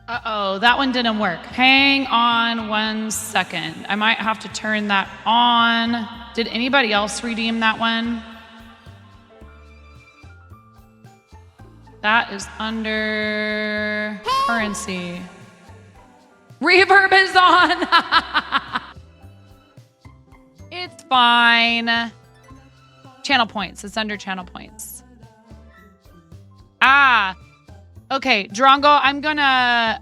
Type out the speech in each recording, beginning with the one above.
Uh-oh, that one didn't work. Hang on 1 second. I might have to turn that on. Did anybody else redeem that one? That is under currency. Reverb is on. It's fine. Channel points. It's under channel points. Ah. Okay, Drongo, I'm gonna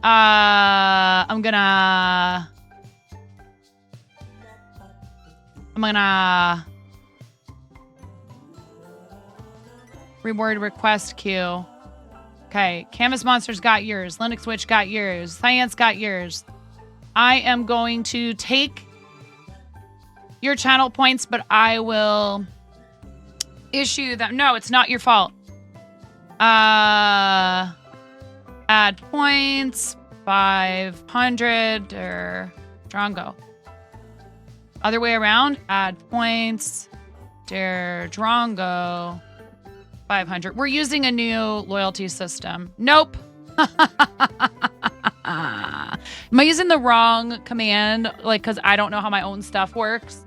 reward request queue. Okay, Canvas Monsters got yours. Linux Witch got yours. Science got yours. I am going to take your channel points, but I will issue them. No, it's not your fault. Add points, 500, or Drongo. Other way around, add points, dear Drongo, 500. We're using a new loyalty system. Nope. Am I using the wrong command? Like, because I don't know how my own stuff works.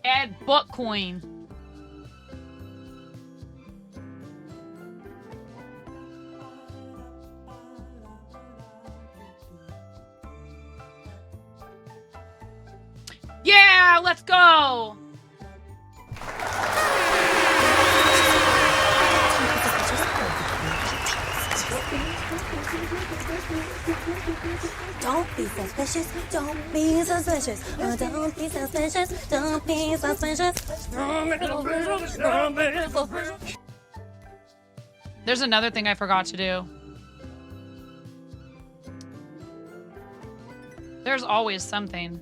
Add Bitcoin. Yeah, let's go. Don't be suspicious. Don't be suspicious. Don't be suspicious. Don't be suspicious. There's another thing I forgot to do. There's always something.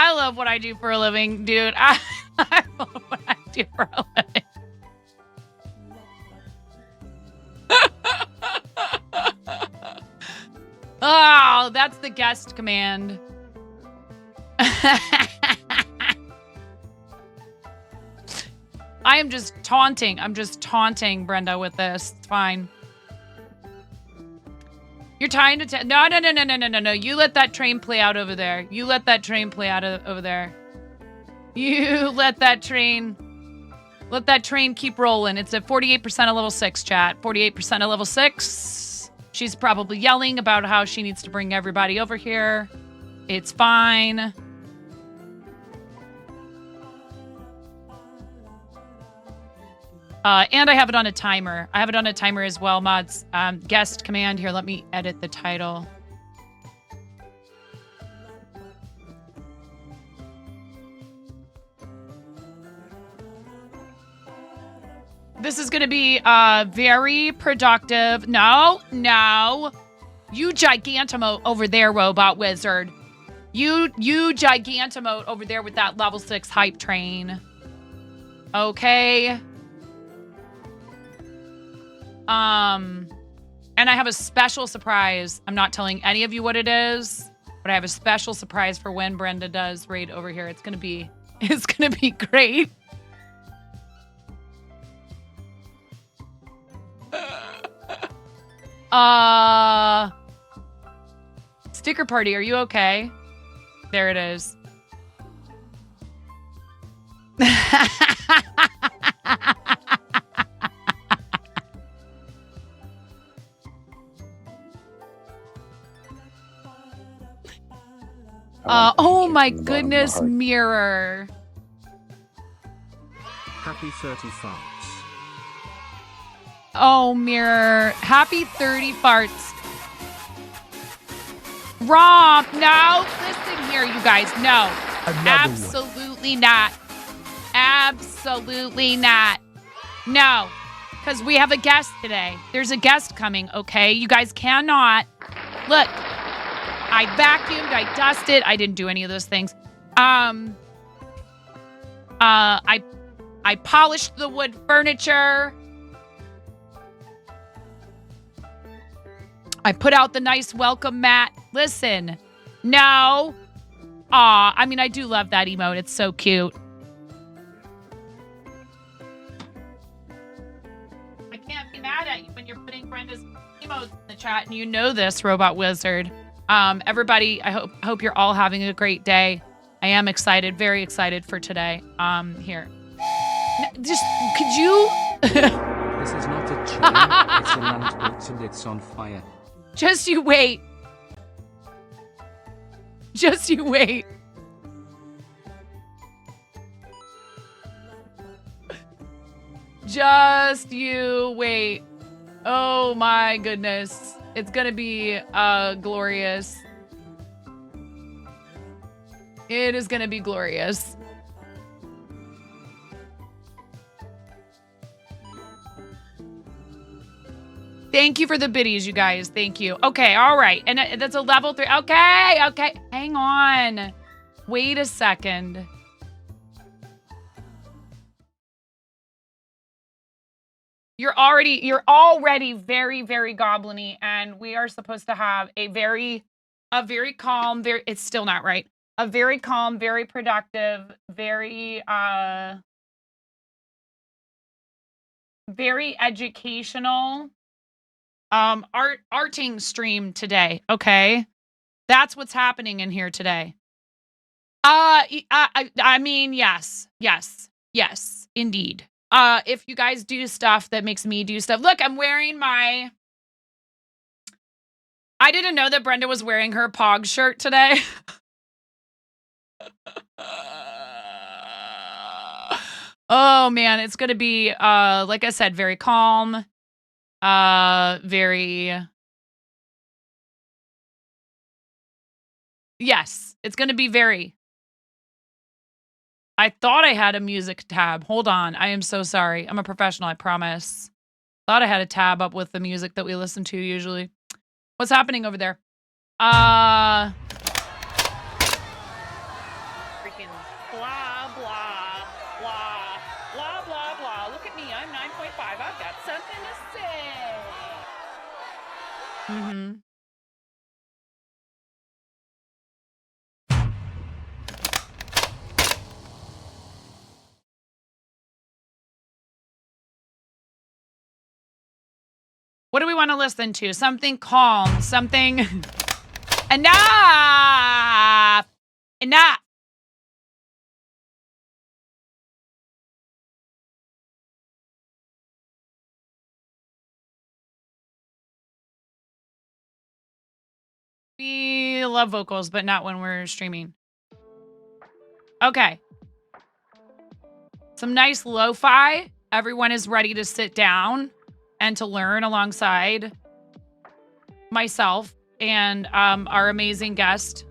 I love what I do for a living, dude. I love what I do for a living. Oh, that's the guest command. I am just taunting. I'm just taunting Brenda with this. It's fine. You're trying to no. You let that train play out over there. You let that train play out over there. You let that train keep rolling. It's at 48% of level 6, chat. 48% of level 6. She's probably yelling about how she needs to bring everybody over here. It's fine. And I have it on a timer. I have it on a timer as well, mods. Guest command here. Let me edit the title. This is going to be very productive. No. You gigantomote over there, robot wizard. You gigantomote over there with that level 6 hype train. Okay. And I have a special surprise. I'm not telling any of you what it is, but I have a special surprise for when Brenda does raid over here. It's gonna be great. Sticker party, are you okay? There it is. Oh my goodness, Mirror. Happy 30 farts. Oh, Mirror. Happy 30 farts. Romp. No, listen here, you guys. No. Absolutely not. Absolutely not. No. Because we have a guest today. There's a guest coming, okay? You guys cannot. Look. I vacuumed. I dusted. I didn't do any of those things. I polished the wood furniture. I put out the nice welcome mat. Listen, no. Aw, I mean, I do love that emote. It's so cute. I can't be mad at you when you're putting Brenda's emotes in the chat, and you know this, Robot Wizard. Everybody, I hope you're all having a great day. I am excited, very excited for today. Here. Just, could you... This is not a chain, it's a lamppost and it's on fire. Just you wait. Just you wait. Just you wait. Oh my goodness. It's gonna be glorious. It is gonna be glorious. Thank you for the biddies, you guys. Thank you. Okay, all right. And that's a level 3. Okay, okay. Hang on. Wait a second. You're already very, very goblin-y, and we are supposed to have a very calm, it's still not right. A very calm, very productive, very educational arting stream today. Okay, that's what's happening in here today. I mean, yes, indeed. If you guys do stuff that makes me do stuff, look, I'm wearing my. I didn't know that Brenda was wearing her Pog shirt today. Oh man, it's gonna be like I said, very calm. Yes, it's gonna be very. I thought I had a music tab. Hold on, I am so sorry. I'm a professional, I promise. Thought I had a tab up with the music that we listen to usually. What's happening over there? Freaking blah, blah, blah, blah, blah, blah. Look at me, I'm 9.5. I've got something to say. Mm-hmm. What do we want to listen to? Something calm, something... Enough! Enough! We love vocals, but not when we're streaming. Okay. Some nice lo-fi. Everyone is ready to sit down and to learn alongside myself and our amazing guest,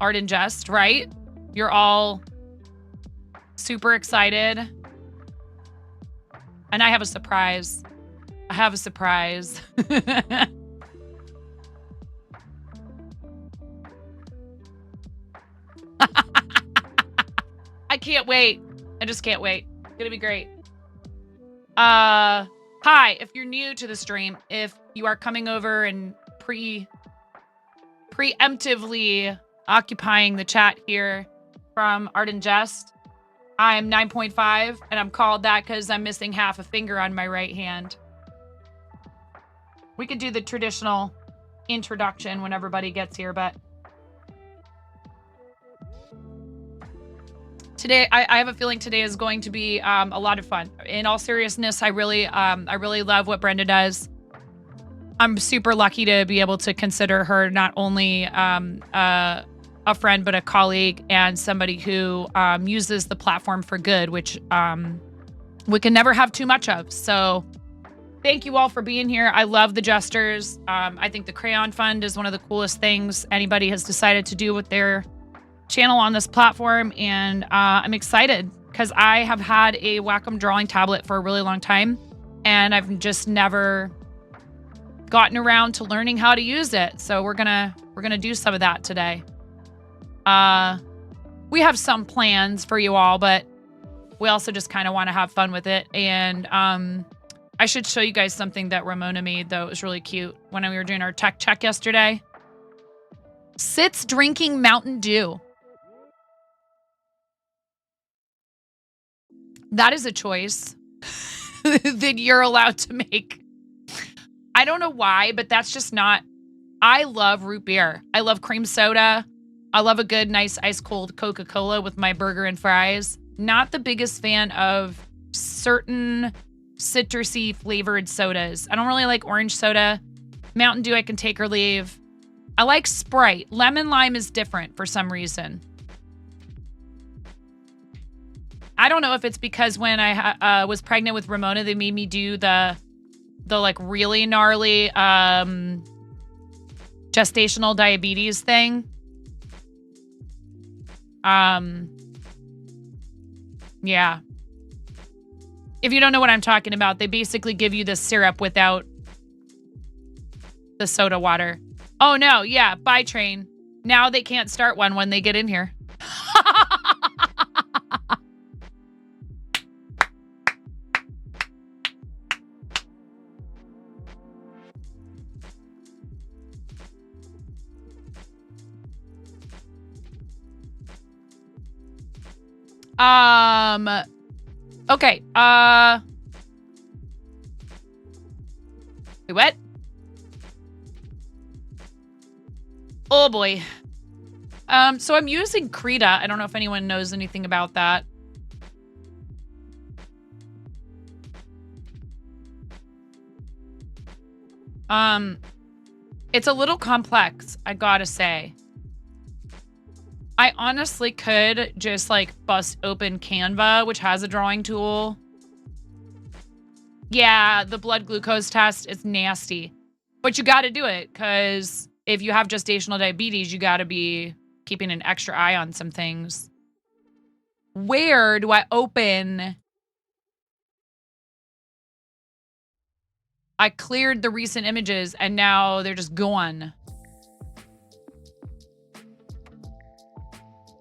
Art and Jest, right? You're all super excited. And I have a surprise. I have a surprise. I can't wait. I just can't wait. It's gonna be great. Hi, if you're new to the stream, if you are coming over and preemptively occupying the chat here from Art and Jest, I'm 9.5, and I'm called that because I'm missing half a finger on my right hand. We could do the traditional introduction when everybody gets here, but today, I have a feeling today is going to be a lot of fun. In all seriousness, I really love what Brenda does. I'm super lucky to be able to consider her not only a a friend, but a colleague and somebody who uses the platform for good, which we can never have too much of. So thank you all for being here. I love the jesters. I think the Crayon Fund is one of the coolest things anybody has decided to do with their channel on this platform. And I'm excited because I have had a Wacom drawing tablet for a really long time, and I've just never gotten around to learning how to use it. So we're gonna do some of that today. We have some plans for you all, but we also just kind of want to have fun with it. And I should show you guys something that Ramona made, though. It was really cute when we were doing our tech check yesterday. Sits drinking Mountain Dew. That is a choice that you're allowed to make. I don't know why, but that's just not. I love root beer. I love cream soda. I love a good, nice, ice cold Coca-Cola with my burger and fries. Not the biggest fan of certain citrusy flavored sodas. I don't really like orange soda. Mountain Dew I can take or leave. I like Sprite. Lemon lime is different for some reason. I don't know if it's because when I was pregnant with Ramona, they made me do the like really gnarly gestational diabetes thing. Yeah. If you don't know what I'm talking about, they basically give you the syrup without the soda water. Oh no, yeah, bye train. Now they can't start one when they get in here. Okay, wait, what? Oh boy. So I'm using Krita. I don't know if anyone knows anything about that. It's a little complex, I gotta say. I honestly could just like bust open Canva, which has a drawing tool. Yeah, the blood glucose test is nasty, but you got to do it because if you have gestational diabetes, you got to be keeping an extra eye on some things. Where do I open? I cleared the recent images and now they're just gone.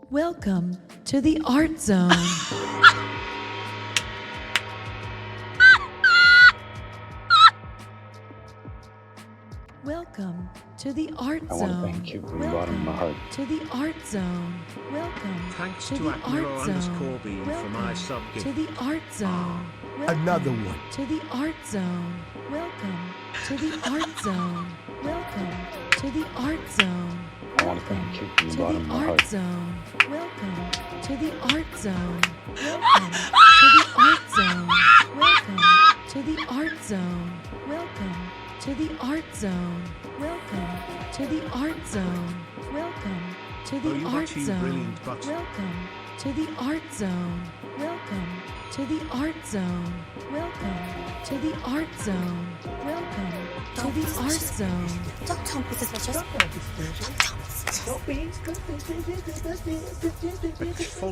Welcome to the Art Zone. Welcome to the Art Zone. I want to thank you from the bottom of my heart. To the Art Zone. Welcome Thanks to to the Art Zone. @Neuro_B for my sub To gift. the Art Zone. Welcome Another one. To the Art Zone. Welcome to the Art Zone. Welcome to the Art Zone. I want to thank you from the bottom of my Art heart. Zone. Welcome to the Art Zone. Welcome to the Art Zone. Welcome to the Art Zone. Welcome to the Art Zone. Welcome to the Art Zone. Welcome to the you Art got you Zone. brilliant butt. Welcome to the Art Zone. Welcome to the Art Zone. Welcome to the Art Zone. Welcome to the Art Zone. Don't be suspicious. Don't be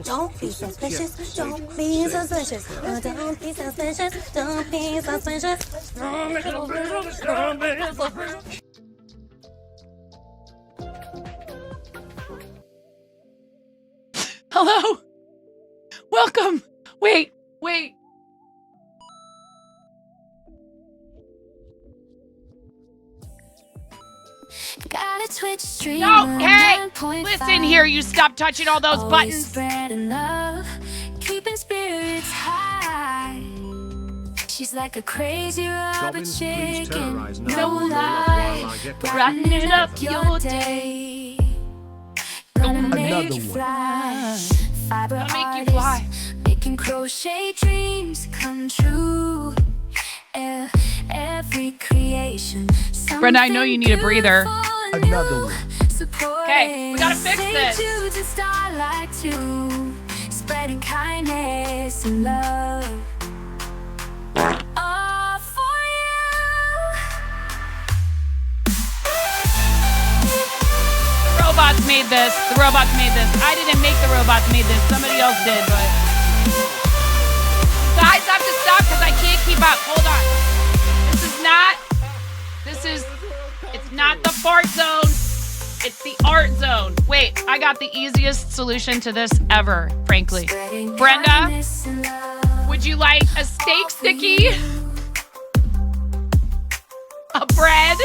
Don't be suspicious. Don't be suspicious. Don't be suspicious. Don't be suspicious. Hello? Welcome. Wait. Got a Twitch stream. No, hey, listen here. You stop touching all those Always buttons. spreading love, keeping spirits high. She's like a crazy rubber Goblins, please chicken. terrorize No now. lie, While I get brightening up your day. Gonna Another make you one. fly. Fiber Gonna make you artists, fly. making crochet dreams come true. Every creation. Brenda, I know you need a breather. Another one. supporting. Okay, we gotta fix this. Stay true to starlight too, spreading kindness and love. All for you. The robots made this. The robots made this. I didn't make the robots made this. Somebody else did, but... Guys, I have to stop because I can't keep up. Hold on. It's not the fart zone. It's the art zone. Wait, I got the easiest solution to this ever, frankly. Brenda, would you like a steak sticky? A bread?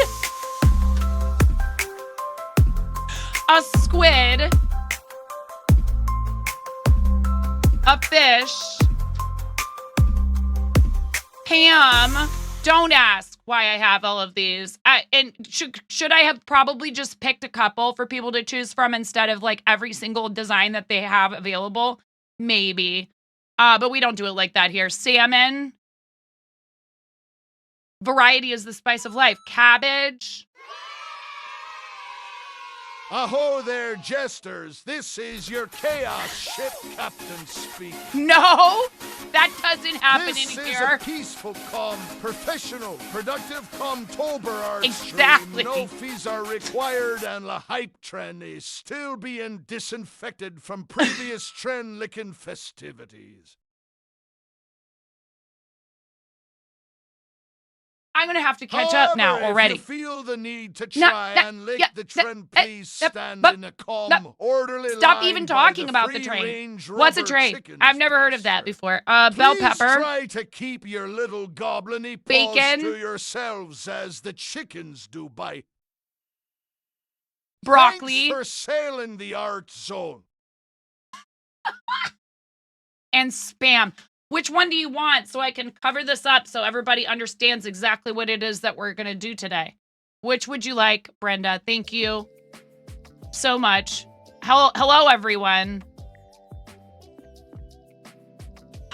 A squid? A fish? Pam, don't ask why I have all of these. And should I have probably just picked a couple for people to choose from instead of like every single design that they have available? Maybe. But we don't do it like that here. Salmon. Variety is the spice of life. Cabbage. Aho there, jesters. This is your chaos ship captain speaking. No, that doesn't happen in This is here. a peaceful, calm, professional, productive Comtober art Exactly. stream. No fees are required, and the hype trend is still being disinfected from previous trend-licking festivities. I'm going to have to catch up now However, already. If you feel the need to No, try no, and lick yeah, the trend, please stand but- in a calm, no, orderly Stop line even by talking the about the train. free-range What's a rubber train? chickens I've never heard of that master. before. Bell Please pepper. try to keep your little goblin-y paws Bacon. to yourselves as the chickens do bite. Broccoli. Thanks for sailing the art zone. And spam. Which one do you want so I can cover this up so everybody understands exactly what it is that we're going to do today? Which would you like, Brenda? Thank you so much. Hello, everyone.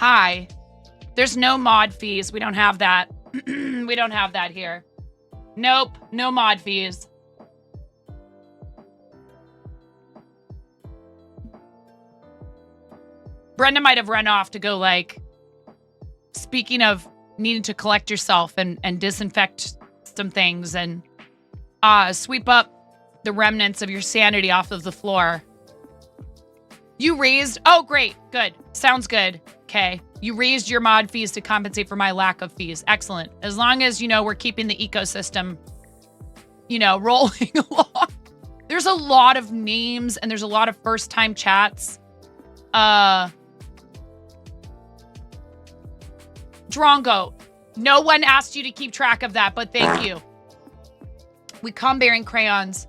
Hi. There's no mod fees. We don't have that. We don't have that here. Nope, no mod fees. Brenda might have run off to go like, speaking of needing to collect yourself and disinfect some things and sweep up the remnants of your sanity off of the floor. You raised, oh great, good, sounds good. Okay, you raised your mod fees to compensate for my lack of fees. Excellent. As long as, we're keeping the ecosystem, rolling along. There's a lot of names and there's a lot of first time chats. Drongo, no one asked you to keep track of that, but thank you. We come bearing crayons.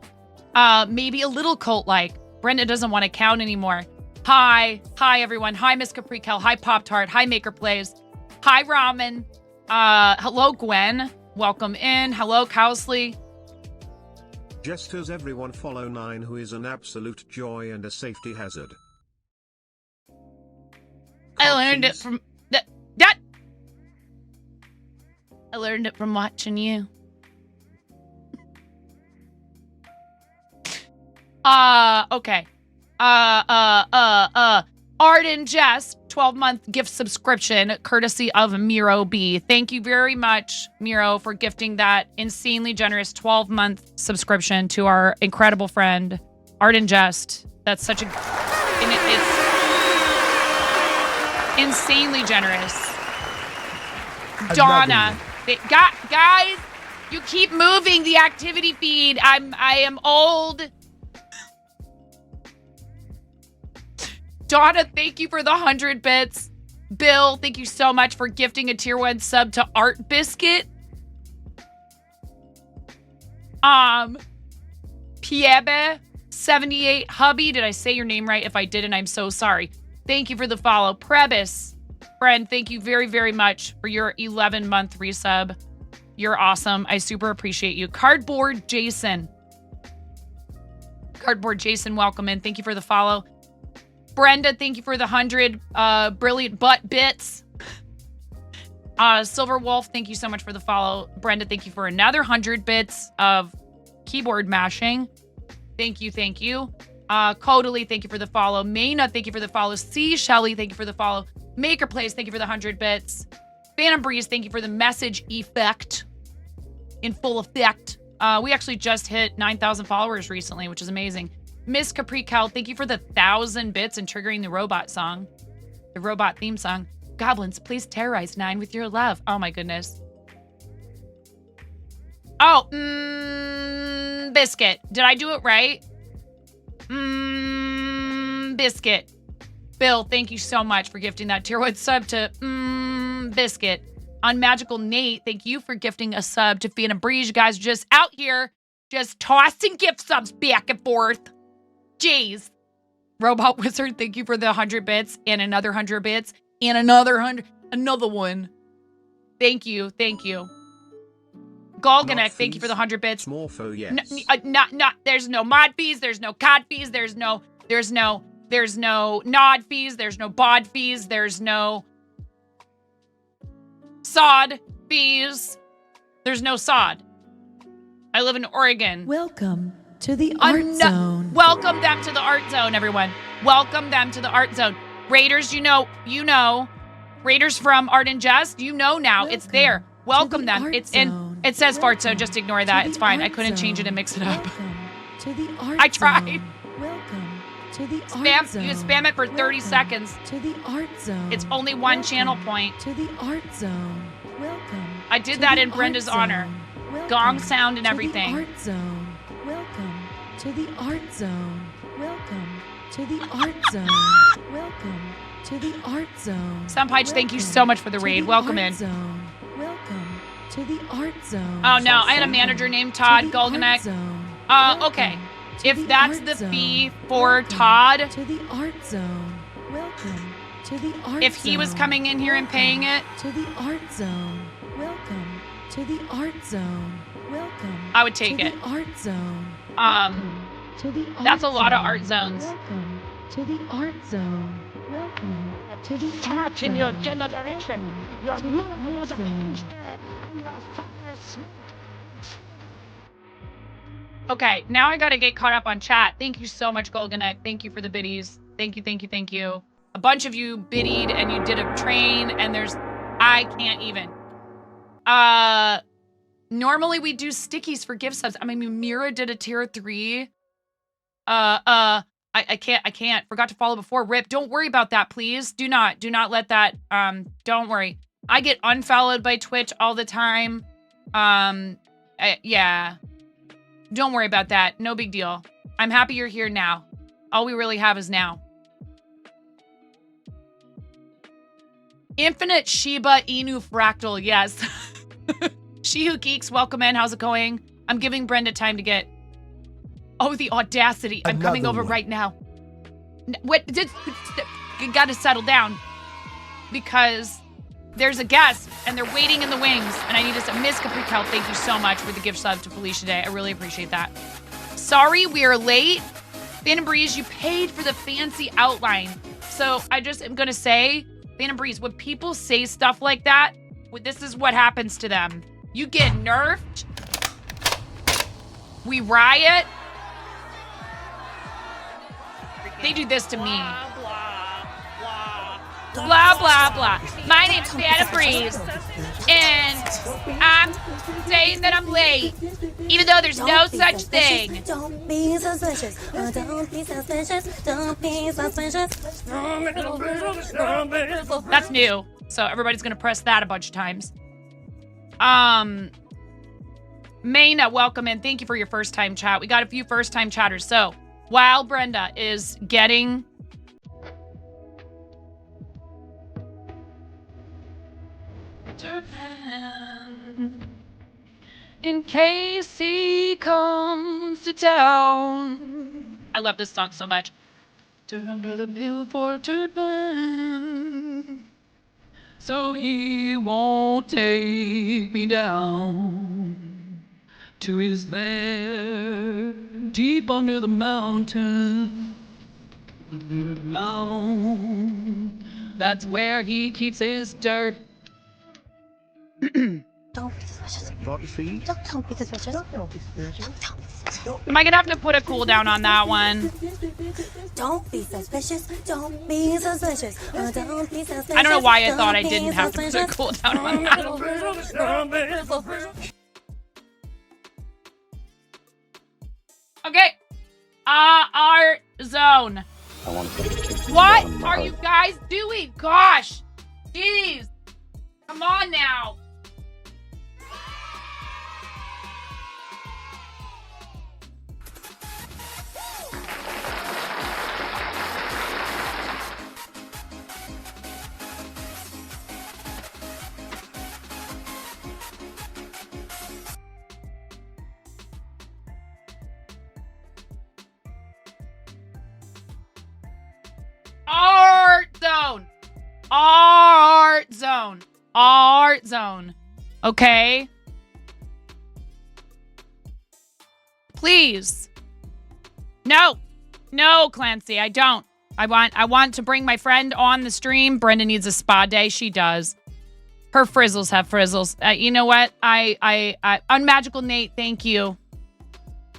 Maybe a little cult-like. Brenda doesn't want to count anymore. Hi everyone. Hi, Miss Capri Kel. Hi, Pop-Tart. Hi, Maker Plays. Hi, Ramen. Hello, Gwen. Welcome in. Hello, Cowsley. Jesters, everyone follow 9, who is an absolute joy and a safety hazard. I learned it from that. I learned it from watching you. Okay. Art and Jess, 12-month gift subscription, courtesy of Miro B. Thank you very much, Miro, for gifting that insanely generous 12-month subscription to our incredible friend, Art and Jest. That's such a... It's insanely generous. Donna. Guys, you keep moving the activity feed. I am old. Donna, thank you for the 100 bits. Bill, thank you so much for gifting a tier 1 sub to Art Biscuit. Piebe 78 Hubby, did I say your name right? If I didn't, I'm so sorry. Thank you for the follow. Prebis, friend, thank you very, very much for your 11-month resub. You're awesome. I super appreciate you. Cardboard Jason, welcome in. Thank you for the follow. Brenda, thank you for the 100 brilliant butt bits. Silver Wolf, thank you so much for the follow. Brenda, thank you for another 100 bits of keyboard mashing. Thank you, thank you. Codally, thank you for the follow. Mayna, thank you for the follow. C. Shelly, thank you for the follow. Maker Plays, thank you for the 100 bits. Phantom Breeze, thank you for the message effect. In full effect. We actually just hit 9,000 followers recently, which is amazing. Miss Capri Cal, thank you for the 1,000 bits and triggering the robot song. The robot theme song. Goblins, please terrorize 9 with your love. Oh my goodness. Oh, Biscuit. Did I do it right? Biscuit. Bill, thank you so much for gifting that tier 1 sub to Biscuit. Unmagical Nate, thank you for gifting a sub to Phantom Breeze. You guys are just out here, just tossing gift subs back and forth. Jeez. Robot Wizard, thank you for the 100 bits and another 100 bits and another one. Thank you, thank you. Galganek, thank you for the 100 bits. Smorfo, yes. There's no mod fees, there's no COD fees, there's no nod fees, there's no bod fees, there's no sod fees. There's no sod. I live in Oregon. Welcome to the Art Zone. Welcome them to the Art Zone, everyone. Welcome them to the Art Zone. Raiders, you know. Raiders from Art and Jest, you know now. It's there. Welcome them. It's in. It says Fart Zone. Just ignore that. It's fine. I couldn't change it and mix it up. To the Art I tried. Welcome to the Art Zone. You spam it for 30 seconds. To the Art Zone. It's only one channel point. To the Art Zone. Welcome. I did that in Brenda's honor. Gong sound and everything. To the Art Zone. Welcome to the Art Zone. Welcome to the Art Zone. Welcome to the Art Zone. Sunpage, thank you so much for the raid. Welcome in. Welcome to the Art Zone. Oh no, I had a manager named Todd Golganek. Okay. If that's the fee for Todd, to the Art Zone. Welcome to the Art if he was coming in here and paying it, to the Art Zone. Welcome to the Art Zone. Welcome. I would take it. The Art Zone. To the Art That's a lot of Zone. art zones. Welcome to the Art Zone. Welcome to the Art Zone. your generation. Okay, now I gotta get caught up on chat. Thank you so much, Golganek. Thank you for the biddies. Thank you, thank you, thank you. A bunch of you biddied and you did a train and I can't even. Normally we do stickies for gift subs. I mean, Mira did a tier 3. I can't. Forgot to follow before. Rip, don't worry about that, please. Do not let that, don't worry. I get unfollowed by Twitch all the time. Yeah. Don't worry about that. No big deal. I'm happy you're here now. All we really have is now. Infinite Shiba Inu Fractal, yes. She Who Geeks, welcome in. How's it going? I'm giving Brenda time to get... Oh, the audacity. I'm coming over right now. What? You gotta settle down. Because there's a guest and they're waiting in the wings. And I need to say, Miss Caprical, thank you so much for the gift sub to Felicia Day. I really appreciate that. Sorry, we are late. Phantom Breeze, you paid for the fancy outline. So I just am gonna say, Phantom Breeze, when people say stuff like that, this is what happens to them. You get nerfed. We riot. They do this to me. Blah, blah, blah. My name's Phantom Breeze, and I'm saying that I'm late, even though there's no such thing. Don't be suspicious. Don't be suspicious. Don't be suspicious. That's new, so everybody's gonna press that a bunch of times. Mayna, welcome in. Thank you for your first time chat. We got a few first time chatters. So while Brenda is getting in case he comes to town. I love this song so much. Turn to the billboard to burn, so he won't take me down to his lair deep under the mountain. That's where he keeps his dirt. Don't be suspicious. Bot feed? Don't be suspicious. Don't be suspicious. Am I gonna have to put a cooldown on that one? Don't be suspicious. Don't be suspicious. Don't be suspicious. I don't know why I thought I Don't be didn't have to put a suspicious. cooldown on that. Don't be suspicious. Okay. Art zone. I want to kick the What bottom of my are heart. you guys doing? Gosh. Jeez. Come on now. Art zone. Art zone. Art zone. Okay. Please. No. No, Clancy, I don't. I want to bring my friend on the stream. Brenda needs a spa day. She does. Her frizzles have frizzles. You know what? Unmagical Nate, thank you.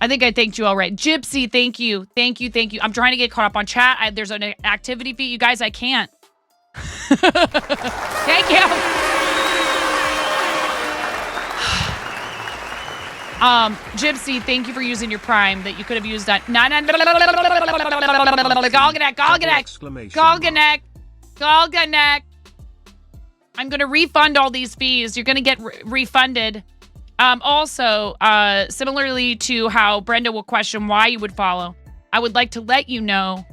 I think I thanked you all right. Gypsy, thank you. Thank you, thank you. I'm trying to get caught up on chat. There's an activity feed. You guys, I can't. Thank you. Gypsy, thank you for using your Prime that you could have used on... Galganek. I'm going to refund all these fees. You're going to get refunded. Also, similarly to how Brenda will question why you would follow, I would like to let you know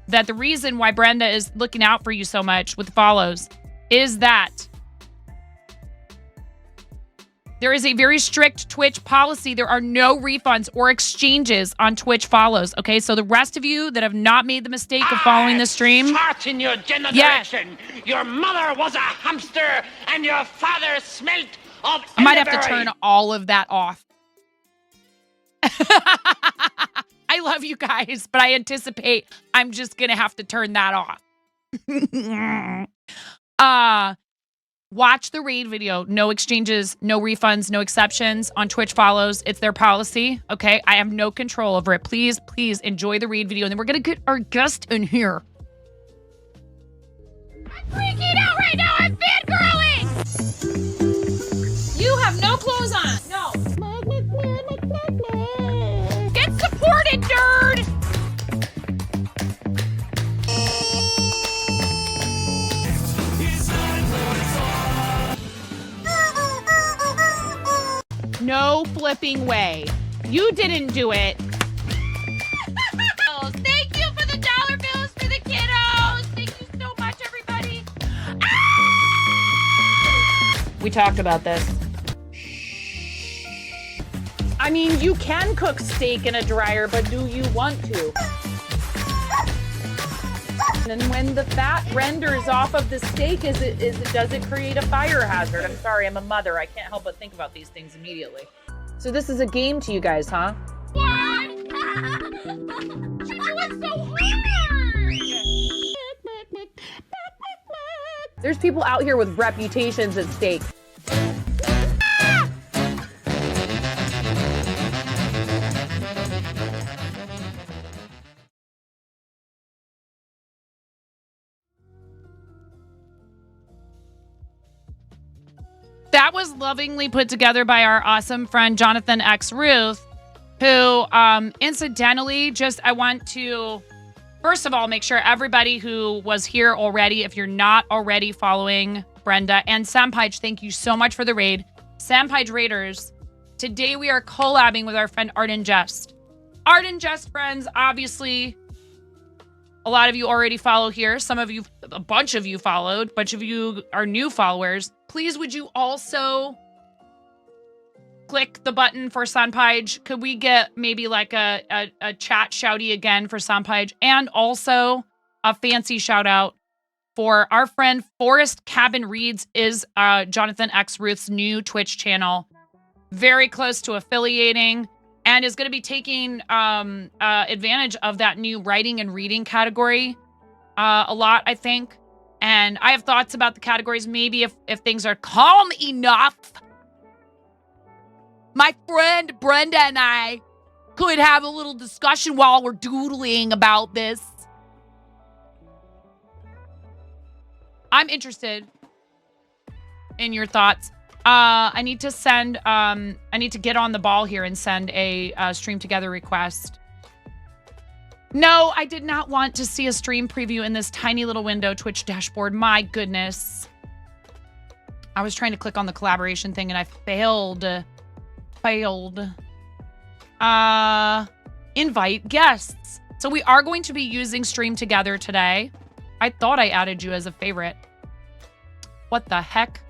that the reason why Brenda is looking out for you so much with follows is that there is a very strict Twitch policy. There are no refunds or exchanges on Twitch follows, okay? So the rest of you that have not made the mistake of following the stream... Fart in your general Yes. direction. Your mother was a hamster and your father smelt of I might have to elderberry. turn all of that off. I love you guys, but I anticipate I'm just going to have to turn that off. Watch the raid video. No exchanges, no refunds, no exceptions on Twitch follows. It's their policy, okay? I have no control over it. Please, please enjoy the raid video, and then we're going to get our guest in here. I'm freaking out right now. I'm fangirling. You have no clothes on. No. Get supported, nerd. No flipping way. You didn't do it. Thank you for the dollar bills for the kiddos. Thank you so much, everybody. We talked about this. I mean, you can cook steak in a dryer, but do you want to? And when the fat renders off of the steak, does it create a fire hazard? I'm sorry, I'm a mother. I can't help but think about these things immediately. So this is a game to you guys, huh? What? She do it so hard! There's people out here with reputations at stake. That was lovingly put together by our awesome friend Jonathan X Ruth, who incidentally, I want to first of all make sure everybody who was here already, if you're not already following Brenda and Sampage, thank you so much for the raid. Sampage Raiders, today we are collabing with our friend Art and Jest. Art and Jest friends, obviously, a lot of you already follow here. Some of you, a bunch of you followed. A bunch of you are new followers. Please, would you also click the button for Sampage? Could we get maybe like a chat shouty again for Sampage? And also a fancy shout out for our friend Forest Cabin Reads is Jonathan X Ruth's new Twitch channel. Very close to affiliating. And is going to be taking advantage of that new writing and reading category a lot, I think. And I have thoughts about the categories. Maybe if things are calm enough, my friend Brenda and I could have a little discussion while we're doodling about this. I'm interested in your thoughts. I need to get on the ball here and send a stream together request. No, I did not want to see a stream preview in this tiny little window Twitch dashboard. My goodness. I was trying to click on the collaboration thing and I failed. Invite guests. So we are going to be using stream together today. I thought I added you as a favorite. What the heck?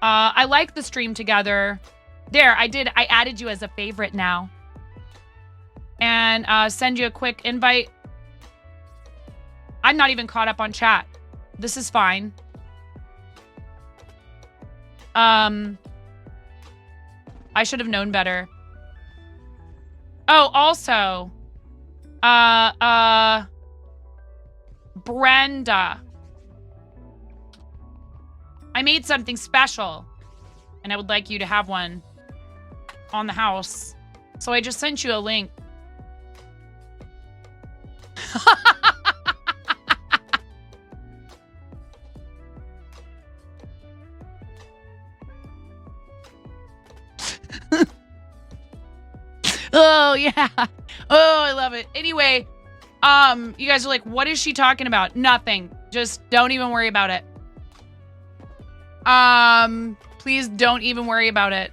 I like the stream together. There, I did. I added you as a favorite now. And send you a quick invite. I'm not even caught up on chat. This is fine. I should have known better. Oh, also, Brenda. I made something special, and I would like you to have one on the house. So I just sent you a link. Oh, yeah. Oh, I love it. Anyway, you guys are like, what is she talking about? Nothing. Just don't even worry about it. Please don't even worry about it.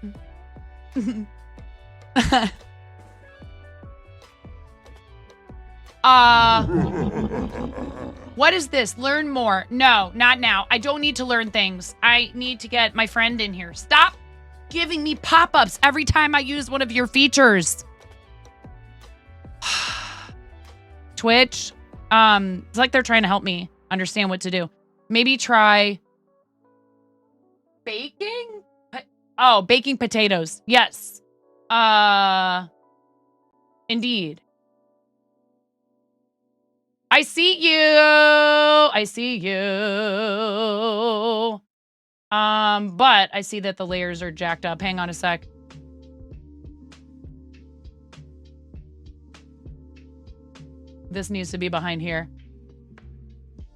What is this? Learn more. No, not now. I don't need to learn things. I need to get my friend in here. Stop giving me pop-ups every time I use one of your features. Twitch. It's like they're trying to help me understand what to do. Maybe try baking? Oh, baking potatoes. Yes. Indeed. I see you. I see you. But I see that the layers are jacked up. Hang on a sec. This needs to be behind here.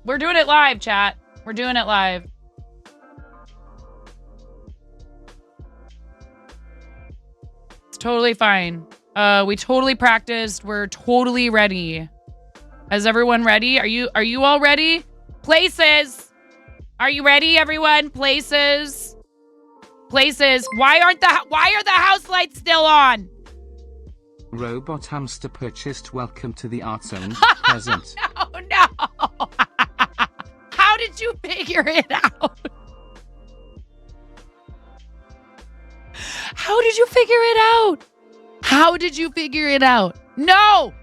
We're doing it live, chat. We're doing it live. It's totally fine. We totally practiced. We're totally ready. Is everyone ready? Are you all ready? Places. Are you ready, everyone? Places. Places. Why are the house lights still on? Robot hamster purchased. Welcome to the art zone. Present. No. How did you figure it out? How did you figure it out? How did you figure it out? No.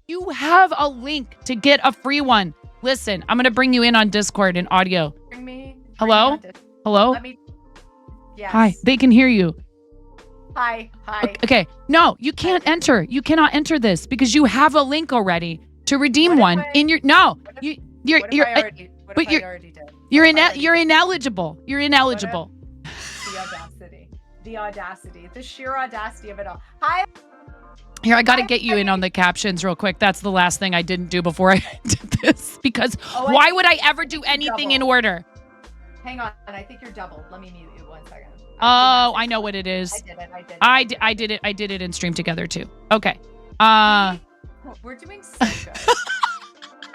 You have a link to get a free one. Listen, I'm going to bring you in on Discord and audio. Bring me Hello? Hello? Yes. Hi. They can hear you. Hi. Okay. No, you can't enter. You cannot enter this because you have a link already to redeem one in your. No, you're ineligible. You're ineligible. The audacity. The sheer audacity of it all. Hi. Here, I got to get you in on the captions real quick. That's the last thing I didn't do before I did this because why would I ever do anything in order? Hang on, I think you're doubled. Let me mute you 1 second. Oh, I know what it is. I did it. I did it in stream together too. Okay. We're doing so good.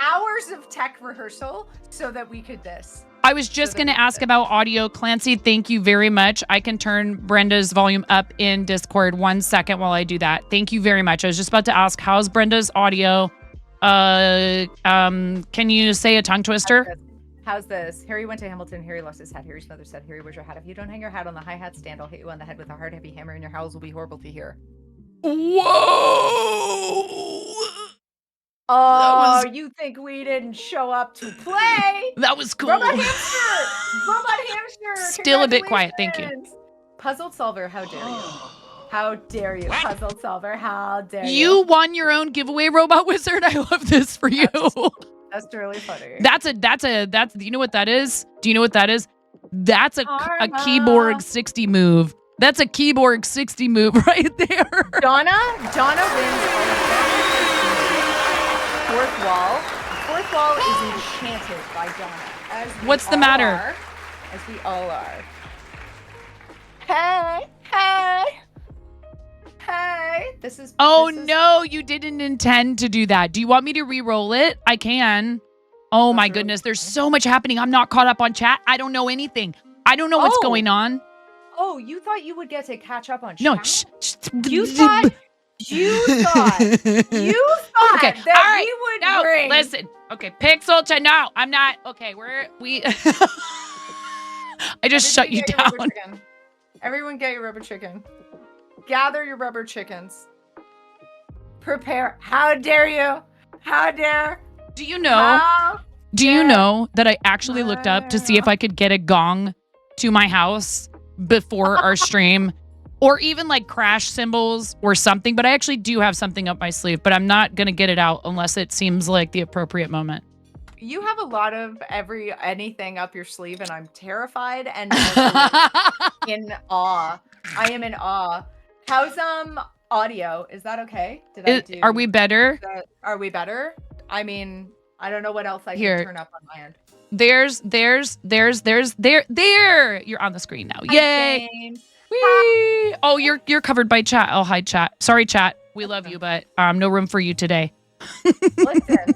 Hours of tech rehearsal so that we could this. I was just going to ask about audio. Clancy, thank you very much. I can turn Brenda's volume up in Discord 1 second while I do that. Thank you very much. I was just about to ask, how's Brenda's audio? Can you say a tongue twister? How's this? Harry went to Hamilton. Harry lost his hat. Harry's mother said, Harry, where's your hat? If you don't hang your hat on the hi-hat stand, I'll hit you on the head with a hard, heavy hammer, and your howls will be horrible to hear. Whoa! Oh, you think we didn't show up to play? That was cool. Robot hamster! Still a bit quiet, thank you. Puzzle solver, how dare you? How dare you, puzzle solver? How dare you? You won your own giveaway, Robot Wizard. I love this for you. That's really funny. That's you know what that is? Do you know what that is? That's a keyboard 60 move. That's a keyboard 60 move right there. Donna wins all of them. Fourth wall. Fourth wall is enchanted by Donna. As we What's the all matter? are, as we all are. Hey. This is. No, you didn't intend to do that. Do you want me to re-roll it? I can. Oh my goodness, there's so much happening. I'm not caught up on chat. I don't know anything. I don't know what's going on. Oh, you thought you would get to catch up on chat? No, You thought okay, that all right. we would No, bring. listen. Okay, Pixel chat. No, I'm not. Okay, we. I just shut you down. Everyone get your rubber chicken. Gather your rubber chickens. Prepare. How dare you? How dare? Do you know? Do you know that I actually looked up to see if I could get a gong to my house before our stream, or even like crash cymbals or something? But I actually do have something up my sleeve, but I'm not gonna get it out unless it seems like the appropriate moment. You have a lot of anything up your sleeve, and I'm terrified and in awe. I am in awe. How's audio? Is that okay? Are we better? Are we better? I mean, I don't know what else I Here. can turn up on my end. There. You're on the screen now. Hi, Yay! James. Whee! Oh, you're covered by chat. Oh, hi chat. Sorry, chat. We love you, but no room for you today. Listen,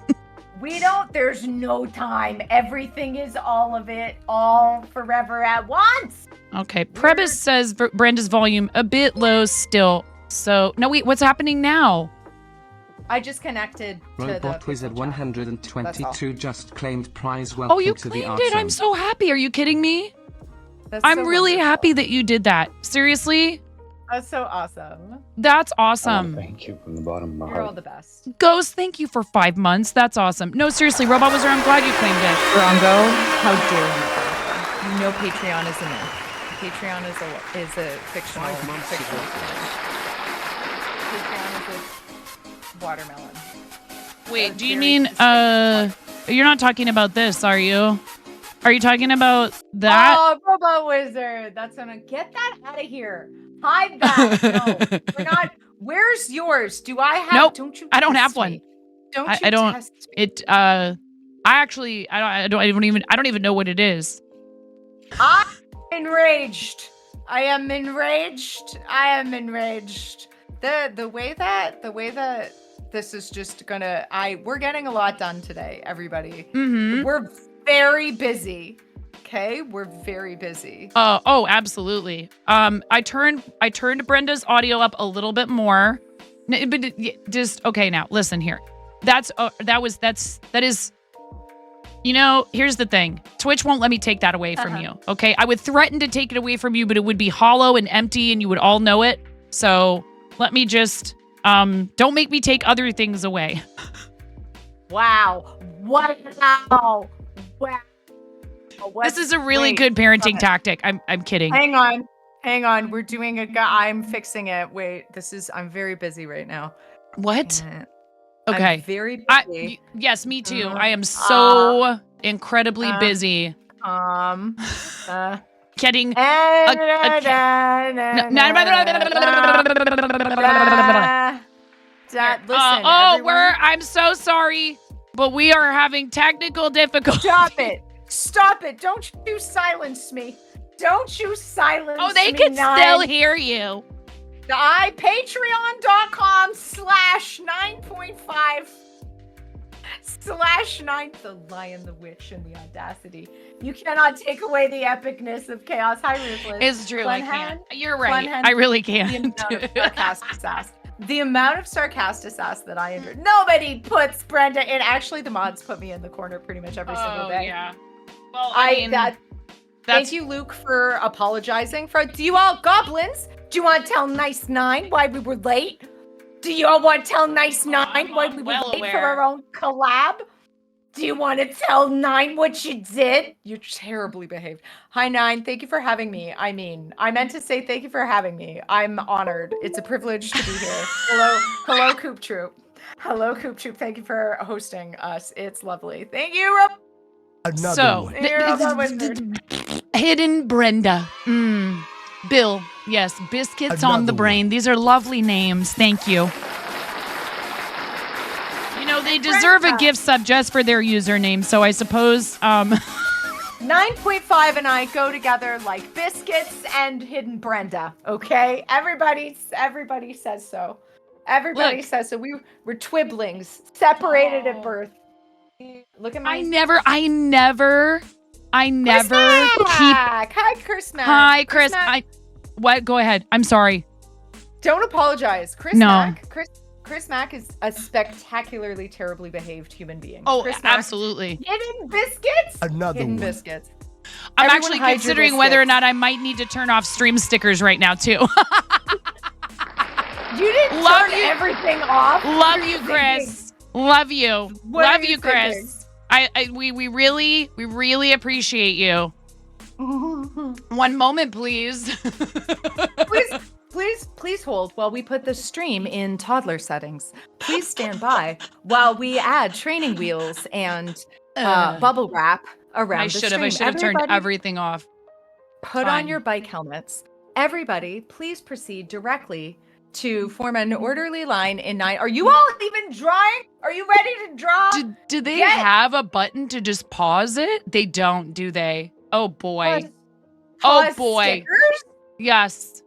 there's no time. Everything is all of it, all forever at once. Okay. Prebis says Brenda's volume a bit low still. So, no, wait, what's happening now? I just connected to Robot Wizard That's 122 just claimed prize. Welcome Oh, you to the claimed art it. zone. I'm so happy. Are you kidding me? That's I'm so really wonderful. happy that you did that. Seriously? That's so awesome. That's I wanna awesome. thank you from the bottom of my You're all heart. the best. Ghost, thank you for 5 months. That's awesome. No, seriously, Robot Wizard, I'm glad you claimed it. Rongo, how dare you? You know Patreon is a myth. Patreon is a fictional. 5 months fictional ago. thing. Patreon is a watermelon. Wait, do you mean, you're not talking about this, are you? Are you talking about that? Oh, Robo Wizard. That's gonna get that out of here. Hide that. No, we're not. Where's yours? Do I have? Nope, Don't you? I don't have test one. me. Don't I you don't- test me. It, I don't even know what it is. I'm enraged. I am enraged. I am enraged. The way that this is just gonna we're getting a lot done today, everybody. Mm-hmm. We're very busy. Okay? We're very busy. Oh, absolutely. I turned Brenda's audio up a little bit more. But just okay now. Listen here. That is. You know, here's the thing. Twitch won't let me take that away from you. Okay, I would threaten to take it away from you, but it would be hollow and empty, and you would all know it. So let me just don't make me take other things away. Wow. Wow. This is a really good parenting tactic. I'm kidding. Hang on. We're doing I'm fixing it. Wait, I'm very busy right now. What? I'm Okay. very busy. Yes, me too. I am so incredibly busy. Getting I'm so sorry, but we are having technical difficulties. Stop it. Don't you silence me. Don't you silence me. Oh, they can still hear you. Patreon.com/9.5/9 the Lion, the Witch, and the Audacity. You cannot take away the epicness of chaos. Hi, Ruthless. It's true, I Glenhan, can't. You're right. Glenhan, I really can't. The amount of sarcastic sass that I endured. Nobody puts Brenda in. Actually, the mods put me in the corner pretty much every single day. Yeah. Well, I mean, thank you, Luke, for apologizing. Do you all goblins? Do you want to tell Nice Nine why we were late? Do you all want to tell Nice Nine why we were late for our own collab? Do you want to tell Nine what you did? You're terribly behaved. Hi, Nine. Thank you for having me. I meant to say thank you for having me. I'm honored. It's a privilege to be here. Hello, Coop Troop. Hello, Coop Troop. Thank you for hosting us. It's lovely. Thank you, so Hidden Brenda. Bill. Yes, biscuits on the brain. These are lovely names. Thank you. You know, they deserve a gift sub just for their username, so I suppose 9.5 and I go together like biscuits and Hidden Brenda, okay? Everybody says so. Everybody says so. We're twiblings, separated at birth. Look at my... I never keep... Hi, Chris Mack. Hi, Chris. What? Go ahead. I'm sorry. Don't apologize. Chris Mack is a spectacularly terribly behaved human being. Oh, Chris Mack, absolutely. Hidden biscuits? Hidden biscuits. I'm Everyone actually hide your considering whether or biscuits. not I might need to turn off stream stickers right now, too. You didn't turn everything off. Love you, Chris. Love you. What Love are you, Chris. We really appreciate you. One moment, please. Please hold while we put the stream in toddler settings. Please stand by while we add training wheels and bubble wrap around the stream. I should have turned everything off. Put on your bike helmets. Everybody, please proceed directly to form an orderly line in 9. Are you all even drawing? Are you ready to draw? Do they have a button to just pause it? They don't, do they? Oh boy. Pause Oh boy. stickers? Yes.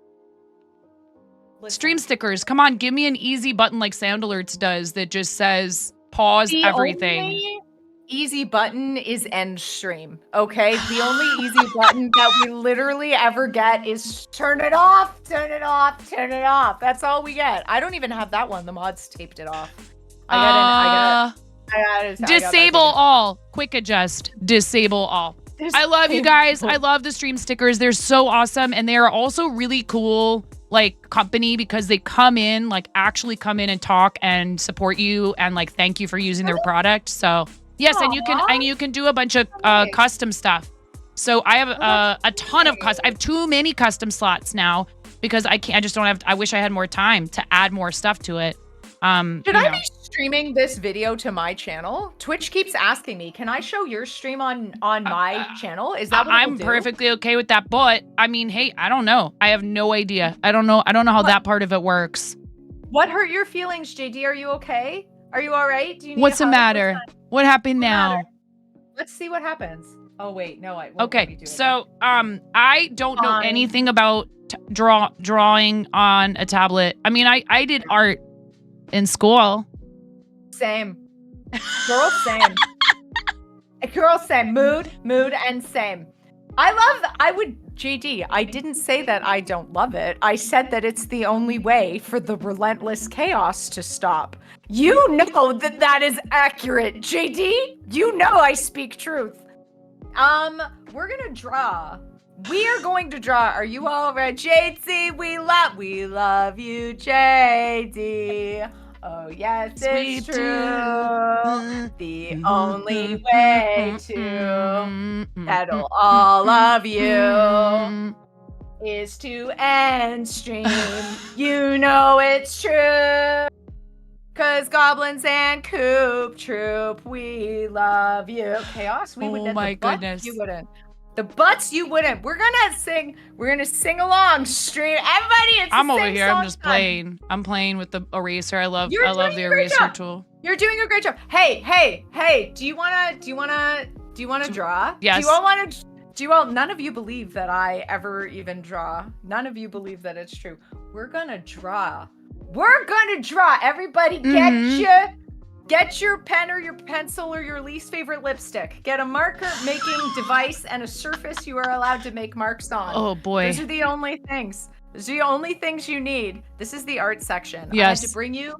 Stream stickers. Come on, give me an easy button like Sound Alerts does that just says pause everything. Only easy button is end stream. Okay? The only easy button that we literally ever get is turn it off, turn it off, turn it off. That's all we get. I don't even have that one. The mods taped it off. I got disable all. Quick adjust. Disable all. I love you guys. I love the stream stickers. They're so awesome. And they are also really cool, like, company because they come in, like, actually come in and talk and support you and, like, thank you for using their product. So, yes, and you can do a bunch of custom stuff. So I have a ton of custom. I have too many custom slots now because I just don't have. I wish I had more time to add more stuff to it. Should I be streaming this video to my channel? Twitch keeps asking me, can I show your stream on my channel? Is that what I'm perfectly okay with that, but I mean, hey, I don't know. I have no idea. I don't know how that part of it works. What hurt your feelings, JD? Are you okay? Are you all right? Do you need What's the matter? What happened now? Let's see what happens. Oh wait, no, I won't. Okay, so I don't know anything about drawing on a tablet. I mean, I did art in school. Same. Girl, same. Girl, same. Mood, and same. JD, I didn't say that I don't love it. I said that it's the only way for the relentless chaos to stop. You know that is accurate, JD. You know I speak truth. We're gonna draw. We are going to draw. Are you all ready? JD, we love you, JD. Oh, yes, it's true. The only way to settle all of you is to end stream. You know it's true. 'Cause goblins and Coop Troop, we love you. Chaos, we would. Oh my goodness. You wouldn't. The butts you wouldn't. We're gonna sing along. Stream. Everybody, it's I'm over here. I'm just playing. I'm playing with the eraser. I love the eraser tool. You're doing a great job. Hey. Do you wanna draw? Yes. Do you all none of you believe that I ever even draw? None of you believe that it's true. We're gonna draw. Everybody get your pen or your pencil or your least favorite lipstick. Get a marker making device and a surface you are allowed to make marks on. Oh boy. Those are the only things. Those are the only things you need. This is the art section. Yes. I had to bring you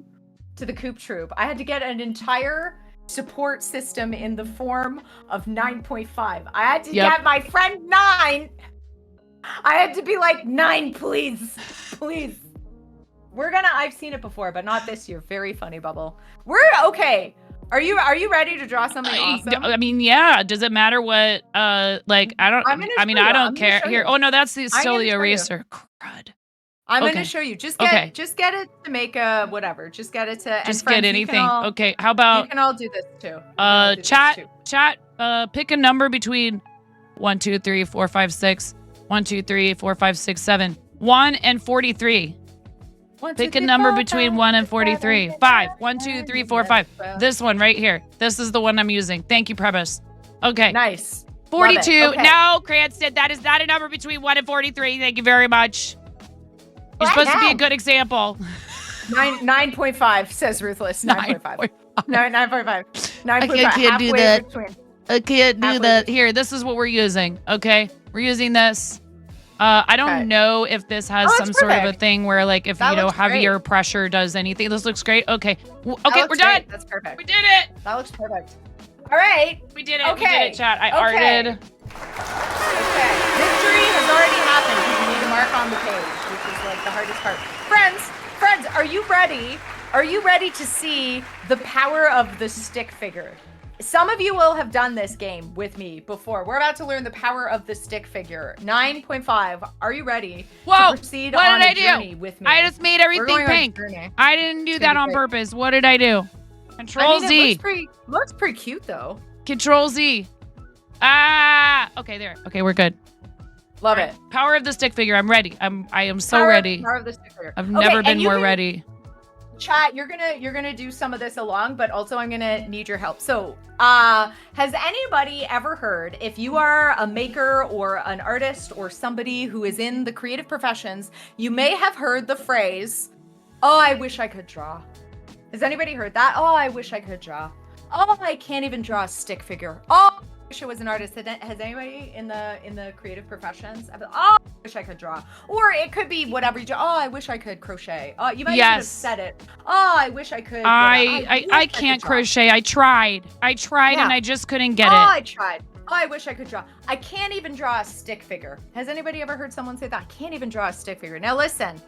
to the Coop Troop. I had to get an entire support system in the form of 9.5. I had to get my friend 9. I had to be like, 9, please. I've seen it before, but not this year. Very funny, Bubble. We're okay. Are you ready to draw something awesome? I mean, yeah. Does it matter what? I don't care. Here. Oh no, that's still the eraser. Crud. I'm gonna show you. Just get it to make a whatever. Just get it to. Just get anything. Okay. How about? You can all do this too. Chat. Pick a number between 1, 2, 3, 4, 5, 6. 1, 2, 3, 4, 5, 6, 7. 1 and 43. Pick a number between 1 and 43. 5. 1, 2, 3, 4, 5. This one right here. This is the one I'm using. Thank you, Prebus. Okay. Nice. 42. Okay. No, Cranston, that is not a number between 1 and 43. Thank you very much. You're supposed to be a good example. 9.5 says Ruthless. 9.5. 9.5. 9.5. I can't do that. Between. I can't do Halfway that. Here, this is what we're using. Okay, we're using this. I don't know if this has some sort of a thing where, like, if That looks heavier great. pressure does anything. This looks great. Okay, okay, That we're looks done. great. That's perfect. We did it. That looks perfect. All right. We did it. Okay. We did it, chat. I Okay. arted. Okay. Victory has already happened. You need to mark on the page, which is like the hardest part. Friends, are you ready? Are you ready to see the power of the stick figure? Some of you will have done this game with me before. We're about to learn the power of the stick figure. 9.5. Are you ready Whoa, to proceed what on did a I do? journey with me? I just made everything going on a pink. journey. I didn't do It's that gonna on be great. purpose. What did I do? Control I mean, Z. it looks pretty cute though. Control Z. Ah. Okay, there. Okay, we're good. Love it. Power of the stick figure. I'm ready. I am so Power ready. of the stick figure. I've Okay, never and been you more can- ready. Chat, you're gonna do some of this along, but also I'm gonna need your help. So, has anybody ever heard, if you are a maker or an artist or somebody who is in the creative professions, you may have heard the phrase, "Oh, I wish I could draw." Has anybody heard that? "Oh, I wish I could draw." "Oh, I can't even draw a stick figure." "Oh, I wish I was an artist." Has anybody in the creative professions? "Oh, I wish I could draw." Or it could be whatever you do. "Oh, I wish I could crochet." Oh, you might even have said it. "Oh, I wish I could." I can't crochet. I tried. Yeah. And I just couldn't get Oh, it. I tried. Oh, I wish I could draw. I can't even draw a stick figure. Has anybody ever heard someone say that? I can't even draw a stick figure. Now listen,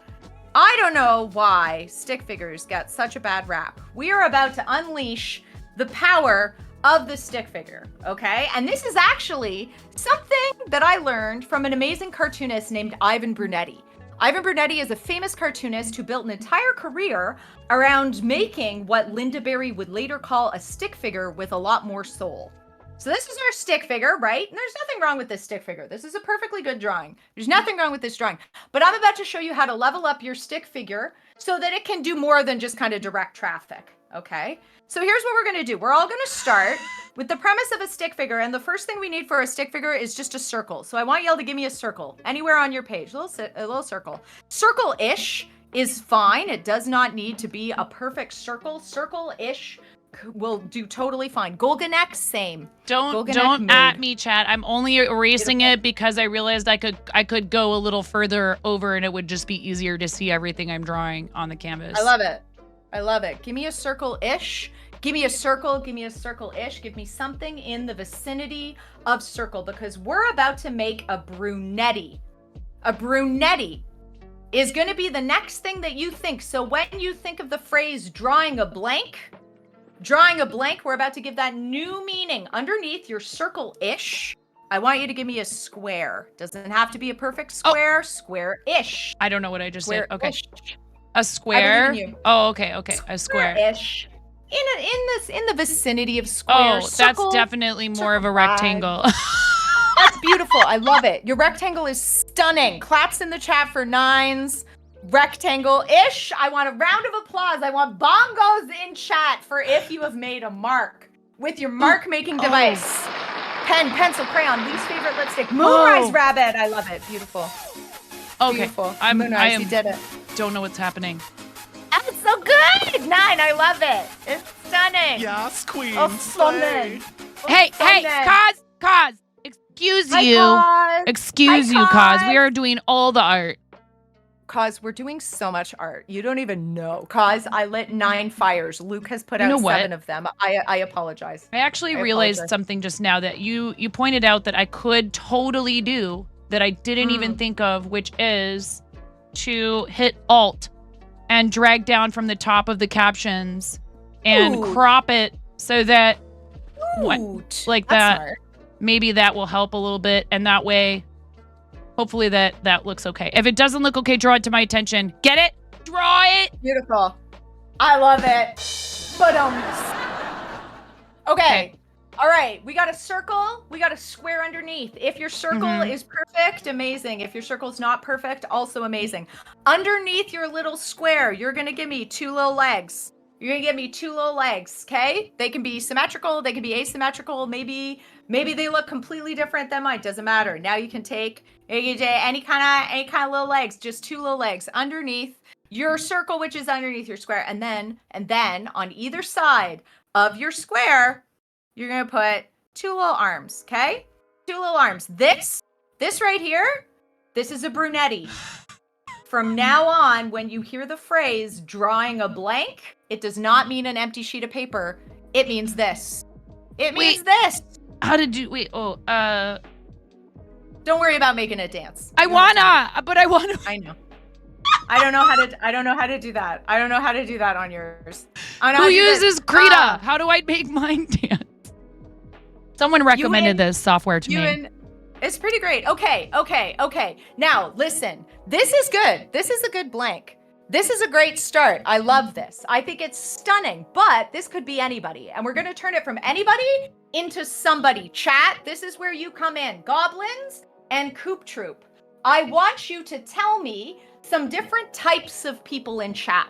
I don't know why stick figures get such a bad rap. We are about to unleash the power of the stick figure, okay? And this is actually something that I learned from an amazing cartoonist named Ivan Brunetti. Ivan Brunetti is a famous cartoonist who built an entire career around making what Linda Berry would later call a stick figure with a lot more soul. So this is our stick figure, right? And there's nothing wrong with this stick figure. This is a perfectly good drawing. There's nothing wrong with this drawing. But I'm about to show you how to level up your stick figure so that it can do more than just kind of direct traffic, okay? So here's what we're gonna do. We're all gonna start with the premise of a stick figure, and the first thing we need for a stick figure is just a circle. So I want y'all to give me a circle anywhere on your page, a little circle. Circle-ish is fine. It does not need to be a perfect circle. Circle-ish will do totally fine. Golganek, same. Don't Golganek at mode. me, chat. I'm only erasing it because I realized I could go a little further over and it would just be easier to see everything I'm drawing on the canvas. I love it. I love it. Give me a circle-ish. Give me a circle. Give me a circle-ish. Give me something in the vicinity of circle, because we're about to make a brunetti. A brunetti is going to be the next thing that you think. So when you think of the phrase drawing a blank, we're about to give that new meaning. Underneath your circle-ish, I want you to give me a square. Doesn't have to be a perfect square. Square-ish. I don't know what I just said. Okay. Square-ish. A square? I believe in you. Oh, okay. A square. Square-ish. In the vicinity of square. Oh, Circle, that's definitely more of a circle rectangle. That's beautiful. I love it. Your rectangle is stunning. Claps in the chat for 9s. Rectangle-ish. I want a round of applause. I want bongos in chat for if you have made a mark with your mark-making device. Pen, pencil, crayon, least favorite lipstick. Moonrise rabbit. I love it. Beautiful. Okay. Beautiful. Moonrise, you did it. Don't know what's happening. That's so good. 9, I love it. It's stunning. Yes, queen. Oh, stunning. Hey, Kaz, excuse you. Excuse you, Kaz. We are doing all the art. Cause we're doing so much art. You don't even know. Cause I lit 9 fires. Luke has put You out know what? 7 of them. I apologize. I actually I realized apologize. something just now that you pointed out that I could totally do that I didn't even think of, which is to hit Alt and drag down from the top of the captions and Ooh. crop it so that Oot. like That's that. smart. Maybe that will help a little bit, and that way, hopefully that looks okay. If it doesn't look okay, draw it to my attention. Get it? Draw it. Beautiful. I love it. But okay. All right, we got a circle, we got a square underneath. If your circle is perfect, amazing. If your circle's not perfect, also amazing. Underneath your little square, you're gonna give me 2 little legs. You're gonna give me 2 little legs, okay? They can be symmetrical, they can be asymmetrical, maybe they look completely different than mine. Doesn't matter. Now you can take any kind of little legs, just 2 little legs underneath your circle, which is underneath your square, and then on either side of your square, you're gonna put 2 little arms, okay? 2 little arms. This right here, this is a brunetti. From now on, when you hear the phrase drawing a blank, it does not mean an empty sheet of paper. It means this. It means this. How did you Don't worry about making it dance. I wanna. I know. I don't know how to do that. I don't know how to do that on yours. Who uses Krita? How do I make mine dance? Someone recommended this software to me. It's pretty great. Okay. Now, listen. This is good. This is a good blank. This is a great start. I love this. I think it's stunning, but this could be anybody. And we're going to turn it from anybody into somebody. Chat, this is where you come in. Goblins and Coop Troop. I want you to tell me some different types of people in chat.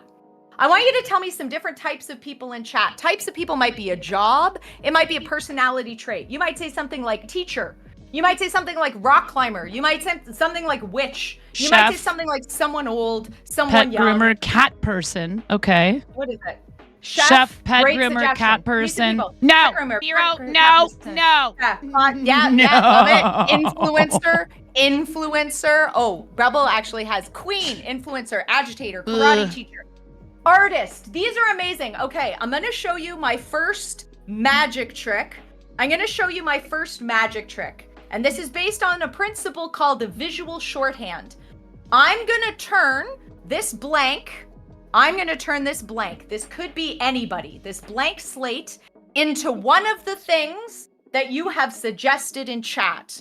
I want you to tell me some different types of people in chat. Types of people might be a job. It might be a personality trait. You might say something like teacher. You might say something like rock climber. You might say something like witch. You might say something like someone old, someone pet young. groomer, cat person. Okay. What is it? Chef, pet groomer, suggestion. cat person. No. Pet groomer, Zero. pet No. person. No. Yeah, love it. Influencer. Oh, Rebel actually has queen, influencer, agitator, karate teacher, artist. These are amazing. Okay, I'm going to show you my first magic trick. And this is based on a principle called the visual shorthand. I'm going to turn this blank. This could be anybody. This blank slate into one of the things that you have suggested in chat.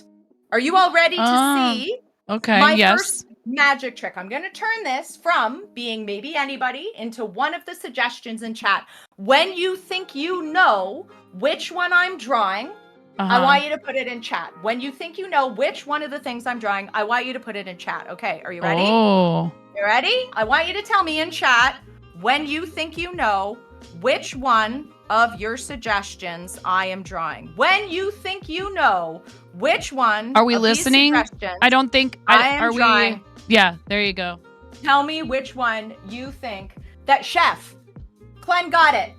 Are you all ready to see my first magic trick? I'm going to turn this from being maybe anybody into one of the suggestions in chat. When you think you know which one I'm drawing, I want you to put it in chat. When you think you know which one of the things I'm drawing, I want you to put it in chat. Okay, are you ready? Oh. You ready? I want you to tell me in chat when you think you know which one of your suggestions I am drawing. When you think you know which one are we listening? I don't think are we drawing. Yeah, there you go. Tell me which one you think that Chef. Clem got it.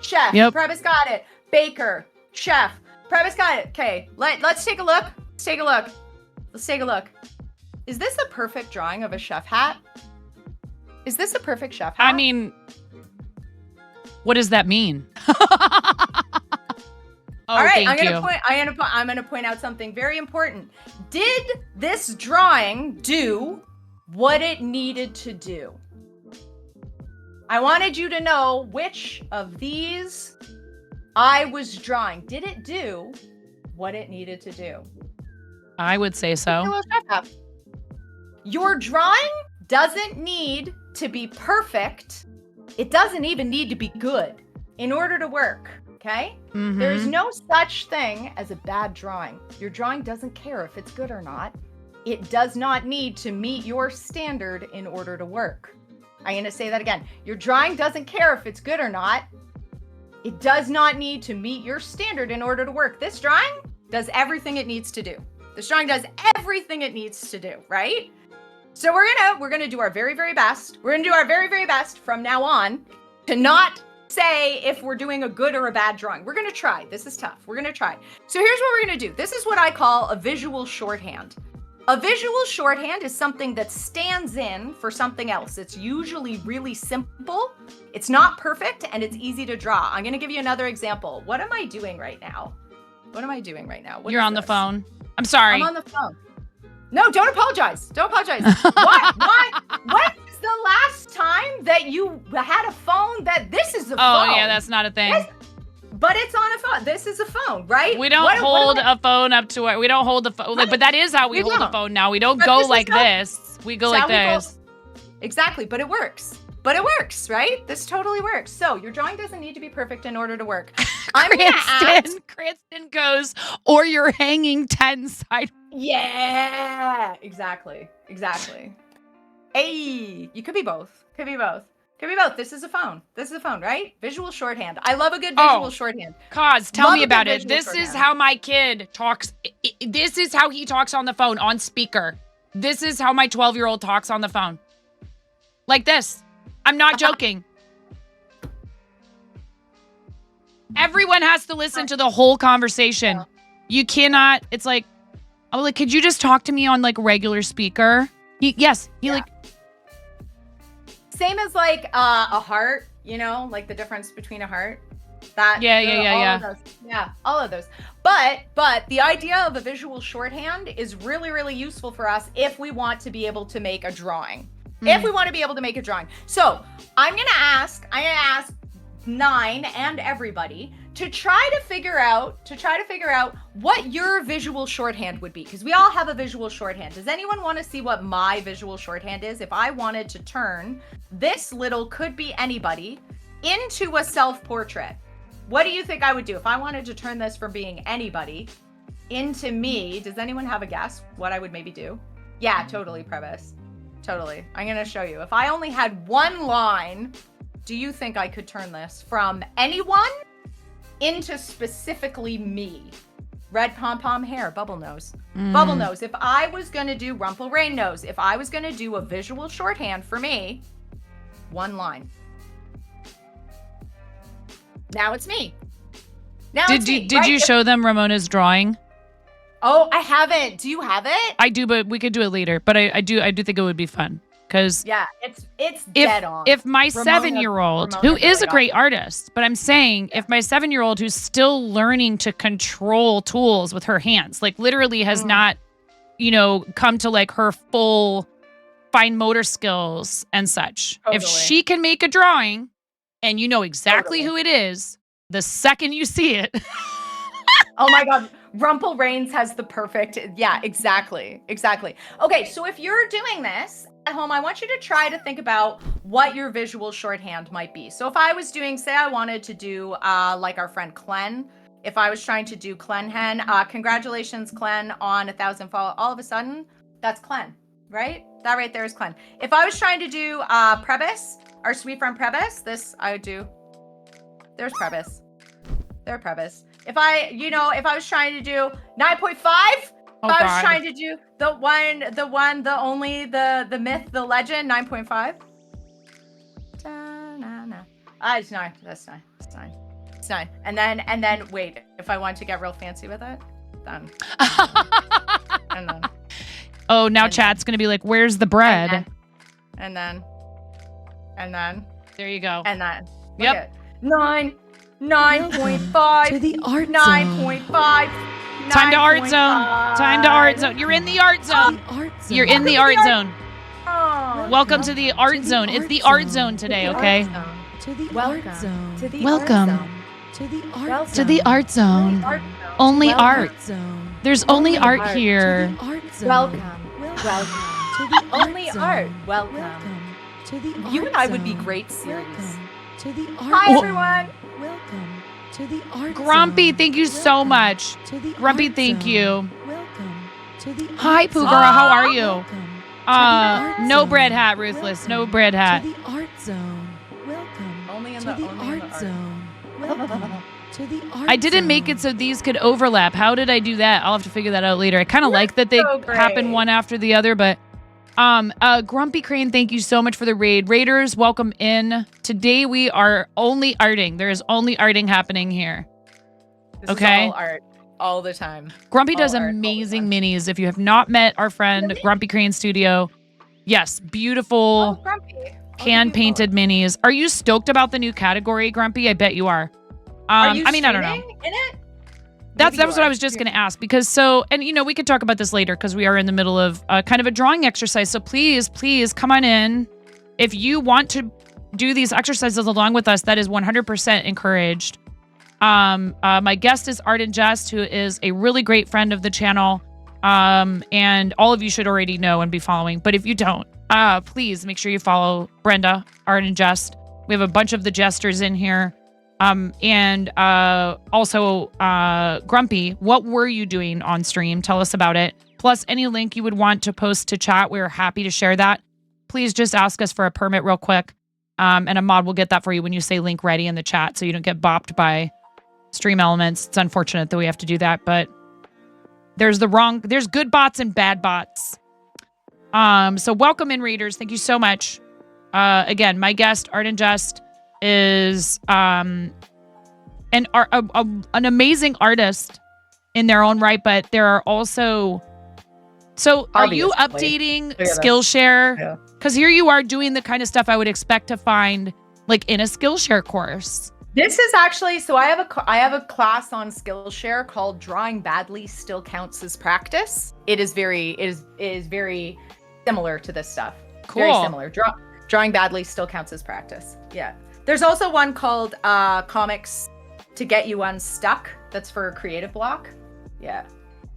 Chef. Yep. Previs got it. Baker. Chef. Previs got it. Okay, let's take a look. Let's take a look. Is this a perfect drawing of a chef hat? Is this a perfect chef hat? I mean, what does that mean? All right, thank you. I'm gonna point out something very important. Did this drawing do what it needed to do? I wanted you to know which of these I was drawing. Did it do what it needed to do? I would say so. Your drawing doesn't need to be perfect. It doesn't even need to be good in order to work, okay? Mm-hmm. There is no such thing as a bad drawing. Your drawing doesn't care if it's good or not. It does not need to meet your standard in order to work. I'm going to say that again. Your drawing doesn't care if it's good or not. It does not need to meet your standard in order to work. This drawing does everything it needs to do. This drawing does everything it needs to do, right? So we're gonna do our very, very best. We're gonna do our very, very best from now on to not say if we're doing a good or a bad drawing. We're gonna try. This is tough. We're gonna try. So here's what we're gonna do. This is what I call a visual shorthand. A visual shorthand is something that stands in for something else. It's usually really simple. It's not perfect, and it's easy to draw. I'm gonna give you another example. What am I doing right now? You're on the phone. I'm sorry. I'm on the phone. No, don't apologize. Don't apologize. Why? When's the last time that you had a phone that this is a phone? Oh, yeah, that's not a thing. But it's on a phone. This is a phone, right? We don't hold a phone up to it. We don't hold the phone. But that is how we hold the phone now. We don't go like this. We go like this. Exactly, but it works. But it works, right? This totally works. So your drawing doesn't need to be perfect in order to work. I'm gonna ask. Cranston goes, or you're hanging 10 side. Yeah, exactly. Hey, you could be both. Could be both. This is a phone. Right? Visual shorthand. I love a good visual shorthand. Cause, tell me about it. This is how my kid talks. This is how he talks on the phone, on speaker. This is how my 12-year-old talks on the phone. Like this. I'm not joking. Everyone has to listen to the whole conversation. You cannot. It's like, I'm like, could you just talk to me on like regular speaker? Like. Same as like a heart, you know, like the difference between a heart. That all of those. But the idea of a visual shorthand is really, really useful for us if we want to be able to make a drawing. So I'm gonna ask 9 and everybody to try to figure out what your visual shorthand would be, because we all have a visual shorthand. Does anyone want to see what my visual shorthand is? If I wanted to turn this little could be anybody into a self-portrait, what do you think I would do if I wanted to turn this from being anybody into me? Does anyone have a guess what I would maybe do? Yeah, totally, Previs. Totally. I'm going to show you. If I only had one line, do you think I could turn this from anyone into specifically me? Red pom-pom hair, bubble nose. Bubble nose. If I was going to do Rumple Rain nose, if I was going to do a visual shorthand for me, one line. Now it's me. Did you show them Ramona's drawing? Oh, I haven't. Do you have it? I do, but we could do it later. But I do think it would be fun. Because it's dead on. If my 7-year-old, who is a great artist, but I'm saying if my 7-year-old who's still learning to control tools with her hands, like literally has not, come to like her full fine motor skills and such. Totally. If she can make a drawing and you know exactly who it is the second you see it. Oh my God. Rumple Rains has the perfect. Yeah, exactly. Okay, so if you're doing this at home, I want you to try to think about what your visual shorthand might be. So if I was doing, say I wanted to do like our friend Clen, if I was trying to do Clen Hen, congratulations Clen on 1,000 follow. All of a sudden, that's Clen, right? That right there is Clen. If I was trying to do Prebis, our sweet friend Prebis, this I would do. There's Prebis. There, Prebis. If I was trying to do 9.5, if I was trying to do the one, the only, the myth, the legend, 9.5. It's 9. That's 9. It's 9. And then wait, if I want to get real fancy with it, then. And then. Oh, now chat's gonna be like, "Where's the bread?" And then. There you go. And then. Yep. 9.5 to the art 9.5. Time to art zone. You're in the art zone. You're in the art zone. Welcome to the art zone. It's the art zone today, okay? To the art zone. Welcome to the art to the art zone. Only art. There's only art here. Welcome. To the only art. Welcome to the art. You and I would be great series. To the art. Hi everyone. Welcome to the art. Grumpy, thank you so much. Grumpy, thank you. Welcome to the Hi, Pugara, how are you? No bread hat, Ruthless. No bread hat. To the art zone. Welcome. Only in to the art zone. Welcome to the art. I didn't make it so these could overlap. How did I do that? I'll have to figure that out later. I kind of like that they happen one after the other, but Grumpy Crane, thank you so much for the raid. Raiders, welcome in. Today we are only arting. There is only arting happening here. This is all art all the time. Grumpy does amazing minis. If you have not met our friend Grumpy Crane Studio, yes, beautiful hand-painted minis. Are you stoked about the new category, Grumpy? I bet you are. Are you I don't know. in it? That was what I was just going to ask, because we could talk about this later because we are in the middle of kind of a drawing exercise. So please come on in. If you want to do these exercises along with us, that is 100% encouraged. My guest is Art and Jest, who is a really great friend of the channel. And all of you should already know and be following. But if you don't, please make sure you follow Brenda, Art and Jest. We have a bunch of the jesters in here. And also Grumpy, what were you doing on stream? Tell us about it. Plus any link you would want to post to chat. We're happy to share that. Please just ask us for a permit real quick. And a mod will get that for you when you say link ready in the chat so you don't get bopped by Stream Elements. It's unfortunate that we have to do that, but there's good bots and bad bots. So welcome in, readers. Thank you so much. Again, my guest, Art and Jest, is an amazing artist in their own right, but there are also... So are you updating Skillshare? Because here you are doing the kind of stuff I would expect to find like in a Skillshare course. This is actually, so I have a class on Skillshare called Drawing Badly Still Counts as Practice. It is very similar to this stuff. Cool. Very similar. Drawing Badly Still Counts as Practice. Yeah. There's also one called Comics to Get You Unstuck. That's for a creative block. Yeah.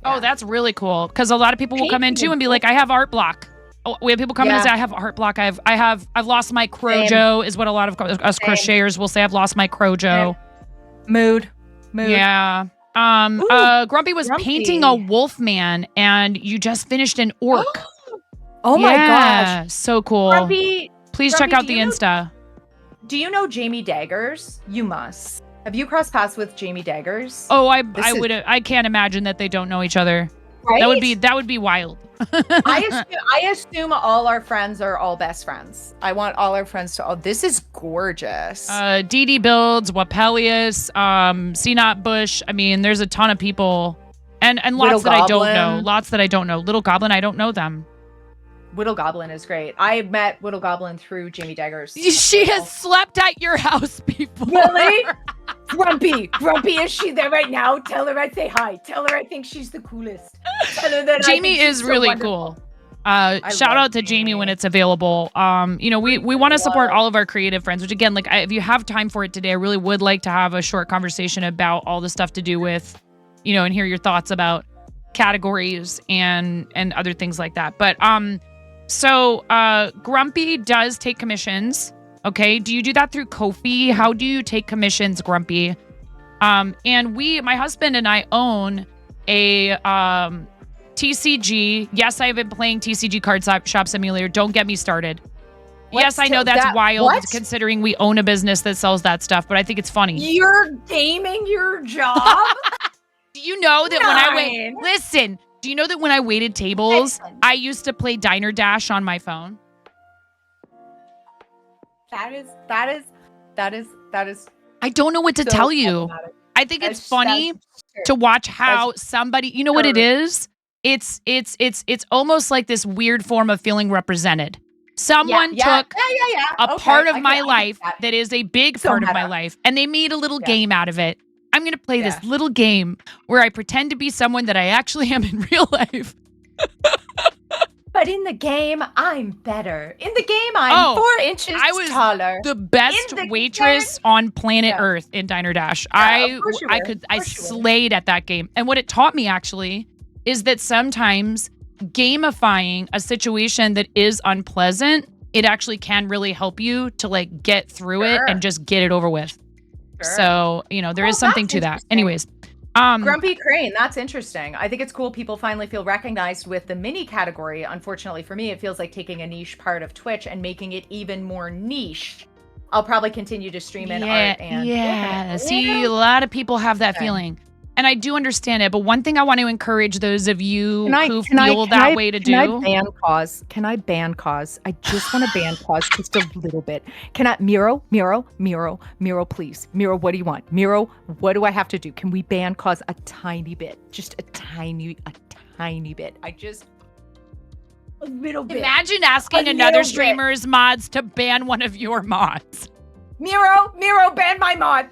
Oh, that's really cool. Because a lot of people will come in too and be like, I have art block. Oh, we have people come in and say, I have art block. I've lost my crojo, is what a lot of us crocheters will say. I've lost my crojo. Mood. Yeah. Grumpy was painting a wolf man, and you just finished an orc. Oh my gosh. So cool. Grumpy, Please check out the Insta. Do you know Jamie Daggers? You must. Have you crossed paths with Jamie Daggers? Oh, I can't imagine that they don't know each other. Right? That would be wild. I assume all our friends are all best friends. I want all our friends to. Oh, this is gorgeous. Dee Builds, Wapelius, CNOT Bush. I mean, there's a ton of people, and lots that I don't know. Lots that I don't know. Little Goblin, I don't know them. Whittle Goblin is great. I met Whittle Goblin through Jamie Daggers. She has slept at your house before. Really? Grumpy, is she there right now? Tell her I say hi. Tell her I think she's the coolest. Tell her that Jamie is really cool. Shout out to Jamie when it's available. We want to support all of our creative friends, which again, if you have time for it today, I really would like to have a short conversation about all the stuff to do with, and hear your thoughts about categories and other things like that. But so Grumpy does take commissions. Okay. Do you do that through Ko-fi? How do you take commissions, Grumpy? And my husband and I own a TCG. Yes, I've been playing TCG Card Shop Simulator. Don't get me started. Yes, I know that's wild considering we own a business that sells that stuff, but I think it's funny. You're gaming your job? Do you know that do you know that when I waited tables, I used to play Diner Dash on my phone? That is. I don't know what to tell you. I think it's funny to watch how somebody, you know what it is? It's almost like this weird form of feeling represented. Someone took a part of my life that is a big part of my life, and they made a little game out of it. I'm going to play this little game where I pretend to be someone that I actually am in real life. But in the game, I'm better. In the game, I'm 4 inches taller. The best waitress on planet Earth in Diner Dash. I slayed at that game. And what it taught me actually is that sometimes gamifying a situation that is unpleasant, it actually can really help you to get through it and just get it over with. Sure. So, there is something to that. Anyways. Grumpy Crane, that's interesting. I think it's cool people finally feel recognized with the mini category. Unfortunately for me, it feels like taking a niche part of Twitch and making it even more niche. I'll probably continue to stream in art and see, a lot of people have that feeling. And I do understand it, but one thing I want to encourage those of you who feel that way to do. Can I ban cause? I just want to ban cause just a little bit. Can I, Miro, please. Miro, what do you want? Miro, what do I have to do? Can we ban cause a tiny bit? Just a tiny bit. A little bit. Imagine asking another streamer's mods to ban one of your mods. Miro, ban my mod.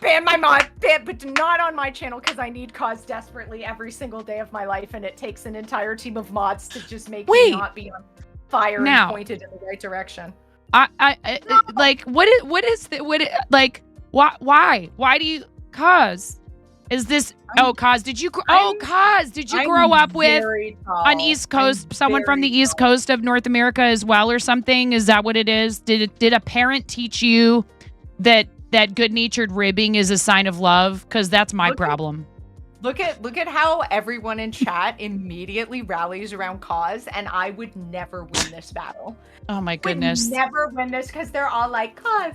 Ban my mod, but not on my channel because I need cause desperately every single day of my life, and it takes an entire team of mods to just make me not be on fire and pointed in the right direction. Why do you cause? Is this? Oh, Kaz, did you? Kaz, did you grow up with on East Coast someone from the East Coast of North America as well, or something? Is that what it is? Did a parent teach you that good-natured ribbing is a sign of love? Because that's my problem. Look at how everyone in chat immediately rallies around Cause, and I would never win this battle. Oh my goodness! Would never win this because they're all like Cause.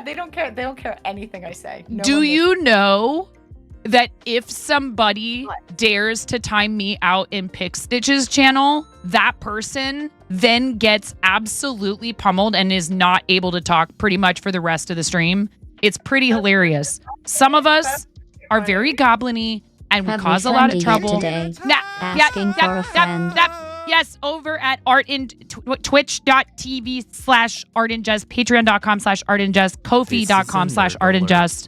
They don't care. They don't care anything I say. Do you know that if somebody dares to time me out in Pick Stitch's channel, that person then gets absolutely pummeled and is not able to talk pretty much for the rest of the stream? It's pretty hilarious. Some of us are very goblin-y and we cause a lot of trouble. Asking for a friend. Yes, over at twitch.tv/artandjust, patreon.com/artandjust, ko-fi.com/artandjust.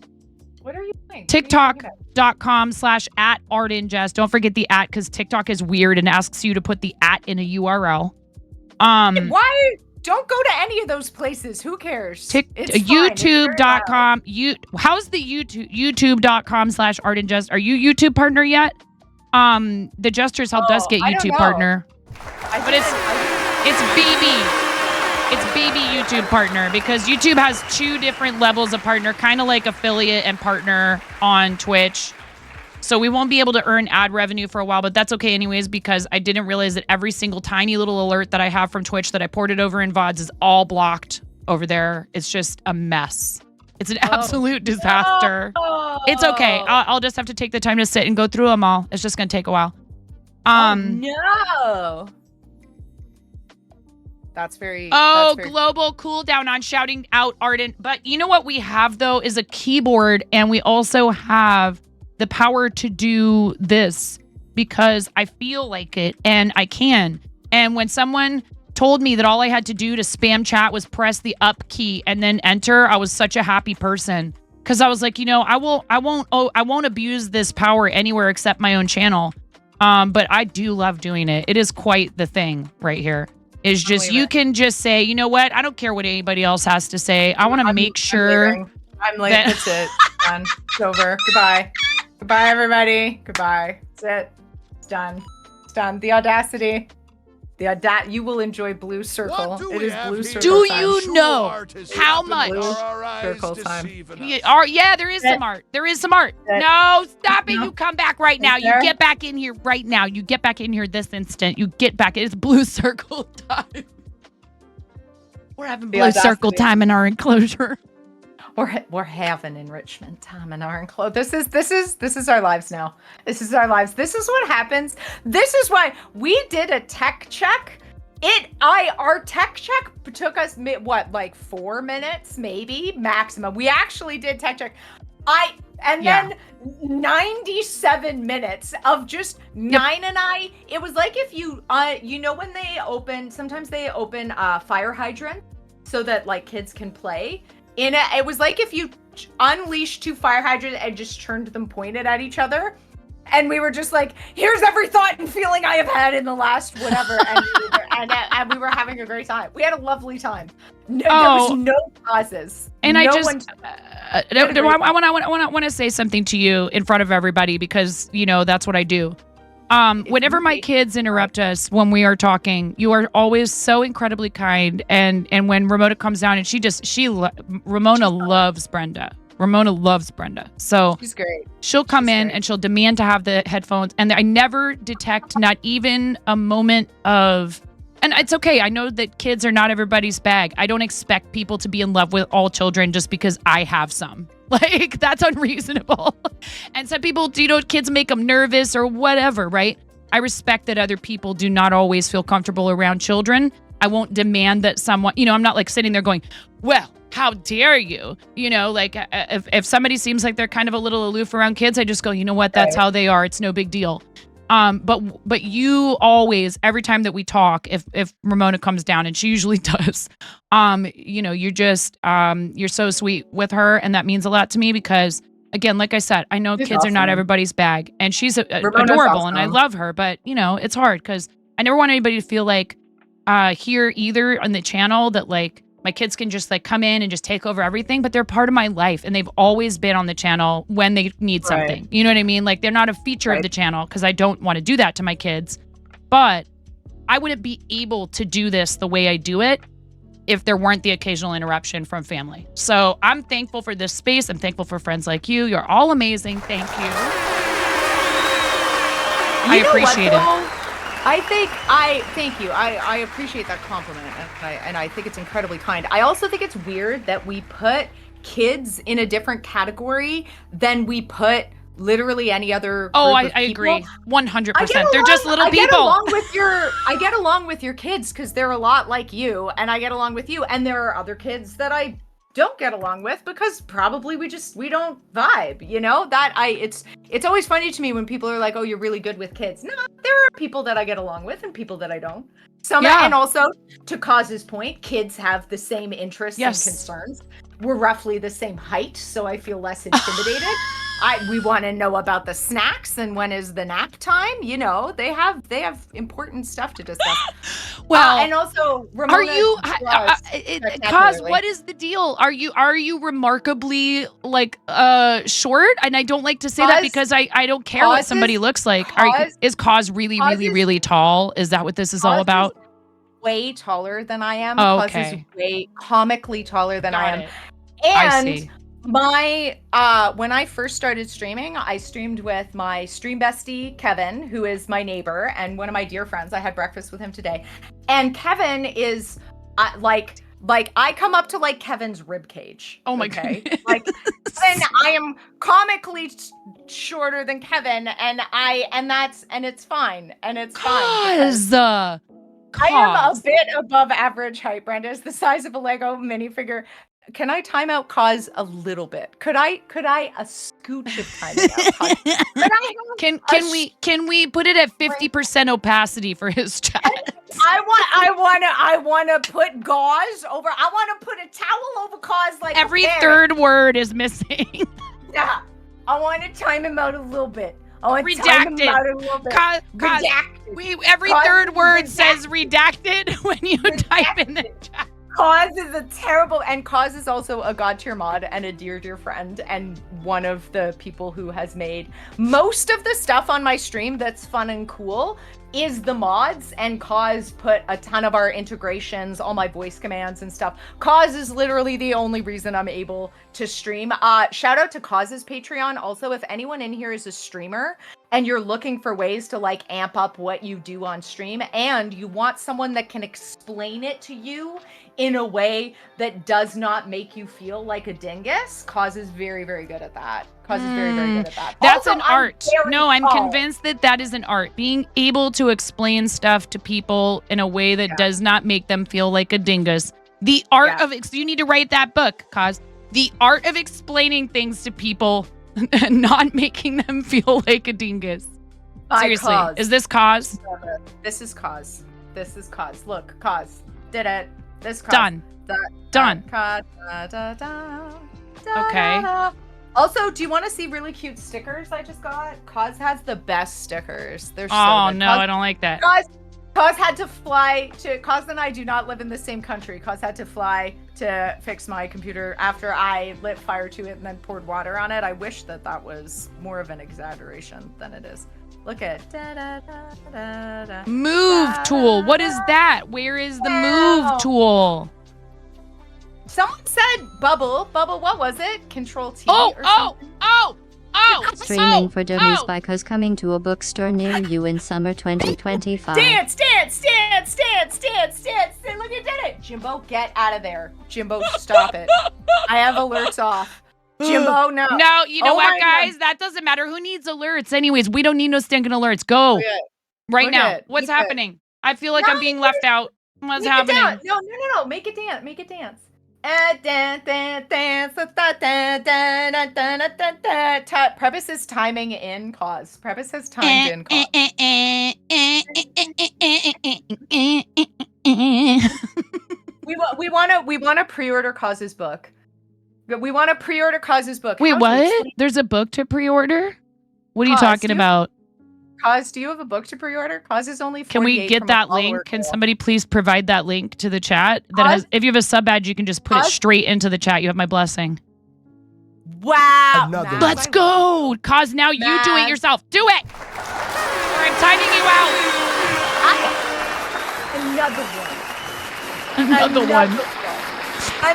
What are you doing? TikTok.com/@artandjust. Don't forget the @ because TikTok is weird and asks you to put the @ in a URL. Why? Don't go to any of those places. Who cares? YouTube.com. How's the YouTube.com/artandjust? Are you YouTube partner yet? The Jesters helped us get YouTube partner. But it's baby. It's baby YouTube partner because YouTube has 2 different levels of partner, kind of like affiliate and partner on Twitch. So we won't be able to earn ad revenue for a while, but that's okay anyways because I didn't realize that every single tiny little alert that I have from Twitch that I ported over in VODs is all blocked over there. It's just a mess. It's an absolute disaster. No. It's okay. I'll just have to take the time to sit and go through them all. It's just going to take a while. No. That's very... global cooldown on shouting out Ardent. But you know what we have, though, is a keyboard, and we also have the power to do this because I feel like it, and I can. And when someone told me that all I had to do to spam chat was press the up key and then enter, I was such a happy person. Because I was like, I won't abuse this power anywhere except my own channel. But I do love doing it. It is quite the thing right here. Is just you can just say, you know what? I don't care what anybody else has to say. I want to make sure. I'm like, that's it. Done. It's over. Goodbye. Goodbye, everybody. Goodbye. That's it. It's done. It's done. The audacity. You will enjoy Blue Circle. It is Blue Circle. Do time. you know how much? Blue Circle time. Yeah, there is some art. There is some art. No, stop it. You come back right now. You get back in here right now. You get back in here this instant. You get back. It's Blue Circle time. We're having Blue Circle time in our enclosure. We're having enrichment time in our enclosure. This is our lives now. This is our lives. This is what happens. This is why we did a tech check. Our tech check took us like 4 minutes, maybe maximum. We actually did tech check. Then 97 minutes of just Nine and I. It was like if you when they open, sometimes they open fire hydrant so that like kids can play. It was like if you unleashed 2 fire hydrants and just turned them pointed at each other. And we were just like, here's every thought and feeling I have had in the last whatever. And we were having a great time. We had a lovely time. There was no pauses. And I want to say something to you in front of everybody because, that's what I do. Whenever my kids interrupt us when we are talking, you are always so incredibly kind. And when Ramona comes down and Ramona loves Brenda. Ramona loves Brenda. So she's great. She'll come in and she'll demand to have the headphones. And I never detect not even a moment of, and it's okay. I know that kids are not everybody's bag. I don't expect people to be in love with all children just because I have some. Like, that's unreasonable. And some people, kids make them nervous or whatever, right? I respect that other people do not always feel comfortable around children. I won't demand that someone, I'm not like sitting there going, well, how dare you? Like if somebody seems like they're kind of a little aloof around kids, I just go, you know what? That's how they are. It's no big deal. But you always, every time that we talk, if Ramona comes down, and she usually does, you're just, you're so sweet with her. And that means a lot to me because, again, like I said, I know kids are not everybody's bag, and she's adorable and I love her, but it's hard because I never want anybody to feel like, here either on the channel that like my kids can just like come in and just take over everything, but they're part of my life and they've always been on the channel when they need something. You know what I mean? Like they're not a feature of the channel because I don't want to do that to my kids, but I wouldn't be able to do this the way I do it if there weren't the occasional interruption from family. So I'm thankful for this space. I'm thankful for friends like you. You're all amazing. Thank you. I appreciate it. Thank you. I appreciate that compliment, and I think it's incredibly kind. I also think it's weird that we put kids in a different category than we put literally any other. I agree, 100%. They're just little people. I get along with your kids because they're a lot like you, and I get along with you. And there are other kids that I don't get along with because probably we don't vibe. You know it's always funny to me when people are like, "Oh, you're really good with kids." No, there are people that I get along with and people that I don't. And also to Cause's point, kids have the same interests and concerns. We're roughly the same height, so I feel less intimidated. We want to know about the snacks and when is the nap time. You know, they have important stuff to discuss. Well, and also, Ramona are you, Cause? What is the deal? Are you remarkably like short? And I don't like to say that because I don't care what somebody looks like. Is Cause really tall? Is that what this is all about? Way taller than I am. Oh, Cause is way comically taller than I am. And I see. When I first started streaming, I streamed with my stream bestie, Kevin, who is my neighbor and one of my dear friends. I had breakfast with him today. And Kevin is like I come up to like Kevin's rib cage. Oh my God. Like, and I am comically shorter than Kevin and it's fine. And it's fine. I am a bit above average height. Brenda is the size of a Lego minifigure. Can I time out Cause a little bit? Could I a scooch of timing out? Can we put it at 50% opacity for his chat? I wanna put gauze over. I wanna put a towel over Cause like every third word is missing. Yeah, I want to time him out a little bit. Redacted. Every third word says redacted when you type in the chat. Cause is a terrible, and Cause is also a god tier mod and a dear friend, and one of the people who has made most of the stuff on my stream that's fun and cool is the mods, and Cause put a ton of our integrations, all my voice commands and stuff. Cause is literally the only reason I'm able to stream. Shout out to Cause's Patreon. Also, if anyone in here is a streamer and you're looking for ways to like amp up what you do on stream and you want someone that can explain it to you in a way that does not make you feel like a dingus, Cause is very good at that. Cause is very good at that. That's also, an art. I'm convinced that is an art. Being able to explain stuff to people in a way that does not make them feel like a dingus. The art of you need to write that book, Cause. The art of explaining things to people and not making them feel like a dingus. Seriously, Cause. Is this Cause? This is Cause. This is Cause. Look, Cause did it. This Cause. Done. Done. Okay. Also, do you want to see really cute stickers I just got? Cause has the best stickers. They're so good. No, I don't like that. Cause had to fly to. Cause and I do not live in the same country. Cause had to fly to fix my computer after I lit fire to it and then poured water on it. I wish that was more of an exaggeration than it is. Look at move tool. What is that? Where is the move tool? Someone said bubble. Bubble, what was it? Control T or something? Streaming for dummies by Cause coming to a bookstore near you in summer 2025. Dance. Look, you did it. Jimbo, get out of there. Jimbo, stop it. I have alerts off. Jimbo, no. No, you know what, guys? God. That doesn't matter. Who needs alerts? Anyways, we don't need no stinking alerts. Go. Right now. What's happening? I feel like I'm being left out. What's happening? No. Make it dance. Previs is timing in Cause. Previs has timed in Cause. We want to pre-order Cause's book. We want to pre-order Cause's book. Wait, what? There's a book to pre-order? What are you talking about? Cause, do you have a book to pre-order? Cause is only 48 Can we get from a that follower link? Can goal. somebody please provide that link to the chat? That has, if you have a sub badge, you can just put it straight into the chat. You have my blessing. Wow. Another Let's go. Cause now you do it yourself. Do it. Or I'm timing you out. Another one. Another one.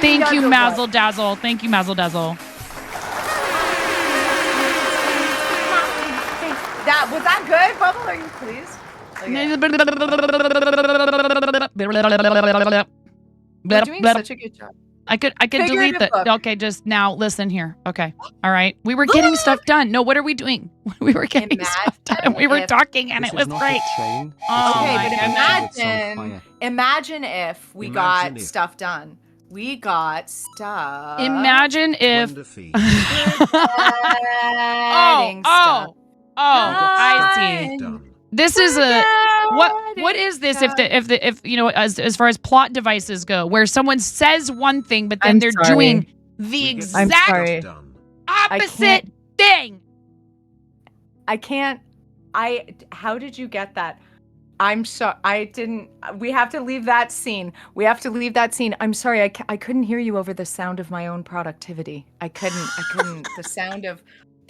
Thank you, Mazzle Dazzle. Thank you, Mazzle Dazzle. That was that good, Bubble? Are you pleased? You're doing such a good job. I could delete Figurative that. book. Okay, just now listen here. Okay. All right. We were getting stuff done. No, what are we doing? We were getting stuff done. We were talking and This it is was not great. a train. Oh, Okay, my but goodness. imagine if we Imagine got if. stuff done. We got stuff. Imagine if. Defeat. Stuff. I see. Done. This is a what is this if you know as far as plot devices go, where someone says one thing but then they're doing the exact opposite thing. I can't. How did you get that? I'm sorry. I didn't. We have to leave that scene. I'm sorry. I couldn't hear you over the sound of my own productivity. I couldn't. The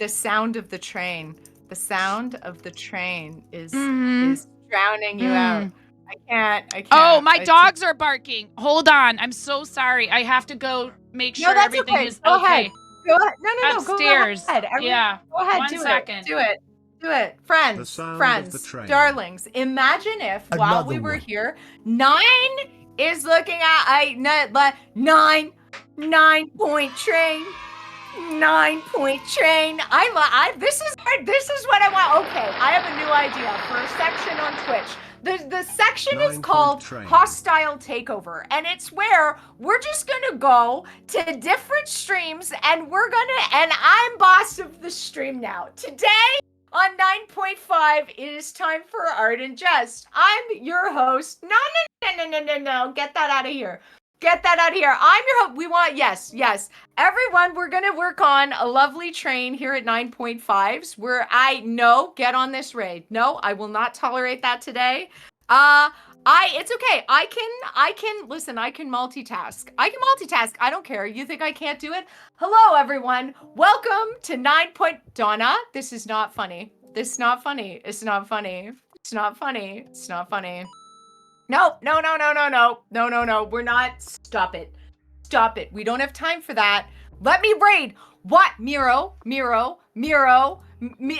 sound of the train. The sound of the train is drowning you out. I can't. Oh, my dogs are barking. Hold on. I'm so sorry. I have to go make sure everything is Go okay. ahead. Go ahead. No. Upstairs. Go ahead. Yeah. Go ahead. 1 second. Do it. Friends, The sound of the train. darlings, imagine if while Another we were one. here, 9 is looking at 9-point train. 9-point train. This is what I want. Okay, I have a new idea for a section on Twitch. The section is 9-point called train. Hostile Takeover, and it's where we're just gonna go to different streams, and I'm boss of the stream now. Today on 9.5, it is time for Art and Jest. I'm your host. No. Get that out of here. Get that out of here. I'm your host. We want, yes. Everyone, we're going to work on a lovely train here at 9.5s where get on this raid. No, I will not tolerate that today. It's okay. I can multitask. I don't care. You think I can't do it? Hello, everyone. Welcome to 9. Donna, this is not funny. It's not funny. No. We're not. Stop it. We don't have time for that. Let me raid. What? Miro.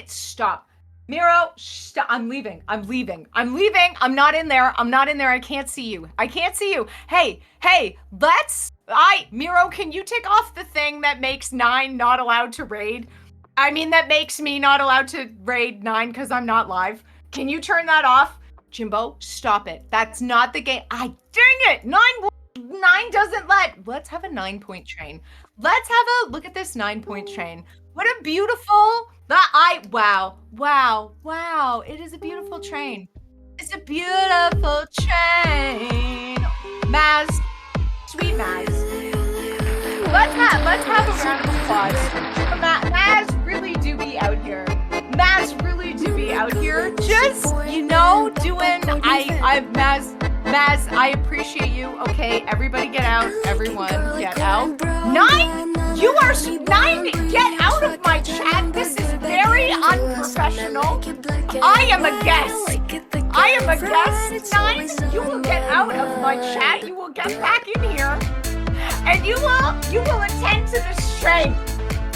Stop. Miro, stop. I'm leaving. I'm not in there. I can't see you. Hey, Miro, can you take off the thing that makes 9 not allowed to raid? That makes me not allowed to raid 9 because I'm not live. Can you turn that off? Jimbo, stop it. That's not the game. Dang it. 9 doesn't let's have a 9-point train. Let's have a look at this 9-point train. What a beautiful, wow. It is a beautiful train. It's a beautiful train. Maz, sweet Maz. Let's have a round of applause. Maz really do be out here. Just, doing, Maz, I appreciate you. Okay, everybody get out. Everyone get out. 9? You are 9. Get out of my chat. This is very unprofessional. I am a guest. 9, you will get out of my chat. You will get back in here. And you will attend to this train.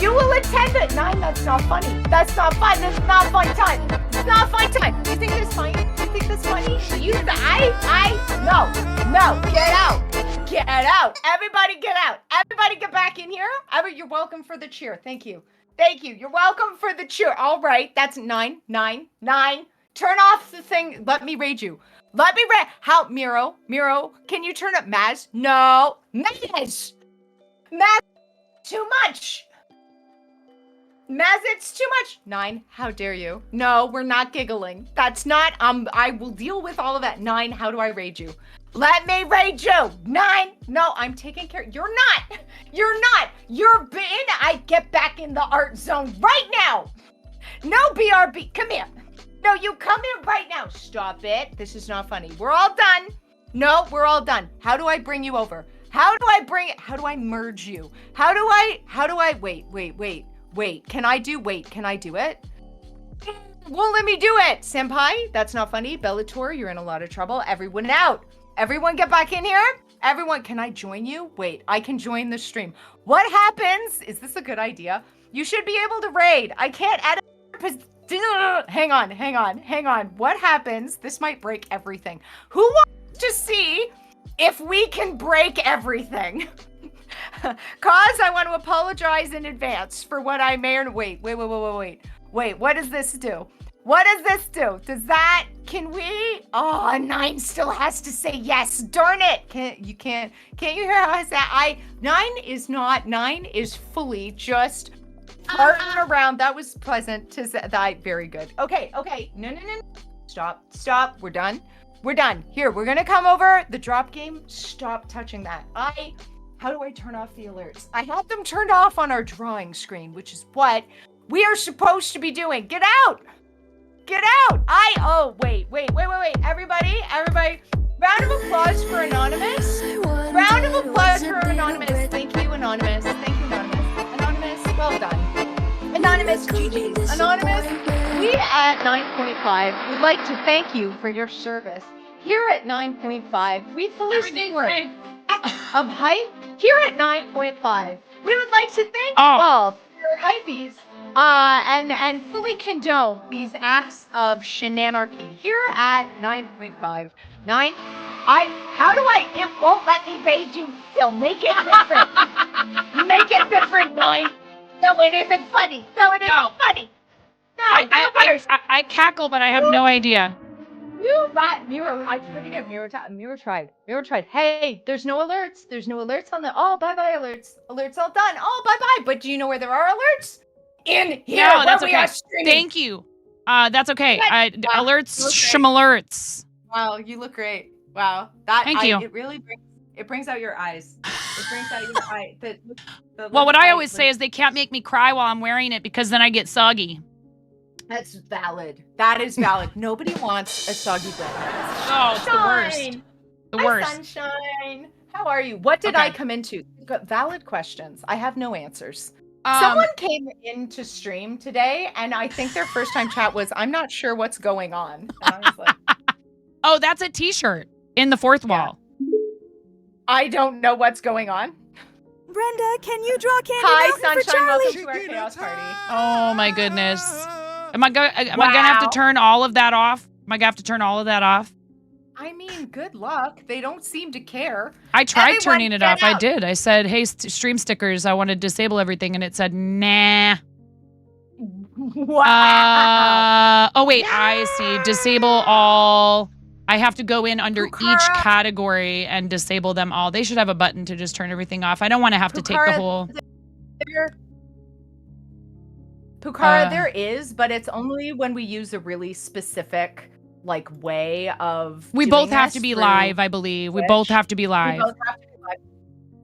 You will attend it. 9, that's not funny. That's not fun. This is not fun time. It's not fun time. You think this funny? No. Get out. Everybody get out. Everybody get back in here. You're welcome for the cheer. Thank you. You're welcome for the cheer. All right. That's 9. Turn off the thing. Let me raid you. How, Miro, can you turn up Maz? No. Maz, too much. Maz, it's too much. 9, how dare you? No, we're not giggling. That's not, I will deal with all of that. 9, how do I raid you? Let me raid you. 9, no, I'm taking care. You're not. I get back in the art zone right now. No BRB, come here. No, you come in right now. Stop it. This is not funny. We're all done. No, we're all done. How do I bring you over? How do I merge you? How do I, wait. Can I do it? Won't let me do it, senpai. That's not funny. Bellator, you're in a lot of trouble. Everyone out. Everyone get back in here. Everyone, can I join you? Wait, I can join the stream. What happens? Is this a good idea? You should be able to raid. I can't edit. Hang on. What happens? This might break everything. Who wants to see if we can break everything? Cause I want to apologize in advance for what I may or wait, what does this do? Does that, can we? Oh, 9 still has to say yes. Darn it. Can't you hear how I said 9 is fully just farting around. That was pleasant to say that. Very good. Okay. No. Stop. We're done. Here, we're gonna come over. The drop game, stop touching that. How do I turn off the alerts? I had them turned off on our drawing screen, which is what we are supposed to be doing. Get out! Wait. Everybody. Round of applause for Anonymous. Thank you, Anonymous. Anonymous, well done. Anonymous, GG's. Anonymous, we at 9.5 would like to thank you for your service. Here at 9.5, we fully support of hype. Here at 9.5, we would like to thank you all for your hypees. And fully condone these acts of shenanarchy here at 9.5. 9, it won't let me raid you still. Make it different. Make it different, 9. No, it isn't funny. No. I cackle, but I have no idea. Mirror tried. Hey, there's no alerts on the, bye-bye alerts. Alerts all done. Bye-bye. But do you know where there are alerts? In here, no, that's okay. Are streaming. Thank you. That's okay. Alerts, alerts. Wow, you look great. Wow, Thank you. It really brings out your eyes. It brings out your eye. Well, what I always say is they can't make me cry while I'm wearing it because then I get soggy. That's valid. That is valid. Nobody wants a soggy breath. Oh, it's the worst. The worst. Sunshine. How are you? What did I come into? Valid questions. I have no answers. Someone came into stream today, and I think their first time chat was, I'm not sure what's going on. And I was like, oh, that's a t-shirt in the fourth wall. I don't know what's going on. Brenda, can you draw candy Hi, mountain Sunshine. for Charlie? Welcome to our chaos party. Oh my goodness. Am I gonna have to turn all of that off? I mean, good luck. They don't seem to care. I tried turning it off. I did. I said, hey, stream stickers, I want to disable everything. And it said, nah. Wow. Oh, wait. I see. Disable all. I have to go in under each category and disable them all. They should have a button to just turn everything off. I don't want to have to take the whole. Pukara, there is, but it's only when we use a really specific way of we both have to be live, I believe. We both have to be live.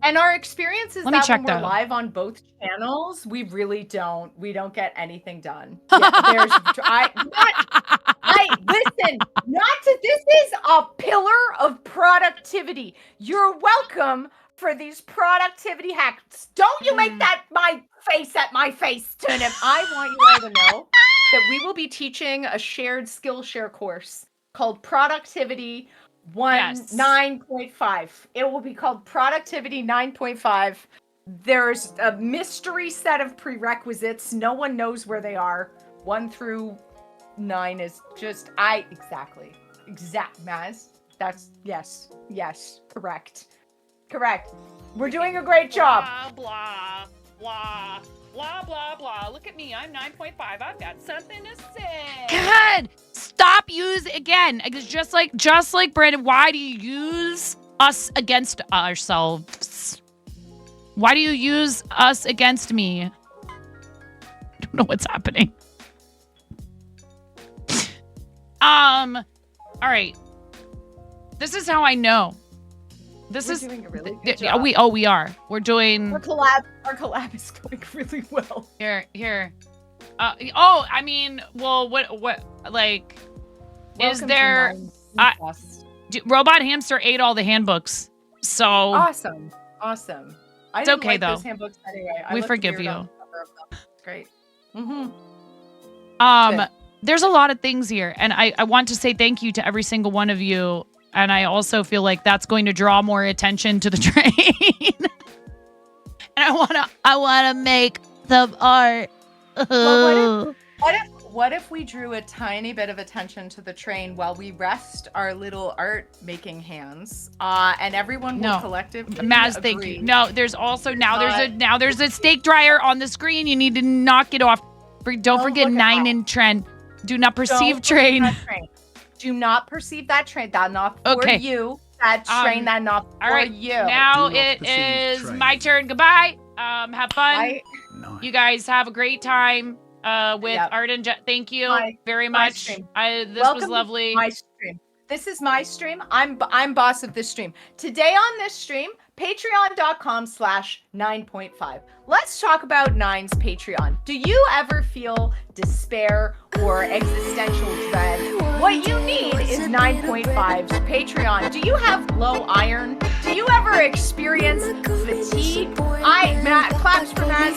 And our experience is that when we're live on both channels, we really don't get anything done. Yeah, listen, this is a pillar of productivity. You're welcome for these productivity hacks. Don't you make that my face at my face, Turnip. I want you all to know that we will be teaching a shared Skillshare course called Productivity 9.5. It will be called Productivity 9.5. There's a mystery set of prerequisites. No one knows where they are. 1 through 9 is just exact Maz. That's yes, correct. We're doing a great job. Blah blah. Look at me. I'm 9.5. I've got something to say. God, stop using again. It's just like Brandon. Why do you use us against ourselves? Why do you use us against me? I don't know what's happening. All right. This is how I know. We're doing a really good job. We are. We're doing. Our collab is going really well. Here. I mean, well, what, like, is Welcome to there? Nine Plus. Robot Hamster ate all the handbooks, so Awesome. I It's didn't okay, like though. those handbooks anyway. I We looked forgive weird you. on the cover of them. It's great. Mm-hmm. There's a lot of things here, and I want to say thank you to every single one of you. And I also feel like that's going to draw more attention to the train. And I wanna make some art. Well, what if we drew a tiny bit of attention to the train while we rest our little art making hands, and everyone will collectively Maz, agree. thank you. No, there's also there's a steak dryer on the screen. You need to knock it off. Don't forget look at 9 that. in trend. Do not perceive Don't train. perceive that train. Do not perceive that train. That not for Okay. you. That train. That not for All right. you. Now Do not it perceive is train. my turn. Goodbye. Have fun. I- You guys have a great time with Yep. Art and thank you My- very my much. stream. This Welcome was to lovely. My stream. This is my stream. I'm boss of this stream. Today on this stream, patreon.com/9.5. Let's talk about Nine's Patreon. Do you ever feel despair or existential dread? What you need is 9.5's Patreon. Do you have low iron? Do you ever experience fatigue? Matt, claps for Matt.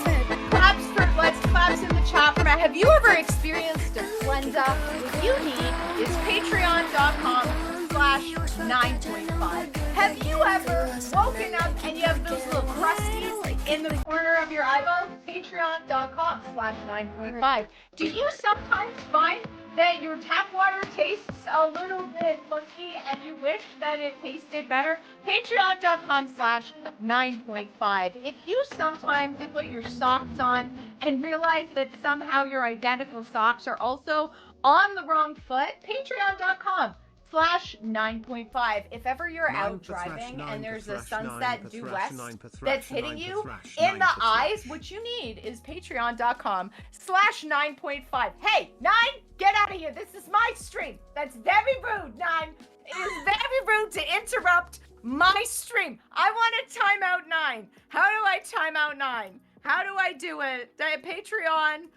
Let's claps in the chat for Matt. Have you ever experienced a Splenda? What you need is patreon.com/9.5. Have you ever woken up and you have those little crusties in the corner of your eyeball? Patreon.com/9.5. Do you sometimes find that your tap water tastes a little bit funky and you wish that it tasted better? Patreon.com/9.5. If you sometimes put your socks on and realize that somehow your identical socks are also on the wrong foot, patreon.com/9.5. If ever you're out driving and there's a sunset due west that's hitting you in the eyes, what you need is patreon.com/9.5. Hey, 9, get out of here. This is my stream. That's very rude, 9. It is very rude to interrupt my stream. I want to time out 9. How do I time out 9? How do I do it? Patreon.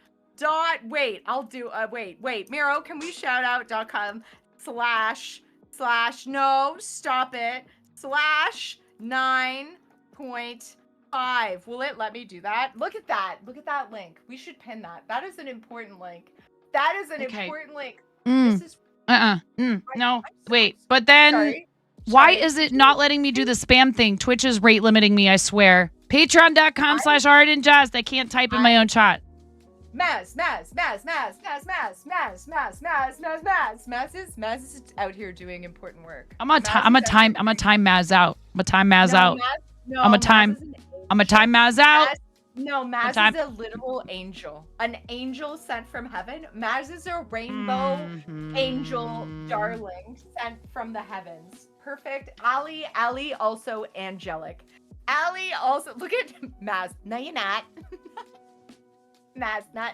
Wait, I'll do wait, Miro, can we shout out .com / no, stop it /9.5. Will it let me do that? Look at that link. We should pin that. That is an important link. Important link. This is No, wait, but then why is it not letting me do the spam thing? Twitch is rate limiting me, I swear. Patreon.com/artandjust. I can't type in my own chat. Maz is out here doing important work. I'm a time Maz out. I'm a time Maz out. I'm a time Maz out. No, Maz is a literal angel. An angel sent from heaven. Maz is a rainbow angel darling sent from the heavens. Perfect. Ali also angelic. Ali also, look at Maz. No, you're not. Maz, not.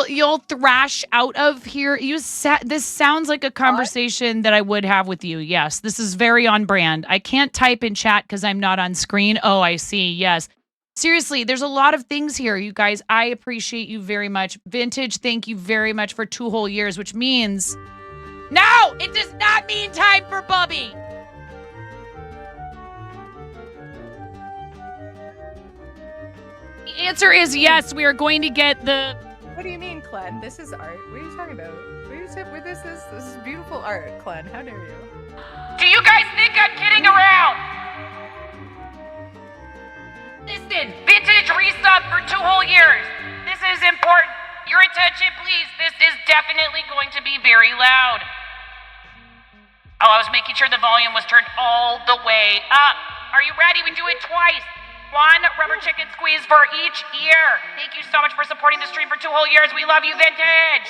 You'll thrash out of here. This sounds like a conversation that I would have with you. Yes, this is very on brand. I can't type in chat because I'm not on screen. Oh, I see. Yes. Seriously, there's a lot of things here, you guys. I appreciate you very much. Vintage, thank you very much for 2 whole years, which means... No! It does not mean time for Bubby! The answer is yes, we are going to get the... What do you mean, Clen? This is art. What are you talking about? This is beautiful art, Clen. How dare you? Do you guys think I'm kidding around? Listen, Vintage resub for 2 whole years. This is important. Your attention, please. This is definitely going to be very loud. Oh, I was making sure the volume was turned all the way up. Are you ready? We do it twice. 1 rubber chicken squeeze for each ear. Thank you so much for supporting the stream for 2 whole years. We love you, Vintage.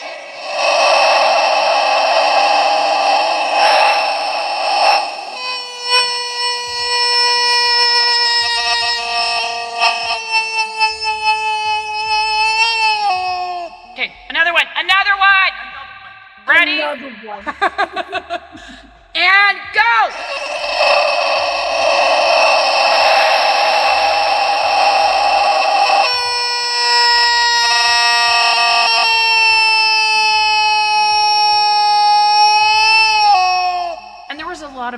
Okay, another one. Ready? And go!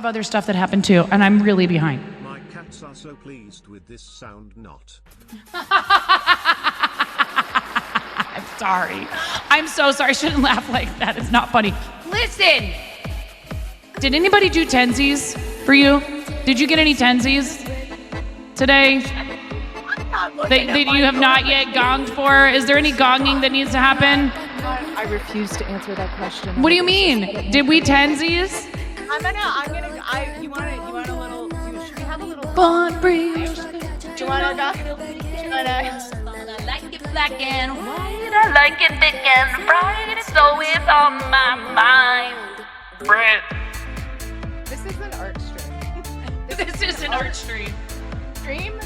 of other stuff that happened too, and I'm really behind. My cats are so pleased with this sound not. I'm sorry. I'm so sorry. I shouldn't laugh like that. It's not funny. Listen! Did anybody do tensies for you? Did you get any tensies today? That you have not yet gonged for? Is there any gonging that needs to happen? I refuse to answer that question. What do you mean? Did we tensies? You want a little, should we have a little? Bond bridge. Do you want to I like it black and white. I like it thick and bright. So it's on my mind. Fred. This is an art stream. This is an art stream.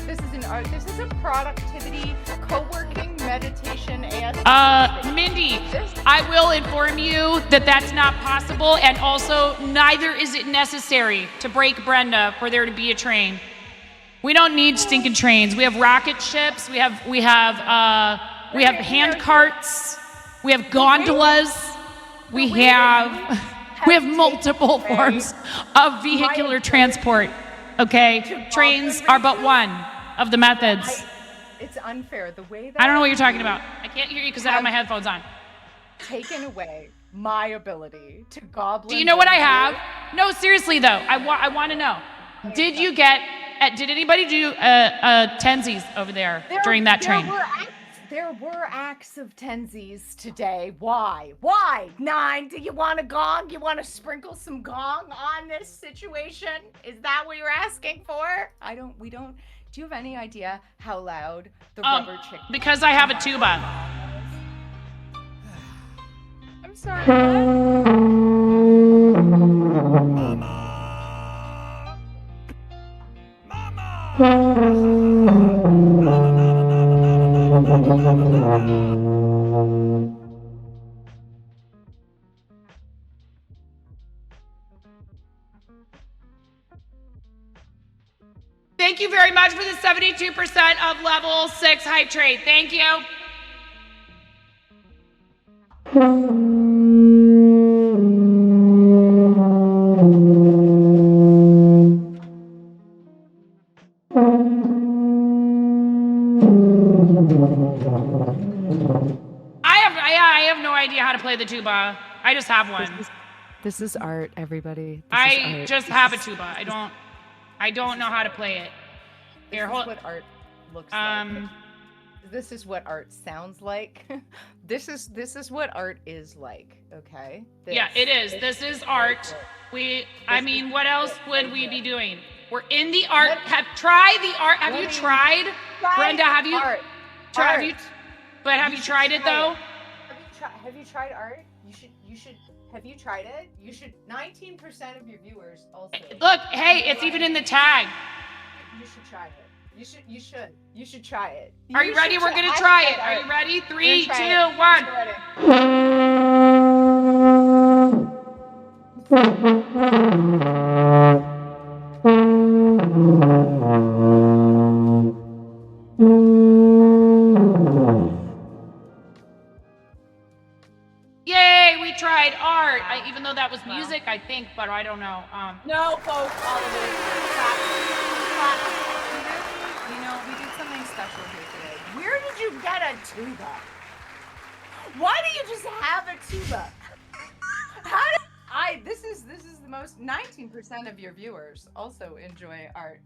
This is an art. This is a productivity, co-working, meditation, and. Mindy, I will inform you that that's not possible, and also neither is it necessary to break Brenda for there to be a train. We don't need stinking trains. We have rocket ships. We have hand carts. We have gondolas. We have multiple forms of vehicular transport. Okay, trains are but one of the methods. It's unfair the way that I don't know what you're talking about. I can't hear you because I have my headphones on. Taken away my ability to goblin. Do you know what I have? No, seriously though, I want to know. Did anybody do tensies over there during that train? There were acts of tensies today. Why? Why? 9, do you want a gong? You want to sprinkle some gong on this situation? Is that what you're asking for? We don't. Do you have any idea how loud the rubber chicken? Because I have a tuba. I'm sorry. Thank you very much for the 72% of level 6 hype trade. Thank you. I have no idea how to play the tuba. I just have one. This is art, everybody. I just have a tuba. I don't know how to play it. This is what art looks like. This is what art sounds like. This is what art is like. Okay. Yeah, it is. This is art. What else would we be doing? We're in the art. Try the art. Have you tried? Brenda, have you tried? But have you tried it though? Have you tried art? You should. Have you tried it? You should. 19% of your viewers also. Look, hey, it's even in the tag. You should try it. You should try it. Are you ready? We're gonna try it. Are you ready? 3, 2, 1. Yay, we tried art. Even though that was music, I think, but I don't know. No, folks, all of it. We did something special here today. Where did you get a tuba? Why do you just have a tuba? This is the most 19% of your viewers also enjoy art.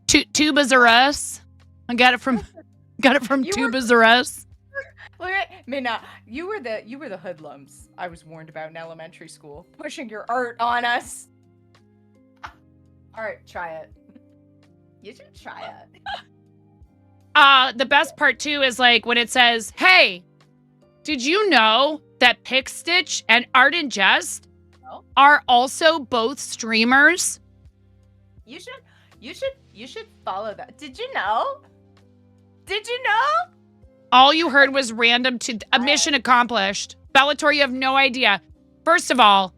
Tubas are us. I got it from Tubas are us. Look at Minna. You were the hoodlums I was warned about in elementary school, pushing your art on us. All right, try it. You should try it. The best part too is like when it says, "Hey, did you know that Pick Stitch and Art and Jest are also both streamers?" You should follow that. Did you know? Did you know? All you heard was random mission accomplished. Bellator, you have no idea. First of all,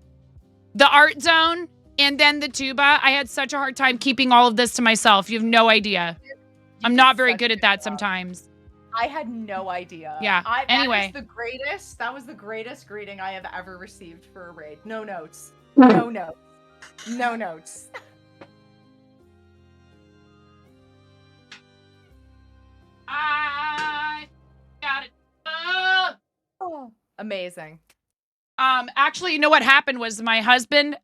the art zone and then the tuba. I had such a hard time keeping all of this to myself. You have no idea. I'm not very good at that sometimes. I had no idea. Yeah. Anyway. That was the greatest greeting I have ever received for a raid. No notes. No notes. No notes. I got it. Oh, amazing. Actually, you know what happened was my husband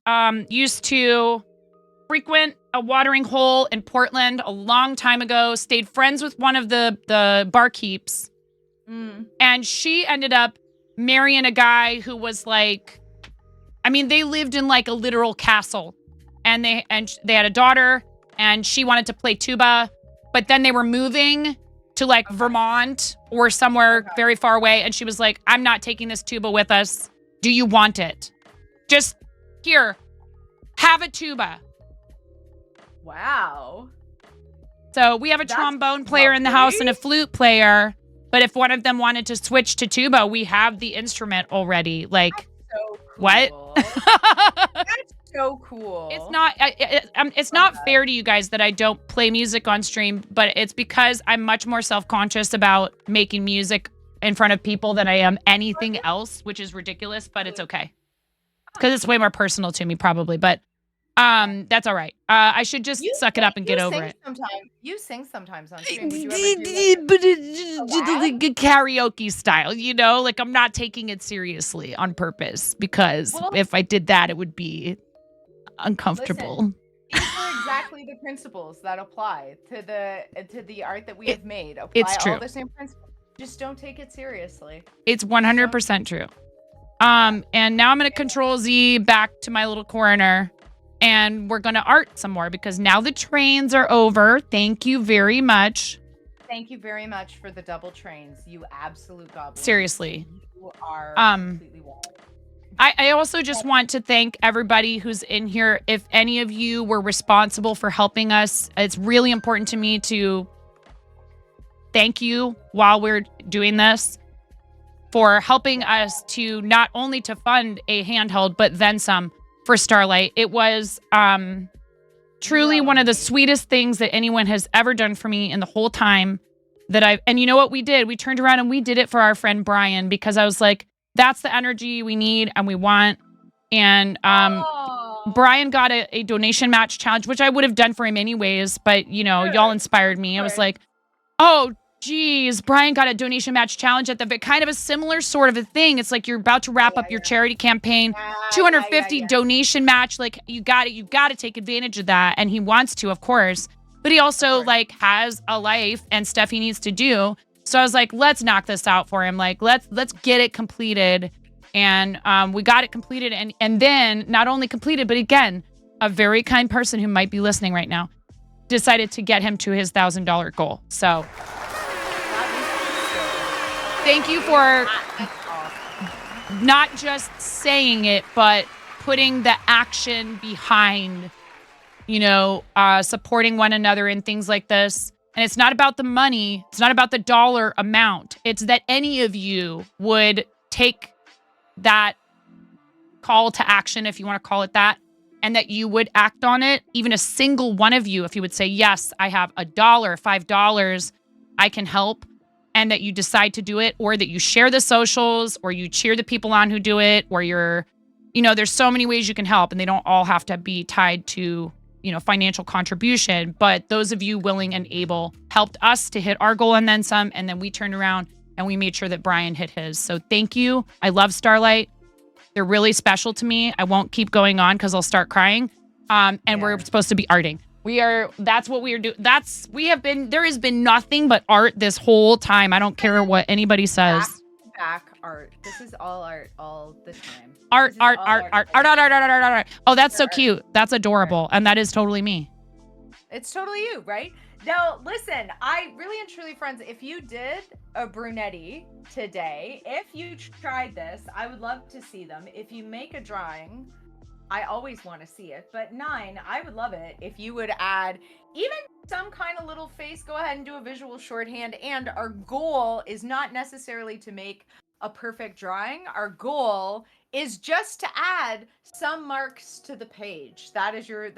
used to frequent a watering hole in Portland a long time ago, stayed friends with one of the barkeeps. And she ended up marrying a guy who was like, I mean, they lived in like a literal castle, and they had a daughter, and she wanted to play tuba, but then they were moving to like Vermont or somewhere very far away, and she was like, I'm not taking this tuba with us. Do you want it? Just here, have a tuba. Wow. So we have a trombone player in the house and a flute player. But if one of them wanted to switch to tuba, we have the instrument already. Like, so cool. What? That's so cool. It's not fair to you guys that I don't play music on stream, but it's because I'm much more self-conscious about making music in front of people than I am anything else, which is ridiculous, but it's okay. Because it's way more personal to me, probably. But that's all right. I should just suck it up and get over it. You sing sometimes on stream. Would you ever do like a karaoke style, you know? Like, I'm not taking it seriously on purpose, because if I did that, it would be uncomfortable. Listen, these are exactly the principles that apply to the art that we have made. Apply it's true. All the same principles. Just don't take it seriously. It's 100% true. And now I'm going to Control Z back to my little corner. And we're going to art some more because now the trains are over. Thank you very much. Thank you very much for the double trains. You absolute goblin. Seriously. You are completely wild. I also just want to thank everybody who's in here. If any of you were responsible for helping us, it's really important to me to thank you while we're doing this for helping us to not only to fund a handheld, but then some. For Starlight. It was truly one of the sweetest things that anyone has ever done for me in the whole time that and you know what we did? We turned around and we did it for our friend Brian, because I was like, that's the energy we need and we want. And Brian got a donation match challenge, which I would have done for him anyways, but you know, y'all inspired me. I was like, oh, geez, Brian got a donation match challenge at the kind of a similar sort of a thing. It's like you're about to wrap up your charity campaign, 250 donation match. Like you got to take advantage of that. And he wants to, of course, but he also like has a life and stuff he needs to do. So I was like, let's knock this out for him. Like, let's get it completed. And we got it completed. And then not only completed, but again, a very kind person who might be listening right now decided to get him to his $1,000 goal. So thank you for not just saying it, but putting the action behind, you know, supporting one another in things like this. And it's not about the money. It's not about the dollar amount. It's that any of you would take that call to action, if you want to call it that, and that you would act on it. Even a single one of you, if you would say, yes, I have $1, $5, I can help. And that you decide to do it, or that you share the socials, or you cheer the people on who do it, or you're, you know, there's so many ways you can help, and they don't all have to be tied to, you know, financial contribution. But those of you willing and able helped us to hit our goal and then some, and then we turned around and we made sure that Brian hit his. So thank you. I love Starlight. They're really special to me. I won't keep going on because I'll start crying. We're supposed to be arting. That's what we are doing. There has been nothing but art this whole time. I don't care what anybody says. Back art. This is all art all the time. Art. Oh, that's so cute. That's adorable. And that is totally me. It's totally you, right? Now, listen, I really and truly, friends, if you did a brunetti today, if you tried this, I would love to see them. If you make a drawing, I always want to see it. But 9, I would love it if you would add even some kind of little face. Go ahead and do a visual shorthand. And our goal is not necessarily to make a perfect drawing. Our goal is just to add some marks to the page. That is your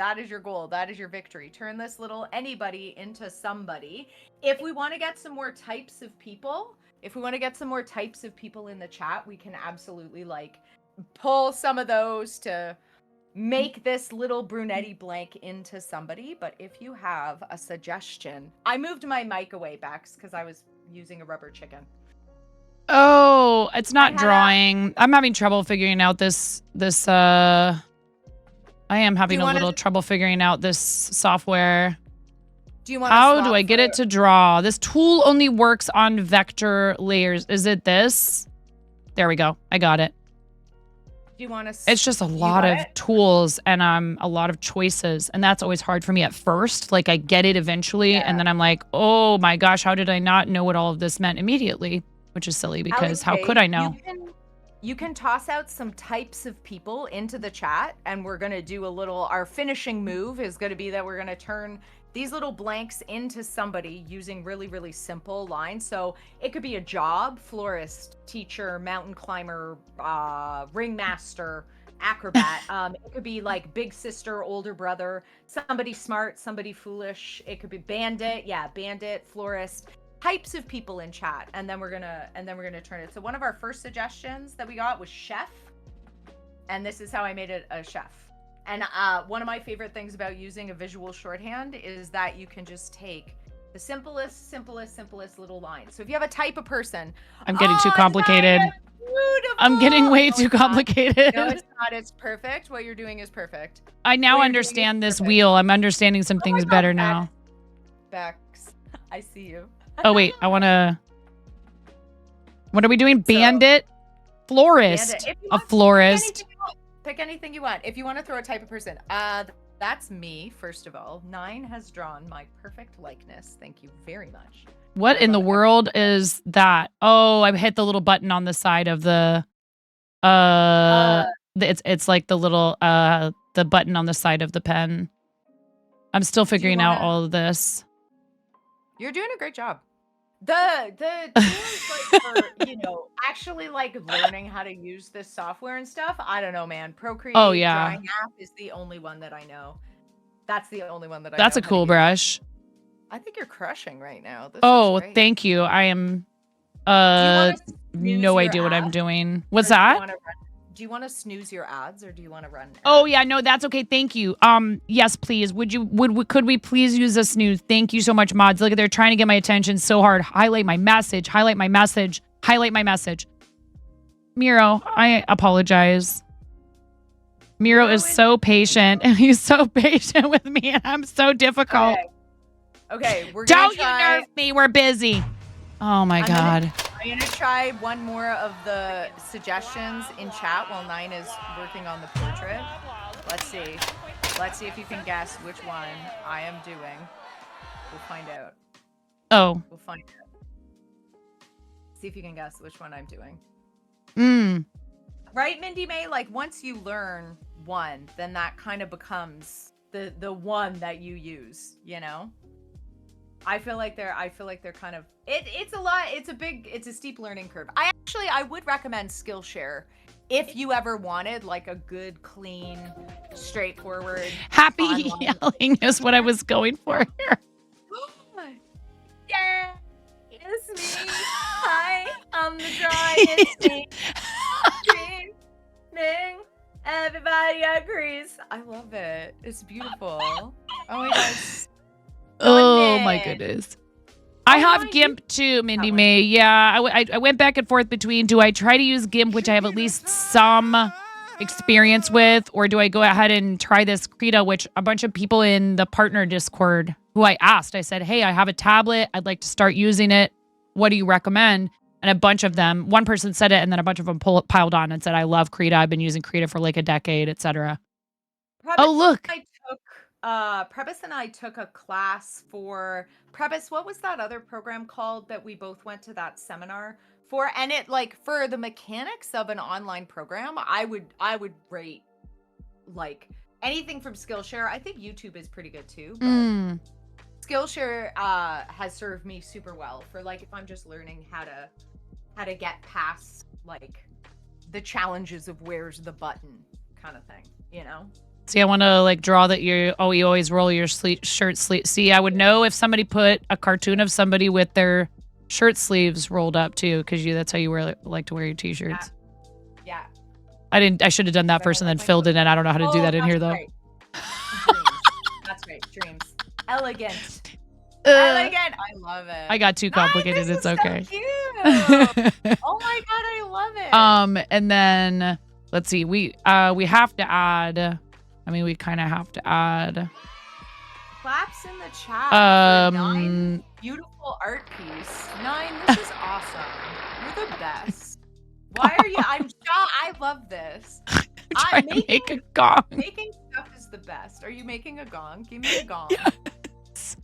goal. That is your victory. Turn this little anybody into somebody. If we want to get some more types of people, in the chat, we can absolutely like pull some of those to make this little brunetti blank into somebody. But if you have a suggestion, I moved my mic away, Bex, because I was using a rubber chicken. Oh, it's not drawing. I'm having trouble figuring out this. I am having a little trouble figuring out this software. Do you want? How do I get it to draw? This tool only works on vector layers. Is it this? There we go. I got it. Do you want to? It's just a lot of tools and a lot of choices, and that's always hard for me at first. Like I get it eventually, and then I'm like, oh my gosh, how did I not know what all of this meant immediately? Which is silly because how could I know? You can toss out some types of people into the chat, and we're going to do a little, our finishing move is going to be that we're going to turn these little blanks into somebody using really, really simple lines. So it could be a job, florist, teacher, mountain climber, ringmaster, acrobat. It could be like big sister, older brother, somebody smart, somebody foolish. It could be bandit, bandit, florist. Types of people in chat, and then we're gonna turn it. So one of our first suggestions that we got was chef, and this is how I made it a chef. And one of my favorite things about using a visual shorthand is that you can just take the simplest little line. So if you have a type of person, I'm getting too complicated. I'm getting way too complicated. No, it's not. It's perfect. What you're doing is perfect. I now understand this wheel. I'm understanding some things better now. Bex, I see you. Oh, wait. I want to... What are we doing? Bandit? Florist. Bandit. A florist. Pick anything you want. If you want to throw a type of person. That's me, first of all. 9 has drawn my perfect likeness. Thank you very much. What in the world is that? Oh, I hit the little button on the side of the... It's like the little... the button on the side of the pen. I'm still figuring out all of this. You're doing a great job. The tools like for, actually like learning how to use this software and stuff. I don't know, man. Procreate drawing app is the only one that I know. That's the only one that I know. That's a cool brush. I think you're crushing right now. This thank you. I am no idea what I'm doing. What's that? Do you want to snooze your ads or do you want to run ads? Oh yeah, no, that's okay. Thank you. Yes, please. Could we please use a snooze? Thank you so much, mods. Look, they're trying to get my attention so hard. Highlight my message. Highlight my message. Highlight my message. Miro, I apologize. Miro is so patient, and he's so patient with me, and I'm so difficult. Okay, we're gonna Don't you nerve me. We're busy. Oh my God. I'm gonna try one more of the suggestions in chat while 9 is working on the portrait. Let's see. Let's see if you can guess which one I am doing. We'll find out. Oh. We'll find out. See if you can guess which one I'm doing. Right, Mindy May? Like once you learn one, then that kind of becomes the one that you use, I feel like they're kind of it's a lot. It's a steep learning curve. I would recommend Skillshare if you ever wanted like a good, clean, straightforward. Happy yelling is what I was going for here. Yeah, it's me. Hi, I'm the driest thing. Everybody agrees. I love it. It's beautiful. Oh my gosh. Oh my goodness. I have GIMP too, Mindy May. Yeah, I went back and forth between do I try to use GIMP, which I have at least some experience with, or do I go ahead and try this Krita, which a bunch of people in the partner Discord who I asked, I said, hey, I have a tablet. I'd like to start using it. What do you recommend? And a bunch of them, one person said it, and then a bunch of them piled on and said, I love Krita. I've been using Krita for like a decade, etc. Oh, look. Prebis and I took a class for Prebis. What was that other program called that we both went to that seminar for? And it like for the mechanics of an online program, I would rate like anything from Skillshare. I think YouTube is pretty good too. But Skillshare has served me super well for like if I'm just learning how to get past like the challenges of where's the button kind of thing, See, I want to like draw that you always roll your shirt sleeve. See, I would know if somebody put a cartoon of somebody with their shirt sleeves rolled up too, because that's how you like to wear your t-shirts. Yeah. I should have done that first and then filled it in. I don't know how to do that in here though. Right. Dreams. That's right. Dreams. Elegant. Elegant. I love it. I got too complicated. It's okay. So cute. Oh my god, I love it. And then let's see. We have to add. I mean, we kind of have to add. Claps in the chat. For 9 beautiful art piece. 9. This is awesome. You're the best. Why are you? I'm shocked. I love this. I'm trying to make a gong. Making stuff is the best. Are you making a gong? Give me a gong. Yes.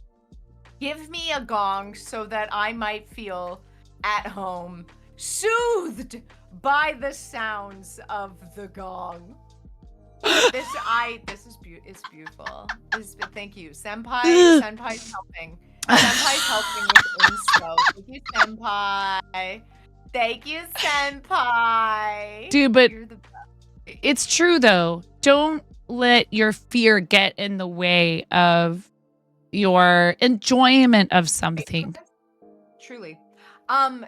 Give me a gong so that I might feel at home, soothed by the sounds of the gong. This is beautiful. Thank you, senpai. Senpai's helping. Senpai's helping with inspo. Thank you, senpai. Thank you, senpai. Dude, but it's true though. Don't let your fear get in the way of your enjoyment of something. Truly.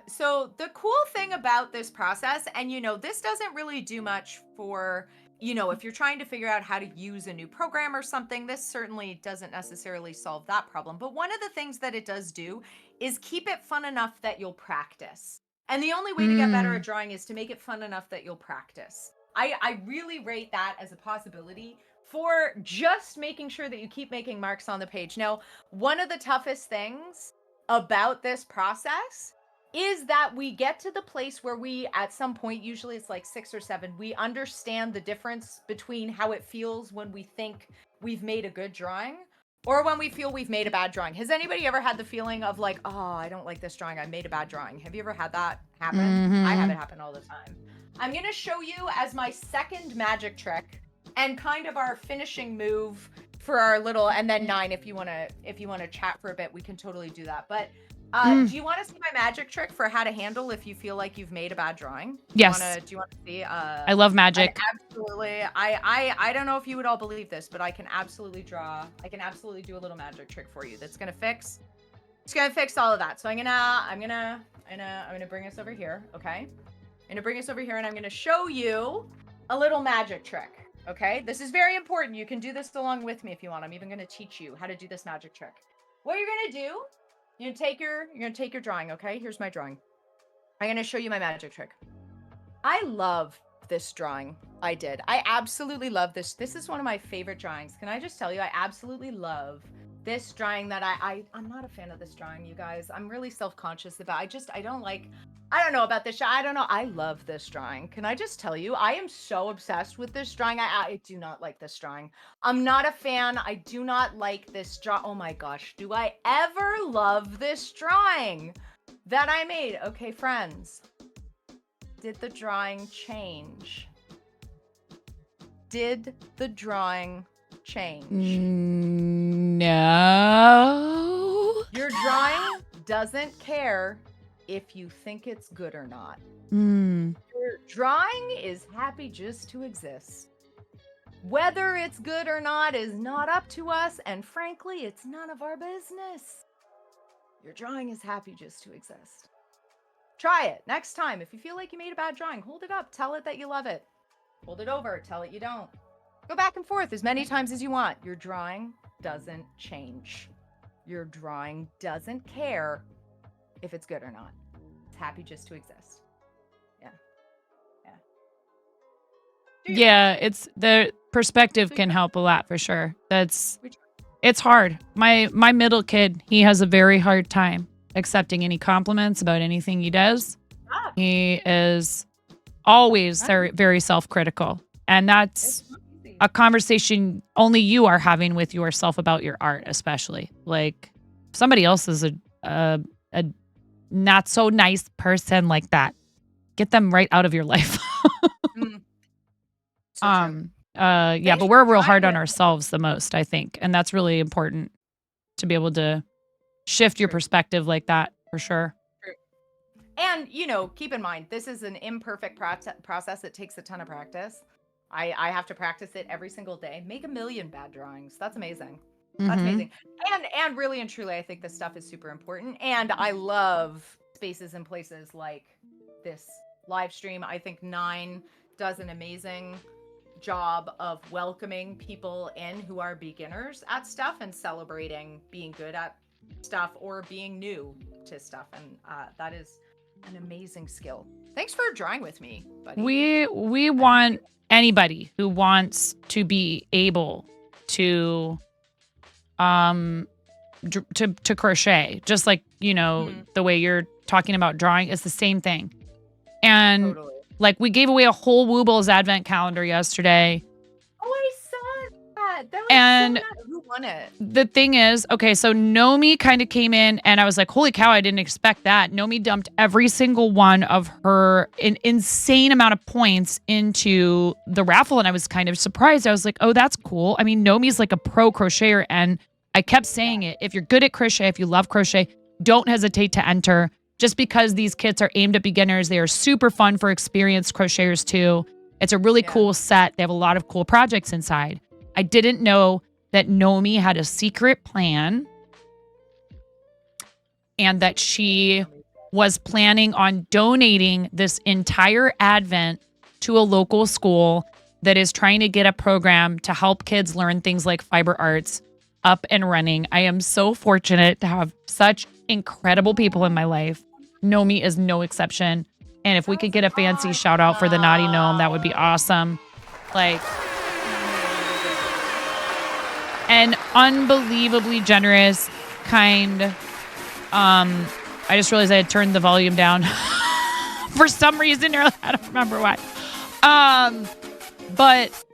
So the cool thing about this process, and this doesn't really do much for, if you're trying to figure out how to use a new program or something, this certainly doesn't necessarily solve that problem. But one of the things that it does do is keep it fun enough that you'll practice. And the only way to get better at drawing is to make it fun enough that you'll practice. I really rate that as a possibility for just making sure that you keep making marks on the page. Now, one of the toughest things about this process is that we get to the place where we, at some point, usually it's like 6 or 7, we understand the difference between how it feels when we think we've made a good drawing or when we feel we've made a bad drawing. Has anybody ever had the feeling of like, oh, I don't like this drawing, I made a bad drawing? Have you ever had that happen? I have it happen all the time. I'm gonna show you as my second magic trick and kind of our finishing move for our little, and then 9, if you wanna chat for a bit, we can totally do that. But do you want to see my magic trick for how to handle if you feel like you've made a bad drawing? Yes. Do you want to see? I love magic. Absolutely. I don't know if you would all believe this, but I can absolutely do a little magic trick for you that's gonna fix. It's gonna fix all of that. So I'm gonna bring us over here. Okay. I'm gonna bring us over here, and I'm gonna show you a little magic trick. Okay. This is very important. You can do this along with me if you want. I'm even gonna teach you how to do this magic trick. What you're gonna do? You're gonna take your drawing, okay? Here's my drawing. I'm gonna show you my magic trick. I love this drawing. I absolutely love this. This is one of my favorite drawings. Can I just tell you, I absolutely love this drawing that I'm not a fan of this drawing, you guys. I'm really self-conscious about I don't know about this. I don't know. I love this drawing. Can I just tell you, I am so obsessed with this drawing. I do not like this drawing. I'm not a fan. I do not like this draw. Oh my gosh. Do I ever love this drawing that I made? Okay, friends. Did the drawing change? Did the drawing change? No. Your drawing doesn't care if you think it's good or not. Your drawing is happy just to exist. Whether it's good or not is not up to us, and frankly, it's none of our business. Your drawing is happy just to exist. Try it next time. If you feel like you made a bad drawing, hold it up. Tell it that you love it. Hold it over. Tell it you don't. Go back and forth as many times as you want. Your drawing doesn't change. Your drawing doesn't care if it's good or not. It's happy just to exist. Yeah, it's the perspective can help a lot for sure. It's hard. My middle kid, he has a very hard time accepting any compliments about anything he does. He is always very, very self-critical. And that's a conversation only you are having with yourself about your art, especially. Like, if somebody else is a not so nice person like that, get them right out of your life. But we're real hard on ourselves the most, I think. And that's really important to be able to shift your perspective like that, for sure. And, keep in mind, this is an imperfect process. It takes a ton of practice. I have to practice it every single day. Make 1,000,000 bad drawings. That's amazing. That's amazing. And really and truly, I think this stuff is super important. And I love spaces and places like this live stream. I think 9 does an amazing job of welcoming people in who are beginners at stuff and celebrating being good at stuff or being new to stuff. And that is an amazing skill. Thanks for drawing with me, buddy. We want anybody who wants to be able to to crochet, just like, you know, the way you're talking about drawing is the same thing. And like we gave away a whole Woobles advent calendar yesterday. Oh, I saw that. That was And so nice. Who won it? the thing is, okay, so Nomi kind of came in and I was like, holy cow, I didn't expect that. Nomi dumped every single one of her insane amount of points into the raffle. And I was kind of surprised. I was like, oh, that's cool. I mean, Nomi's like a pro crocheter. And I kept saying it. If you're good at crochet, if you love crochet, don't hesitate to enter. Just because these kits are aimed at beginners, they are super fun for experienced crocheters too. It's a really cool set. They have a lot of cool projects inside. I didn't know that Nomi had a secret plan and that she was planning on donating this entire advent to a local school that is trying to get a program to help kids learn things like fiber arts up and running. I am so fortunate to have such incredible people in my life. Nomi is no exception. And if we could get a fancy shout out for the Naughty Gnome, that would be awesome. Like, and unbelievably generous, kind. I just realized I had turned the volume down for some reason, or I don't remember why. But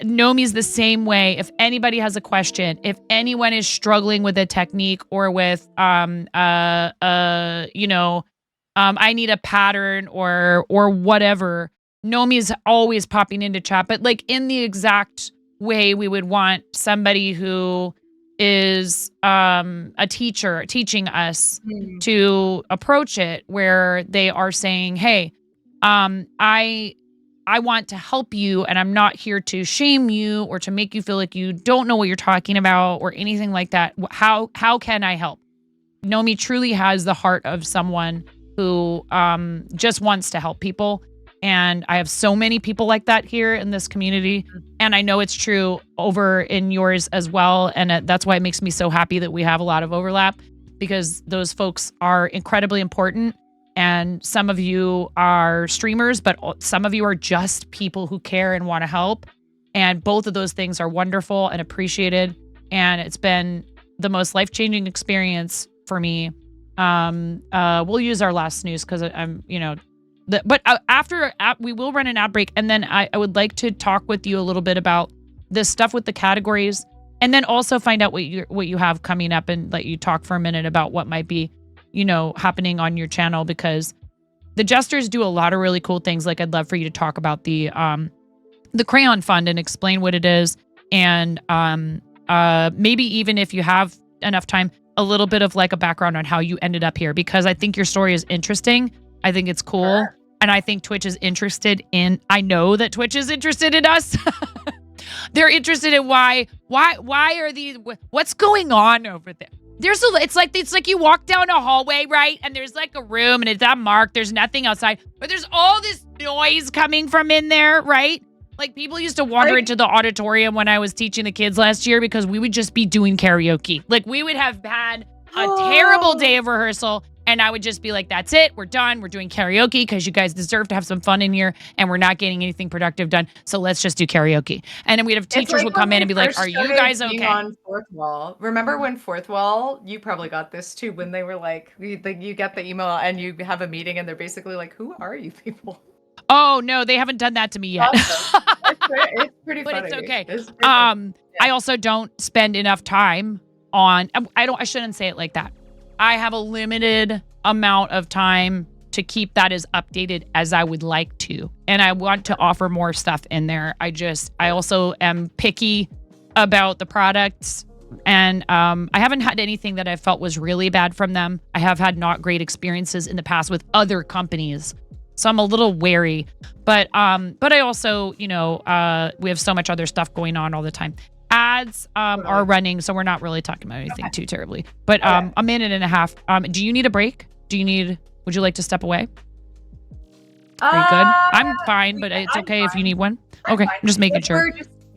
Nomi's the same way. If anybody has a question, if anyone is struggling with a technique or with, I need a pattern or whatever, Nomi's always popping into chat, but like in the exact way we would want somebody who is a teacher teaching us to approach it, where they are saying, hey, I want to help you and I'm not here to shame you or to make you feel like you don't know what you're talking about or anything like that. How can I help? Nomi truly has the heart of someone who just wants to help people. And I have so many people like that here in this community. And I know it's true over in yours as well. And that's why it makes me so happy that we have a lot of overlap, because those folks are incredibly important. And some of you are streamers, but some of you are just people who care and want to help. And both of those things are wonderful and appreciated. And it's been the most life-changing experience for me. We'll use our last snooze because I'm, but after we will run an ad break. And then I would like to talk with you a little bit about this stuff with the categories, and then also find out what you have coming up and let you talk for a minute about what might be happening on your channel, because the Jesters do a lot of really cool things. Like, I'd love for you to talk about the Crayon Fund and explain what it is. And maybe even if you have enough time, a little bit of like a background on how you ended up here, because I think your story is interesting. I think it's cool. Sure. And I think Twitch is interested in, I know that Twitch is interested in us. They're interested in why are these, what's going on over there? It's like you walk down a hallway, right? And there's like a room and it's unmarked. There's nothing outside, but there's all this noise coming from in there, right? Like, people used to wander into the auditorium when I was teaching the kids last year because we would just be doing karaoke. Like, we would have had a terrible day of rehearsal and I would just be like, that's it. We're done. We're doing karaoke because you guys deserve to have some fun in here and we're not getting anything productive done. So let's just do karaoke. And then we'd have teachers would come in and be like, are you guys okay? On Fourth Wall. Remember when Fourth Wall, you probably got this too, when they were like, you get the email and you have a meeting and they're basically like, who are you people? Oh, no, they haven't done that to me yet. Awesome. It's pretty funny. But it's okay. Yeah. I also don't spend enough time on, I shouldn't say it like that. I have a limited amount of time to keep that as updated as I would like to. And I want to offer more stuff in there. I also am picky about the products. And I haven't had anything that I felt was really bad from them. I have had not great experiences in the past with other companies. So I'm a little wary. But I also, we have so much other stuff going on all the time. Ads are running, so we're not really talking about anything too terribly. But a minute and a half. Do you need a break? Would you like to step away? Are you good? I'm fine, but it's okay if you need one. Okay, I'm just making sure.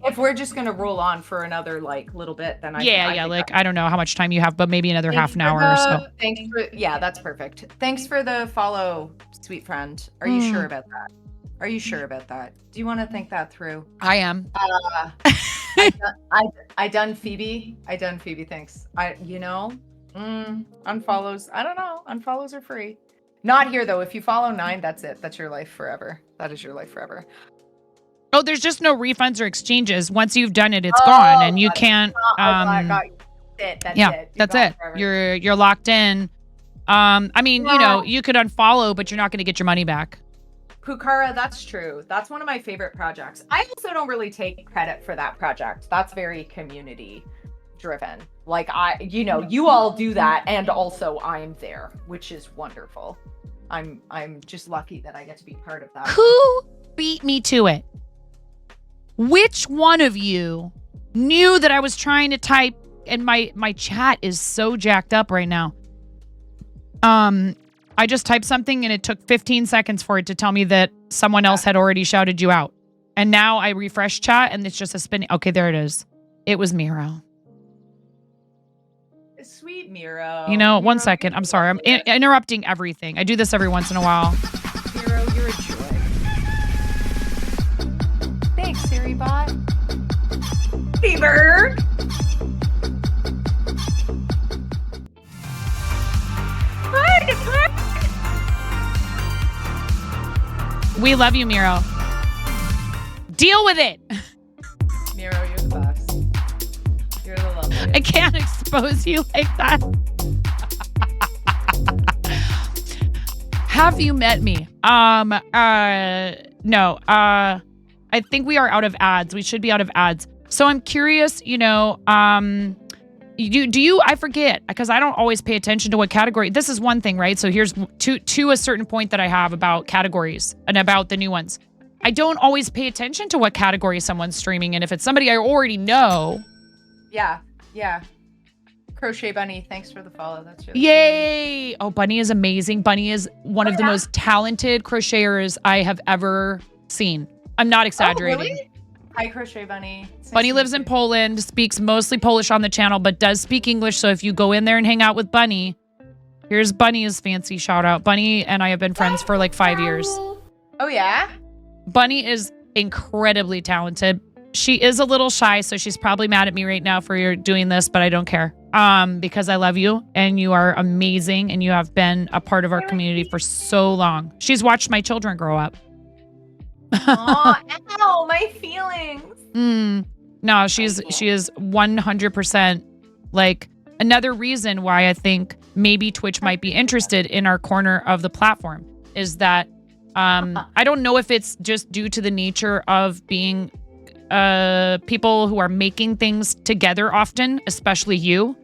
If we're just gonna roll on for another little bit, then I think I don't know how much time you have, but maybe another half an hour or so. That's perfect. Thanks for the follow, sweet friend. Are you sure about that? Are you sure about that? Do you want to think that through? I am. I done Phoebe. Thanks. Unfollows. I don't know. Unfollows are free. Not here though. If you follow 9, that's it. That's your life forever. That is your life forever. Oh, there's just no refunds or exchanges. Once you've done it, it's gone, and you can't. That's it. That's it. You're locked in. I mean, you could unfollow, but you're not going to get your money back. Pukara, that's true. That's one of my favorite projects. I also don't really take credit for that project. That's very community driven. Like you all do that, and also I'm there, which is wonderful. I'm just lucky that I get to be part of that. Who beat me to it? Which one of you knew that I was trying to type, and my chat is so jacked up right now. I just typed something and it took 15 seconds for it to tell me that someone else had already shouted you out. And now I refresh chat and it's just a spinning. Okay, there it is. It was Miro. Sweet Miro. One second. I'm sorry. I'm interrupting everything. I do this every once in a while. Miro, you're a joy. Thanks, SiriBot. Fever. We love you, Miro. Deal with it. Miro, you're the best. You're the loveliest. I can't expose you like that. Have you met me? No. I think we are out of ads. We should be out of ads. So I'm curious, do you, I forget, because I don't always pay attention to what category. This is one thing, right? So here's to a certain point that I have about categories and about the new ones. I don't always pay attention to what category someone's streaming. And if it's somebody I already know. Yeah. Crochet Bunny, thanks for the follow. That's really Yay. Cool. Oh, Bunny is amazing. Bunny is one of the most talented crocheters I have ever seen. I'm not exaggerating. Oh, really? Hi, Crochet Bunny. Bunny lives in Poland, speaks mostly Polish on the channel, but does speak English. So if you go in there and hang out with Bunny, here's Bunny's fancy shout out. Bunny and I have been friends for like 5 years. Oh, yeah? Bunny is incredibly talented. She is a little shy, so she's probably mad at me right now for doing this, but I don't care. Because I love you and you are amazing and you have been a part of our community for so long. She's watched my children grow up. Oh, ow, my feelings. No, she is 100% like another reason why I think maybe Twitch might be interested in our corner of the platform is that I don't know if it's just due to the nature of being people who are making things together often, especially you.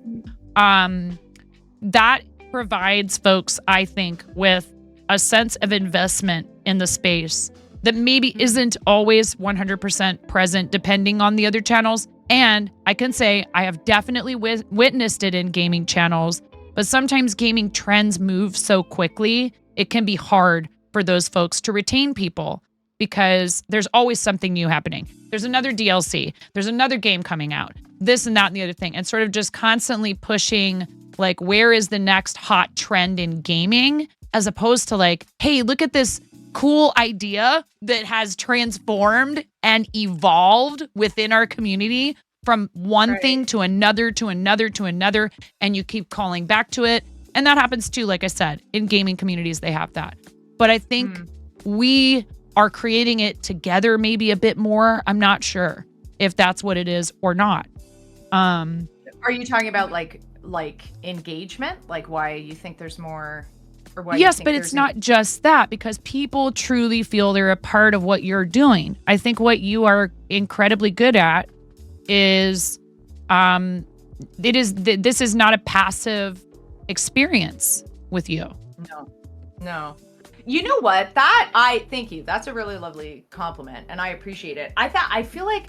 That provides folks, I think, with a sense of investment in the space that maybe isn't always 100% present depending on the other channels. And I can say I have definitely witnessed it in gaming channels, but sometimes gaming trends move so quickly, it can be hard for those folks to retain people because there's always something new happening. There's another DLC, there's another game coming out, this and that and the other thing, and sort of just constantly pushing like, where is the next hot trend in gaming, as opposed to like, hey, look at this cool idea that has transformed and evolved within our community from one thing to another, to another, to another, and you keep calling back to it. And that happens too, like I said, in gaming communities, they have that. But I think we are creating it together maybe a bit more. I'm not sure if that's what it is or not. Are you talking about like engagement? Like why you think there's more? Yes, but it's not just that, because people truly feel they're a part of what you're doing. I think what you are incredibly good at is, this is not a passive experience with you. No. You know what? Thank you. That's a really lovely compliment, and I appreciate it. I feel like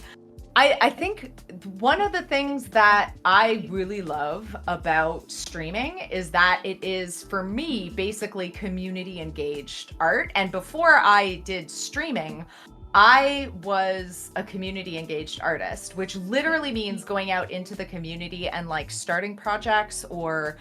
I think one of the things that I really love about streaming is that it is, for me, basically community engaged art. And before I did streaming, I was a community engaged artist, which literally means going out into the community and like starting projects or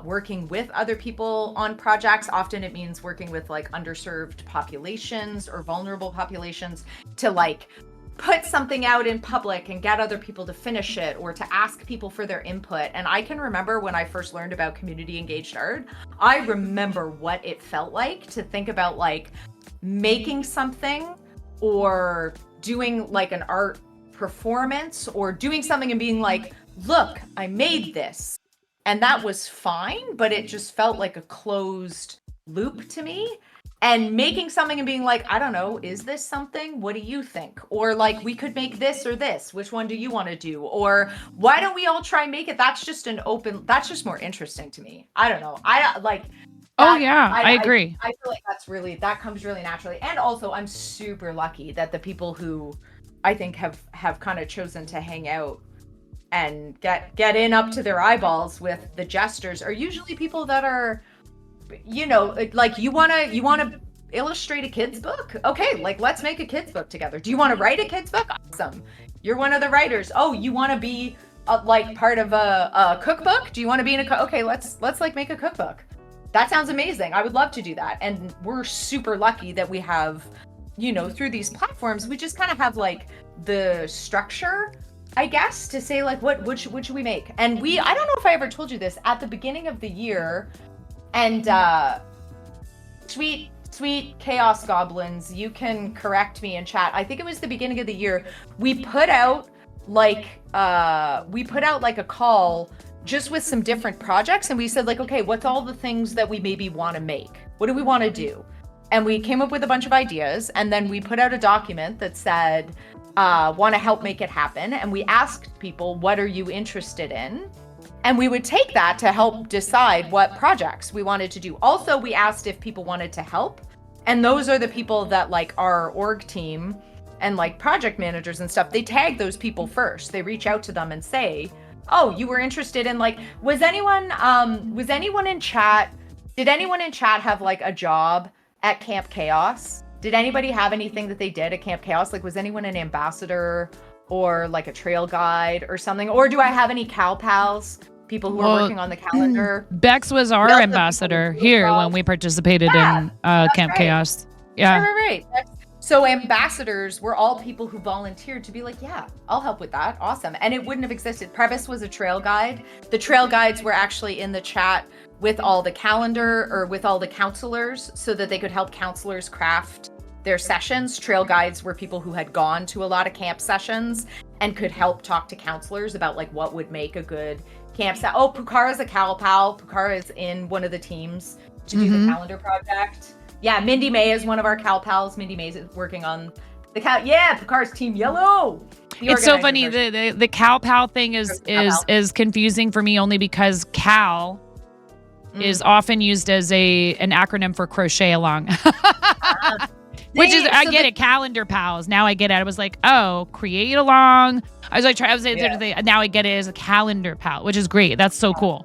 working with other people on projects. Often it means working with like underserved populations or vulnerable populations to like put something out in public and get other people to finish it or to ask people for their input. And I can remember when I first learned about community engaged art, I remember what it felt like to think about like making something or doing like an art performance or doing something and being like, look, I made this. And that was fine, but it just felt like a closed loop to me. And making something and being like, I don't know, is this something? What do you think? Or like, we could make this or this. Which one do you want to do? Or why don't we all try and make it? That's just that's just more interesting to me. I don't know. I like. Oh yeah, I agree. I feel like that comes really naturally. And also I'm super lucky that the people who I think have kind of chosen to hang out and get in up to their eyeballs with the gestures are usually people that are, you know, like you want to illustrate a kid's book? Okay, like let's make a kid's book together. Do you want to write a kid's book? Awesome. You're one of the writers. Oh, you want to be like part of a cookbook? Do you want to be in a okay, let's like make a cookbook. That sounds amazing. I would love to do that. And we're super lucky that we have, you know, through these platforms, we just kind of have like the structure, I guess, to say like what should we make? And I don't know if I ever told you this at the beginning of the year. And sweet chaos goblins, you can correct me in chat. I think it was the beginning of the year. We put out like a call just with some different projects, and we said like, okay, what's all the things that we maybe want to make? What do we want to do? And we came up with a bunch of ideas, and then we put out a document that said, want to help make it happen. And we asked people, what are you interested in? And we would take that to help decide what projects we wanted to do. Also, we asked if people wanted to help. And those are the people that like our org team and like project managers and stuff, they tag those people first. They reach out to them and say, oh, you were interested in like, was anyone in chat, did anyone in chat have like a job at Camp Chaos? Did anybody have anything that they did at Camp Chaos? Like, was anyone an ambassador or like a trail guide or something? Or do I have any Cal Pals? People who are working on the calendar. Bex was our ambassador here when we participated in Camp Chaos. Yeah. Right. So ambassadors were all people who volunteered to be like, yeah, I'll help with that. Awesome. And it wouldn't have existed. Previs was a trail guide. The trail guides were actually in the chat with all the calendar or with all the counselors so that they could help counselors craft their sessions. Trail guides were people who had gone to a lot of camp sessions and could help talk to counselors about like what would make a good camp set. Oh, Pukara's a Cal Pal. Pukara is in one of the teams to do the calendar project. Yeah, Mindy May is one of our Cal Pals. Mindy May is working on the Cal. Yeah, Pukara's Team Yellow. It's so funny. The Cal Pal thing is confusing for me only because Cal is often used as an acronym for crochet along. Which is, I get it, calendar pals. Now I get it. I was like, oh, create along. I was like, now I get it as a calendar pal, which is great. That's so cool.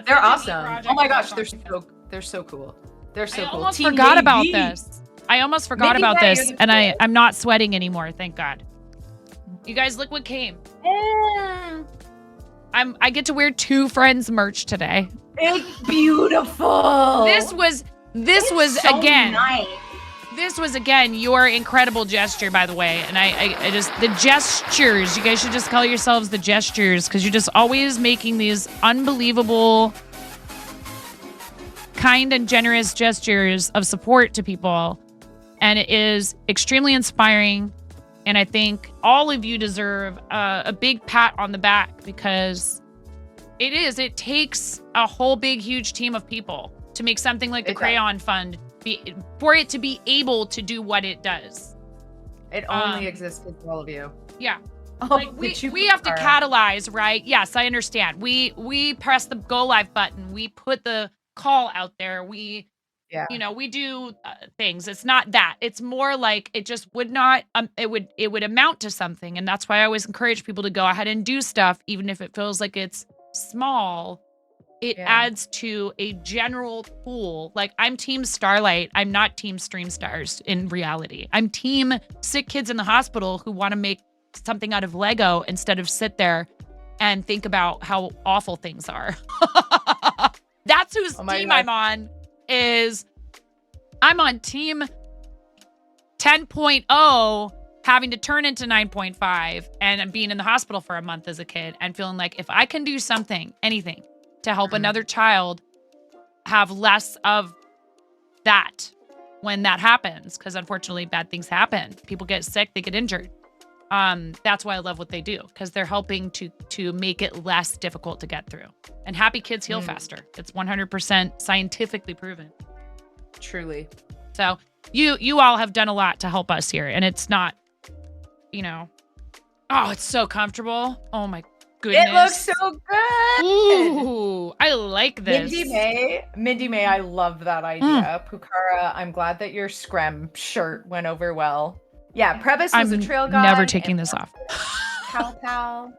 They're awesome. Oh my gosh, they're so cool. They're so cool. I almost forgot about this. And I'm not sweating anymore. Thank God. You guys, look what came. I get to wear 2 Friends merch today. It's beautiful. This was so again. Nice. This was again your incredible gesture, by the way. And I just, the gestures, you guys should just call yourselves the gestures, because you're just always making these unbelievable, kind and generous gestures of support to people. And it is extremely inspiring. And I think all of you deserve a big pat on the back, because it takes a whole big, huge team of people to make something like the Crayon Fund for it to be able to do what it does. It only exists for all of you. Yeah. Like we have to catalyze, right? Yes, I understand. We press the go live button. We put the call out there. We Yeah. You know, we do things. It's not that. It's more like it just would not. It would amount to something, and that's why I always encourage people to go ahead and do stuff, even if it feels like it's small. It adds to a general pool. Like, I'm Team Starlight. I'm not Team Stream Stars in reality. I'm Team sick kids in the hospital who want to make something out of Lego instead of sit there and think about how awful things are. That's whose team I'm on. I'm on Team 10.0, having to turn into 9.5 and being in the hospital for a month as a kid and feeling like if I can do something, anything, to help another child have less of that when that happens, because unfortunately bad things happen. People get sick, they get injured. That's why I love what they do, because they're helping to make it less difficult to get through. And happy kids heal faster. It's 100% scientifically proven. Truly. So you all have done a lot to help us here, and it's not, it's so comfortable. Oh my goodness. It looks so good. Ooh, I like this. Mindy May, I love that idea. Pukara, I'm glad that your Screm shirt went over well. Yeah, Prebis was a trail guy. Never taking this off. Cow Pal.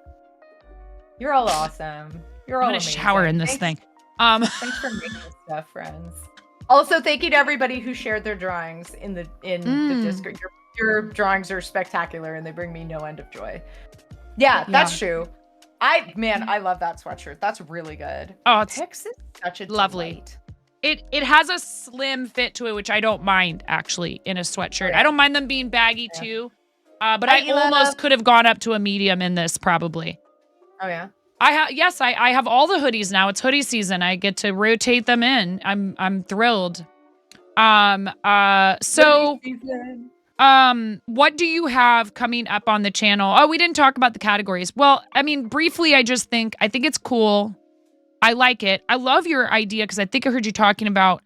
You're all awesome. You're all I'm gonna amazing. shower in this thing. Thanks for making this stuff, friends. Also, thank you to everybody who shared their drawings in the Discord. Your drawings are spectacular and they bring me no end of joy. Yeah, that's true. I love that sweatshirt. That's really good. Oh, it's Pix is such a lovely. delight. It has a slim fit to it, which I don't mind actually in a sweatshirt. I don't mind them being baggy too. But I almost could have gone up to a medium in this probably. Oh yeah. I have all the hoodies now. It's hoodie season. I get to rotate them in. I'm thrilled. So what do you have coming up on the channel? Oh, we didn't talk about the categories. Well, I mean, briefly, I think it's cool. I like it. I love your idea because I think I heard you talking about,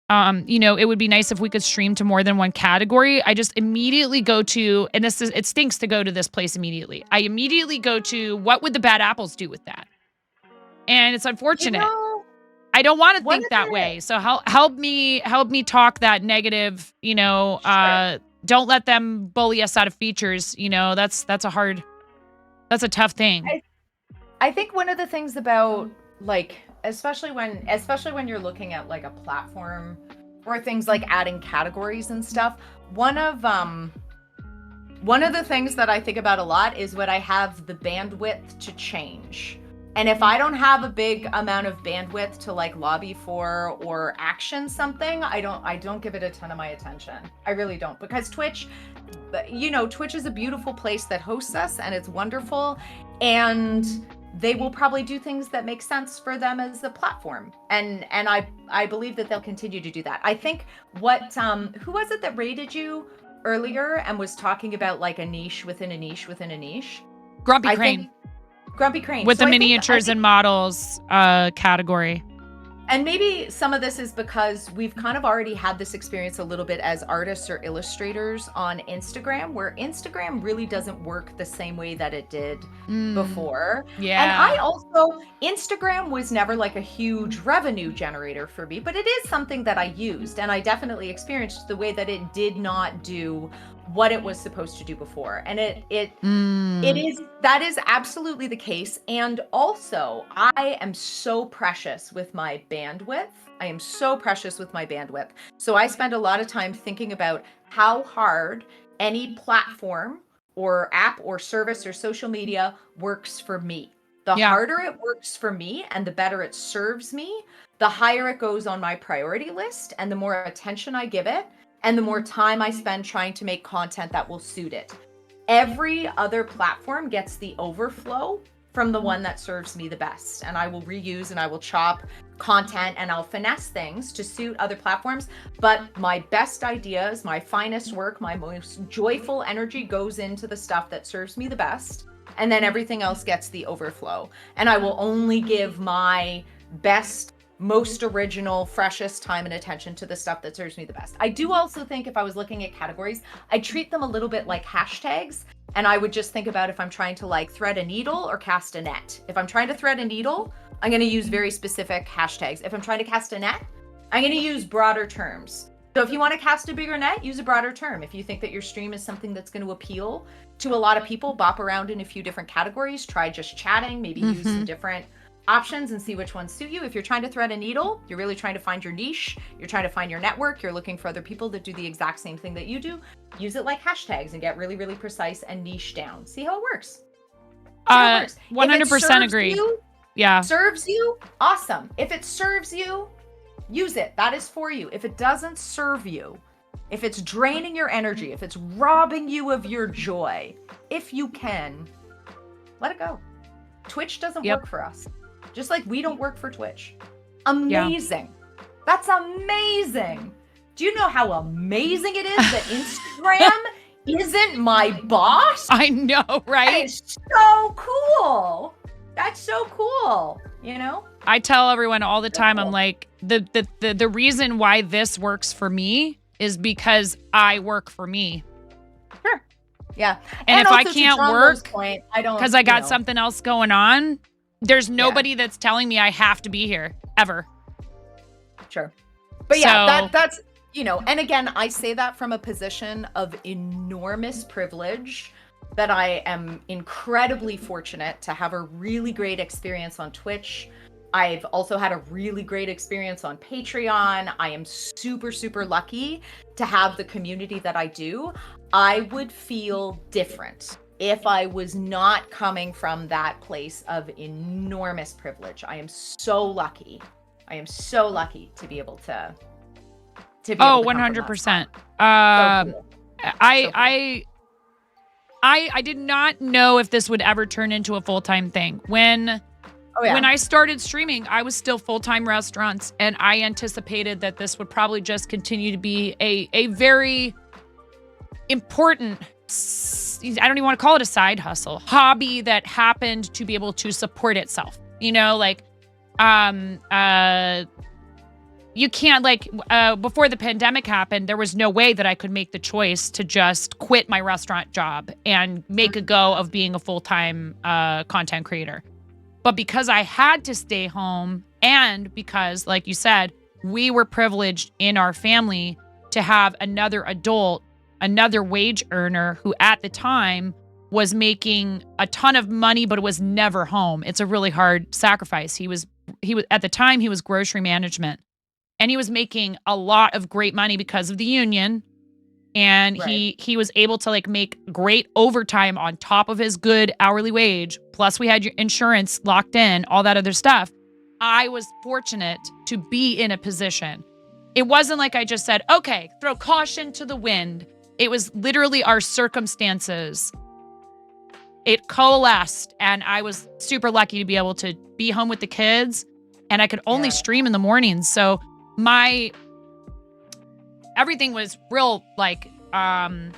it would be nice if we could stream to more than one category. I just immediately go to, and it stinks to go to this place immediately. I immediately go to, what would the bad apples do with that? And it's unfortunate. I don't want to think that way. So help me talk that negative, don't let them bully us out of features. That's a tough thing. I think one of the things about especially when you're looking at like a platform or things like adding categories and stuff, one of the things that I think about a lot is would I have the bandwidth to change? And if I don't have a big amount of bandwidth to lobby for or action something, I don't give it a ton of my attention. I really don't, because Twitch is a beautiful place that hosts us and it's wonderful, and they will probably do things that make sense for them as a platform. And I believe that they'll continue to do that. I think who was it that raided you earlier and was talking about a niche within a niche within a niche? Grumpy Crane. Grumpy Crane. With the miniatures and models category. And maybe some of this is because we've kind of already had this experience a little bit as artists or illustrators on Instagram, where Instagram really doesn't work the same way that it did before. Yeah. And Instagram was never a huge revenue generator for me, but it is something that I used, and I definitely experienced the way that it did not do what it was supposed to do before. And that is absolutely the case. And also, I am so precious with my bandwidth. So I spend a lot of time thinking about how hard any platform or app or service or social media works for me. The harder it works for me and the better it serves me, the higher it goes on my priority list and the more attention I give it, and the more time I spend trying to make content that will suit it. Every other platform gets the overflow from the one that serves me the best. And I will reuse and I will chop content and I'll finesse things to suit other platforms. But my best ideas, my finest work, my most joyful energy goes into the stuff that serves me the best. And then everything else gets the overflow. And I will only give my best, most original, freshest time and attention to the stuff that serves me the best. I do also think if I was looking at categories, I treat them a little bit like hashtags. And I would just think about if I'm trying to thread a needle or cast a net. If I'm trying to thread a needle, I'm going to use very specific hashtags. If I'm trying to cast a net, I'm going to use broader terms. So if you want to cast a bigger net, use a broader term. If you think that your stream is something that's going to appeal to a lot of people, bop around in a few different categories, try just chatting, maybe use some different options and see which ones suit you. If you're trying to thread a needle, you're really trying to find your niche, you're trying to find your network, you're looking for other people that do the exact same thing that you do, use it like hashtags and get really, really precise and niche down. See how it works. 100% agree. Yeah. Serves you, awesome. If it serves you, use it. That is for you. If it doesn't serve you, if it's draining your energy, if it's robbing you of your joy, if you can, let it go. Twitch doesn't work for us. Just like we don't work for Twitch. Amazing. Yeah. That's amazing. Do you know how amazing it is that Instagram isn't my boss? I know, right? That is so cool. That's so cool. You know? I tell everyone all the time, I'm like, the reason why this works for me is because I work for me. Sure. Yeah. And if I can't work because I got something else going on, there's nobody that's telling me I have to be here ever. Sure. But yeah, that's, you know, and again, I say that from a position of enormous privilege, that I am incredibly fortunate to have a really great experience on Twitch. I've also had a really great experience on Patreon. I am super, super lucky to have the community that I do. I would feel different if I was not coming from that place of enormous privilege. I am so lucky. I am so lucky to be able to be able to 100%. So cool. I did not know if this would ever turn into a full-time thing. When I started streaming, I was still full-time restaurants, and I anticipated that this would probably just continue to be a very important, I don't even want to call it a side hustle, hobby that happened to be able to support itself. You know, like, you can't, like, before the pandemic happened, there was no way that I could make the choice to just quit my restaurant job and make a go of being a full-time content creator. But because I had to stay home, and because, like you said, we were privileged in our family to have another adult, another wage earner who at the time was making a ton of money, but was never home. It's a really hard sacrifice. He was at the time, he was grocery management, and he was making a lot of great money because of the union. And he was able to, like, make great overtime on top of his good hourly wage. Plus we had your insurance locked in, all that other stuff. I was fortunate to be in a position. It wasn't like I just said, okay, throw caution to the wind. It was literally our circumstances. It coalesced, and I was super lucky to be able to be home with the kids, and I could only stream in the mornings. So everything was real, like, plateaued,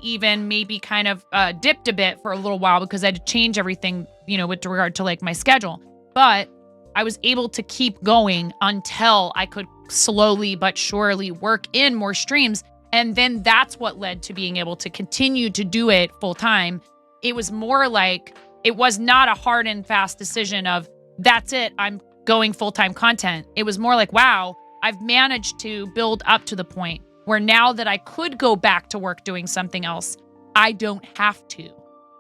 even maybe kind of dipped a bit for a little while because I had to change everything, you know, with regard to, like, my schedule. But I was able to keep going until I could slowly but surely work in more streams. And then that's what led to being able to continue to do it full time. It was more like, it was not a hard and fast decision of, that's it, I'm going full-time content. It was more like, wow, I've managed to build up to the point where now that I could go back to work doing something else, I don't have to.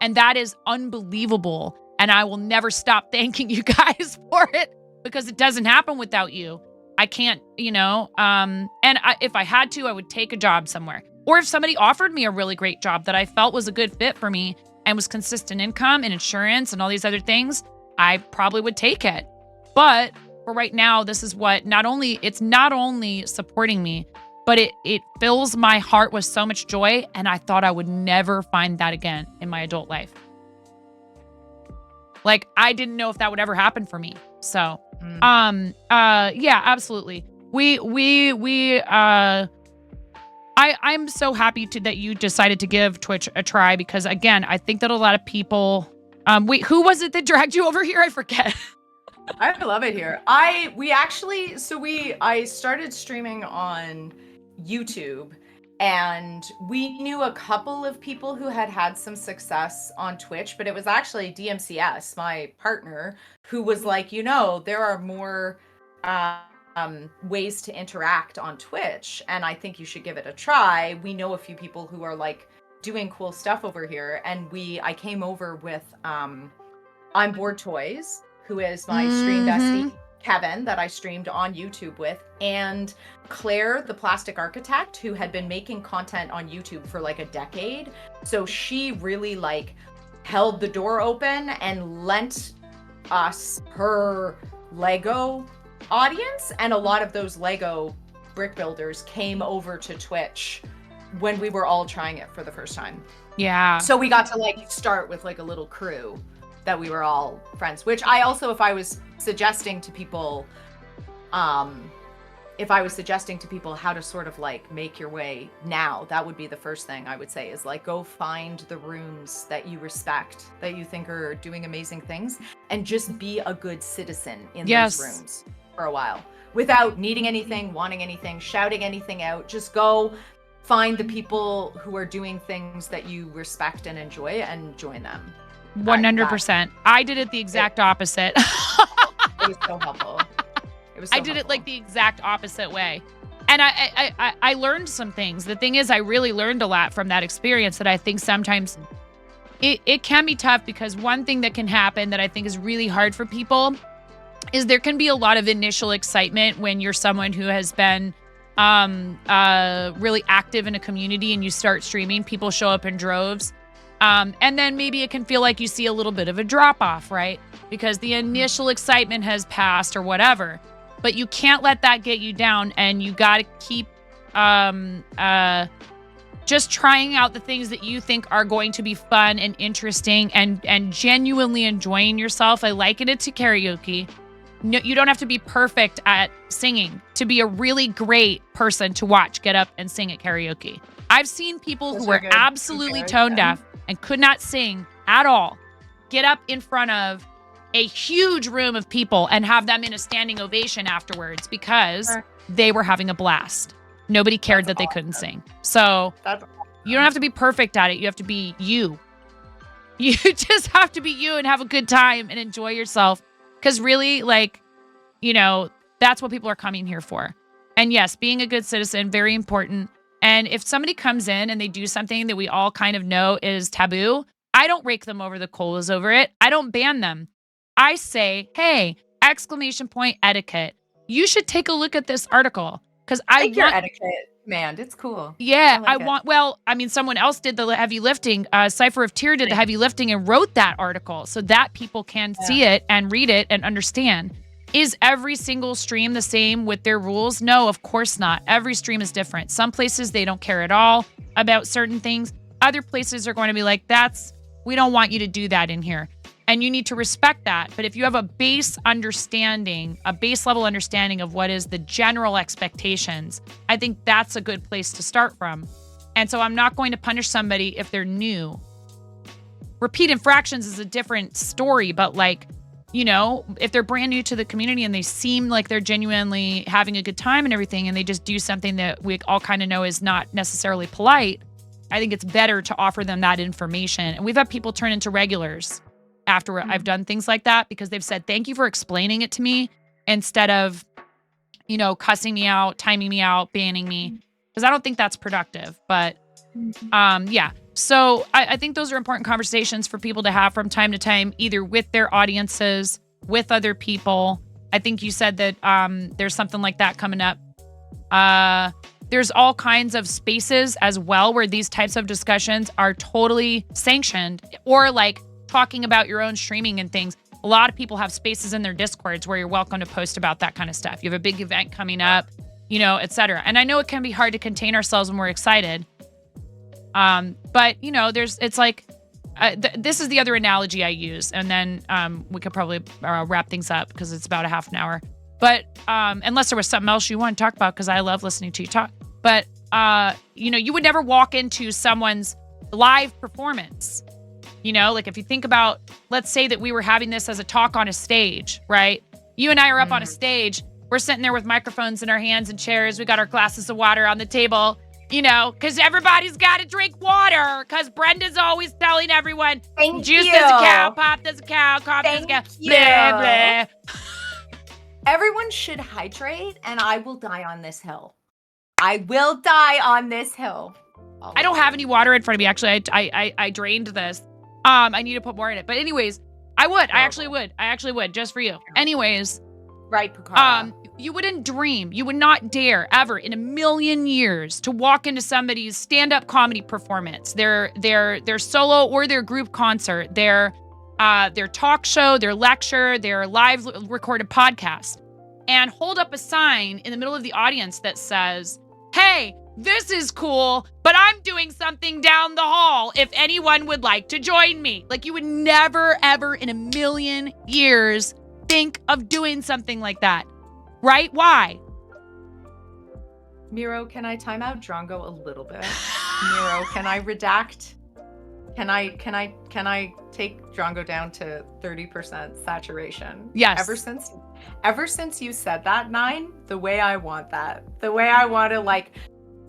And that is unbelievable. And I will never stop thanking you guys for it, because it doesn't happen without you. I can't, you know, if I had to, I would take a job somewhere. Or if somebody offered me a really great job that I felt was a good fit for me and was consistent income and insurance and all these other things, I probably would take it. But for right now, this is what it's not only supporting me, but it fills my heart with so much joy. And I thought I would never find that again in my adult life. Like, I didn't know if that would ever happen for me. So, yeah, absolutely. I'm so happy that you decided to give Twitch a try, because again, I think that a lot of people, who was it that dragged you over here? I forget. I love it here. I started streaming on YouTube, and we knew a couple of people who had some success on Twitch, but it was actually DMCS, my partner, who was like, you know, there are more ways to interact on Twitch, and I think you should give it a try. We know a few people who are like doing cool stuff over here, and I came over with I'm Bored Toys, who is my stream bestie, Kevin, that I streamed on YouTube with, and Claire, the plastic architect, who had been making content on YouTube for like a decade. So she really like held the door open and lent us her Lego audience, and a lot of those Lego brick builders came over to Twitch when we were all trying it for the first time. Yeah. So we got to like start with like a little crew that we were all friends, which I also, if I was suggesting to people how to sort of like make your way now, that would be the first thing I would say, is like go find the rooms that you respect, that you think are doing amazing things, and just be a good citizen in those rooms for a while without needing anything, wanting anything, shouting anything out. Just go find the people who are doing things that you respect and enjoy and join them. 100%. I did it the exact opposite. It was so helpful. I did it like the exact opposite way. And I learned some things. The thing is, I really learned a lot from that experience that I think sometimes it can be tough, because one thing that can happen that I think is really hard for people is there can be a lot of initial excitement when you're someone who has been really active in a community and you start streaming. People show up in droves. And then maybe it can feel like you see a little bit of a drop off, right? Because the initial excitement has passed or whatever. But you can't let that get you down, and you got to keep just trying out the things that you think are going to be fun and interesting and genuinely enjoying yourself. I liken it to karaoke. No, you don't have to be perfect at singing to be a really great person to watch get up and sing at karaoke. I've seen people who were absolutely tone deaf and could not sing at all get up in front of a huge room of people and have them in a standing ovation afterwards because they were having a blast. Nobody cared that they couldn't sing. So you don't have to be perfect at it. You have to be you. You just have to be you and have a good time and enjoy yourself. Because really, like, you know, that's what people are coming here for. And yes, being a good citizen, very important. And if somebody comes in and they do something that we all kind of know is taboo, I don't rake them over the coals over it. I don't ban them. I say, hey, ! Etiquette. You should take a look at this article. Because I like your etiquette, man. It's cool. Yeah, someone else did the heavy lifting. Cypher of Tyr did the heavy lifting and wrote that article so that people can see it and read it and understand. Is every single stream the same with their rules? No, of course not. Every stream is different. Some places, they don't care at all about certain things. Other places are going to be like, we don't want you to do that in here. And you need to respect that. But if you have a base level understanding of what is the general expectations, I think that's a good place to start from. And so I'm not going to punish somebody if they're new. Repeat infractions is a different story, but like, you know, if they're brand new to the community and they seem like they're genuinely having a good time and everything, and they just do something that we all kind of know is not necessarily polite, I think it's better to offer them that information. And we've had people turn into regulars after I've done things like that, because they've said, thank you for explaining it to me, instead of, you know, cussing me out, timing me out, banning me, because I don't think that's productive. But yeah. So I think those are important conversations for people to have from time to time, either with their audiences, with other people. I think you said that there's something like that coming up. There's all kinds of spaces as well where these types of discussions are totally sanctioned, or like talking about your own streaming and things. A lot of people have spaces in their Discords where you're welcome to post about that kind of stuff. You have a big event coming up, you know, etc. And I know it can be hard to contain ourselves when we're excited. But you know, this is the other analogy I use, and then we could probably wrap things up because it's about a half an hour. But unless there was something else you want to talk about, because I love listening to you talk. But you know, you would never walk into someone's live performance. You know, like if you think about, let's say that we were having this as a talk on a stage, right? You and I are up on a stage. We're sitting there with microphones in our hands and chairs. We got our glasses of water on the table. You know, because everybody's got to drink water, because Brenda's always telling everyone, juice is a cow, pop is a cow, coffee is a cow, blah, blah. Everyone should hydrate, and I will die on this hill. I will die on this hill. I don't have any water in front of me. Actually, I drained this. I need to put more in it. But anyways, I would. I actually would, just for you. Anyways. Right, Picard. You wouldn't dream, you would not dare ever in a million years to walk into somebody's stand-up comedy performance, their solo or their group concert, their talk show, their lecture, their live recorded podcast, and hold up a sign in the middle of the audience that says, "Hey, this is cool, but I'm doing something down the hall if anyone would like to join me." Like, you would never, ever in a million years think of doing something like that. Right? Why? Miro, can I time out Drongo a little bit? Miro, can I redact? Can I take Drongo down to 30% saturation? Yes. Ever since you said that, Nine, the way I want to like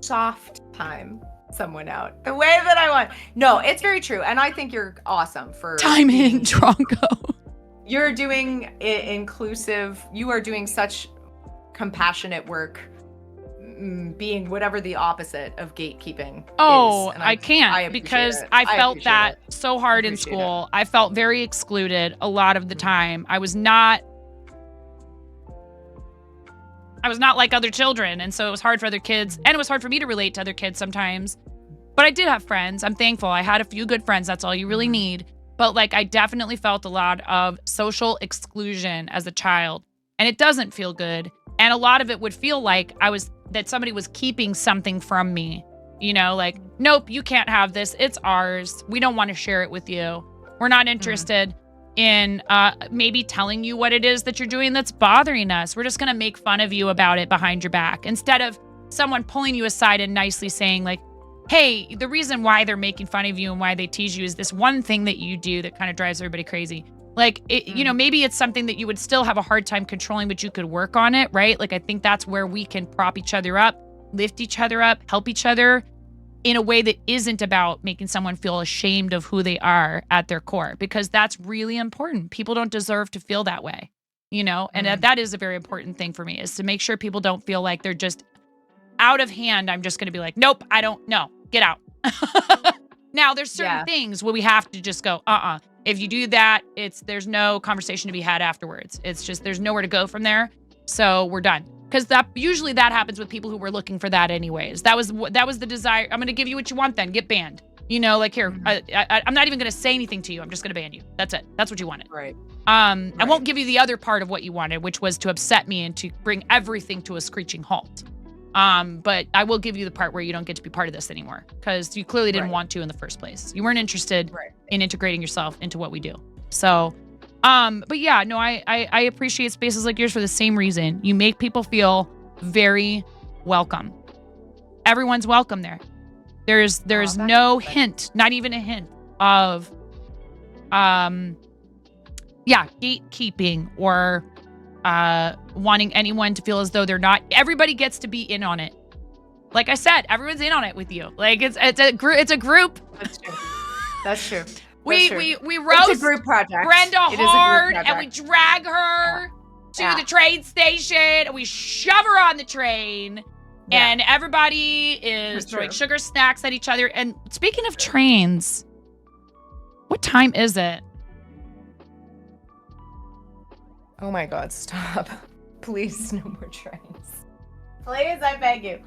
soft time someone out. The way that I want. No, it's very true. And I think you're awesome for timing Drongo. You're doing inclusive. You are doing such compassionate work, being whatever the opposite of gatekeeping is. And I can't because I felt that so hard in school. I felt very excluded a lot of the time. I was not like other children, and so it was hard for other kids, and it was hard for me to relate to other kids sometimes. But I did have friends. I'm thankful. I had a few good friends. That's all you really need. But like, I definitely felt a lot of social exclusion as a child, and it doesn't feel good. And a lot of it would feel like that somebody was keeping something from me, you know, like, nope, you can't have this. It's ours. We don't want to share it with you. We're not interested in maybe telling you what it is that you're doing that's bothering us. We're just going to make fun of you about it behind your back, instead of someone pulling you aside and nicely saying like, hey, the reason why they're making fun of you and why they tease you is this one thing that you do that kind of drives everybody crazy. Like, you know, maybe it's something that you would still have a hard time controlling, but you could work on it, right? Like, I think that's where we can prop each other up, lift each other up, help each other in a way that isn't about making someone feel ashamed of who they are at their core, because that's really important. People don't deserve to feel that way, you know? And that is a very important thing for me, is to make sure people don't feel like they're just out of hand. I'm just going to be like, nope, I don't know. Get out. Now, there's certain things where we have to just go, If you do that, there's no conversation to be had afterwards. It's just, there's nowhere to go from there. So we're done. Because usually that happens with people who were looking for that anyways. That was the desire. I'm going to give you what you want then. Get banned. You know, like, here, I'm not even going to say anything to you. I'm just going to ban you. That's it. That's what you wanted. Right. I won't give you the other part of what you wanted, which was to upset me and to bring everything to a screeching halt. But I will give you the part where you don't get to be part of this anymore, because you clearly didn't want to in the first place. You weren't interested in integrating yourself into what we do. So, but yeah, no, I appreciate spaces like yours for the same reason. You make people feel very welcome. Everyone's welcome there. There's no hint, not even a hint of, gatekeeping or wanting anyone to feel as though they're not. Everybody gets to be in on it. Like I said, everyone's in on it with you. Like, it's a group. That's true. We roast it's a group project. Brenda hard, and we drag her to the train station, and we shove her on the train, and everybody is throwing sugar snacks at each other. And speaking of trains, what time is it? Oh my God, stop. Please, no more trains. Please, I beg you.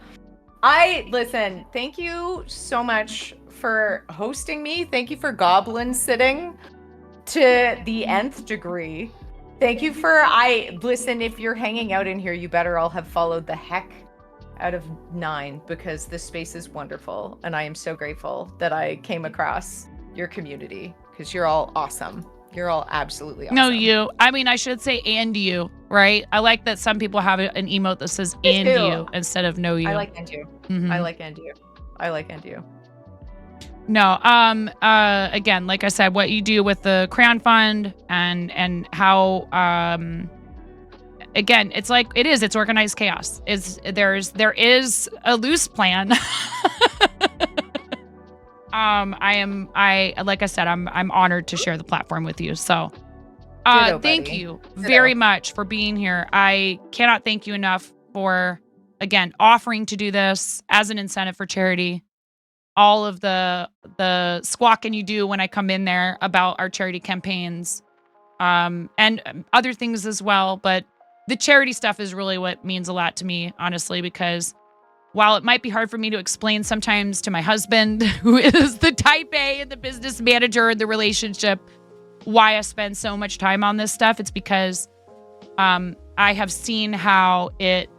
Listen, thank you so much for hosting me. Thank you for goblin sitting to the nth degree. Thank you for, listen, if you're hanging out in here, you better all have followed the heck out of 9, because this space is wonderful. And I am so grateful that I came across your community, because you're all awesome. You're all absolutely awesome. No, you. I mean, I should say and you, right? I like that some people have an emote that says and you instead of no you. I like and you. Mm-hmm. I like and you. I like and you. No, again, like I said, what you do with the Crayon Fund and how, again, it's like, it's organized chaos. There is a loose plan. Like I said, I'm honored to share the platform with you. So, Thank you very much for being here. I cannot thank you enough for, again, offering to do this as an incentive for charity. All of the squawking you do when I come in there about our charity campaigns, and other things as well. But the charity stuff is really what means a lot to me, honestly, because while it might be hard for me to explain sometimes to my husband, who is the type A and the business manager in the relationship, why I spend so much time on this stuff, it's because I have seen how it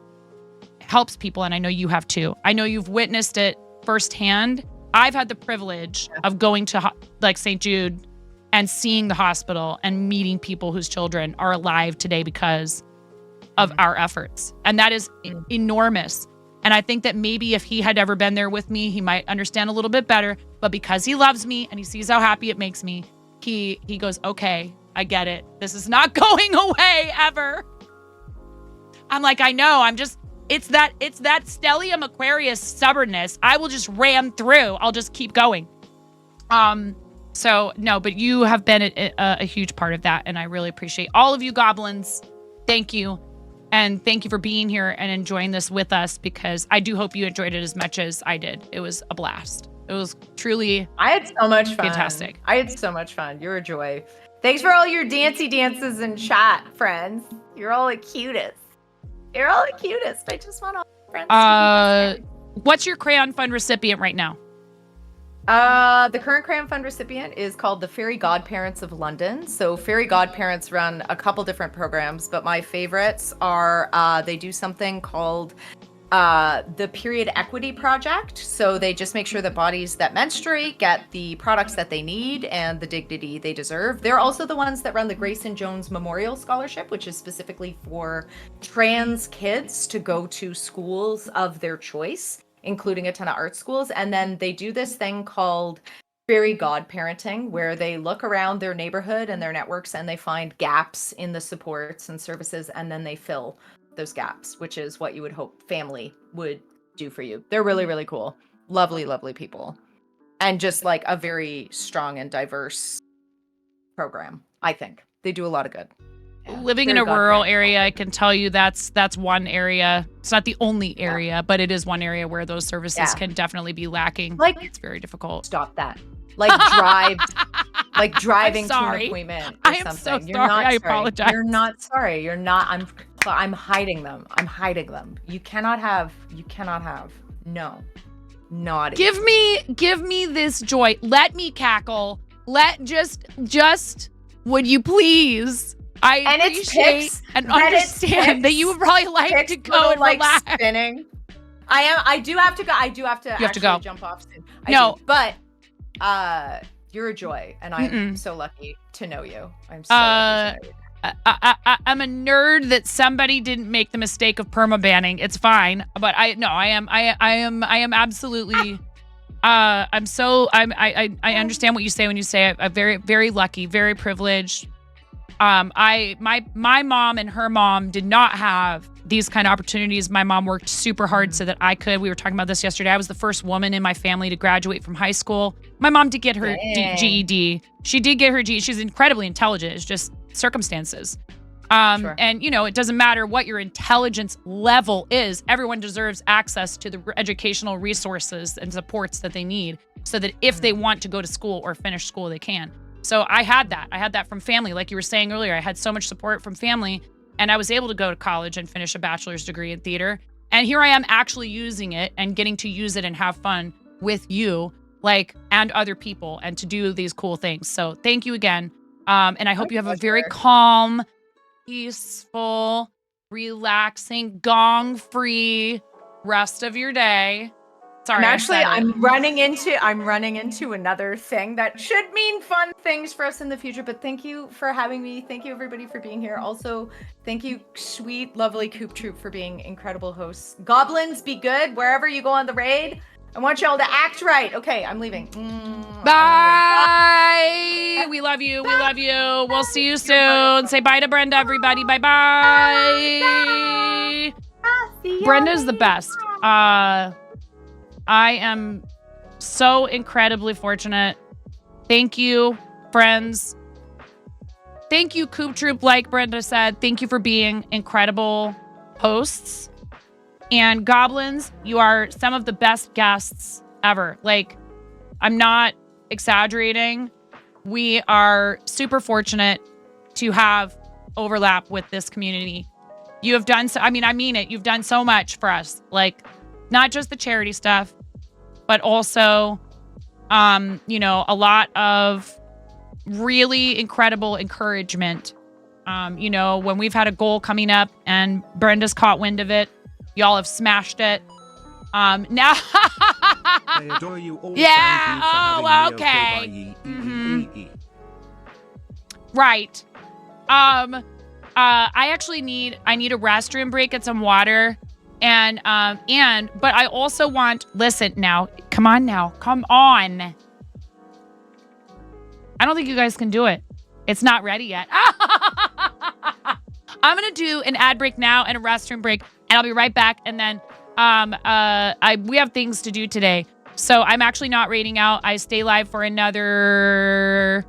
helps people, and I know you have too. I know you've witnessed it firsthand. I've had the privilege of going to like St. Jude and seeing the hospital and meeting people whose children are alive today because of our efforts. And that is enormous. And I think that maybe if he had ever been there with me, he might understand a little bit better. But because he loves me and he sees how happy it makes me, he goes, okay, I get it. This is not going away ever. I'm like, I know. It's that Stellium Aquarius stubbornness. I will just ram through. I'll just keep going. So no, but you have been a huge part of that. And I really appreciate all of you goblins. Thank you. And thank you for being here and enjoying this with us, because I do hope you enjoyed it as much as I did. It was a blast. It was truly I had so much fun. Fantastic. I had so much fun. You're a joy. Thanks for all your dancey dances in chat, friends. You're all the cutest. You're all the cutest. I just want all my friends to be what's your Crayon Fund recipient right now? The current Crayon Fund recipient is called the Fairy Godparents of London. So Fairy Godparents run a couple different programs, but my favorites are they do something called the Period Equity Project. So they just make sure that bodies that menstruate get the products that they need and the dignity they deserve. They're also the ones that run the Grayson Jones Memorial Scholarship, which is specifically for trans kids to go to schools of their choice, including a ton of art schools. And then they do this thing called Fairy Godparenting, where they look around their neighborhood and their networks and they find gaps in the supports and services, and then they fill those gaps, which is what you would hope family would do for you. They're really, really cool. Lovely, lovely people. And just like a very strong and diverse program, I think. They do a lot of good. Yeah. Living in a rural area, I can tell you that's one area. It's not the only area, but it is one area where those services can definitely be lacking. Like, it's very difficult. Stop that. Like driving to an appointment or something. So sorry. You're not sorry. I apologize. You're not sorry. You're not. I'm hiding them. I'm hiding them. You cannot have. No. Naughty. Give me this joy. Let me cackle. Just would you please? I appreciate and understand that you would probably like to go and relax. Spinning. I do have to go. You have to go. Jump off soon. But you're a joy, and I'm so lucky to know you. I'm so lucky to know you. I'm a nerd that somebody didn't make the mistake of permabanning. It's fine, but I am absolutely. I understand what you say when you say I'm very, very lucky, very privileged. My mom and her mom did not have these kind of opportunities. My mom worked super hard so that I could. We were talking about this yesterday. I was the first woman in my family to graduate from high school. My mom did get her GED. She did get her GED. She's incredibly intelligent. It's just circumstances. Sure. And, it doesn't matter what your intelligence level is. Everyone deserves access to the educational resources and supports that they need so that if they want to go to school or finish school, they can. So I had that. I had that from family. Like you were saying earlier, I had so much support from family, and I was able to go to college and finish a bachelor's degree in theater. And here I am actually using it and getting to use it and have fun with you, and other people, and to do these cool things. So thank you again. And I hope you have a very calm, peaceful, relaxing, gong-free rest of your day. Sorry, I'm running into another thing that should mean fun things for us in the future. But thank you for having me. Thank you everybody for being here. Also, thank you, sweet, lovely Coop Troop, for being incredible hosts. Goblins, be good wherever you go on the raid. I want y'all to act right. Okay, I'm leaving. Bye. We love you. We love you. We'll see you soon. Say bye to Brenda, everybody. Bye bye. Brenda's the best. I am so incredibly fortunate. Thank you, friends. thank you, Coop Troop. Like Brenda said, thank you for being incredible hosts. And Goblins, you are some of the best guests ever. Like, I'm not exaggerating. We are super fortunate to have overlap with this community. You have done so, I mean it. You've done so much for us. Like, not just the charity stuff, but also, a lot of really incredible encouragement. When we've had a goal coming up and Brenda's caught wind of it, y'all have smashed it. Now, I adore you all. yeah. Thank you for Okay. me, Mhm. Right. I actually need a restroom break and some water, but I also want. Listen now. Come on. I don't think you guys can do it. It's not ready yet. I'm gonna do an ad break now and a restroom break, and I'll be right back. And then we have things to do today, so I'm actually not rating out. I stay live for another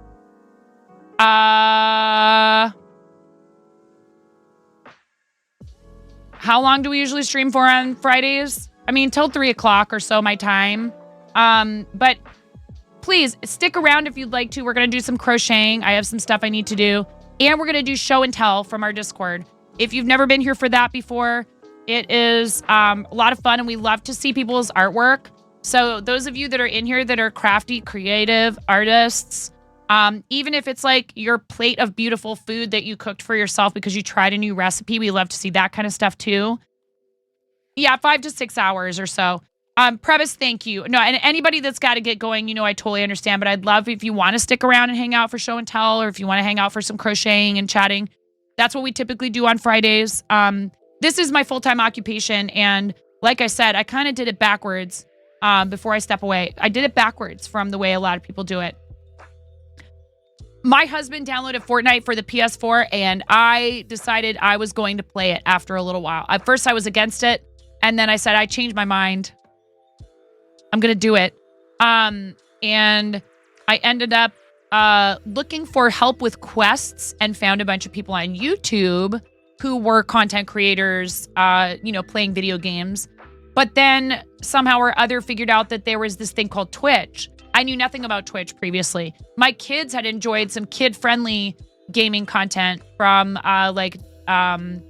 how long do we usually stream for on Fridays? I mean, till 3:00 or so my time. But please stick around if you'd like to. We're going to do some crocheting. I have some stuff I need to do. And we're going to do show and tell from our Discord. If you've never been here for that before, it is a lot of fun and we love to see people's artwork. So those of you that are in here that are crafty, creative artists, even if it's like your plate of beautiful food that you cooked for yourself because you tried a new recipe, we love to see that kind of stuff too. Yeah, 5 to 6 hours or so. Previs, thank you. No, and anybody that's got to get going, I totally understand, but I'd love if you want to stick around and hang out for show and tell, or if you want to hang out for some crocheting and chatting. That's what we typically do on Fridays. This is my full-time occupation, and like I said, I kind of did it backwards before I step away. I did it backwards from the way a lot of people do it. My husband downloaded Fortnite for the PS4, and I decided I was going to play it after a little while. At first, I was against it, and then I said, I changed my mind. I'm going to do it. And I ended up looking for help with quests and found a bunch of people on YouTube who were content creators, playing video games. But then somehow or other figured out that there was this thing called Twitch. I knew nothing about Twitch previously. My kids had enjoyed some kid-friendly gaming content from Dan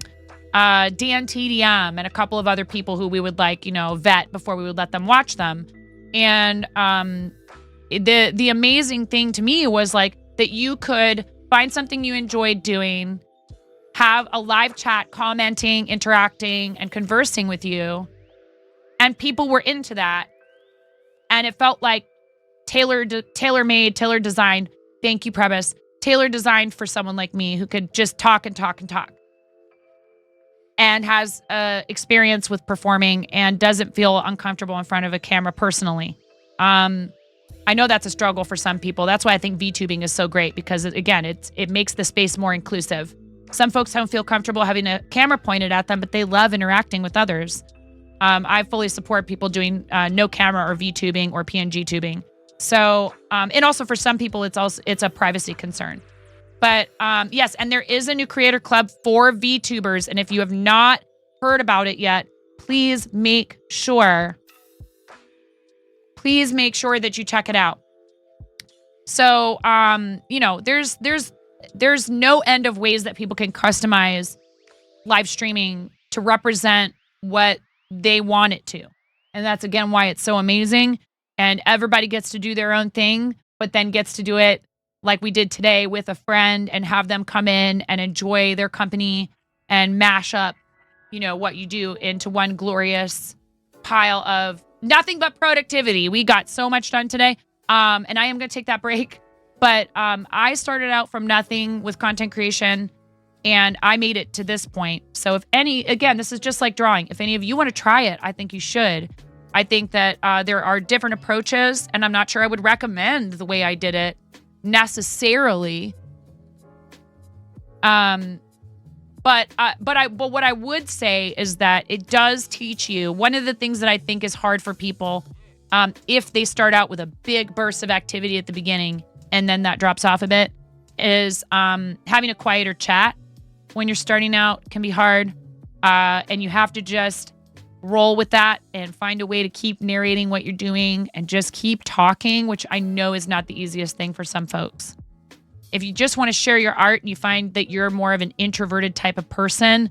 TDM and a couple of other people who we would vet before we would let them watch them. And the amazing thing to me was that you could find something you enjoyed doing, have a live chat commenting, interacting, and conversing with you. And people were into that. And it felt like tailor-made, tailor-designed. Thank you, Premise. Tailor-designed for someone like me who could just talk and talk and talk. And has experience with performing and doesn't feel uncomfortable in front of a camera personally. I know that's a struggle for some people. That's why I think VTubing is so great because, again, it makes the space more inclusive. Some folks don't feel comfortable having a camera pointed at them, but they love interacting with others. I fully support people doing no camera or VTubing or PNG tubing. So, and also for some people, it's a privacy concern. But yes, and there is a new creator club for VTubers. And if you have not heard about it yet, please make sure that you check it out. So, there's no end of ways that people can customize live streaming to represent what they want it to. And that's, again, why it's so amazing. And everybody gets to do their own thing, but then gets to do it like we did today with a friend and have them come in and enjoy their company and mash up, what you do into one glorious pile of nothing but productivity. We got so much done today. And I am going to take that break. But I started out from nothing with content creation and I made it to this point. So again, this is just like drawing. If any of you want to try it, I think you should. I think that there are different approaches and I'm not sure I would recommend the way I did it necessarily. But what I would say is that it does teach you. One of the things that I think is hard for people, if they start out with a big burst of activity at the beginning and then that drops off a bit, is having a quieter chat when you're starting out can be hard. And you have to just roll with that and find a way to keep narrating what you're doing and just keep talking, which I know is not the easiest thing for some folks. If you just want to share your art and you find that you're more of an introverted type of person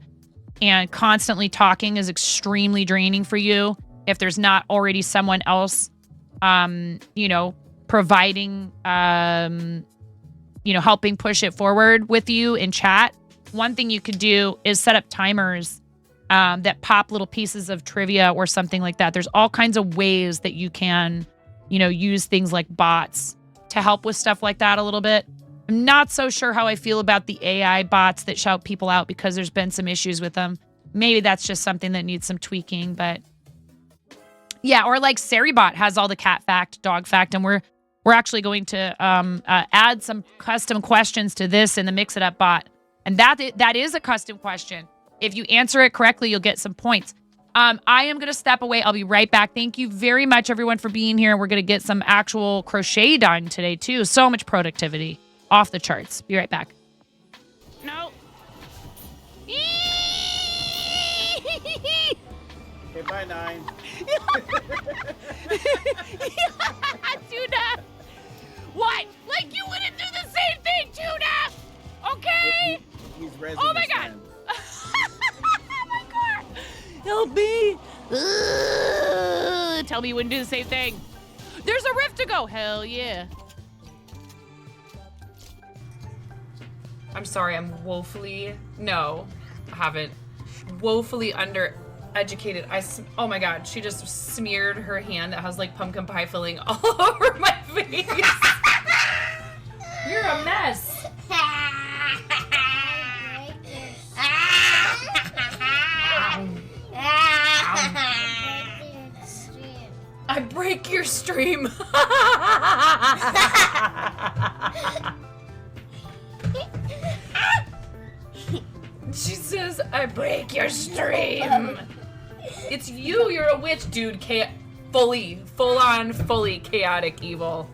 and constantly talking is extremely draining for you, if there's not already someone else, providing, helping push it forward with you in chat, one thing you could do is set up timers that pop little pieces of trivia or something like that. There's all kinds of ways that you can, use things like bots to help with stuff like that a little bit. I'm not so sure how I feel about the AI bots that shout people out because there's been some issues with them. Maybe that's just something that needs some tweaking, but yeah, or like Saribot has all the cat fact, dog fact, and we're actually going to add some custom questions to this in the Mix It Up bot. And that is a custom question. If you answer it correctly, you'll get some points. I am going to step away. I'll be right back. Thank you very much, everyone, for being here. We're going to get some actual crochet done today, too. So much productivity. Off the charts. Be right back. No. Okay, bye, 9. Tuna. What? Like you wouldn't do the same thing, Tuna. Okay. He's resin. Oh my god. Oh my god. Help me. Tell me you wouldn't do the same thing. There's a rift to go. Hell yeah. I'm sorry, I'm woefully, no, I haven't, woefully undereducated. Oh my god, she just smeared her hand that has like pumpkin pie filling all over my face. You're a mess. I break your stream. She says, I break your stream. It's you, you're a witch, dude. Fully chaotic evil.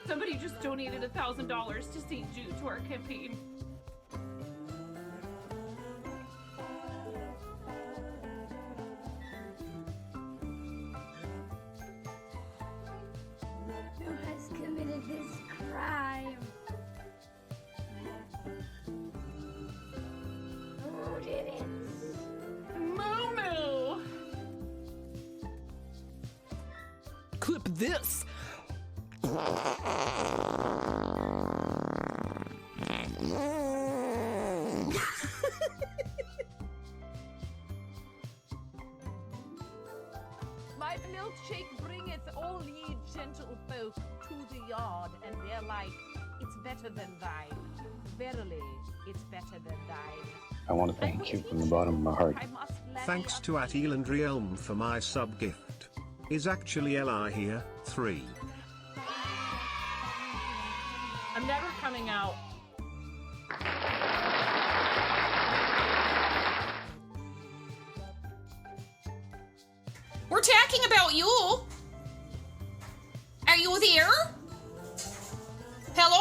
Somebody just donated $1,000 to St. Jude to our campaign. Who has committed this crime? Who did it? Moo-moo! Clip this! My milkshake bringeth all ye gentle folk to the yard, and they're like, it's better than thine. Verily, it's better than thine. I want to thank you from the bottom of my heart. Thanks to @Elandrielm for my sub gift. Is actually Eli here? 3. I'm never coming out. We're talking about you. Are you there? Hello?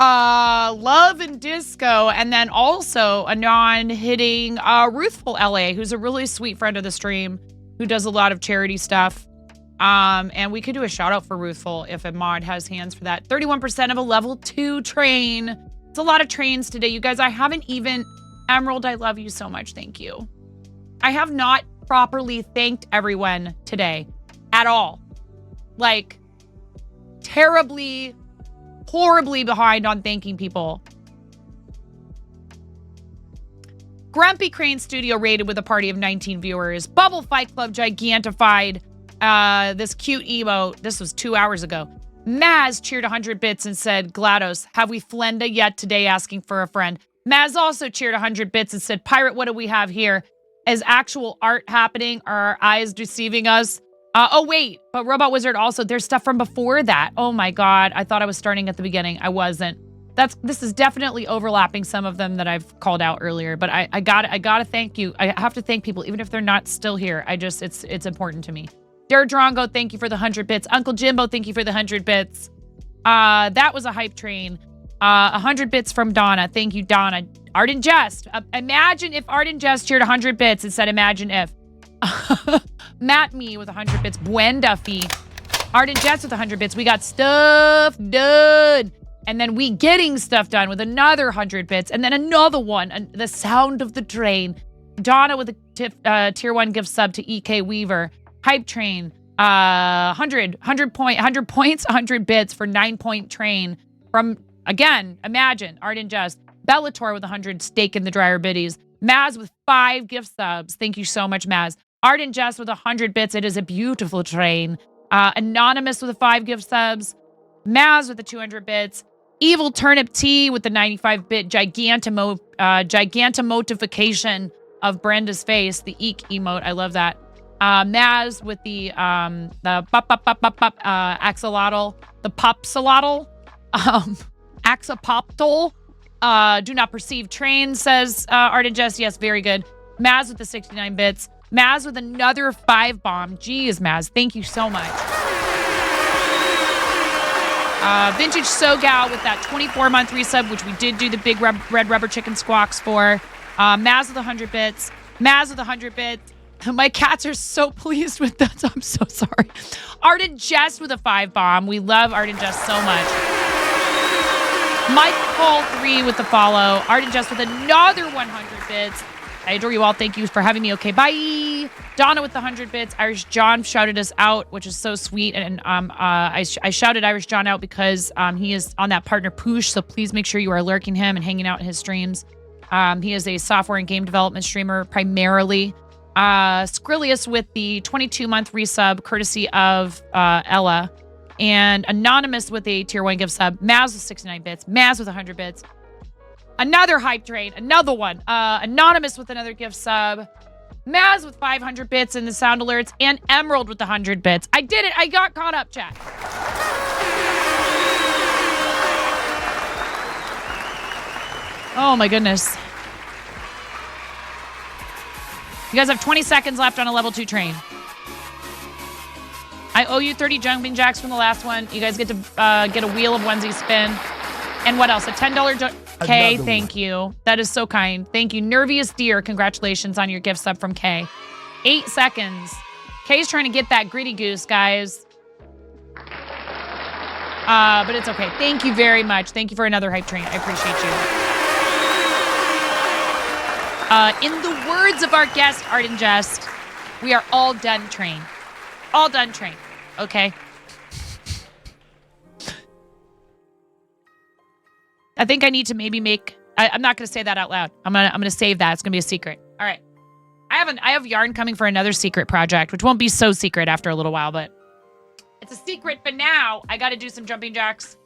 Love and Disco, and then also Anon hitting Ruthful LA, who's a really sweet friend of the stream, who does a lot of charity stuff. And we could do a shout out for Ruthful if a mod has hands for that. 31% of a level 2 train. It's a lot of trains today, you guys. I haven't even Emerald, I love you so much. Thank you. I have not properly thanked everyone today at all. Like, terribly, horribly behind on thanking people. Grumpy Crane Studio rated with a party of 19 viewers. Bubble Fight Club gigantified this cute emote. This was 2 hours ago. Maz cheered 100 bits and said, GLaDOS, have we Flenda yet today asking for a friend? Maz also cheered 100 bits and said, Pirate, what do we have here? Is actual art happening? Are our eyes deceiving us? Oh, wait, but Robot Wizard also, there's stuff from before that. Oh my God, I thought I was starting at the beginning. I wasn't. This is definitely overlapping some of them that I've called out earlier, but I gotta thank you. I have to thank people, even if they're not still here. It's important to me. Dare Drongo, thank you for the 100 bits. Uncle Jimbo, thank you for the 100 bits. That was a hype train. 100 bits from Donna. Thank you, Donna. Art and Jest. Imagine if Art and Jest cheered 100 bits and said, imagine if. Matt Me with 100 bits. Buen Duffy. Art and Jest with 100 bits. We got stuff done. And then we getting stuff done with another 100 bits. And then another one. The sound of the train. Donna with a tier 1 gift sub to EK Weaver. Hype train. 100 points, 100 bits for 9-point train. From, again, imagine, Art and Jest. Bellator with 100 steak in the dryer biddies. Maz with 5 gift subs. Thank you so much, Maz. Art and Jess with 100 bits. It is a beautiful train. Anonymous with the 5 gift subs. Maz with the 200 bits. Evil Turnip T with the 95-bit gigantomotification of Brenda's face. The eek emote. I love that. Maz with the axolotl. The popsolotl. Axapoptol. Do not perceive train, says Art and Jess. Yes, very good. Maz with the 69 bits. Maz with another 5 bomb. Geez, Maz, thank you so much. Vintage SoGal with that 24-month resub, which we did do the big red rubber chicken squawks for. Maz with 100 bits. Maz with 100 bits. My cats are so pleased with that. I'm so sorry. Art and Jess with a 5 bomb. We love Art and Jess so much. Mike Paul 3 with the follow. Art and Jess with another 100 bits. I adore you all. Thank you for having me. Okay, bye. Donna with the 100 bits. Irish John shouted us out, which is so sweet. And I shouted Irish John out because he is on that partner push. So please make sure you are lurking him and hanging out in his streams. He is a software and game development streamer primarily. Skrillius with the 22-month resub, courtesy of Ella. And Anonymous with a tier 1 gift sub. Maz with 69 bits. Maz with 100 bits. Another hype train. Another one. Anonymous with another gift sub. Maz with 500 bits in the sound alerts. And Emerald with 100 bits. I did it. I got caught up, chat. Oh, my goodness. You guys have 20 seconds left on a level 2 train. I owe you 30 jumping jacks from the last one. You guys get to get a wheel of onesie spin. And what else? A $10 Kay, thank you. That is so kind. Thank you. Nervious Deer, congratulations on your gift sub from Kay. 8 seconds. Kay's trying to get that gritty goose, guys. But it's okay. Thank you very much. Thank you for another hype train. I appreciate you. In the words of our guest, Art and Jest, we are all done train. All done train. Okay. I think I need to maybe make. I'm not going to say that out loud. I'm gonna save that. It's gonna be a secret. All right. I have yarn coming for another secret project, which won't be so secret after a little while, but it's a secret. But now I got to do some jumping jacks.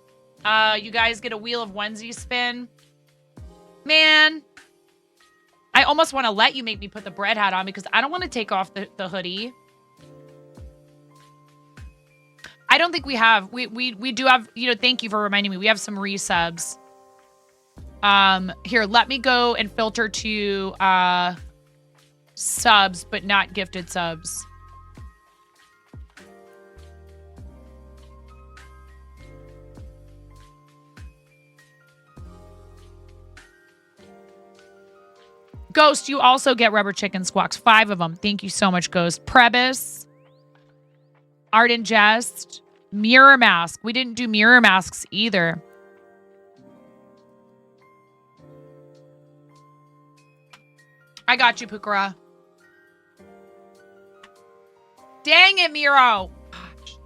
You guys get a wheel of onesie spin. Man, I almost want to let you make me put the bread hat on because I don't want to take off the hoodie. I don't think we have. We do have. Thank you for reminding me. We have some resubs. Here, let me go and filter to subs, but not gifted subs. Ghost, you also get rubber chicken squawks. 5 of them. Thank you so much, Ghost. Prebis, Art and Jest, Mirror Mask. We didn't do mirror masks either. I got you, Pukara. Dang it, Miro. Gosh.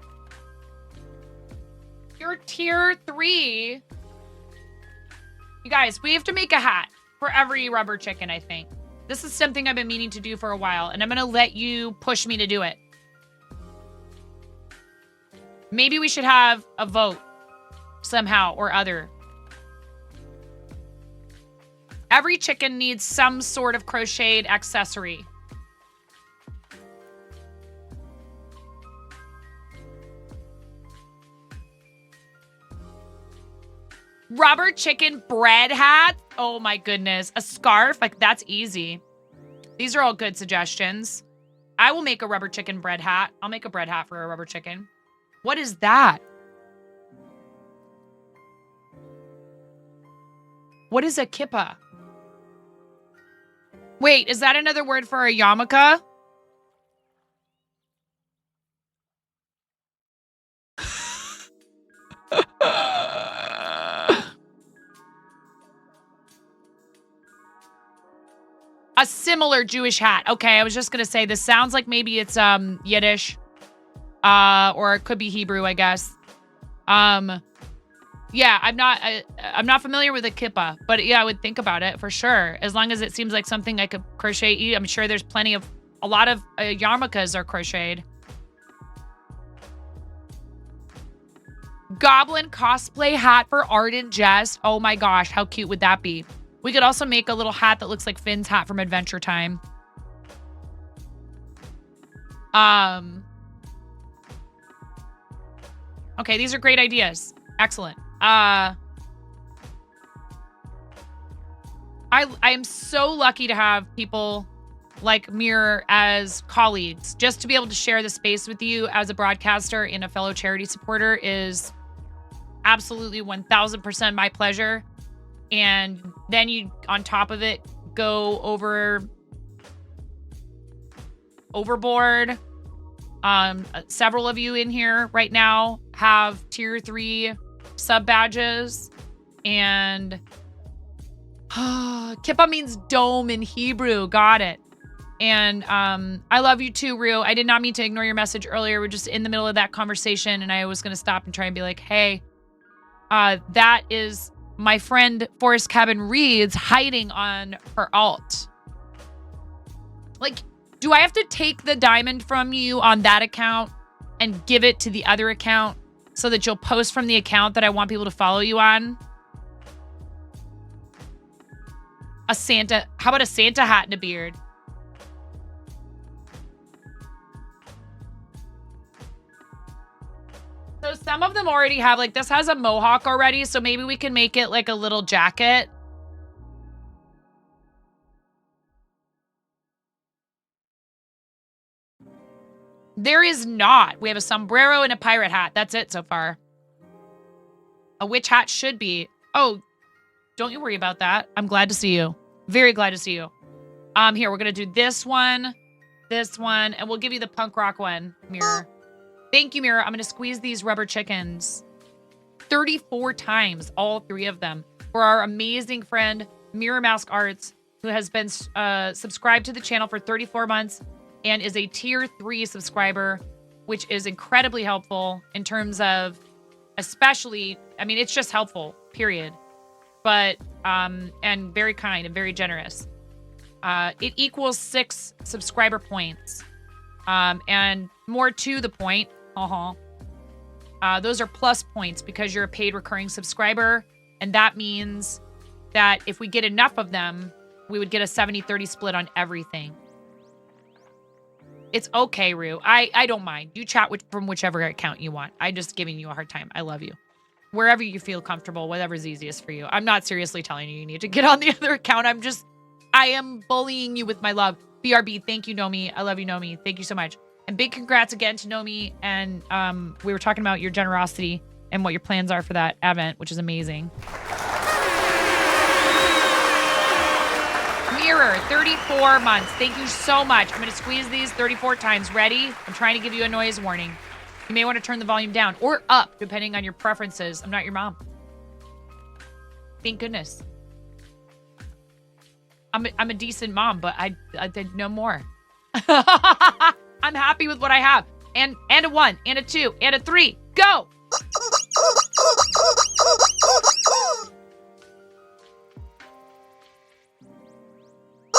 You're tier 3. You guys, we have to make a hat for every rubber chicken, I think. This is something I've been meaning to do for a while, and I'm going to let you push me to do it. Maybe we should have a vote somehow or other. Every chicken needs some sort of crocheted accessory. Rubber chicken bread hat. Oh my goodness. A scarf. Like, that's easy. These are all good suggestions. I will make a rubber chicken bread hat. I'll make a bread hat for a rubber chicken. What is that? What is a kippa? Wait, is that another word for a yarmulke? A similar Jewish hat. Okay, I was just gonna say this sounds like maybe it's Yiddish, or it could be Hebrew, I guess. Yeah, I'm not familiar with a kippa, but yeah, I would think about it for sure. As long as it seems like something I could crochet. I'm sure there's a lot of yarmulkes are crocheted. Goblin cosplay hat for Art and Jest. Oh my gosh, how cute would that be? We could also make a little hat that looks like Finn's hat from Adventure Time. Okay, these are great ideas. Excellent. I am so lucky to have people like Mirror as colleagues. Just to be able to share the space with you as a broadcaster and a fellow charity supporter is absolutely 1000% my pleasure. And then you, on top of it, go overboard. Several of you in here right now have tier 3 sub badges, and kippa means dome in Hebrew. Got it. And I love you too, Rue. I did not mean to ignore your message earlier. We're just in the middle of that conversation, and I was going to stop and try and be like, hey, that is my friend Forest Cabin Reads hiding on her alt. Like, do I have to take the diamond from you on that account and give it to the other account so that you'll post from the account that I want people to follow you on? A Santa, how about a Santa hat and a beard? So some of them already have, like, this has a mohawk already, so maybe we can make it like a little jacket. There is not. We have a sombrero and a pirate hat. That's it so far. A witch hat should be. Oh, don't you worry about that. I'm glad to see you. Very glad to see you. Here, we're going to do this one, and we'll give you the punk rock one, Mirror. Thank you, Mirror. I'm going to squeeze these rubber chickens 34 times, all 3 of them, for our amazing friend, Mirror Mask Arts, who has been subscribed to the channel for 34 months and is a tier 3 subscriber, which is incredibly helpful in terms of, especially, I mean, it's just helpful, period. But, and very kind and very generous. It equals 6 subscriber points. And more to the point, those are plus points because you're a paid recurring subscriber. And that means that if we get enough of them, we would get a 70-30 split on everything. It's okay, Rue. I don't mind. You chat from whichever account you want. I'm just giving you a hard time. I love you. Wherever you feel comfortable, whatever's easiest for you. I'm not seriously telling you need to get on the other account. I am bullying you with my love. BRB, thank you, Nomi. I love you, Nomi. Thank you so much. And big congrats again to Nomi. And we were talking about your generosity and what your plans are for that event, which is amazing. Mirror, 34 months. Thank you so much. I'm going to squeeze these 34 times. Ready? I'm trying to give you a noise warning. You may want to turn the volume down or up, depending on your preferences. I'm not your mom. Thank goodness. I'm a decent mom, but I did no more. I'm happy with what I have. And a 1, and a 2, and a 3. Go!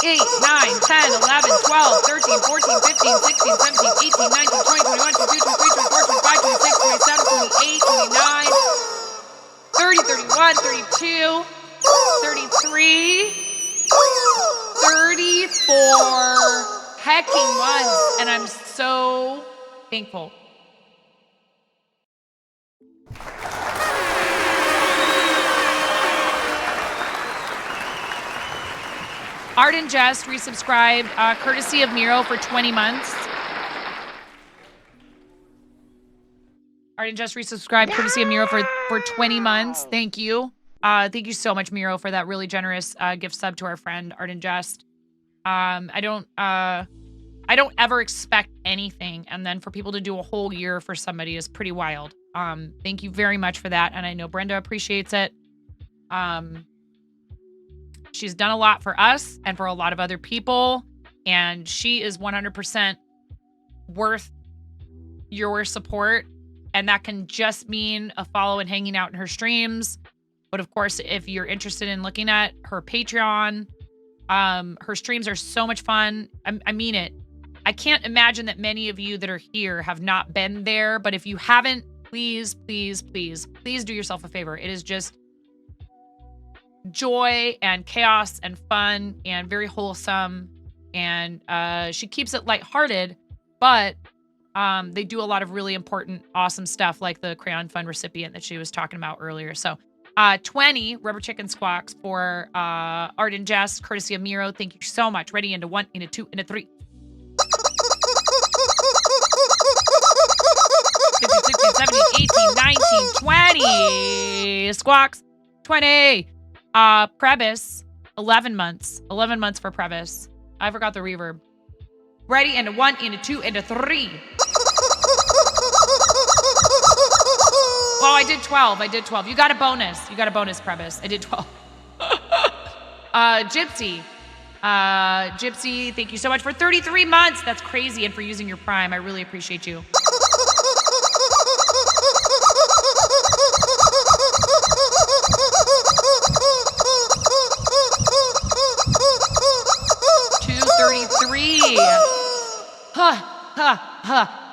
8, 9, 10, 11, 12, 13, 14, 15, 16, 17, 18, 19, 20, 21, 22, 23, 24, 25, 26, 27, 28, 29, 30, 31, 32, 33, 34 hecking months. And I'm so thankful. Art and Jess resubscribed, courtesy of Miro for 20 months. Art and Jess resubscribed, courtesy of Miro for 20 months. Thank you. Thank you so much, Miro, for that really generous gift sub to our friend Art and Jess. I don't ever expect anything, and then for people to do a whole year for somebody is pretty wild. Thank you very much for that, and I know Brenda appreciates it. She's done a lot for us and for a lot of other people, and she is 100% worth your support, and that can just mean a follow and hanging out in her streams. But of course, if you're interested in looking at her Patreon, her streams are so much fun. I mean it. I can't imagine that many of you that are here have not been there, but if you haven't, please, please, please, please do yourself a favor. It is just joy and chaos and fun and very wholesome, and she keeps it lighthearted, but they do a lot of really important, awesome stuff like the Crayon Fund recipient that she was talking about earlier. So 20 rubber chicken squawks for Art and Jess, courtesy of Miro. Thank you so much. Ready? Into 1, into 2, into 3. 15, 16, 17, 18, 19, 20 squawks. 20. Prebis, 11 months. 11 months for Prebis. I forgot the reverb. Ready? Into 1, into 2, into 3. Oh, I did 12. I did 12. You got a bonus. You got a bonus, Prebis. I did 12. Gypsy. Gypsy, thank you so much for 33 months. That's crazy. And for using your Prime. I really appreciate you.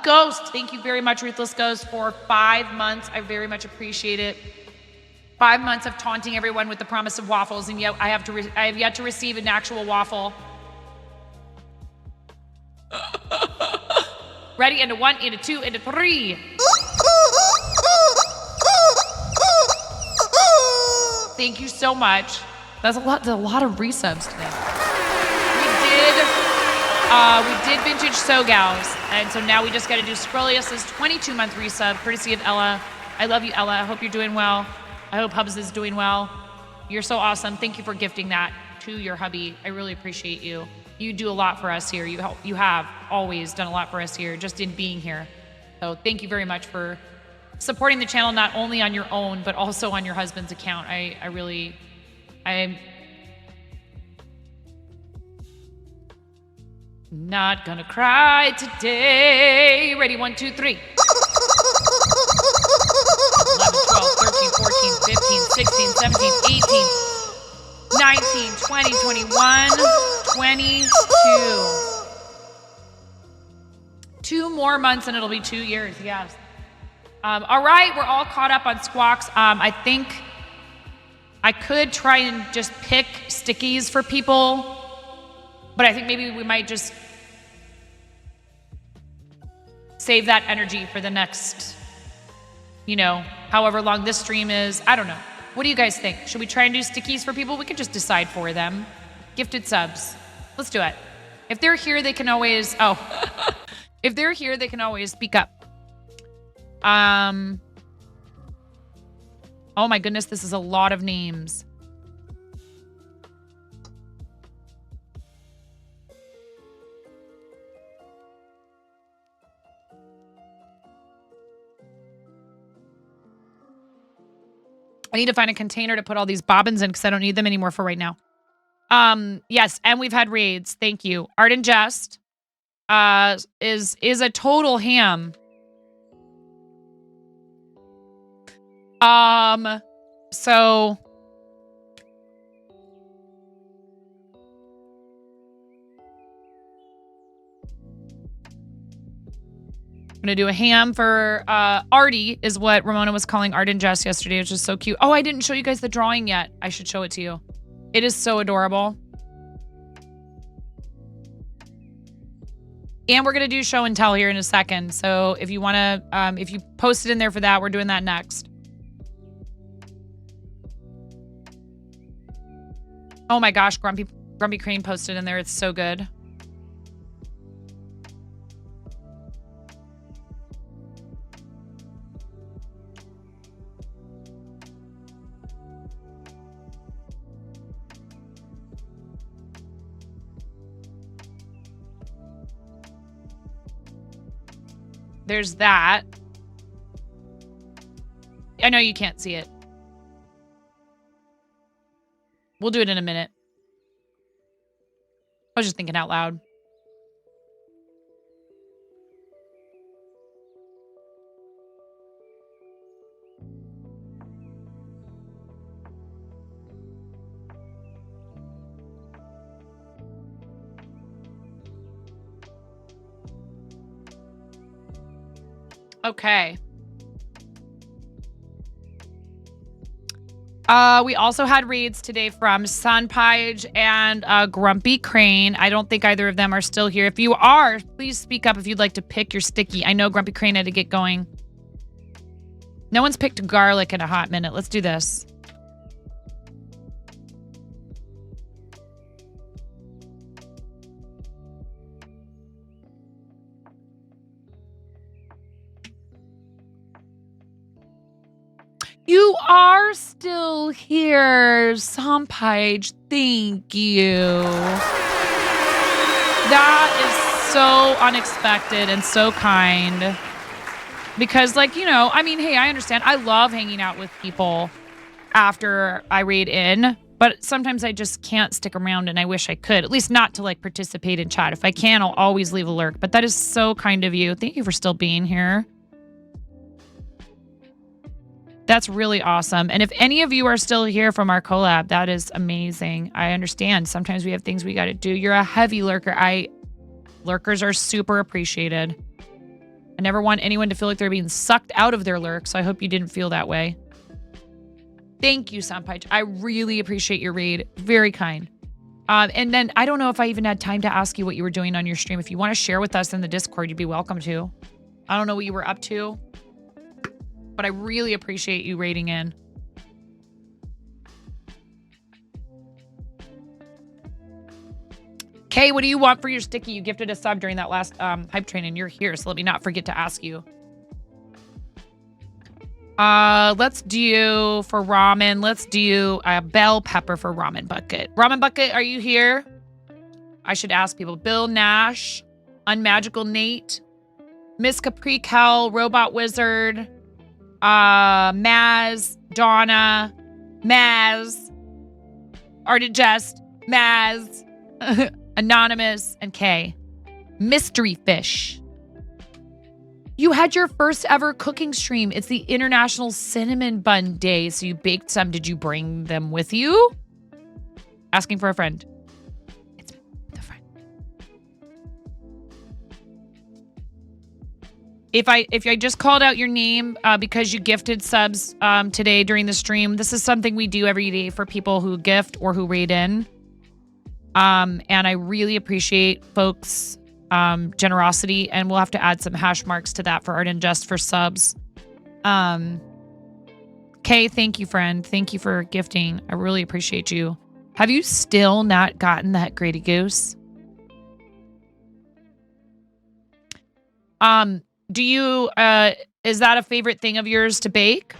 Ghost, thank you very much, Ruthless Ghost, for 5 months. I very much appreciate it. 5 months of taunting everyone with the promise of waffles, and yet I have yet to receive an actual waffle. Ready? Into 1, into 2, into 3. Thank you so much. That's a lot of resubs today. We did Vintage SoGals, and so now we just got to do Scrolius's 22-month resub, courtesy of Ella. I love you, Ella. I hope you're doing well. I hope Hubs is doing well. You're so awesome. Thank you for gifting that to your hubby. I really appreciate you. You do a lot for us here. You have always done a lot for us here, just in being here. So thank you very much for supporting the channel, not only on your own, but also on your husband's account. I'm not gonna cry today. Ready? 1, 2, 3. 11, 12, 13, 14, 15, 16, 17, 18, 19, 20, 21, 22. 2 more months and it'll be 2 years, yes. All right, we're all caught up on squawks. I think I could try and just pick stickies for people, but I think maybe we might just save that energy for the next, however long this stream is. I don't know. What do you guys think? Should we try and do stickies for people? We could just decide for them. Gifted subs. Let's do it. If they're here, they can always, if they're here, they can always speak up. Oh my goodness, this is a lot of names. I need to find a container to put all these bobbins in because I don't need them anymore for right now. Yes, and we've had raids. Thank you. Art and Jest is a total ham. So I'm going to do a ham for Artie is what Ramona was calling Art and Jess yesterday, which is so cute. Oh, I didn't show you guys the drawing yet. I should show it to you. It is so adorable. And we're going to do show and tell here in a second. So if you want to, if you post it in there for that, we're doing that next. Oh my gosh, Grumpy Crane posted in there. It's so good. There's that. I know you can't see it. We'll do it in a minute. I was just thinking out loud. Okay. We also had reads today from Sunpage and Grumpy Crane. I don't think either of them are still here. If you are, please speak up if you'd like to pick your sticky. I know Grumpy Crane had to get going. No one's picked garlic in a hot minute. Let's do this. You are still here, Sunpage. Thank you. That is so unexpected and so kind. Because, like, you know, I mean, hey, I understand. I love hanging out with people after I raid in. But sometimes I just can't stick around, and I wish I could. At least not to, like, participate in chat. If I can, I'll always leave a lurk. But that is so kind of you. Thank you for still being here. That's really awesome. And if any of you are still here from our collab, that is amazing. I understand. Sometimes we have things we got to do. You're a heavy lurker. Lurkers are super appreciated. I never want anyone to feel like they're being sucked out of their lurk, so I hope you didn't feel that way. Thank you, Sunpage. I really appreciate your raid. Very kind. And then I don't know if I even had time to ask you what you were doing on your stream. If you want to share with us in the Discord, you'd be welcome to. I don't know what you were up to, but I really appreciate you raiding in. Kay, what do you want for your sticky? You gifted a sub during that last hype train, and you're here, so let me not forget to ask you. Let's do, for ramen, let's do a bell pepper for Ramen Bucket. Ramen Bucket, are you here? I should ask people. Bill Nash, Unmagical Nate, Miss Capri Cal, Robot Wizard, Maz, Donna, Maz, Art and Jest, Maz, Anonymous, and Kay. Mystery Fish. You had your first ever cooking stream. It's the International Cinnamon Bun Day, so you baked some. Did you bring them with you? Asking for a friend. It's the friend. If I just called out your name because you gifted subs today during the stream, this is something we do every day for people who gift or who raid in. And I really appreciate folks' generosity, and we'll have to add some hash marks to that for Art and Just for subs. Kay, thank you, friend. Thank you for gifting. I really appreciate you. Have you still not gotten that Grady Goose? Do you, is that a favorite thing of yours to bake?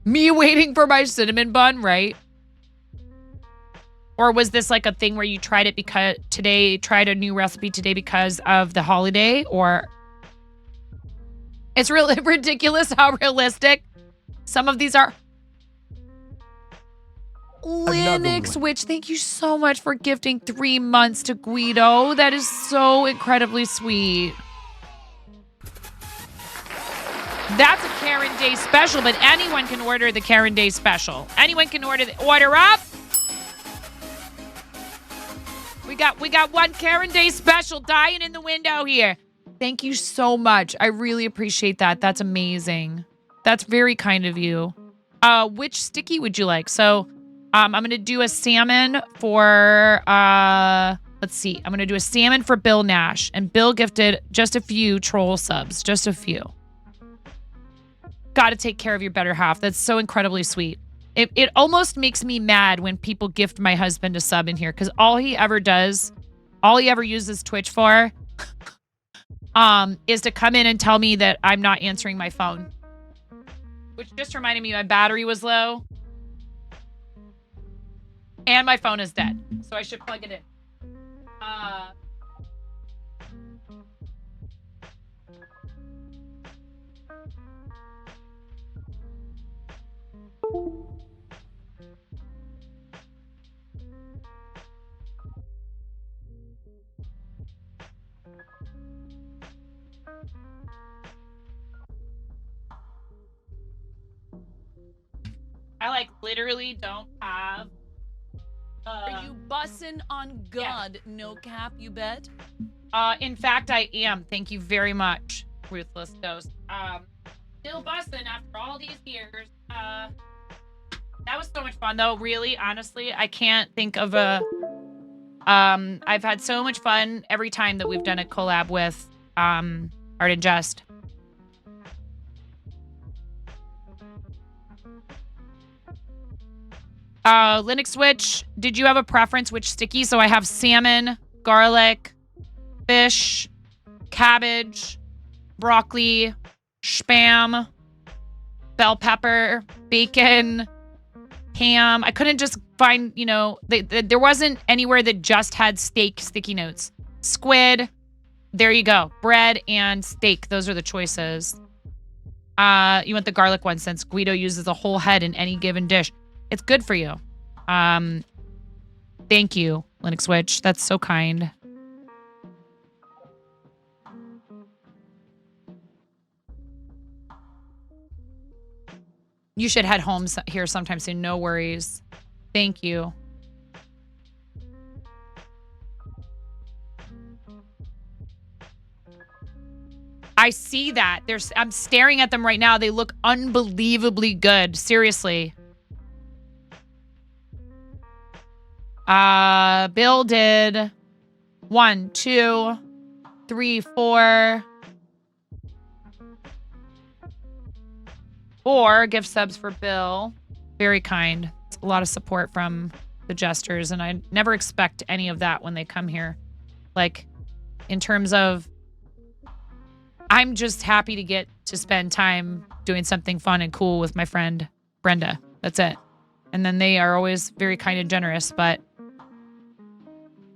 Me waiting for my cinnamon bun, right? Or was this like a thing where you tried it because tried a new recipe today because of the holiday? Or it's really ridiculous how realistic some of these are. Linux Witch, thank you so much for gifting 3 months to Guido. That is so incredibly sweet. That's a Karen Day special, but anyone can order the Karen Day special. Anyone can order up. We got one Karen Day special dying in the window here. Thank you so much. I really appreciate that. That's amazing. That's very kind of you. Which sticky would you like? So, I'm going to do a salmon for, let's see. I'm going to do a salmon for Bill Nash. And Bill gifted just a few troll subs. Just a few. Got to take care of your better half. That's so incredibly sweet. It almost makes me mad when people gift my husband a sub in here. Because all he ever uses Twitch for, is to come in and tell me that I'm not answering my phone. Which just reminded me my battery was low. And my phone is dead. So I should plug it in. I literally don't have. Are you bussin' on God? Yeah. No cap, you bet. In fact, I am. Thank you very much, Ruthless Ghost. Still bussin' after all these years. That was so much fun, though. Really, honestly, I can't think of a. I've had so much fun every time that we've done a collab with Art and Jest. Linux Witch, did you have a preference which sticky? So I have salmon, garlic, fish, cabbage, broccoli, spam, bell pepper, bacon, ham. I couldn't just find, there wasn't anywhere that just had steak sticky notes. Squid, there you go. Bread and steak, those are the choices. You want the garlic one since Guido uses a whole head in any given dish. It's good for you. Thank you, Linux Witch. That's so kind. You should head home here sometime soon. No worries. Thank you. I see that. I'm staring at them right now. They look unbelievably good. Seriously. Bill did 1, 2, 3, 4 gift subs for Bill. Very kind. It's a lot of support from the jesters, and I never expect any of that when they come here. Like, in terms of, I'm just happy to get to spend time doing something fun and cool with my friend Brenda. That's it. And then they are always very kind and generous, but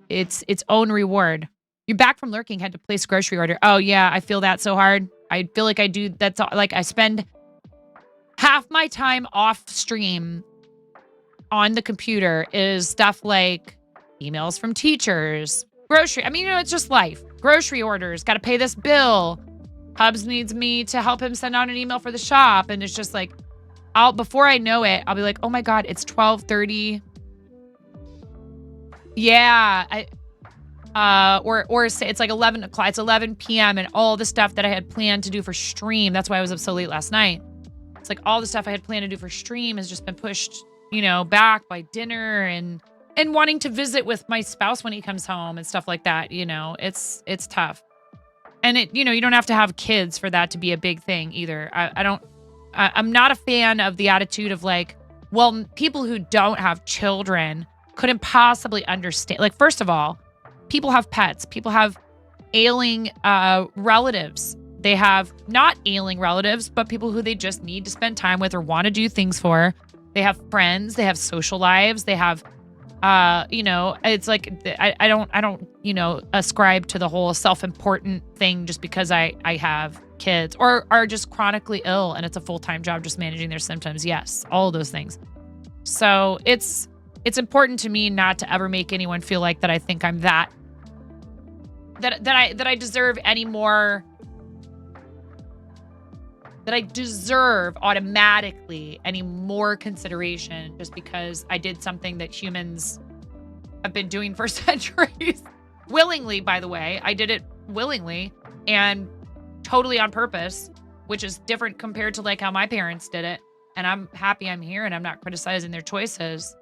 it's its own reward. You're back from lurking, had to place grocery order. Oh yeah, I feel that so hard. I feel like I do. That's all, like I spend half my time off stream on the computer is stuff like emails from teachers, grocery. I mean, it's just life. Grocery orders, got to pay this bill. Hubs needs me to help him send out an email for the shop. And it's just like, before I know it, I'll be like, oh my God, it's 12:30. Yeah. Or say it's like 11 o'clock. It's 11 p.m. and all the stuff that I had planned to do for stream. That's why I was up so late last night. It's like all the stuff I had planned to do for stream has just been pushed, back by dinner and wanting to visit with my spouse when he comes home and stuff like that. It's tough. And you don't have to have kids for that to be a big thing either. I'm not a fan of the attitude of like, well, people who don't have children couldn't possibly understand. Like, first of all, people have pets. People have ailing relatives. They have not ailing relatives, but people who they just need to spend time with or want to do things for. They have friends. They have social lives. They have, it's like, I don't, ascribe to the whole self-important thing just because I have kids or are just chronically ill and it's a full-time job just managing their symptoms. Yes, all of those things. So it's it's important to me not to ever make anyone feel like that I think I'm that I deserve any more, that I deserve automatically any more consideration just because I did something that humans have been doing for centuries. Willingly, by the way. I did it willingly and totally on purpose, which is different compared to like how my parents did it. And I'm happy I'm here and I'm not criticizing their choices.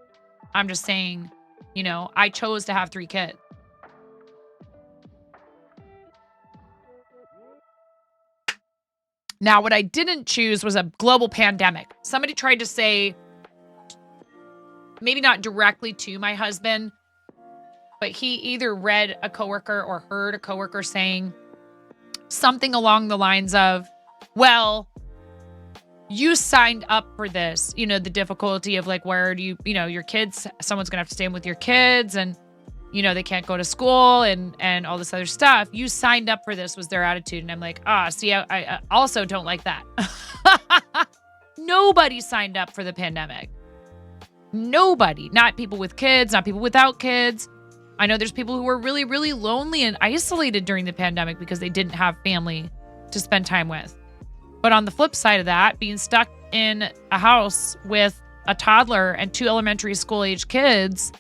I'm just saying, you know, I chose to have 3 kids. Now, what I didn't choose was a global pandemic. Somebody tried to say, maybe not directly to my husband, but he either read a coworker or heard a coworker saying something along the lines of, well, you signed up for this, you know, the difficulty of like, where do you, you know, your kids, someone's going to have to stay in with your kids and, you know, they can't go to school and all this other stuff. You signed up for this was their attitude. And I'm like, see, I also don't like that. Nobody signed up for the pandemic. Nobody, not people with kids, not people without kids. I know there's people who were really, really lonely and isolated during the pandemic because they didn't have family to spend time with. But on the flip side of that, being stuck in a house with a toddler and 2 elementary school age kids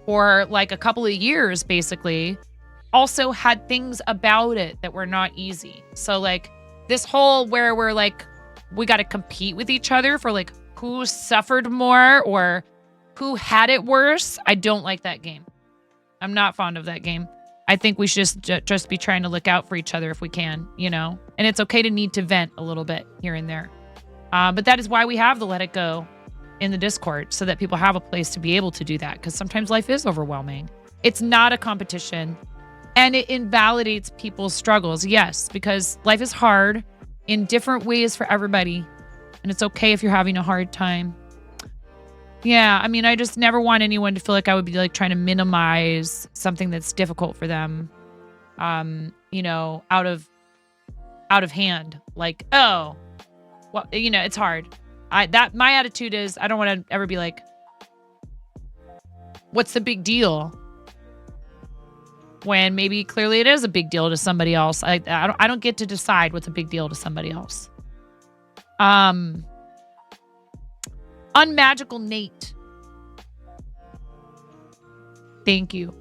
for like a couple of years, basically, also had things about it that were not easy. So like this whole where we're like, we got to compete with each other for like who suffered more or who had it worse. I don't like that game. I'm not fond of that game. I think we should just be trying to look out for each other if we can, you know? And it's okay to need to vent a little bit here and there. But that is why we have the Let It Go in the Discord, so that people have a place to be able to do that, because sometimes life is overwhelming. It's not a competition, and it invalidates people's struggles. Yes, because life is hard in different ways for everybody, and it's okay if you're having a hard time. Yeah, I mean, I just never want anyone to feel like I would be like trying to minimize something that's difficult for them, you know, out of hand. Like, oh, well, you know, it's hard. My attitude is I don't want to ever be like, what's the big deal? When maybe clearly it is a big deal to somebody else. I don't get to decide what's a big deal to somebody else. Unmagical Nate. Thank you.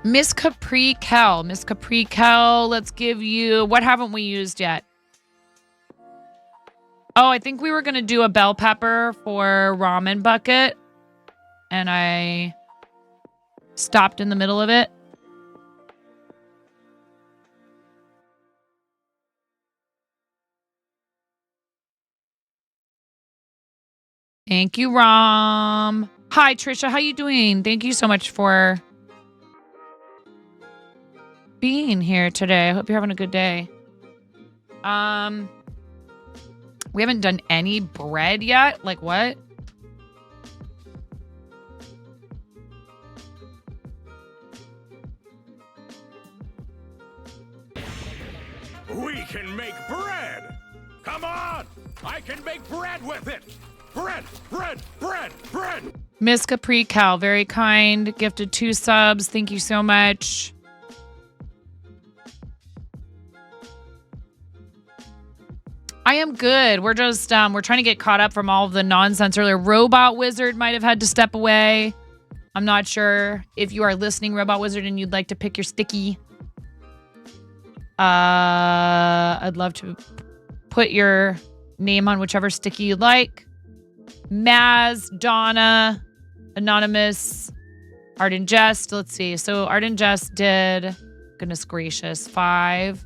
Miss Capri Kel. Miss Capri Kel, let's give you... What haven't we used yet? Oh, I think we were going to do a bell pepper for ramen bucket. And I stopped in the middle of it. Thank you, Rom. Hi, Trisha. How you doing? Thank you so much for being here today. I hope you're having a good day. We haven't done any bread yet. Like what? We can make bread! Come on! I can make bread with it! Bread! Bread! Bread! Bread! Miss Capri Cal, very kind. Gifted 2 subs. Thank you so much. I am good. We're just, we're trying to get caught up from all of the nonsense earlier. Robot Wizard might have had to step away. I'm not sure if you are listening, Robot Wizard, and you'd like to pick your sticky. I'd love to put your name on whichever sticky you'd like. Maz, Donna, Anonymous, Art and Jest. Let's see. So Art and Jest did, goodness gracious, 5.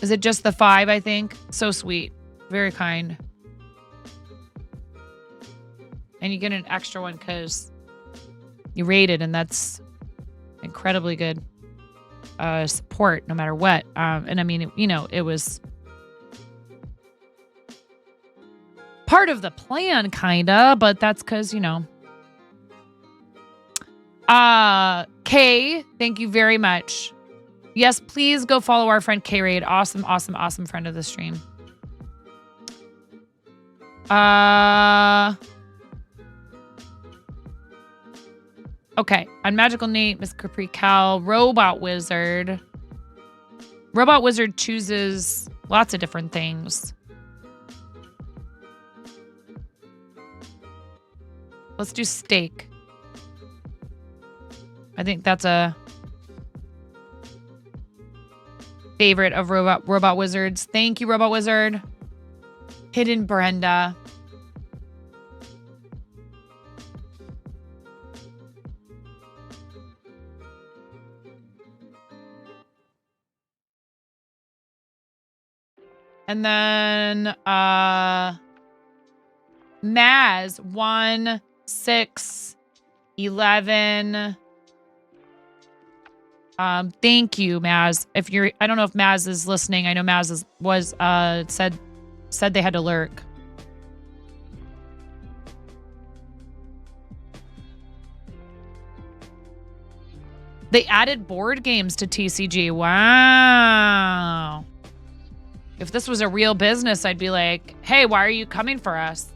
Is it just the 5, I think? So sweet. Very kind. And you get an extra one because you rated, and that's incredibly good support no matter what. And I mean, you know, it was part of the plan, kinda, but that's because, you know. Kay, thank you very much. Yes, please go follow our friend K-Raid. Awesome, awesome, awesome friend of the stream. Okay. Unmagical Nate, Miss Capri Cal, Robot Wizard. Robot Wizard chooses lots of different things. Let's do steak. I think that's a favorite of Robot Wizards. Thank you, Robot Wizard. Hidden Brenda. And then Maz 1, 6, 11. Thank you, Maz. If you're, I don't know if Maz is listening. I know Maz said they had to lurk. They added board games to TCG. Wow. If this was a real business, I'd be like, hey, why are you coming for us?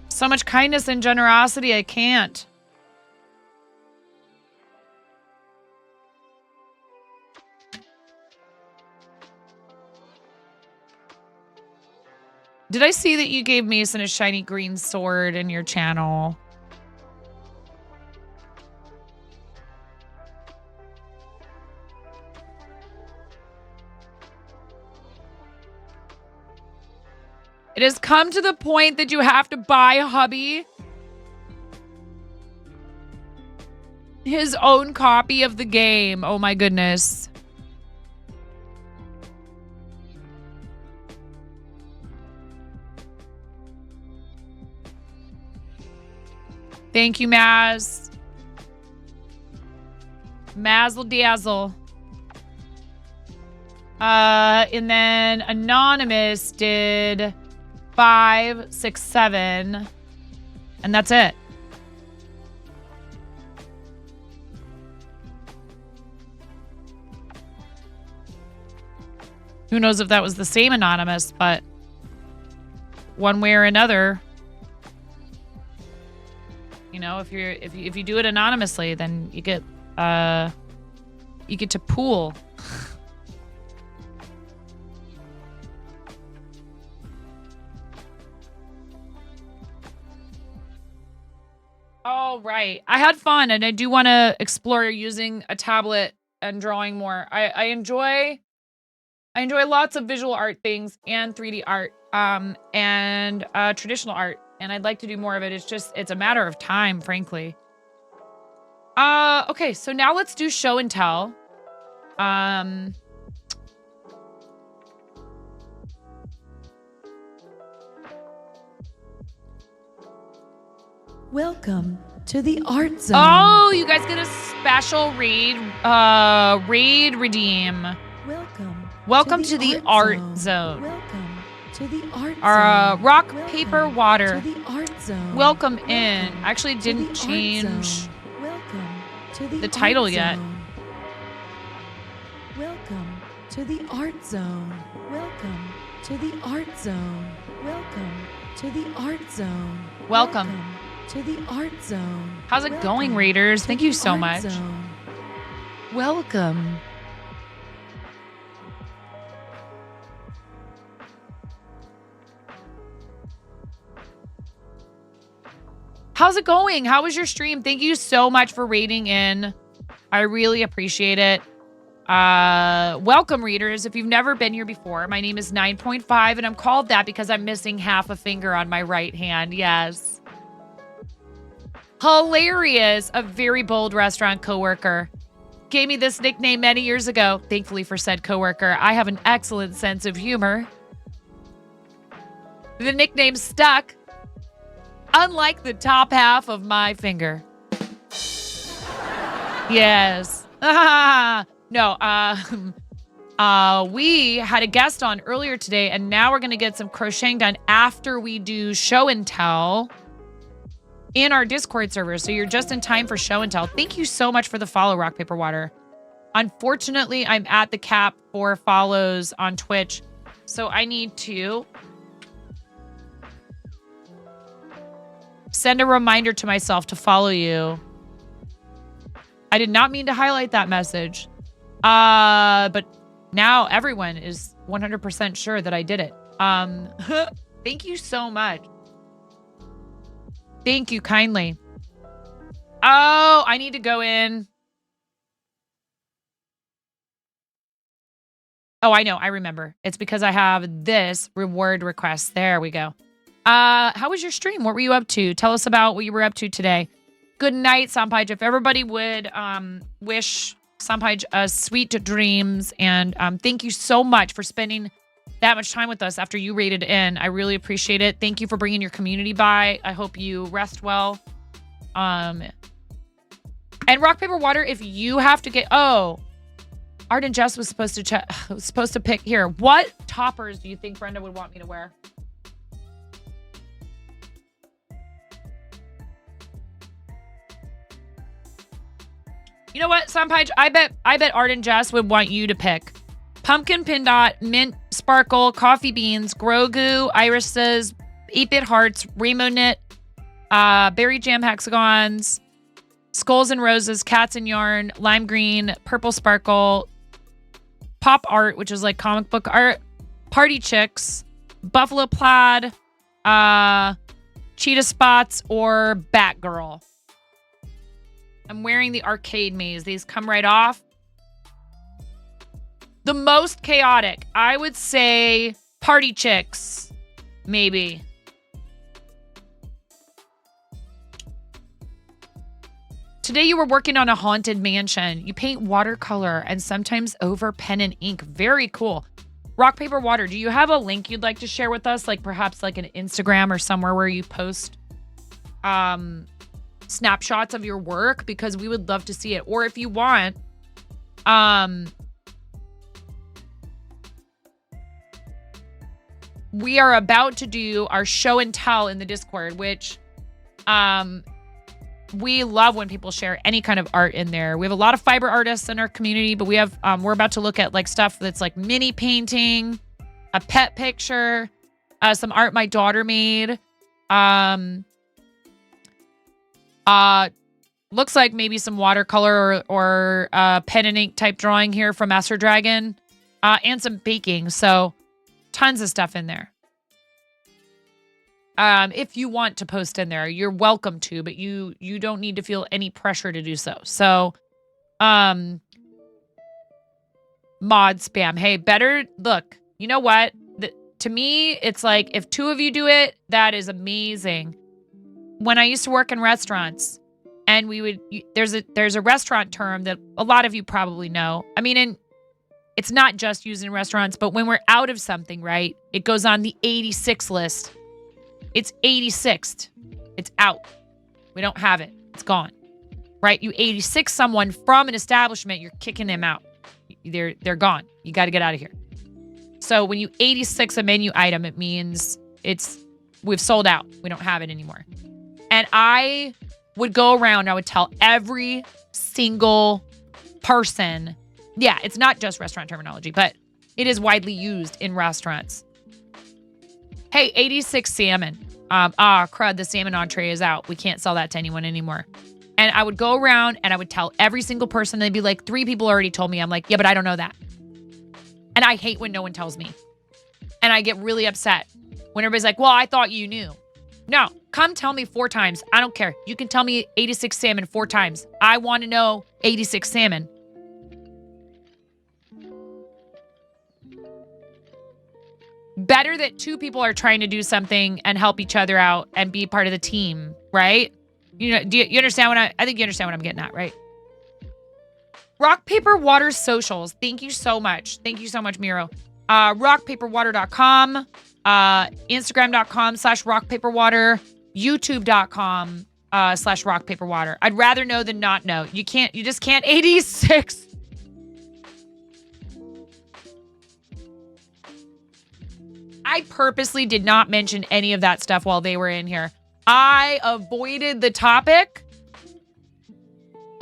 So much kindness and generosity, I can't. Did I see that you gave Mason a shiny green sword in your channel? It has come to the point that you have to buy hubby his own copy of the game. Oh my goodness. Thank you, Maz. Mazzle dazzle. And then Anonymous did 5, 6, 7. And that's it. Who knows if that was the same Anonymous, but one way or another, you know, if you do it anonymously, then you get to pool. All right. I had fun, and I do want to explore using a tablet and drawing more. I enjoy lots of visual art things and 3D art and traditional art, and I'd like to do more of it. It's a matter of time, frankly. Okay, so now let's do show and tell. Welcome to the Art Zone. Oh, you guys get a special raid redeem. Welcome to the Art Zone. Welcome to the Art Zone. Rock, paper, water. To the Art Zone. Welcome in. I actually didn't change the title yet. Welcome to the Art Zone. Welcome to the Art Zone. Welcome to the Art Zone. Welcome to the Art Zone. How's it going, Raiders? Thank you so much. Welcome. How's it going? How was your stream? Thank you so much for raiding in. I really appreciate it. Welcome, readers. If you've never been here before, my name is 9.5, and I'm called that because I'm missing half a finger on my right hand. Yes. Hilarious. A very bold restaurant coworker. gave me this nickname many years ago. Thankfully for said coworker, I have an excellent sense of humor. The nickname stuck, unlike the top half of my finger. Yes. No, we had a guest on earlier today, and now we're going to get some crocheting done after we do show and tell in our Discord server. So you're just in time for show and tell. Thank you so much for the follow, Rock, Paper, Water. Unfortunately, I'm at the cap for follows on Twitch, so I need to send a reminder to myself to follow you. I did not mean to highlight that message. But now everyone is 100% sure that I did it. Thank you so much. Thank you kindly. Oh, I need to go in. Oh, I know. I remember. It's because I have this reward request. There we go. How was your stream? What were you up to? Tell us about what you were up to today. Good night, Sampaj. If everybody would wish Sampaj sweet dreams, and thank you so much for spending that much time with us after you raided in. I really appreciate it. Thank you for bringing your community by. I hope you rest well. And Rock, Paper, Water, if you have to get... Oh, Art and Jess was supposed to pick here. What toppers do you think Brenda would want me to wear? You know what, Sampaj? I bet Art and Jess would want you to pick pumpkin pin dot, mint sparkle, coffee beans, Grogu, irises, 8-bit hearts, rainbow knit, berry jam hexagons, skulls and roses, cats and yarn, lime green, purple sparkle, pop art, which is like comic book art, party chicks, buffalo plaid, cheetah spots, or Batgirl. I'm wearing the arcade maze. These come right off. The most chaotic, I would say party chicks, maybe. Today you were working on a haunted mansion. You paint watercolor and sometimes over pen and ink. Very cool. Rock, Paper, Water, do you have a link you'd like to share with us? Like perhaps like an Instagram or somewhere where you post snapshots of your work, because we would love to see it. Or if you want, we are about to do our show and tell in the Discord, which we love when people share any kind of art in there. We have a lot of fiber artists in our community, but we have we're about to look at like stuff that's like mini painting, a pet picture, some art my daughter made. Looks like maybe some watercolor or pen and ink type drawing here from Master Dragon, and some baking. So tons of stuff in there. If you want to post in there, you're welcome to, but you don't need to feel any pressure to do so. So, mod spam. Hey, better look. You know what? To me, it's like if two of you do it, that is amazing. When I used to work in restaurants, and we would there's a restaurant term that a lot of you probably know. I mean, and it's not just used in restaurants, but when we're out of something, right? It goes on the 86 list. It's 86th. It's out. We don't have it. It's gone. Right? You 86 someone from an establishment, you're kicking them out. They're gone. You got to get out of here. So when you 86 a menu item, it means we've sold out. We don't have it anymore. And I would go around, I would tell every single person, yeah, it's not just restaurant terminology, but it is widely used in restaurants. Hey, 86 salmon. Crud, the salmon entree is out. We can't sell that to anyone anymore. And I would go around and I would tell every single person. They'd be like, 3 people already told me. I'm like, yeah, but I don't know that. And I hate when no one tells me. And I get really upset when everybody's like, well, I thought you knew. No, come tell me 4 times. I don't care. You can tell me 86 salmon 4 times. I want to know 86 salmon. Better that 2 people are trying to do something and help each other out and be part of the team, right? You know, do you understand what I think you understand what I'm getting at, right? Rock, paper, water socials. Thank you so much. Thank you so much, Miro. Rockpaperwater.com, Instagram.com/rockpaperwater, YouTube.com /rockpaperwater. I'd rather know than not know. You just can't 86. I purposely did not mention any of that stuff while they were in here. I avoided the topic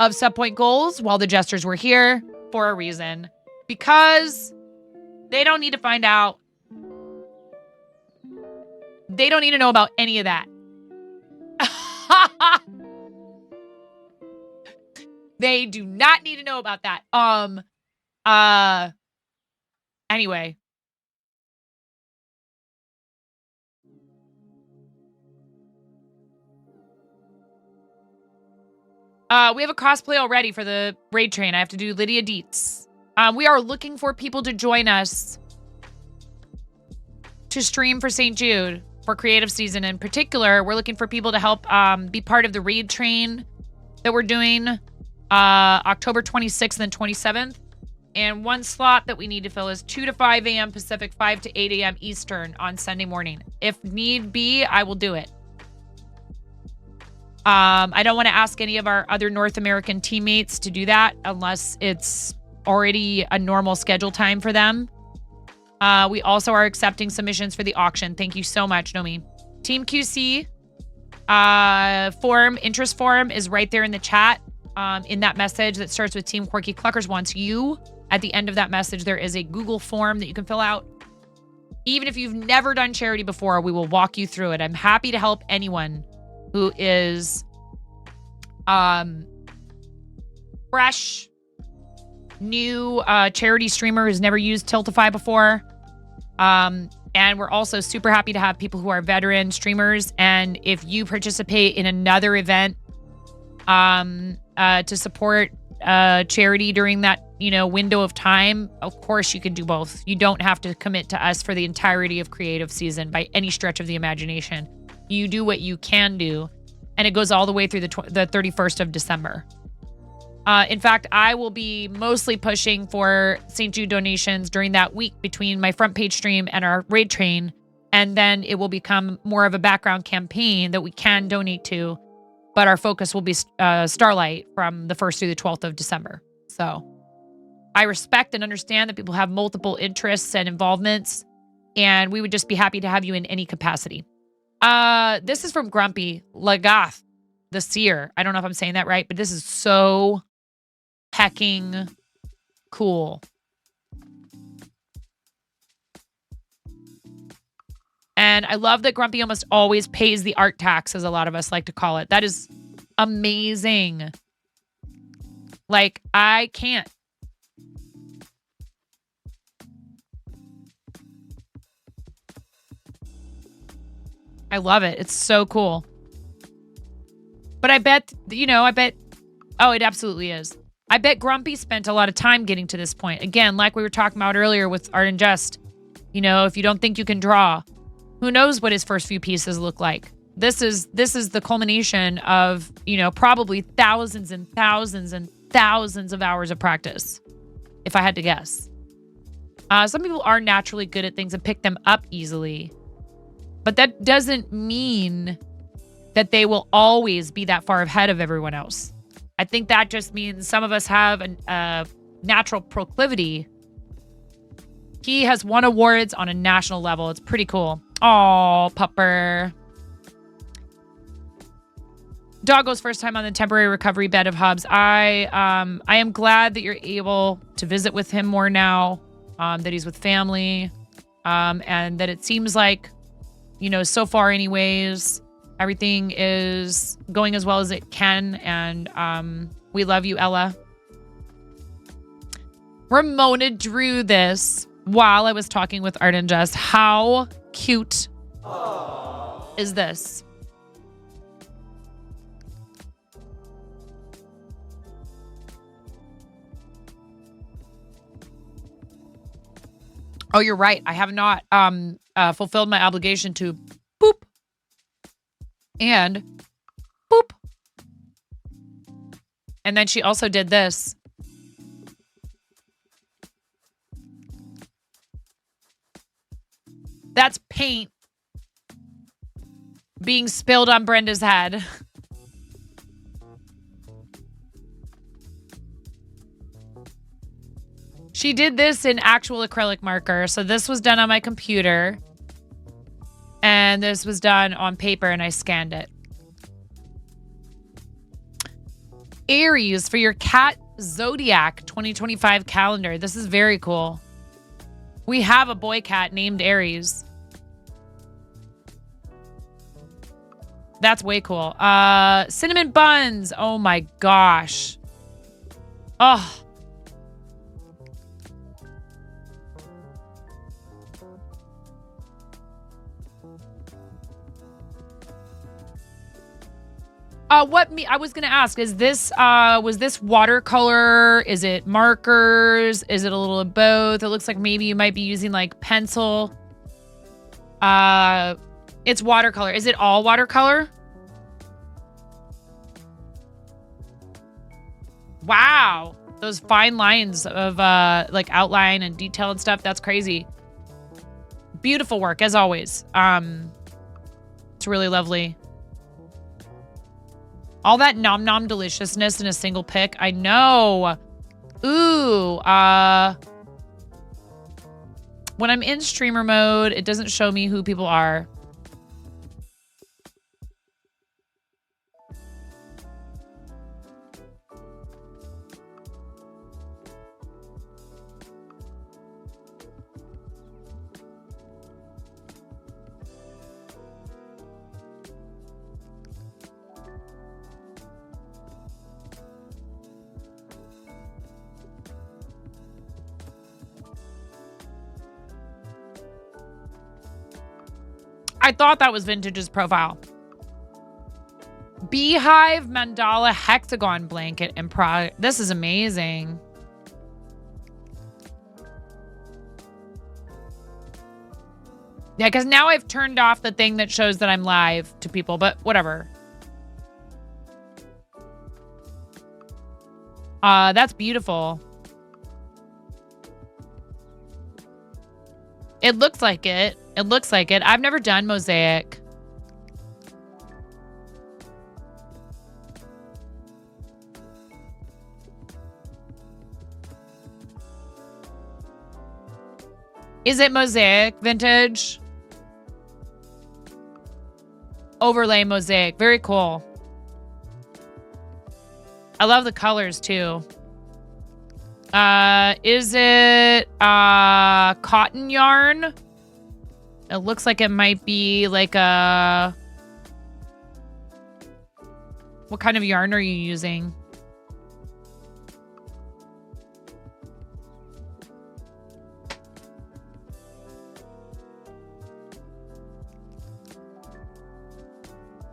of subpoint goals while the jesters were here for a reason. Because they don't need to find out. They don't need to know about any of that. They do not need to know about that. Anyway. We have a cosplay already for the raid train. I have to do Lydia Dietz. We are looking for people to join us to stream for St. Jude for creative season. In particular, we're looking for people to help be part of the raid train that we're doing October 26th and 27th. And one slot that we need to fill is 2 to 5 a.m. Pacific, 5 to 8 a.m. Eastern on Sunday morning. If need be, I will do it. I don't want to ask any of our other North American teammates to do that unless it's already a normal schedule time for them. We also are accepting submissions for the auction. Thank you so much, Nomi. Team QC interest form is right there in the chat. In that message that starts with Team Quirky Cluckers wants you. At the end of that message, there is a Google form that you can fill out. Even if you've never done charity before, we will walk you through it. I'm happy to help anyone who is fresh, new charity streamer who's never used Tiltify before. And we're also super happy to have people who are veteran streamers. And if you participate in another event to support charity during that window of time, of course you can do both. You don't have to commit to us for the entirety of creative season by any stretch of the imagination. You do what you can do, and it goes all the way through the 31st of December. In fact, I will be mostly pushing for St. Jude donations during that week between my front page stream and our raid train, and then it will become more of a background campaign that we can donate to, but our focus will be Starlight from the 1st through the 12th of December. So I respect and understand that people have multiple interests and involvements, and we would just be happy to have you in any capacity. This is from Grumpy Lagath, the Seer. I don't know if I'm saying that right, but this is so hecking cool. And I love that Grumpy almost always pays the art tax, as a lot of us like to call it. That is amazing. Like, I can't. I love it. It's so cool. But I bet, oh, it absolutely is. I bet Grumpy spent a lot of time getting to this point. Again, like we were talking about earlier with Art and Jest, if you don't think you can draw, who knows what his first few pieces look like. This is the culmination of, probably thousands and thousands and thousands of hours of practice, if I had to guess. Some people are naturally good at things and pick them up easily. But that doesn't mean that they will always be that far ahead of everyone else. I think that just means some of us have a natural proclivity. He has won awards on a national level. It's pretty cool. Aw, pupper. Doggo's first time on the temporary recovery bed of Hubs. I am glad that you're able to visit with him more now, that he's with family, and that it seems like, so far anyways, everything is going as well as it can. And we love you, Ella. Ramona drew this while I was talking with Art and Jess. How cute is this? Oh, you're right. I have not fulfilled my obligation to boop and boop. And then she also did this. That's paint being spilled on Brenda's head. She did this in actual acrylic marker. So this was done on my computer. And this was done on paper and I scanned it. Aries for your cat Zodiac 2025 calendar. This is very cool. We have a boy cat named Aries. That's way cool. Cinnamon buns. Oh my gosh. Oh. I was gonna ask, is this was this watercolor? Is it markers? Is it a little of both? It looks like maybe you might be using like pencil. It's watercolor. Is it all watercolor? Wow. Those fine lines of like outline and detail and stuff. That's crazy. Beautiful work as always. It's really lovely. All that nom nom deliciousness in a single pic. I know. Ooh. When I'm in streamer mode, it doesn't show me who people are. I thought that was Vintage's profile. Beehive mandala hexagon blanket and this is amazing. Yeah, because now I've turned off the thing that shows that I'm live to people, but whatever. That's beautiful. It looks like it. It looks like it. I've never done mosaic. Is it mosaic, Vintage? Overlay mosaic. Very cool. I love the colors too. Is it cotton yarn? It looks like it might be like a... What kind of yarn are you using?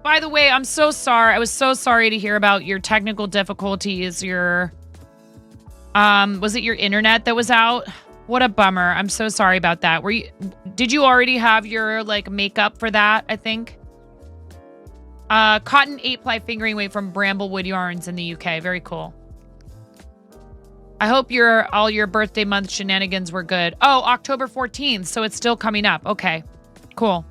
By the way, I'm so sorry. I was so sorry to hear about your technical difficulties. Your... was it your internet that was out? What a bummer. I'm so sorry about that. Did you already have your like makeup for that, I think? Cotton 8-ply fingering weight from Bramblewood Yarns in the UK. Very cool. I hope all your birthday month shenanigans were good. Oh, October 14th. So it's still coming up. Okay, cool.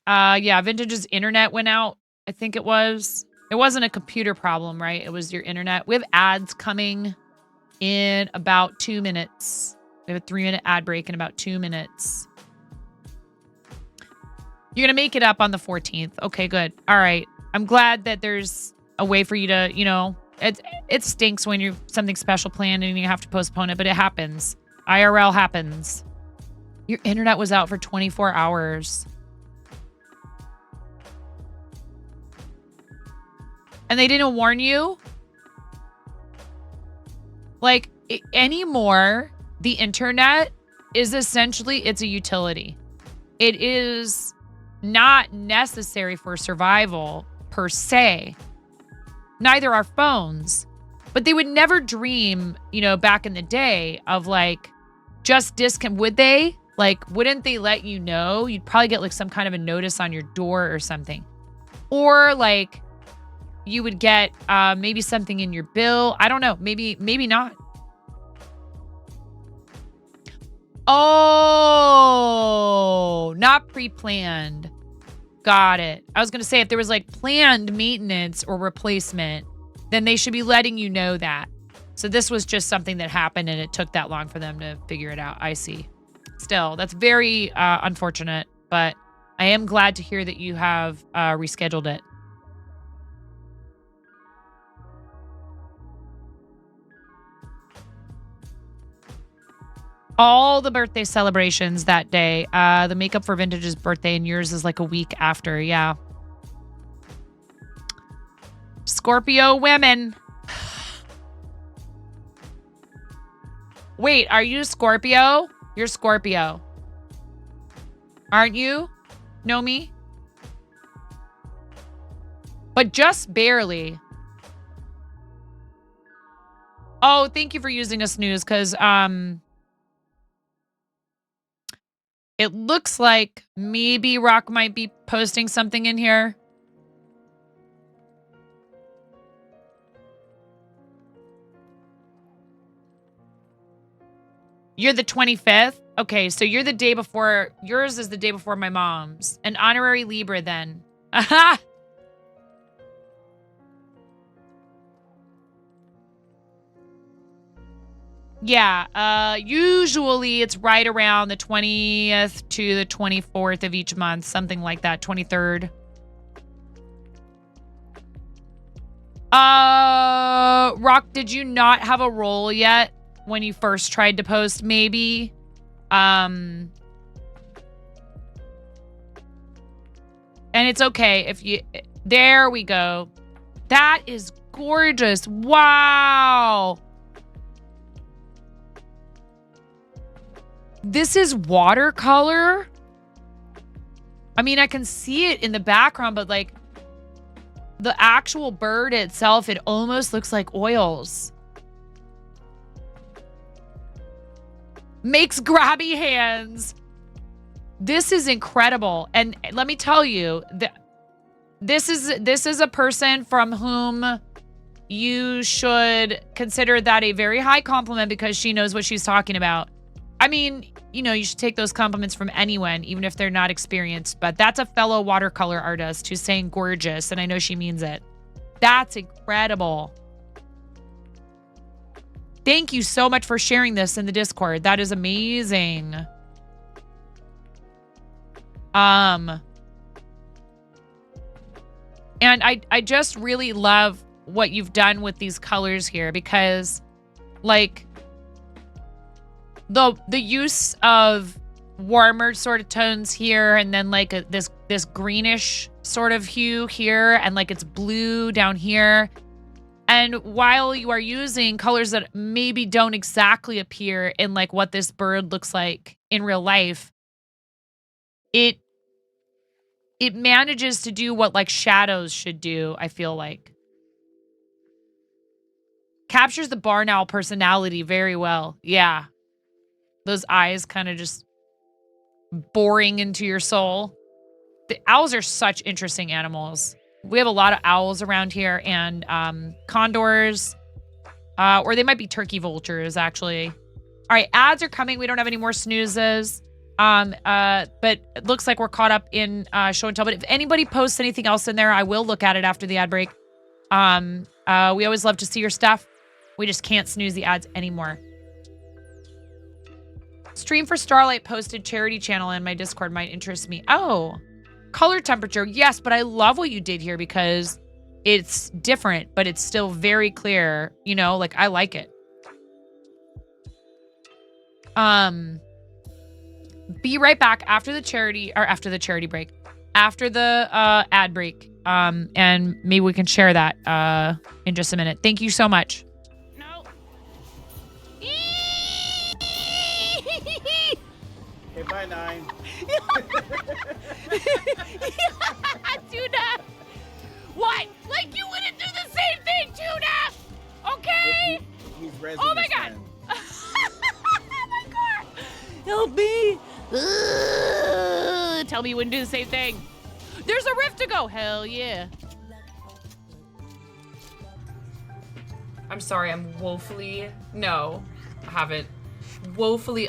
Yeah, Vintage's internet went out. I think it was. It wasn't a computer problem, right? It was your internet. We have ads coming in about 2 minutes. We have a 3-minute ad break in about 2 minutes. You're going to make it up on the 14th. Okay, good. All right. I'm glad that there's a way for you to, you know, it stinks when you're something special planned and you have to postpone it, but it happens. IRL happens. Your internet was out for 24 hours. And they didn't warn you? Like, anymore, the internet is essentially, it's a utility. It is not necessary for survival, per se. Neither are phones. But they would never dream, you know, back in the day of, like, just disconnect. Would they? Like, wouldn't they let you know? You'd probably get, like, some kind of a notice on your door or something. Or, like... You would get maybe something in your bill. I don't know. Maybe not. Oh, not pre-planned. Got it. I was going to say if there was like planned maintenance or replacement, then they should be letting you know that. So this was just something that happened and it took that long for them to figure it out. I see. Still, that's very unfortunate, but I am glad to hear that you have rescheduled it. All the birthday celebrations that day. The makeup for Vintage's birthday and yours is like a week after. Yeah. Scorpio women. Wait, are you Scorpio? You're Scorpio. Aren't you? Know me? But just barely. Oh, thank you for using a snooze, because it looks like maybe Rock might be posting something in here. You're the 25th? Okay, so you're the day before. Yours is the day before my mom's. An honorary Libra then. Aha! Yeah, usually it's right around the 20th to the 24th of each month, something like that, 23rd. Rock, did you not have a role yet when you first tried to post? Maybe. And it's okay if you... There we go. That is gorgeous. Wow. This is watercolor? I mean, I can see it in the background, but like the actual bird itself, it almost looks like oils. Makes grabby hands. This is incredible. And let me tell you, this is a person from whom you should consider that a very high compliment because she knows what she's talking about. I mean, you know, you should take those compliments from anyone, even if they're not experienced. But that's a fellow watercolor artist who's saying gorgeous, and I know she means it. That's incredible. Thank you so much for sharing this in the Discord. That is amazing. And I just really love what you've done with these colors here because, like, the use of warmer sort of tones here and then like this greenish sort of hue here and like it's blue down here. And while you are using colors that maybe don't exactly appear in like what this bird looks like in real life, it manages to do what like shadows should do, I feel like. Captures the barn owl personality very well. Yeah. Those eyes kind of just boring into your soul. The owls are such interesting animals. We have a lot of owls around here and condors, or they might be turkey vultures, actually. All right, ads are coming. We don't have any more snoozes, but it looks like we're caught up in show and tell. But if anybody posts anything else in there, I will look at it after the ad break. We always love to see your stuff. We just can't snooze the ads anymore. Stream for Starlight posted charity channel in my Discord might interest me. Oh, color temperature. Yes, but I love what you did here because it's different, but it's still very clear. You know, like I like it. Be right back after the charity break, after the ad break. And maybe we can share that in just a minute. Thank you so much. Okay, bye, 9. Tuna! What? Like you wouldn't do the same thing, Tuna! Okay? He's Oh my god! Oh my god! Help me! Tell me you wouldn't do the same thing. There's a rift to go. Hell yeah. I'm sorry, I'm woefully... No, I haven't. Woefully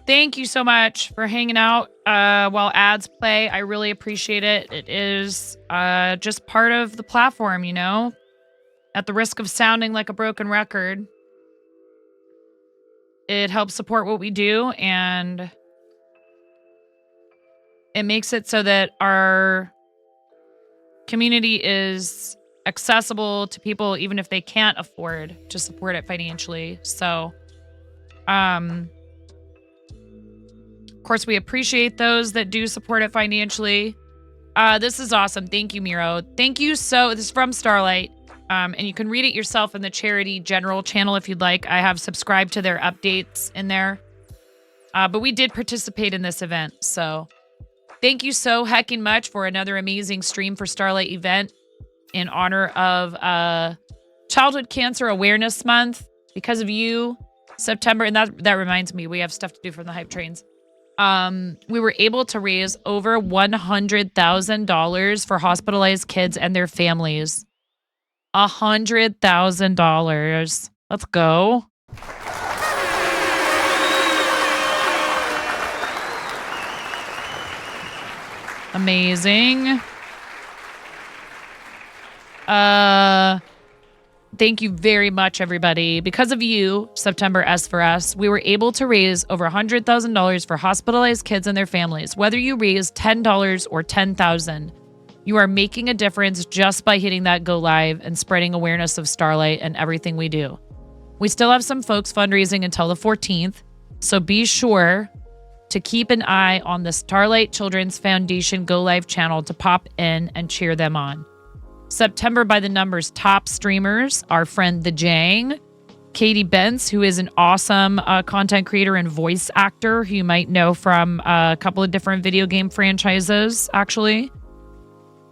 Thank you so much for hanging out while ads play. I really appreciate it. It is just part of the platform, you know? At the risk of sounding like a broken record, it helps support what we do, and it makes it so that our community is accessible to people even if they can't afford to support it financially. So, of course, we appreciate those that do support it financially. This is awesome. Thank you, Miro. Thank you. This is from Starlight. And you can read it yourself in the Charity General channel if you'd like. I have subscribed to their updates in there. But we did participate in this event. So thank you so heckin' much for another amazing stream for Starlight event in honor of Childhood Cancer Awareness Month. Because of you, September, and that reminds me, we have stuff to do from the hype trains. We were able to raise over $100,000 for hospitalized kids and their families. $100,000. Let's go. Amazing. Thank you very much, everybody. Because of you, September S for us, we were able to raise over $100,000 for hospitalized kids and their families. Whether you raise $10 or $10,000, you are making a difference just by hitting that go live and spreading awareness of Starlight and everything we do. We still have some folks fundraising until the 14th, so be sure to keep an eye on the Starlight Children's Foundation Go Live channel to pop in and cheer them on. September by the numbers top streamers, our friend The Jang, Katie Bentz, who is an awesome content creator and voice actor who you might know from a couple of different video game franchises, actually.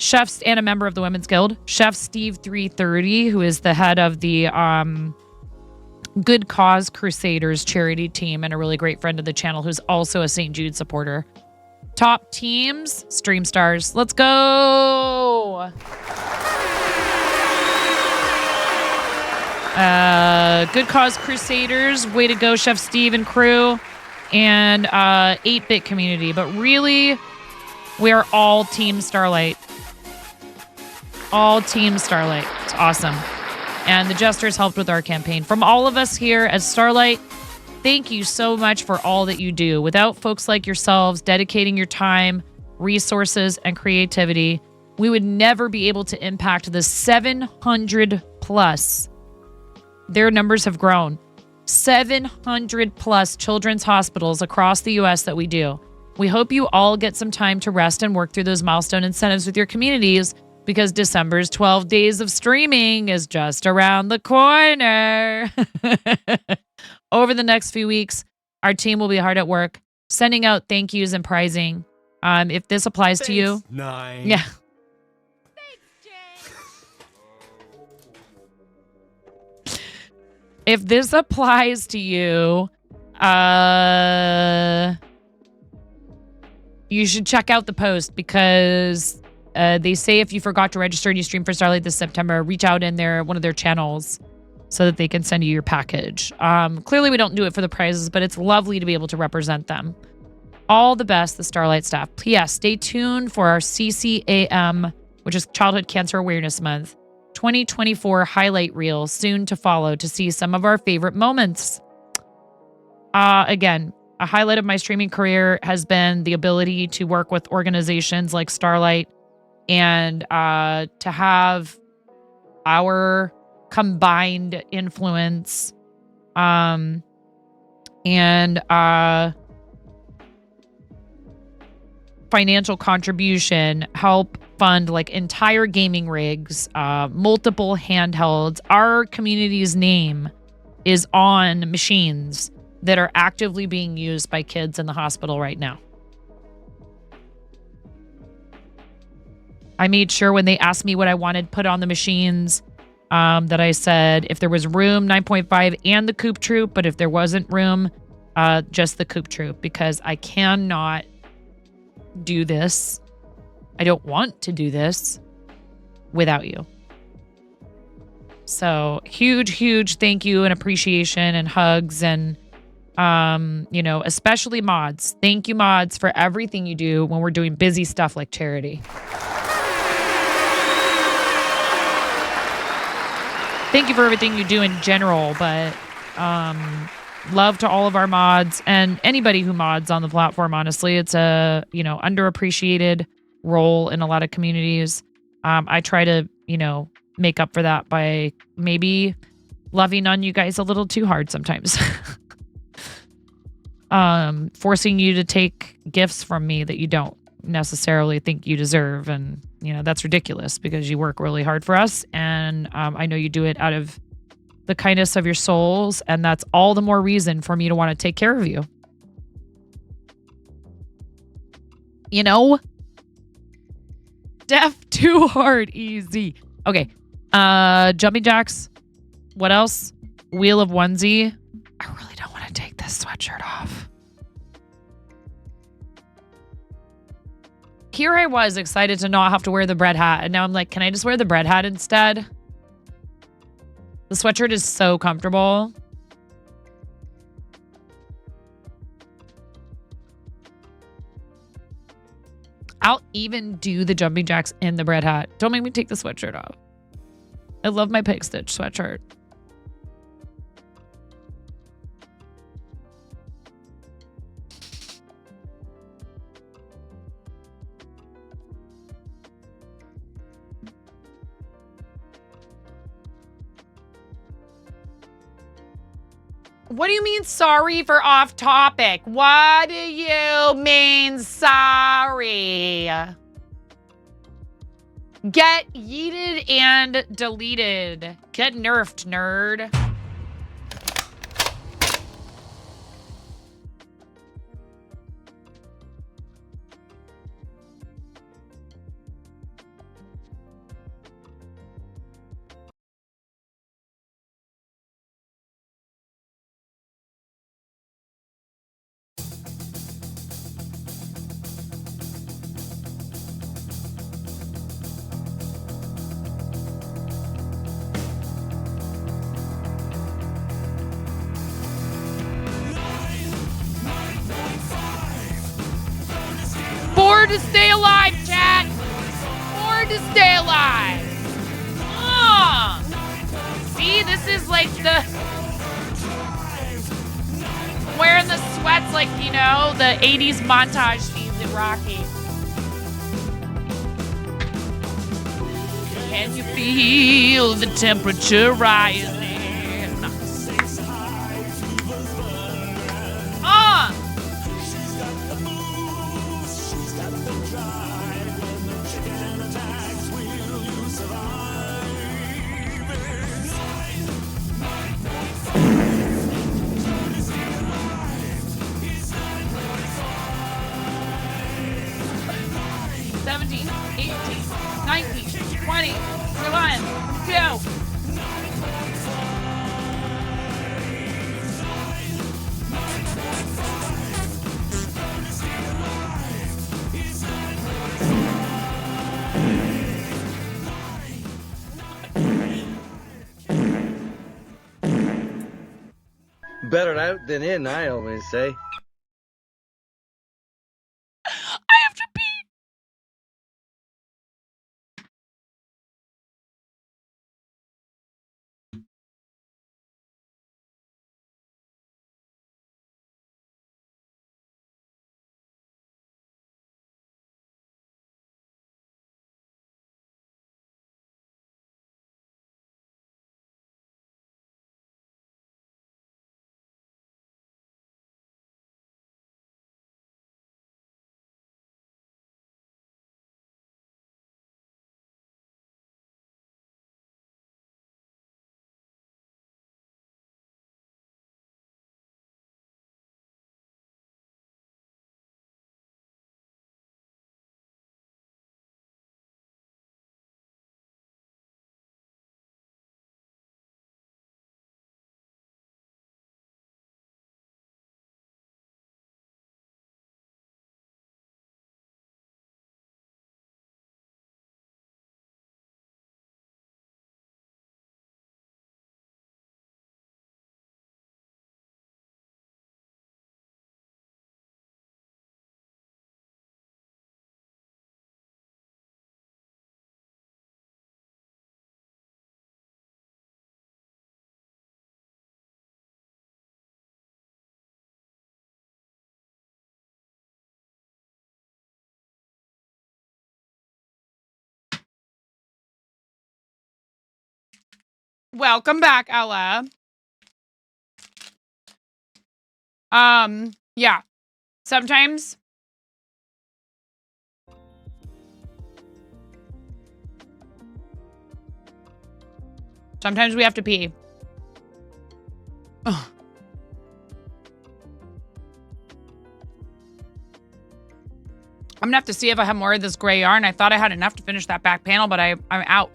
Chefs and a member of the Women's Guild. Chef Steve 330, who is the head of the Good Cause Crusaders charity team and a really great friend of the channel who's also a St. Jude supporter. Top teams, Stream Stars. Let's go! Good Cause Crusaders. Way to go, Chef Steve and crew. And 8-Bit Community. But really, we are all Team Starlight. All Team Starlight. It's awesome. And the Jesters helped with our campaign. From all of us here at Starlight, thank you so much for all that you do. Without folks like yourselves dedicating your time, resources, and creativity, we would never be able to impact the 700 plus. Their numbers have grown. 700 plus children's hospitals across the U.S. that we do. We hope you all get some time to rest and work through those milestone incentives with your communities, because December's 12 days of streaming is just around the corner. Over the next few weeks, our team will be hard at work, sending out thank yous and prizing. If this applies to you. Nine. Yeah. If this applies to you, you should check out the post, because they say if you forgot to register and you stream for Starlight this September, reach out in one of their channels so that they can send you your package. Clearly, we don't do it for the prizes, but it's lovely to be able to represent them. All the best, the Starlight staff. P.S. Stay tuned for our CCAM, which is Childhood Cancer Awareness Month, 2024 highlight reel soon to follow to see some of our favorite moments. Again, a highlight of my streaming career has been the ability to work with organizations like Starlight and to have our combined influence and financial contribution help fund like entire gaming rigs, multiple handhelds. Our community's name is on machines that are actively being used by kids in the hospital right now. I made sure when they asked me what I wanted put on the machines, that I said if there was room, 9.5 and the Coop Troop, but if there wasn't room, just the Coop Troop, because I cannot do this. I don't want to do this without you. So huge, huge thank you and appreciation and hugs and You know, especially mods. Thank you, mods, for everything you do when we're doing busy stuff like charity. Thank you for everything you do in general, but love to all of our mods and anybody who mods on the platform, honestly. It's a, you know, underappreciated role in a lot of communities. I try to, you know, make up for that by maybe loving on you guys a little too hard sometimes. Forcing you to take gifts from me that you don't necessarily think you deserve. And, you know, that's ridiculous because you work really hard for us. And I know you do it out of the kindness of your souls. And that's all the more reason for me to want to take care of you. You know? Def too hard, easy. Okay. Jumping jacks. What else? Wheel of onesie. I really don't want to take this sweatshirt off. Here I was excited to not have to wear the bread hat. And now I'm like, can I just wear the bread hat instead? The sweatshirt is so comfortable. I'll even do the jumping jacks in the bread hat. Don't make me take the sweatshirt off. I love my pig stitch sweatshirt. What do you mean sorry for off topic? What do you mean sorry? Get yeeted and deleted. Get nerfed, nerd. Bored to stay alive, chat. Bored to stay alive. See, this is like the wearing the sweats like, you know, the 80s montage scenes in Rocky. Can you feel the temperature rising? Better out than in, I always say. Welcome back, Ella. Yeah. Sometimes we have to pee. Ugh. I'm gonna have to see if I have more of this gray yarn. I thought I had enough to finish that back panel, but I'm out.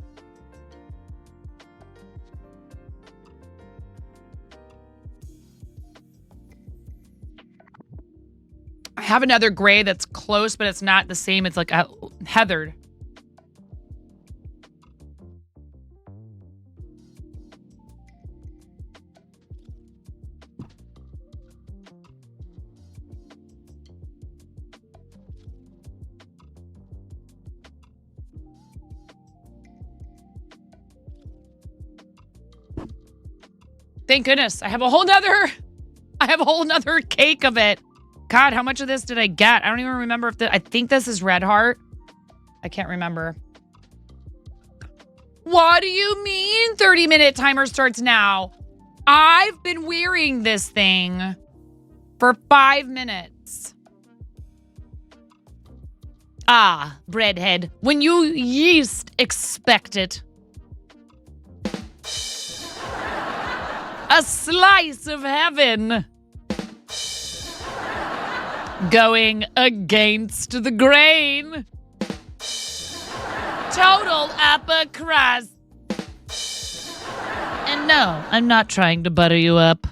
I have another gray that's close, but it's not the same. It's like a heathered. Thank goodness. I have a whole nother cake of it. God, how much of this did I get? I don't even remember if I think this is Red Heart. I can't remember. What do you mean 30-minute timer starts now? I've been wearing this thing for 5 minutes. Ah, breadhead. When you least expect it. A slice of heaven. Going against the grain. Total upper crust. And no, I'm not trying to butter you up.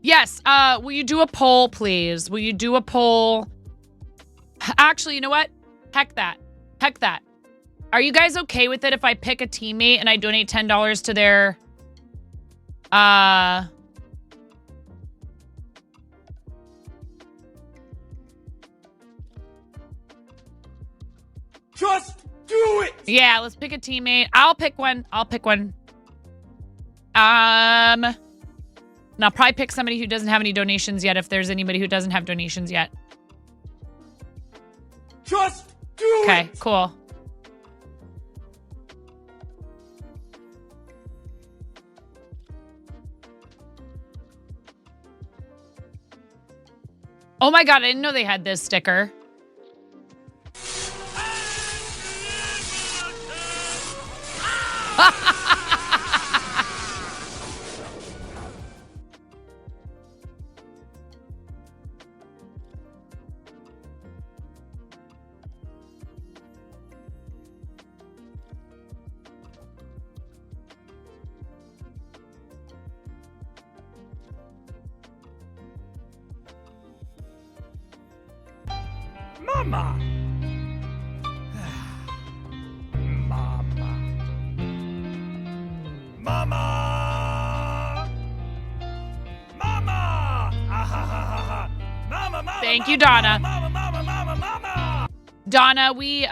Yes, will you do a poll, please? Will you do a poll? Actually, you know what? Heck that. Heck that. Are you guys okay with it if I pick a teammate and I donate $10 to their... Just do it! Yeah, let's pick a teammate. I'll pick one. And I'll probably pick somebody who doesn't have any donations yet if there's anybody who doesn't have donations yet. Just do it! Okay, cool. Oh my god, I didn't know they had this sticker. Mama! Mama! Mama! Mama! Mama! Thank you, Donna. Donna, we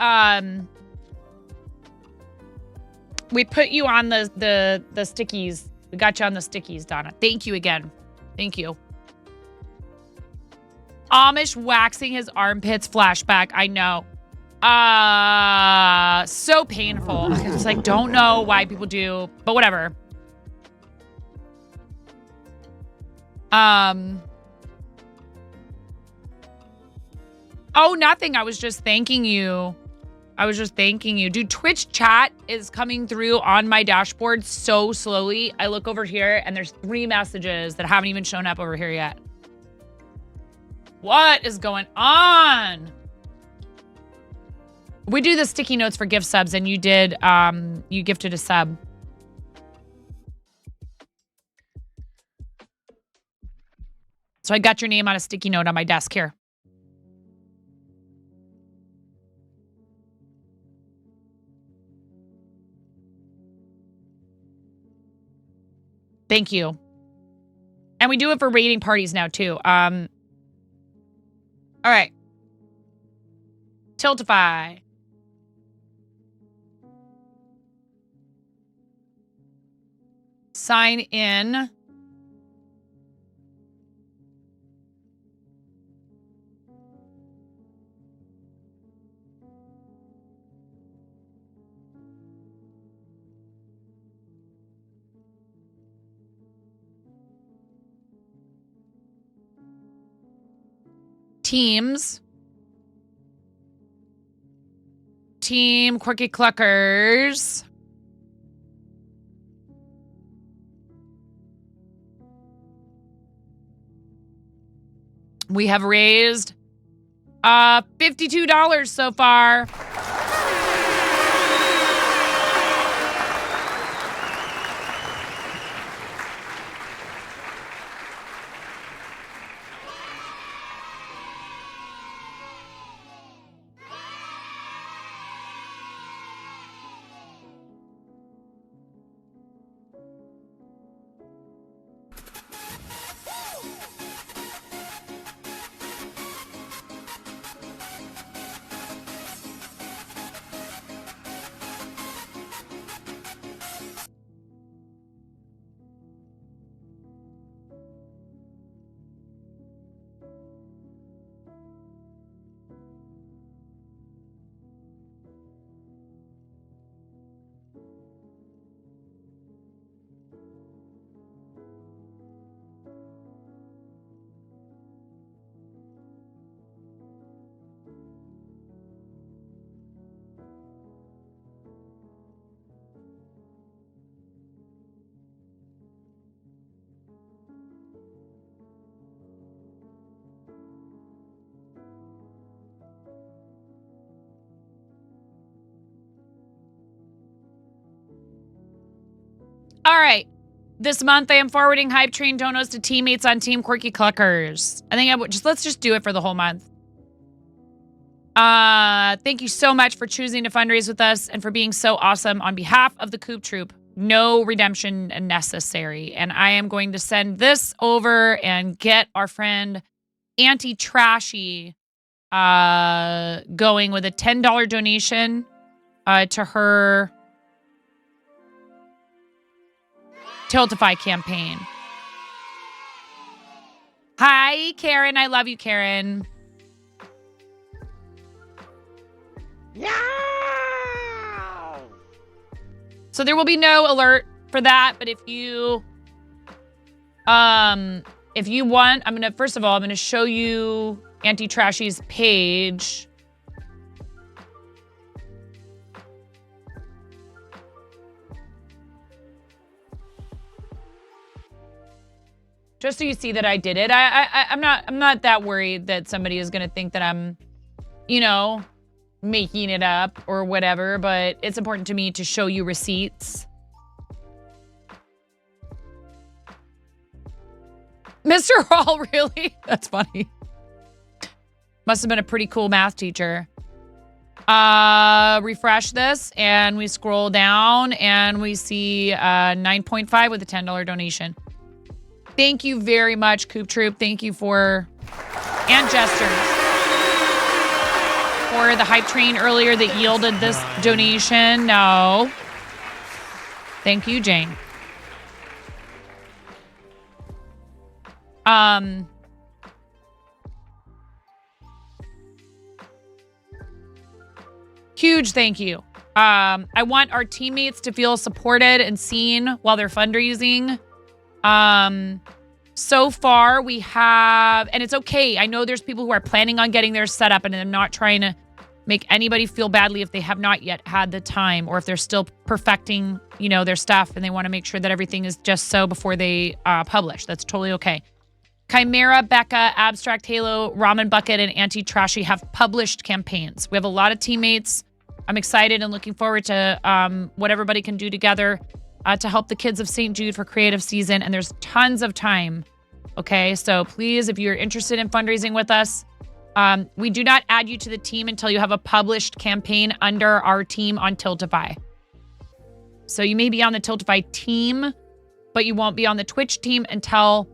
put you on the stickies. We got you on the stickies, Donna. Thank you again. Thank you. Amish waxing his armpits flashback. I know. So painful. I just like don't know why people do, but whatever. Oh, nothing. I was just thanking you. Dude, Twitch chat is coming through on my dashboard so slowly. I look over here and there's 3 messages that haven't even shown up over here yet. What is going on? We do the sticky notes for gift subs and you did, you gifted a sub. So I got your name on a sticky note on my desk here. Thank you. And we do it for raiding parties now too. All right. Tiltify. Sign in. teams. Team Quirky Cluckers. We have raised $52 so far. All right. This month I am forwarding Hype Train donos to teammates on Team Quirky Cluckers. I think let's just do it for the whole month. Thank you so much for choosing to fundraise with us and for being so awesome on behalf of the Coop Troop. No redemption necessary. And I am going to send this over and get our friend Auntie Trashy going with a $10 donation to her Tiltify campaign. Hi, Karen. I love you, Karen. Yeah. So there will be no alert for that, but if you want, I'm gonna show you Auntie Trashy's page. Just so you see that I did it. I'm not that worried that somebody is gonna think that I'm, making it up or whatever, but it's important to me to show you receipts. Mr. Hall, really? That's funny. Must have been a pretty cool math teacher. Refresh this and we scroll down and we see 9.5 with a $10 donation. Thank you very much, Coop Troop. Thank you and Jesters for the Hype Train earlier that yielded this donation. No. Thank you, Jane. Huge thank you. I want our teammates to feel supported and seen while they're fundraising. So far we have, and it's okay. I know there's people who are planning on getting theirs set up and I'm not trying to make anybody feel badly if they have not yet had the time or if they're still perfecting, their stuff and they want to make sure that everything is just so before they publish. That's totally okay. Chimera, Becca, Abstract Halo, Ramen Bucket, and Auntie Trashy have published campaigns. We have a lot of teammates. I'm excited and looking forward to what everybody can do together to help the kids of St. Jude for creative season. And there's tons of time. Okay, so please, if you're interested in fundraising with us, we do not add you to the team until you have a published campaign under our team on Tiltify. So you may be on the Tiltify team, but you won't be on the Twitch team until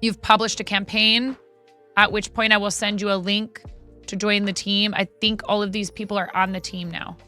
you've published a campaign, at which point I will send you a link to join the team. I think all of these people are on the team now.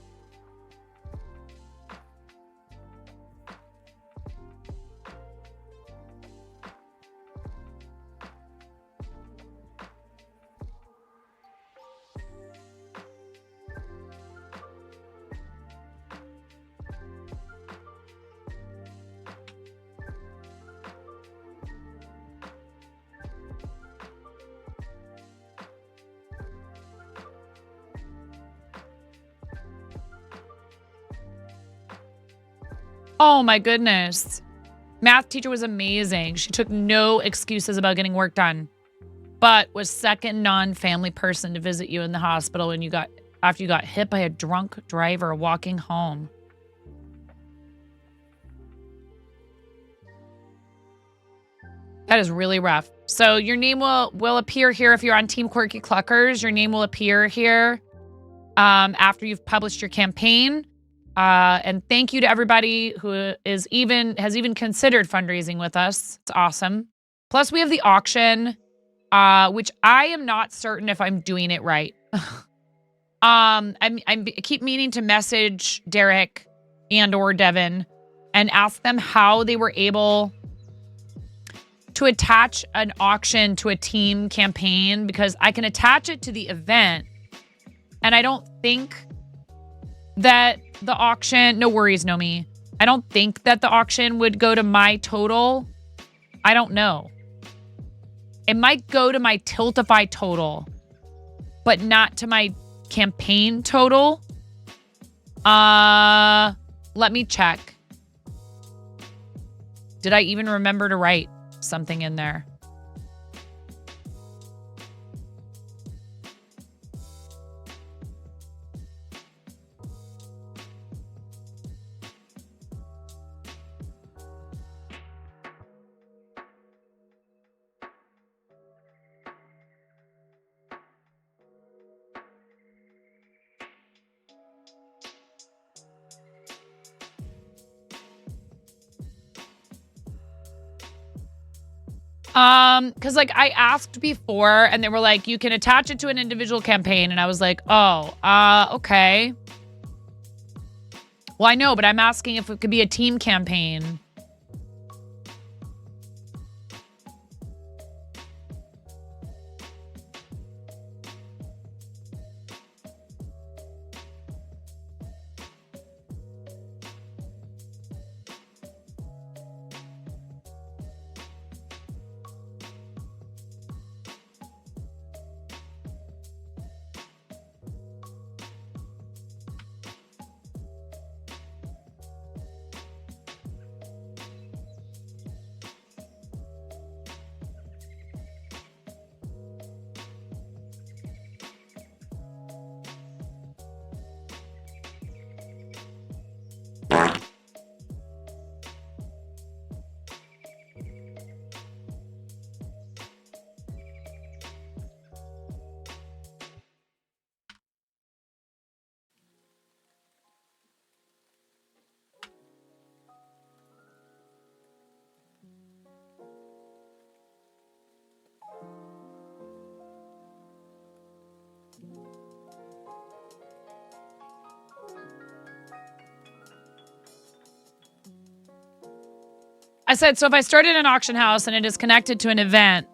Oh my goodness. Math teacher was amazing. She took no excuses about getting work done, but was second non-family person to visit you in the hospital when after you got hit by a drunk driver walking home. That is really rough. So your name will appear here if you're on Team Quirky Cluckers. Your name will appear here after you've published your campaign. And thank you to everybody who has even considered fundraising with us. It's awesome. Plus, we have the auction, which I am not certain if I'm doing it right. I keep meaning to message Derek and/or Devin and ask them how they were able to attach an auction to a team campaign, because I can attach it to the event, and I don't think that the auction, no worries, no me. I don't think that the auction would go to my total. I don't know. It might go to my Tiltify total, but not to my campaign total. Let me check. Did I even remember to write something in there? Because like I asked before and they were like, you can attach it to an individual campaign. And I was like, oh, okay. Well, I know, but I'm asking if it could be a team campaign. I said, so if I started an auction house and it is connected to an event,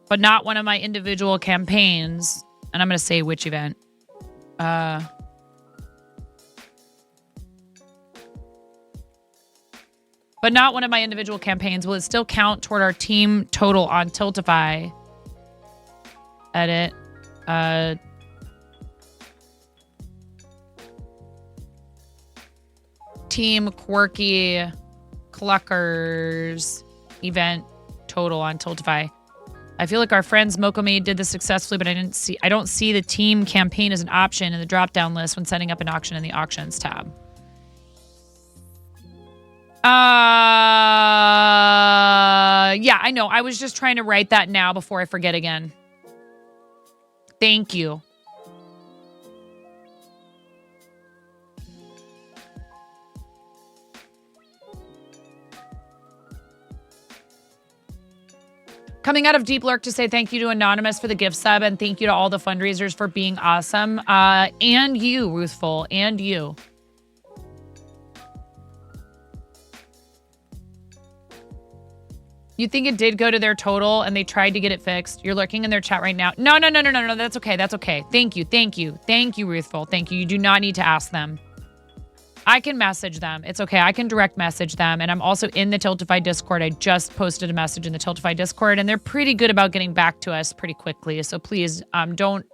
but not one of my individual campaigns, and I'm going to say which event, but not one of my individual campaigns, will it still count toward our team total on Tiltify? Edit. Team Quirky Cluckers event total on Tiltify. I feel like our friends Mokomade did this successfully, but I don't see the team campaign as an option in the drop-down list when setting up an auction in the auctions tab. Yeah, I know. I was just trying to write that now before I forget again. Thank you. Coming out of Deep Lurk to say thank you to Anonymous for the gift sub, and thank you to all the fundraisers for being awesome. And you, Ruthful, and you. You think it did go to their total and they tried to get it fixed? You're lurking in their chat right now. No. That's okay. That's okay. Thank you. Thank you, Ruthful. Thank you. You do not need to ask them. I can message them. It's okay. I can direct message them. And I'm also in the Tiltify Discord. I just posted a message in the Tiltify Discord, and they're pretty good about getting back to us pretty quickly. So please, don't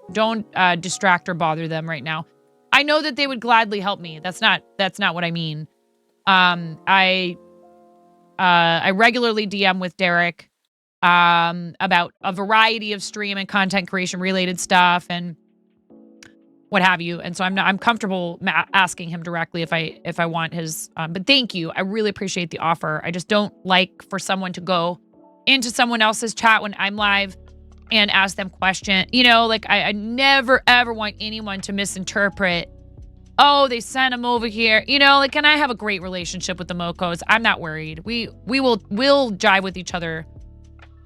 distract or bother them right now. I know that they would gladly help me. That's not what I mean. I regularly DM with Derek about a variety of stream and content creation related stuff and what have you. And so I'm comfortable asking him directly if I want his. But thank you. I really appreciate the offer. I just don't like for someone to go into someone else's chat when I'm live and ask them question. You know, like I never ever want anyone to misinterpret. Oh, they sent him over here. You know, like, and I have a great relationship with the Mokos. I'm not worried. We'll jive with each other.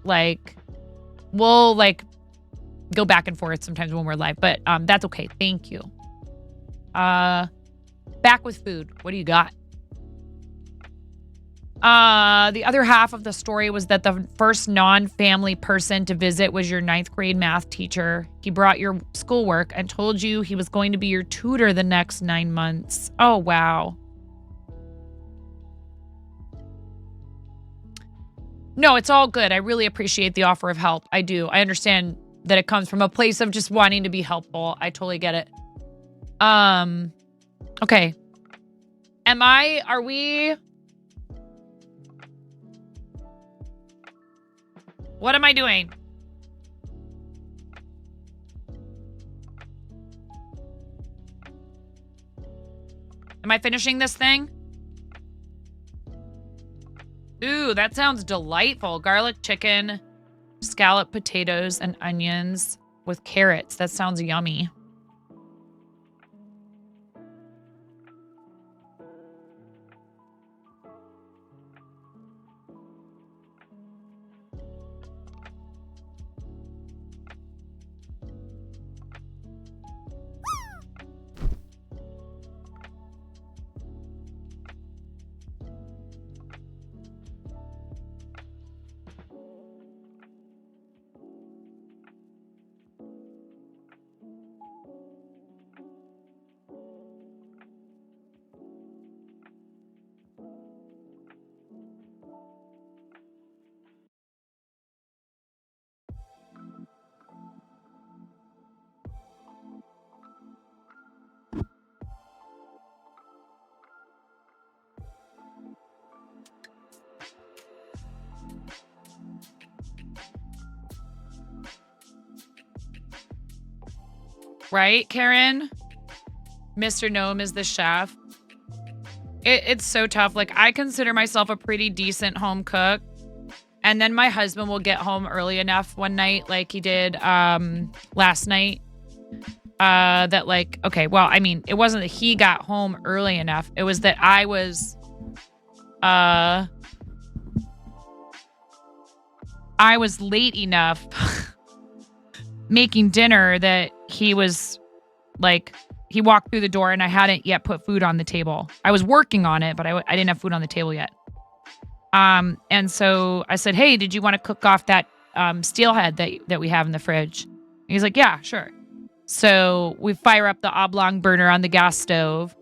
Like, we'll like go back and forth sometimes when we're live, but that's okay. Thank you. Back with food. What do you got? The other half of the story was that the first non-family person to visit was your 9th grade math teacher. He brought your schoolwork and told you he was going to be your tutor the next 9 months. Oh, wow. No, it's all good. I really appreciate the offer of help. I do. I understand that it comes from a place of just wanting to be helpful. I totally get it. Okay. Are we... What am I doing? Am I finishing this thing? Ooh, that sounds delightful. Garlic chicken, scalloped potatoes, and onions with carrots. That sounds yummy. Right, Karen? Mr. Gnome is the chef. It's so tough. Like, I consider myself a pretty decent home cook. And then my husband will get home early enough one night, like he did last night. That like, okay, well, I mean, it wasn't that he got home early enough. It was that I was late enough making dinner that he was like, he walked through the door and I hadn't yet put food on the table. I was working on it, but I didn't have food on the table yet. And so I said, hey, did you want to cook off that steelhead that we have in the fridge? And he's like, yeah, sure. So we fire up the oblong burner on the gas stove.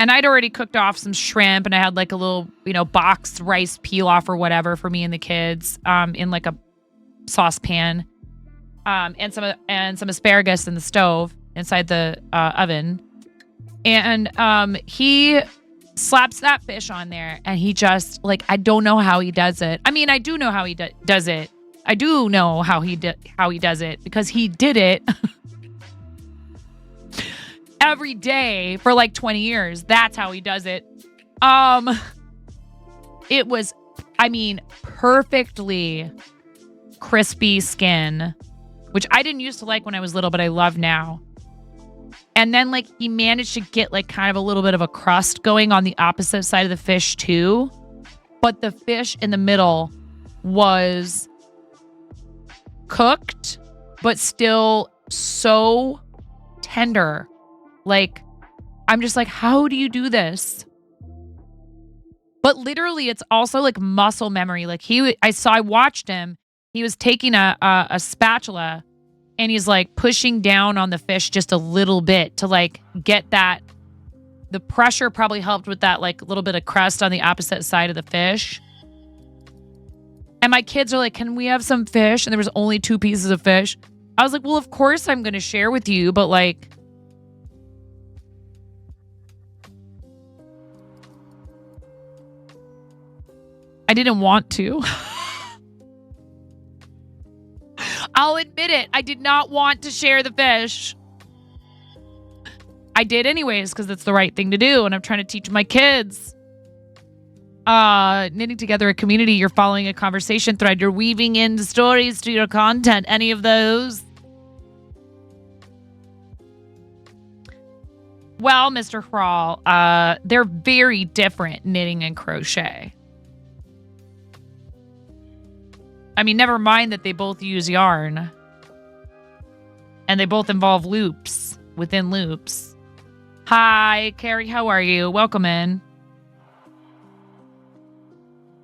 And I'd already cooked off some shrimp and I had like a little, boxed rice peel-off or whatever for me and the kids in like a saucepan. And some asparagus in the stove inside the oven. And he slaps that fish on there and he just like, I don't know how he does it. I mean, I do know how he does it. I do know how he does it because he did it every day for like 20 years. That's how he does it. It was, perfectly crispy skin, which I didn't used to like when I was little, but I love now. And then like he managed to get like kind of a little bit of a crust going on the opposite side of the fish too. But the fish in the middle was cooked, but still so tender. Like, I'm just like, how do you do this? But literally, it's also like muscle memory. Like I watched him. He was taking a spatula and he's like pushing down on the fish just a little bit to like get that. The pressure probably helped with that like little bit of crust on the opposite side of the fish. And my kids are like, can we have some fish? And there was only 2 pieces of fish. I was like, well, of course I'm going to share with you, but like, I didn't want to. I'll admit it. I did not want to share the fish. I did anyways because it's the right thing to do, and I'm trying to teach my kids. Knitting together a community, you're following a conversation thread, you're weaving in stories to your content. Any of those? Well, Mr. Hrawl, they're very different, knitting and crochet. I mean, never mind that they both use yarn. And they both involve loops within loops. Hi, Carrie, how are you? Welcome in.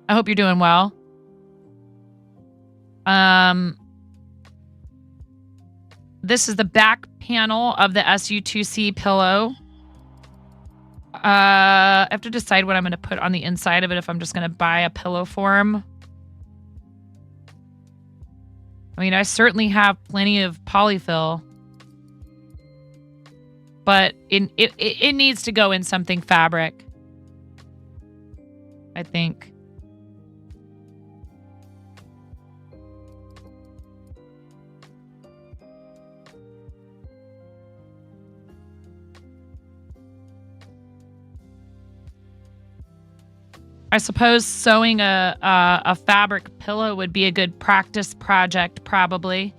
I hope you're doing well. This is the back panel of the SU2C pillow. I have to decide what I'm going to put on the inside of it, if I'm just going to buy a pillow form. I mean, I certainly have plenty of polyfill. But it needs to go in something fabric, I think. I suppose sewing a fabric pillow would be a good practice project, probably,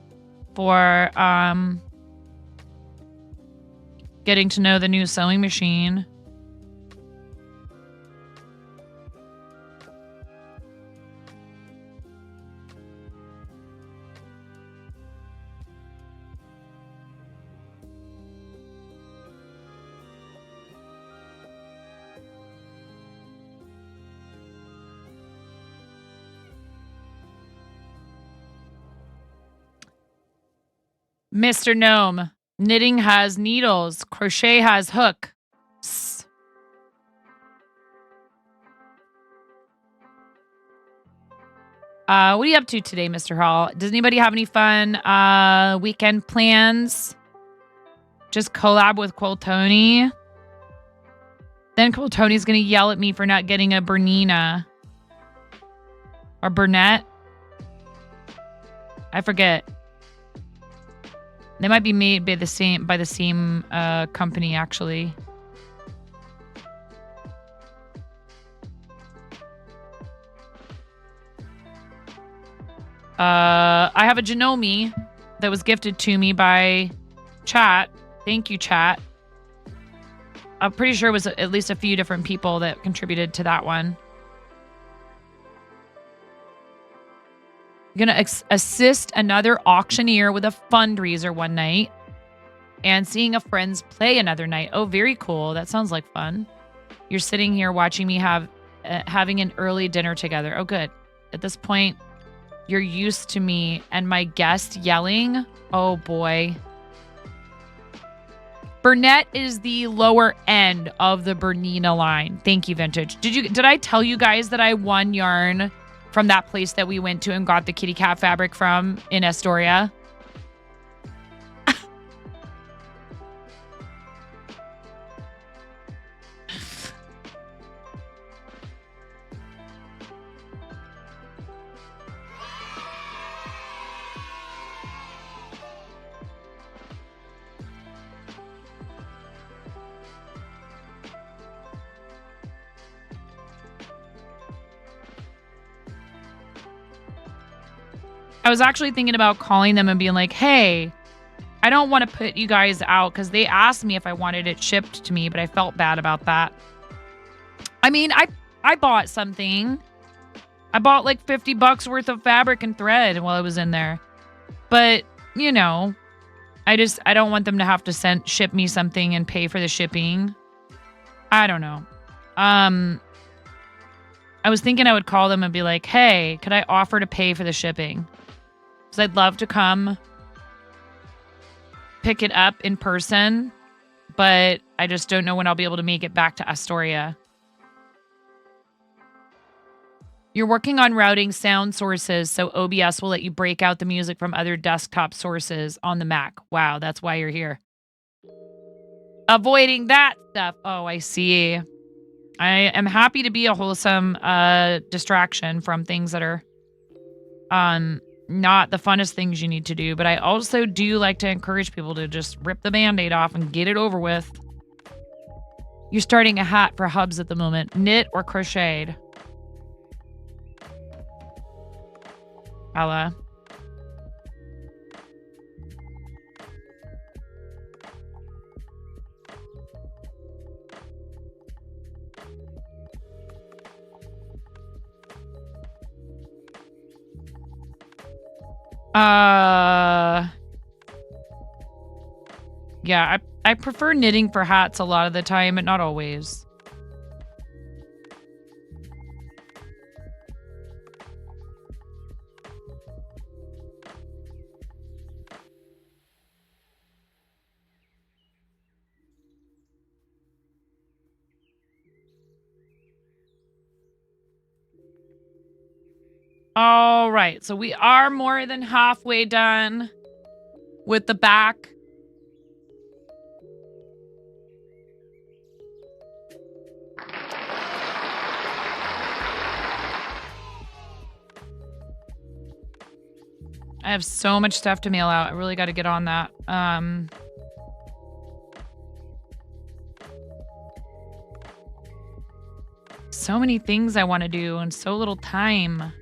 for getting to know the new sewing machine. Mr. Gnome, knitting has needles, crochet has hook. What are you up to today, Mr. Hall? Does anybody have any fun weekend plans? Just collab with Quiltoni. Then Quiltoni's going to yell at me for not getting a Bernina. Or Burnett. I forget. They might be made by the same company, actually. I have a Janome that was gifted to me by chat. Thank you, chat. I'm pretty sure it was at least a few different people that contributed to that one. Going to assist another auctioneer with a fundraiser one night. And seeing a friend's play another night. Oh, very cool. That sounds like fun. You're sitting here watching me having an early dinner together. Oh, good. At this point, you're used to me and my guest yelling. Oh, boy. Burnett is the lower end of the Bernina line. Thank you, Vintage. Did I tell you guys that I won yarn from that place that we went to and got the kitty cat fabric from in Astoria? I was actually thinking about calling them and being like, hey, I don't want to put you guys out because they asked me if I wanted it shipped to me, but I felt bad about that. I mean, I bought something. I bought like $50 worth of fabric and thread while I was in there. But, you know, I don't want them to have to ship me something and pay for the shipping. I don't know. I was thinking I would call them and be like, hey, could I offer to pay for the shipping? Because I'd love to come pick it up in person, but I just don't know when I'll be able to make it back to Astoria. You're working on routing sound sources, so OBS will let you break out the music from other desktop sources on the Mac. Wow, that's why you're here. Avoiding that stuff. Oh, I see. I am happy to be a wholesome distraction from things that are not the funnest things you need to do, but I also do like to encourage people to just rip the Band-Aid off and get it over with. You're starting a hat for Hubs at the moment. Knit or crocheted? Ella. Yeah, I prefer knitting for hats a lot of the time, but not always. All right, so we are more than halfway done with the back. I have so much stuff to mail out. I really got to get on that. So many things I want to do and so little time.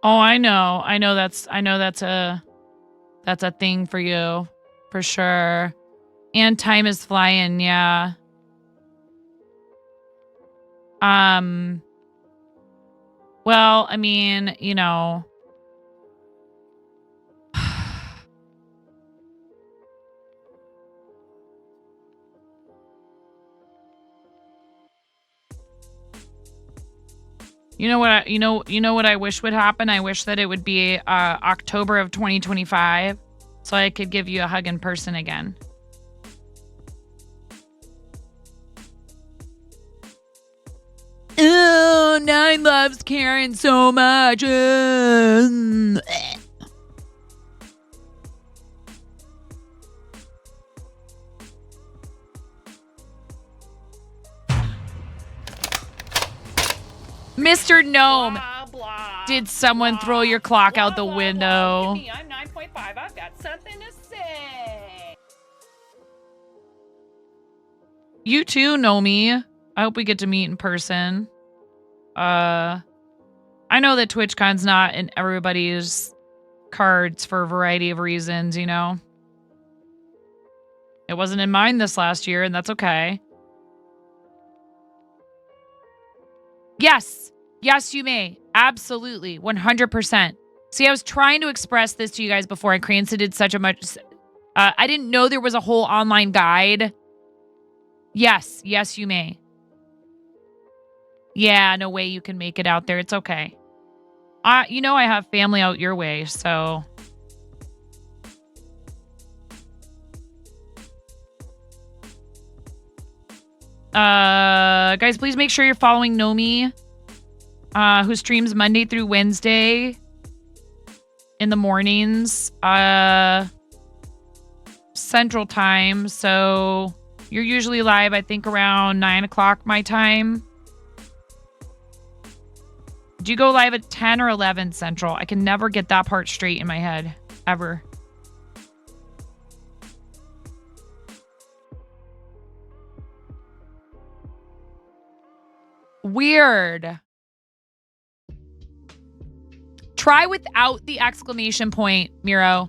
Oh, I know. I know that's a thing for you. For sure. And time is flying, yeah. Well, I mean, you know. You know what I wish would happen? I wish that it would be October of 2025 so I could give you a hug in person again. Oh, Nine loves Karen so much. Mr. Gnome, did someone throw your clock out the window? Give me, I'm 9.5. I've got something to say. You too, Nomi. I hope we get to meet in person. I know that TwitchCon's not in everybody's cards for a variety of reasons, you know. It wasn't in mine this last year, and that's okay. Yes. Yes, you may. Absolutely. 100%. See, I was trying to express this to you guys before, and Cranston did such a much... I didn't know there was a whole online guide. Yes. Yes, you may. Yeah, no way you can make it out there. It's okay. You know I have family out your way, so... Guys, please make sure you're following Nomi, who streams Monday through Wednesday in the mornings, Central Time. So you're usually live, I think, around 9 o'clock my time. Do you go live at 10 or 11 Central? I can never get that part straight in my head, ever. Weird. Try without the exclamation point, Miro.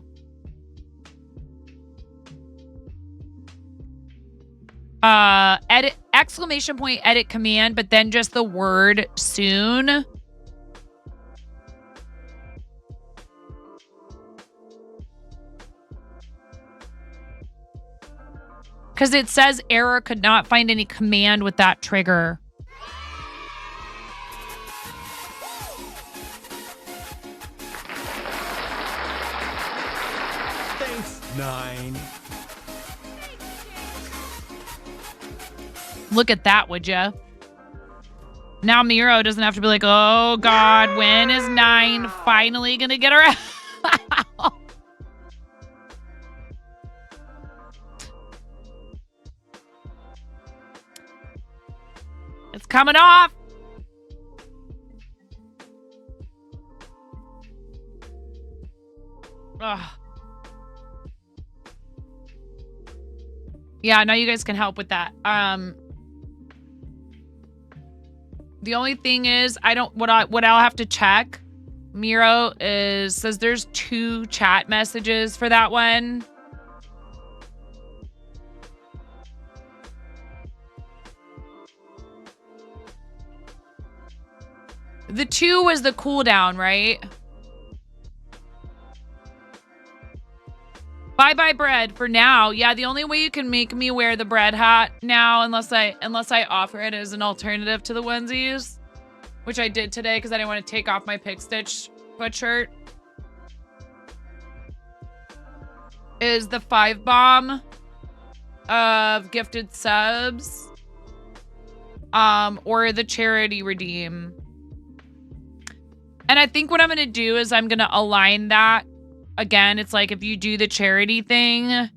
edit, exclamation point, edit command, but then just the word soon. Because it says error, could not find any command with that trigger. Thanks, 9. Look at that, would ya? Now Miro doesn't have to be like, oh God, when is 9 finally gonna get her out? It's coming off. Ugh. Yeah, now you guys can help with that. The only thing is, what I'll have to check, Miro, says there's 2 chat messages for that one. The 2 was the cooldown, right? Bye-bye bread for now. Yeah, the only way you can make me wear the bread hat now, unless I offer it as an alternative to the onesies, which I did today because I didn't want to take off my Pick Stitch sweatshirt, is the 5 bomb of gifted subs, or the charity redeem. And I think what I'm going to do is I'm going to align that. Again, it's like if you do the charity thing,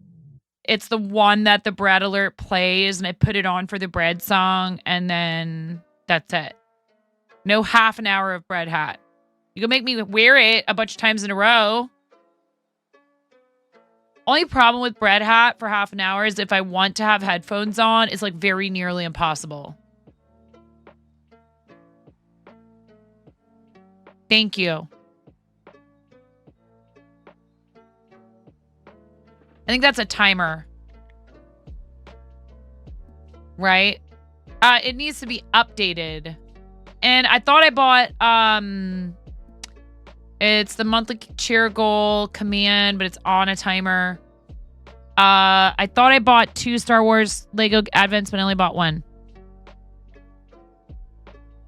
it's the one that the bread alert plays, and I put it on for the bread song, and then that's it. No half an hour of bread hat. You can make me wear it a bunch of times in a row. Only problem with bread hat for half an hour is if I want to have headphones on, it's like very nearly impossible. Thank you. I think that's a timer. Right? It needs to be updated. And I thought I bought, it's the monthly cheer goal command, but it's on a timer. I thought I bought 2 Star Wars Lego Advents, but I only bought 1.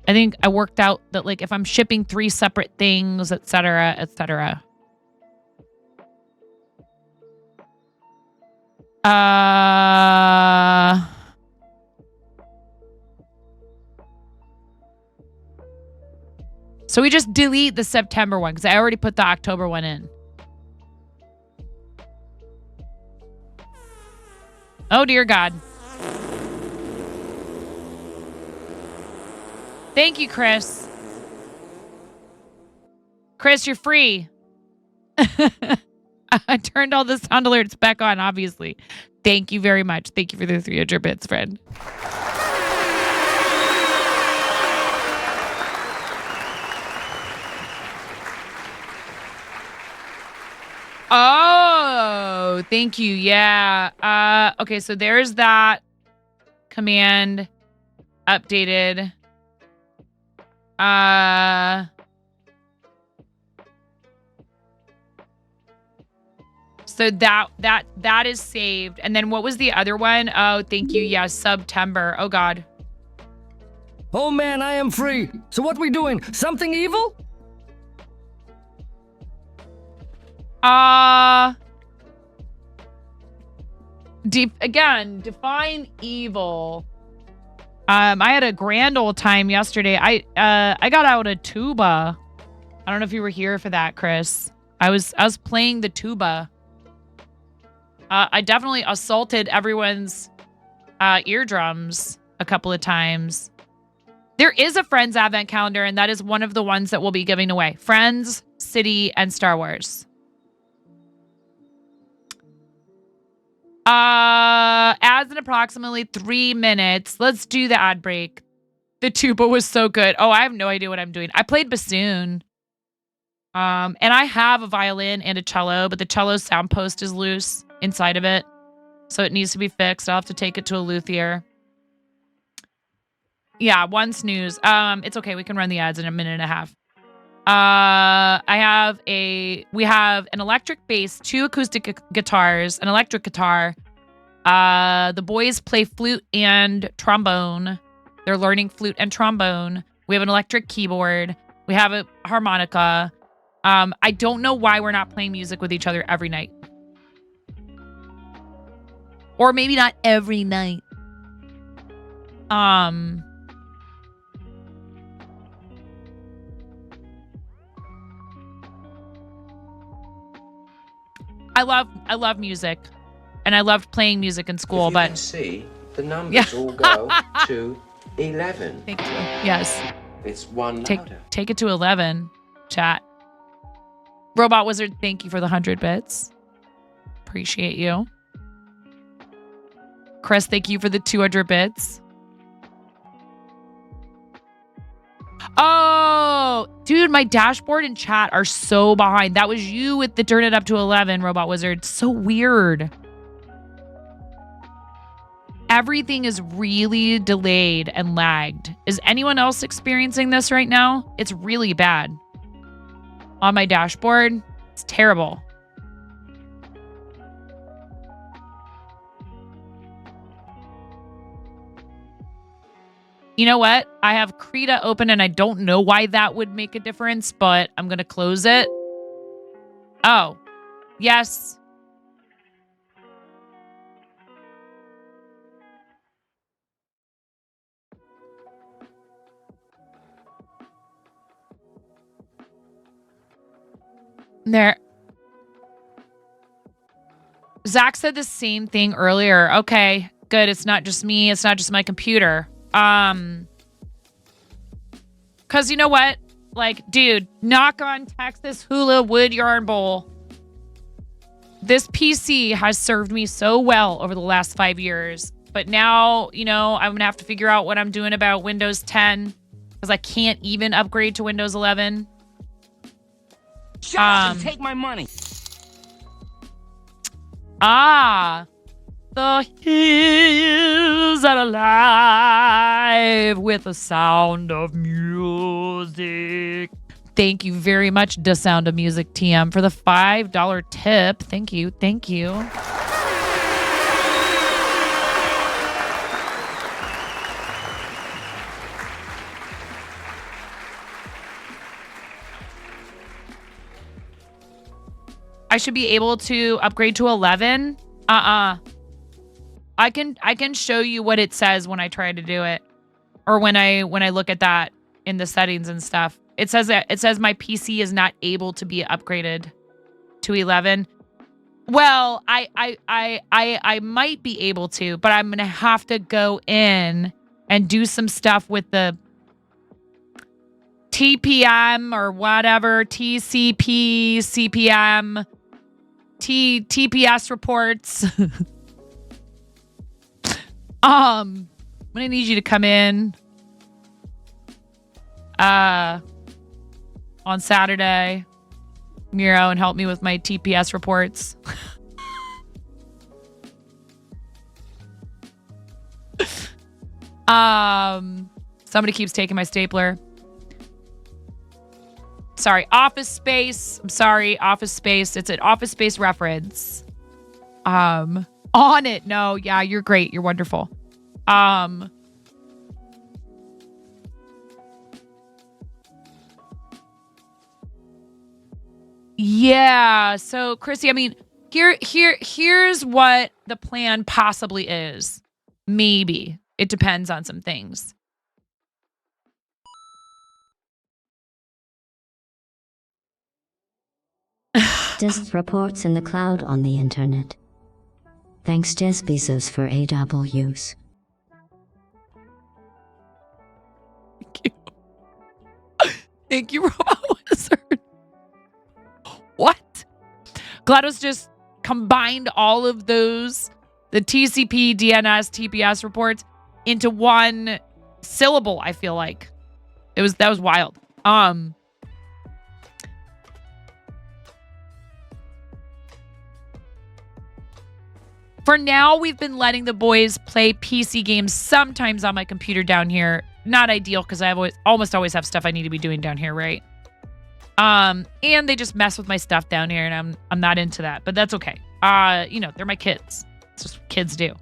I think I worked out that, like, if I'm shipping 3 separate things, etc., etc. So we just delete the September one because I already put the October one in. Oh, dear God. Thank you, Chris. Chris, you're free. I turned all the sound alerts back on, obviously. Thank you very much. Thank you for the 300 bits, friend. Oh, thank you. Yeah. Okay, so there's that command updated. So that is saved. And then what was the other one? Oh, thank you. Yeah, September. Oh God. Oh man, I am free. So what we doing? Something evil? Again, define evil. I had a grand old time yesterday. I got out a tuba. I don't know if you were here for that, Chris. I was playing the tuba. I definitely assaulted everyone's eardrums a couple of times. There is a Friends Advent calendar, and that is one of the ones that we'll be giving away. Friends, City, and Star Wars. As in approximately 3 minutes. Let's do the ad break. The tuba was so good. Oh, I have no idea what I'm doing. I played bassoon. And I have a violin and a cello, but the cello sound post is loose inside of it. So it needs to be fixed. I'll have to take it to a luthier. Yeah, one snooze. It's okay. We can run the ads in a minute and a half. We have an electric bass, 2 acoustic guitars, an electric guitar. The boys play flute and trombone. They're learning flute and trombone. We have an electric keyboard. We have a harmonica. I don't know why we're not playing music with each other every night. Or maybe not every night. I love music, and I loved playing music in school. If you but can see, the numbers all go to 11. Thank you. Yes. It's one louder. Take it to 11. Chat. Robot Wizard, thank you for the 100 bits. Appreciate you. Chris, thank you for the 200 bits. Oh, dude, my dashboard and chat are so behind. That was you with the turn it up to 11, Robot Wizard. So weird. Everything is really delayed and lagged. Is anyone else experiencing this right now? It's really bad. On my dashboard, it's terrible. You know what? I have Krita open and I don't know why that would make a difference, but I'm going to close it. Oh, yes. There. Zach said the same thing earlier. Okay, good. It's not just me. It's not just my computer. Cause you know what? Like, dude, knock on Texas Hula Wood Yarn Bowl. This PC has served me so well over the last 5 years. But now, you know, I'm gonna have to figure out what I'm doing about Windows 10. Because I can't even upgrade to Windows 11. Shut up and take my money. The hills are alive with the sound of music. Thank you very much, The Sound of Music TM, for the $5 tip. Thank you. Thank you. I should be able to upgrade to 11. I can show you what it says when I try to do it, or when I look at that in the settings and stuff. It says my PC is not able to be upgraded to 11. Well, I might be able to, but I'm gonna have to go in and do some stuff with the TPM or whatever, TCP, CPM, TPS reports. I'm gonna need you to come in on Saturday, Miro, and help me with my TPS reports. Somebody keeps taking my stapler. Sorry, Office Space. I'm sorry, Office Space. It's an Office Space reference. On it. No, yeah, you're great. You're wonderful. Yeah. So, Chrissy, I mean, here's what the plan possibly is. Maybe. It depends on some things. Desk reports in the cloud on the internet. Thanks Jeff Bezos for AWS. Thank you, Robot Wizard. What? GLaDOS just combined all of those, the TCP, DNS, TPS reports, into one syllable, I feel like. That was wild. For now, we've been letting the boys play PC games sometimes on my computer down here. Not ideal because I almost always have stuff I need to be doing down here, right? And they just mess with my stuff down here, and I'm not into that, but that's okay. They're my kids. It's just what kids do.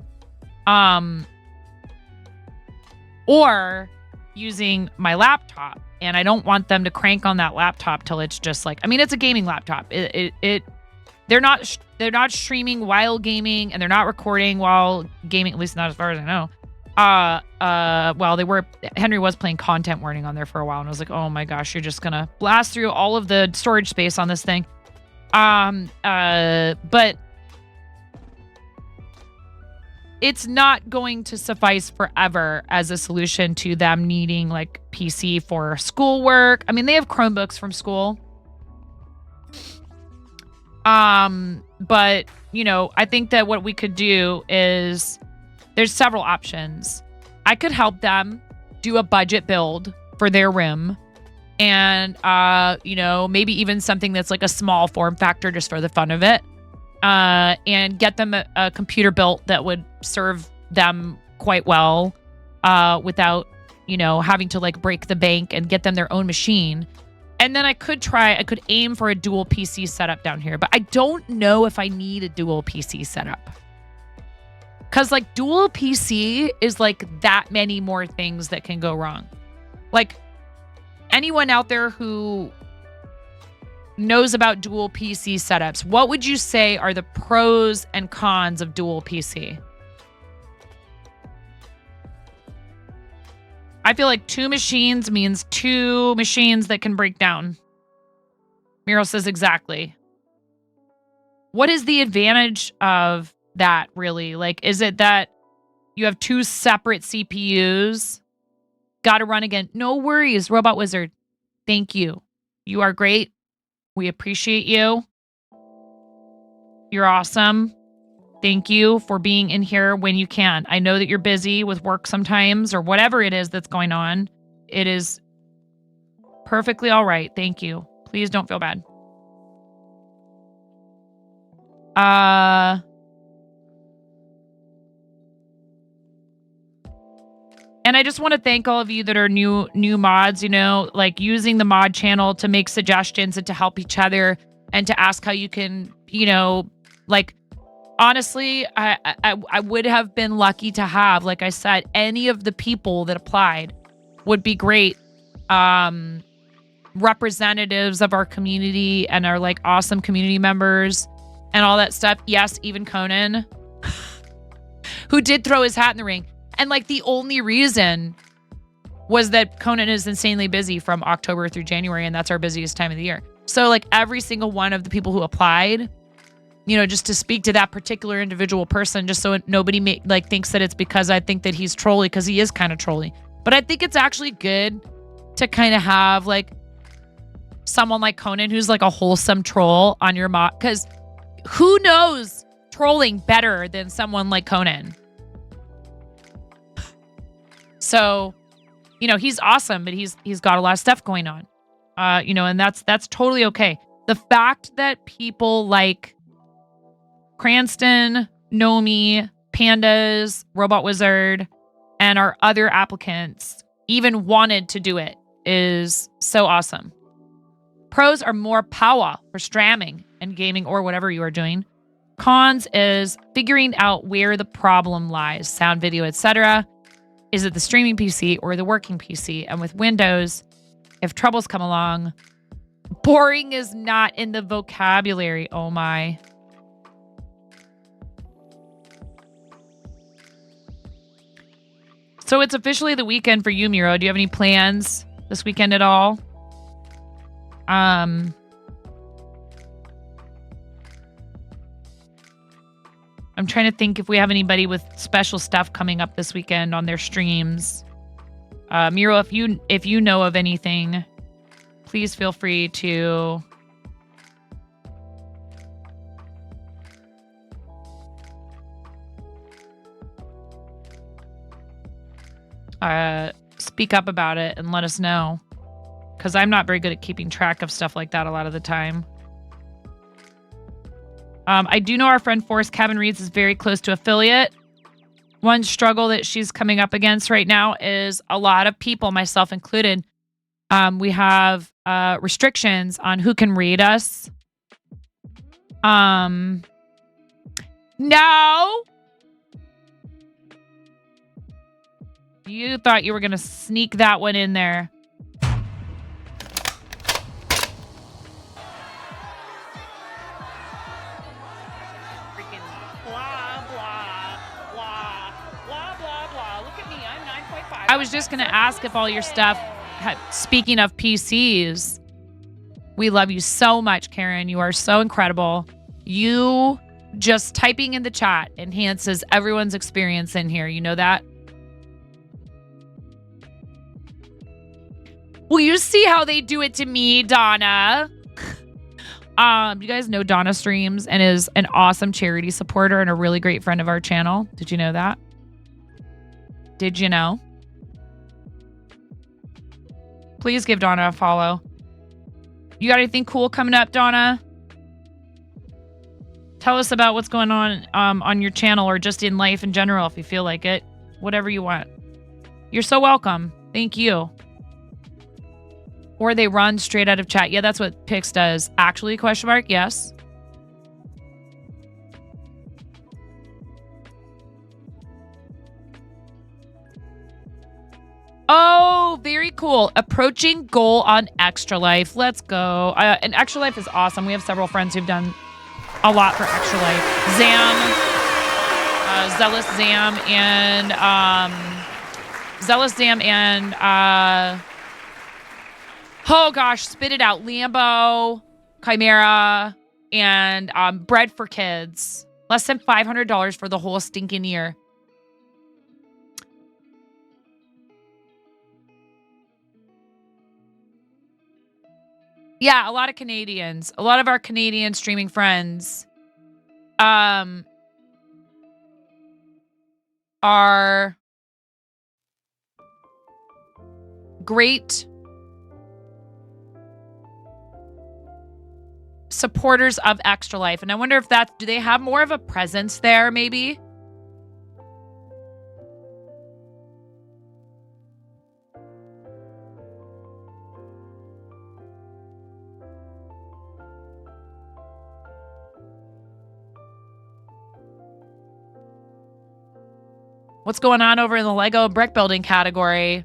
Or using my laptop, and I don't want them to crank on that laptop till it's just like, it's a gaming laptop. They're not streaming while gaming, and they're not recording while gaming, at least not as far as I know. Henry was playing content warning on there for a while, and I was like, oh my gosh, you're just gonna blast through all of the storage space on this thing. But it's not going to suffice forever as a solution to them needing like PC for schoolwork. They have Chromebooks from school. But I think that what we could do is there's several options. I could help them do a budget build for their room, and maybe even something that's like a small form factor just for the fun of it, and get them a computer built that would serve them quite well, without having to like break the bank, and get them their own machine. And then I could aim for a dual PC setup down here, but I don't know if I need a dual PC setup. Because like dual PC is like that many more things that can go wrong. Like anyone out there who knows about dual PC setups, what would you say are the pros and cons of dual PC? I feel like 2 machines means 2 machines that can break down. Miro says exactly. What is the advantage of that, really? Like, is it that you have 2 separate CPUs? Gotta run again. No worries, Robot Wizard. Thank you. You are great. We appreciate you. You're awesome. Thank you for being in here when you can. I know that you're busy with work sometimes, or whatever it is that's going on. It is perfectly all right. Thank you. Please don't feel bad. And I just want to thank all of you that are new mods, like using the mod channel to make suggestions and to help each other and to ask how you can, like, honestly, I would have been lucky to have, like I said, any of the people that applied would be great representatives of our community and our like awesome community members and all that stuff. Yes, even Conan, who did throw his hat in the ring. And like the only reason was that Conan is insanely busy from October through January, and that's our busiest time of the year. So like every single one of the people who applied, just to speak to that particular individual person, just so nobody thinks that it's because I think that he's trolly, because he is kind of trolly. But I think it's actually good to kind of have like someone like Conan who's like a wholesome troll on your mod, because who knows trolling better than someone like Conan? So, he's awesome, but he's got a lot of stuff going on. And that's totally okay. The fact that people like Cranston, Nomi, Pandas, Robot Wizard, and our other applicants even wanted to do it is so awesome. Pros are more power for streaming and gaming or whatever you are doing. Cons is figuring out where the problem lies, sound, video, etc. Is it the streaming PC or the working PC? And with Windows, if troubles come along, boring is not in the vocabulary. Oh my. So it's officially the weekend for you, Miro. Do you have any plans this weekend at all? I'm trying to think if we have anybody with special stuff coming up this weekend on their streams. Miro, if you know of anything, please feel free to speak up about it and let us know, because I'm not very good at keeping track of stuff like that a lot of the time. I do know our friend Forrest Cabin Reads is very close to affiliate. One struggle that she's coming up against right now is a lot of people, myself included. We have restrictions on who can read us. No. You thought you were going to sneak that one in there. Freaking blah, blah, blah, blah, blah, blah. Look at me. I'm 9.5. I was just going to ask if all your stuff, speaking of PCs, we love you so much, Karen. You are so incredible. You just typing in the chat enhances everyone's experience in here. You know that? Well, you see how they do it to me, Donna. You guys know Donna streams and is an awesome charity supporter and a really great friend of our channel. Did you know that? Did you know? Please give Donna a follow. You got anything cool coming up, Donna? Tell us about what's going on your channel or just in life in general if you feel like it. Whatever you want. You're so welcome. Thank you. Or they run straight out of chat. Yeah, that's what Pix does. Actually, question mark? Yes. Oh, very cool. Approaching goal on Extra Life. Let's go. And Extra Life is awesome. We have several friends who've done a lot for Extra Life. Zealous Zam, and oh gosh, spit it out. Lambo, Chimera, and Bread for Kids. Less than $500 for the whole stinking year. Yeah, a lot of Canadians. A lot of our Canadian streaming friends are great supporters of Extra Life. And I wonder if do they have more of a presence there, maybe? What's going on over in the Lego brick building category?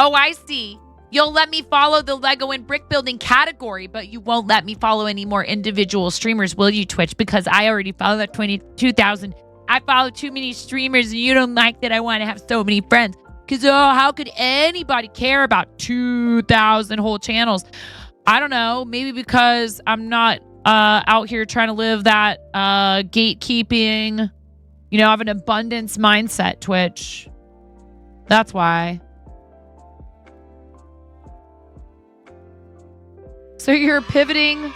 Oh, I see. You'll let me follow the Lego and brick building category, but you won't let me follow any more individual streamers, will you, Twitch? Because I already follow that 22,000. I follow too many streamers, and you don't like that I want to have so many friends. Because, how could anybody care about 2,000 whole channels? I don't know. Maybe because I'm not out here trying to live that gatekeeping, I have an abundance mindset, Twitch. That's why. So you're pivoting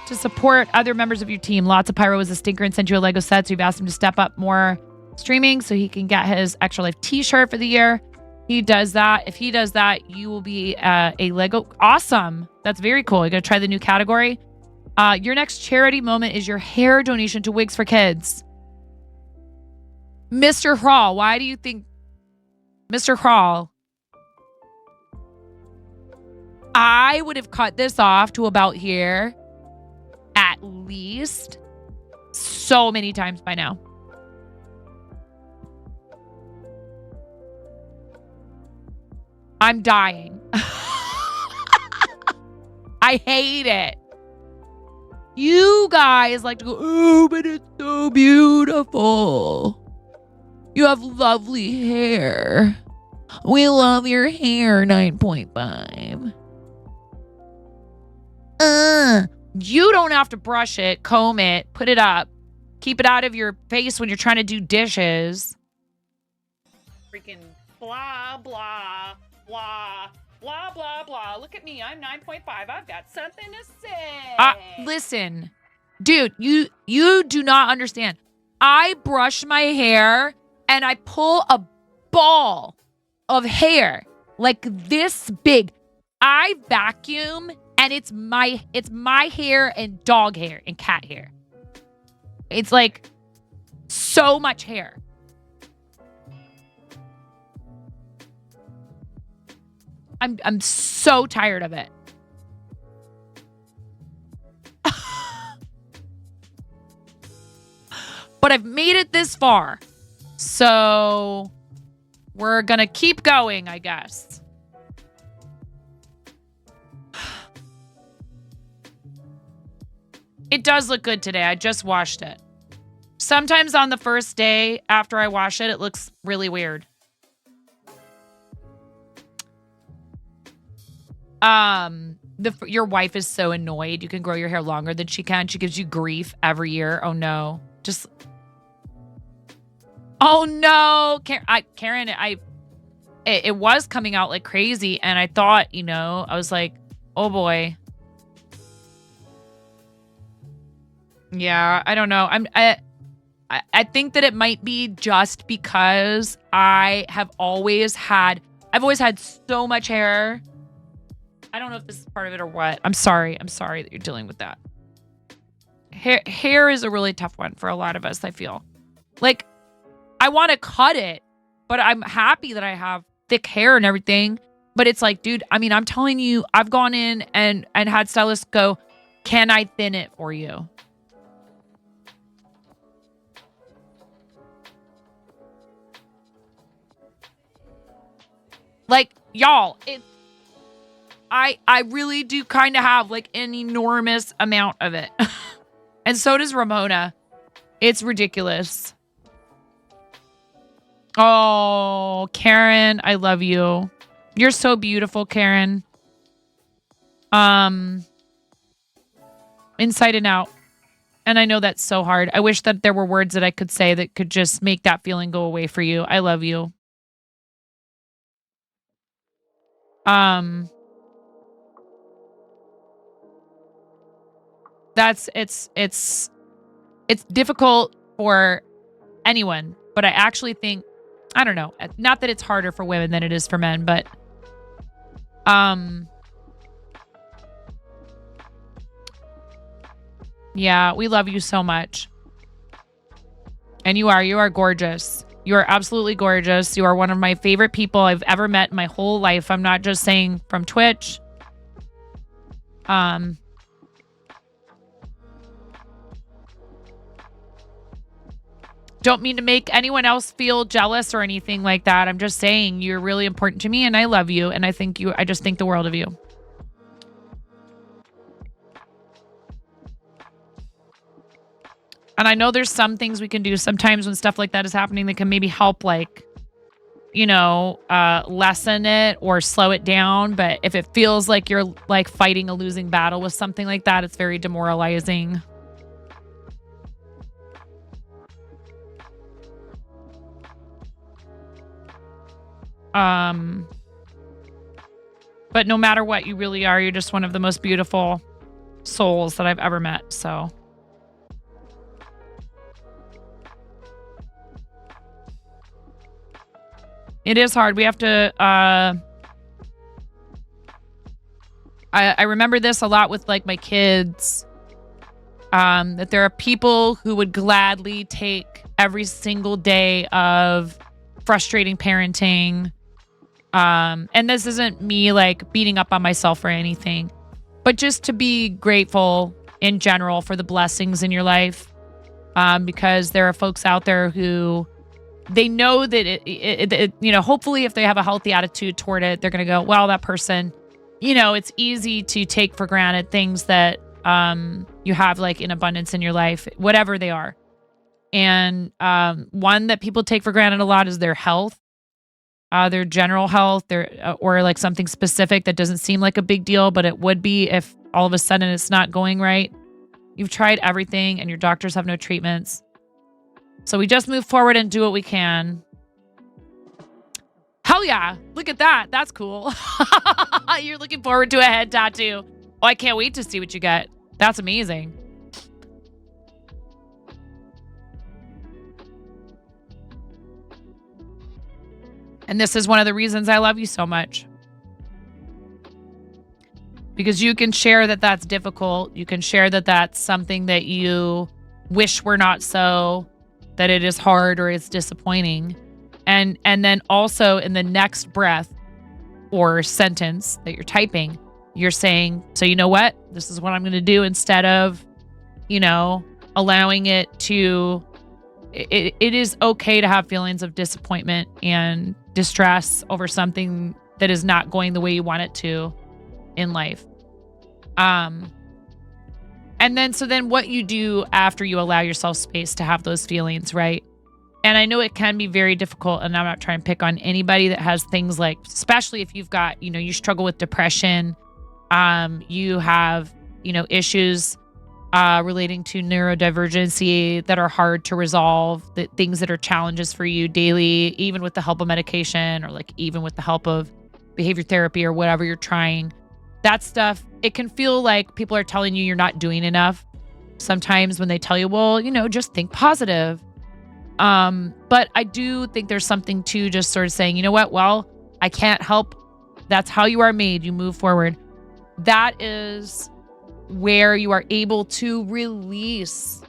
to support other members of your team. Lots of Pyro was a stinker and sent you a Lego set, so you've asked him to step up more streaming so he can get his Extra Life t-shirt for the year. He does that. If he does that, you will be a Lego. Awesome. That's very cool. You're going to try the new category. Your next charity moment is your hair donation to Wigs for Kids. Mr. Hrawl, why do you think... Mr. Hrawl, I would have cut this off to about here at least so many times by now. I'm dying. I hate it. You guys like to go, oh, but it's so beautiful. You have lovely hair. We love your hair, 9.5. You don't have to brush it, comb it, put it up. Keep it out of your face when you're trying to do dishes. Freaking blah, blah, blah, blah, blah, blah. Look at me. I'm 9.5. I've got something to say. Listen, dude, you do not understand. I brush my hair and I pull a ball of hair like this big. I vacuum and it's my hair and dog hair and cat hair. It's like so much hair. I'm so tired of it. But I've made it this far. So we're going to keep going, I guess. It does look good today. I just washed it. Sometimes on the first day after I wash it, it looks really weird. Your wife is so annoyed. You can grow your hair longer than she can. She gives you grief every year. Oh no. Oh no. Karen, it was coming out like crazy. And I thought, I was like, oh boy. Yeah, I don't know. I think that it might be just because I've always had so much hair. I don't know if this is part of it or what. I'm sorry that you're dealing with that. Hair is a really tough one for a lot of us, I feel. Like, I want to cut it, but I'm happy that I have thick hair and everything. But it's like, dude, I'm telling you, I've gone in and had stylists go, can I thin it for you? Like, y'all, I really do kind of have like an enormous amount of it. And so does Ramona. It's ridiculous. Oh, Karen, I love you. You're so beautiful, Karen. Inside and out. And I know that's so hard. I wish that there were words that I could say that could just make that feeling go away for you. I love you. It's difficult for anyone, but I actually think, I don't know, not that it's harder for women than it is for men, but yeah, we love you so much. And you are gorgeous. You are absolutely gorgeous. You are one of my favorite people I've ever met in my whole life. I'm not just saying from Twitch. Don't mean to make anyone else feel jealous or anything like that. I'm just saying you're really important to me and I love you. And I just think the world of you. And I know there's some things we can do sometimes when stuff like that is happening that can maybe help, like, lessen it or slow it down. But if it feels like you're like fighting a losing battle with something like that, it's very demoralizing. But no matter what, you really are. You're just one of the most beautiful souls that I've ever met. So. It is hard. We have to, I remember this a lot with like my kids, that there are people who would gladly take every single day of frustrating parenting. And this isn't me like beating up on myself or anything, but just to be grateful in general for the blessings in your life. Because there are folks out there who they know that hopefully if they have a healthy attitude toward it, they're going to go, well, that person, it's easy to take for granted things that, you have like in abundance in your life, whatever they are. And, one that people take for granted a lot is their health, their general health, or like something specific that doesn't seem like a big deal, but it would be if all of a sudden it's not going right. You've tried everything and your doctors have no treatments. So we just move forward and do what we can. Hell yeah. Look at that. That's cool. You're looking forward to a head tattoo. Oh, I can't wait to see what you get. That's amazing. And this is one of the reasons I love you so much. Because you can share that that's difficult. You can share that that's something that you wish were not so, that it is hard or it's disappointing. And then also in the next breath or sentence that you're typing, you're saying, so you know what? This is what I'm going to do instead of, allowing it to, it is okay to have feelings of disappointment and distress over something that is not going the way you want it to in life. And then what you do after you allow yourself space to have those feelings, right? And I know it can be very difficult, and I'm not trying to pick on anybody that has things like, especially if you've got, you struggle with depression, you have, issues relating to neurodivergency that are hard to resolve, that things that are challenges for you daily, even with the help of medication or like even with the help of behavior therapy or whatever you're trying. That stuff, it can feel like people are telling you you're not doing enough. Sometimes when they tell you, well, just think positive. But I do think there's something to just sort of saying, you know what? Well, I can't help. That's how you are made. You move forward. That is where you are able to release,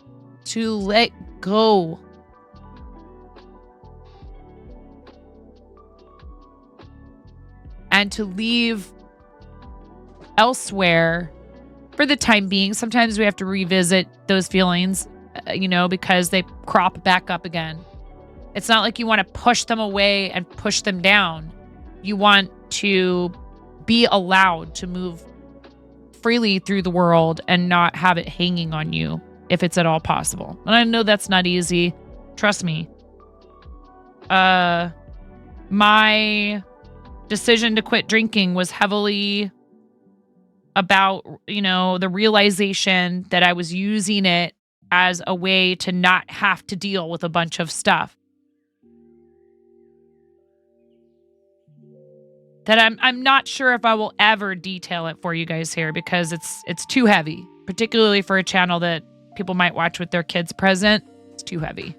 to let go. And to leave elsewhere for the time being. Sometimes we have to revisit those feelings, because they crop back up again. It's not like you want to push them away and push them down. You want to be allowed to move freely through the world and not have it hanging on you if it's at all possible. And I know that's not easy. Trust me. My decision to quit drinking was heavily about, the realization that I was using it as a way to not have to deal with a bunch of stuff. That I'm not sure if I will ever detail it for you guys here because it's too heavy, particularly for a channel that people might watch with their kids present. It's too heavy.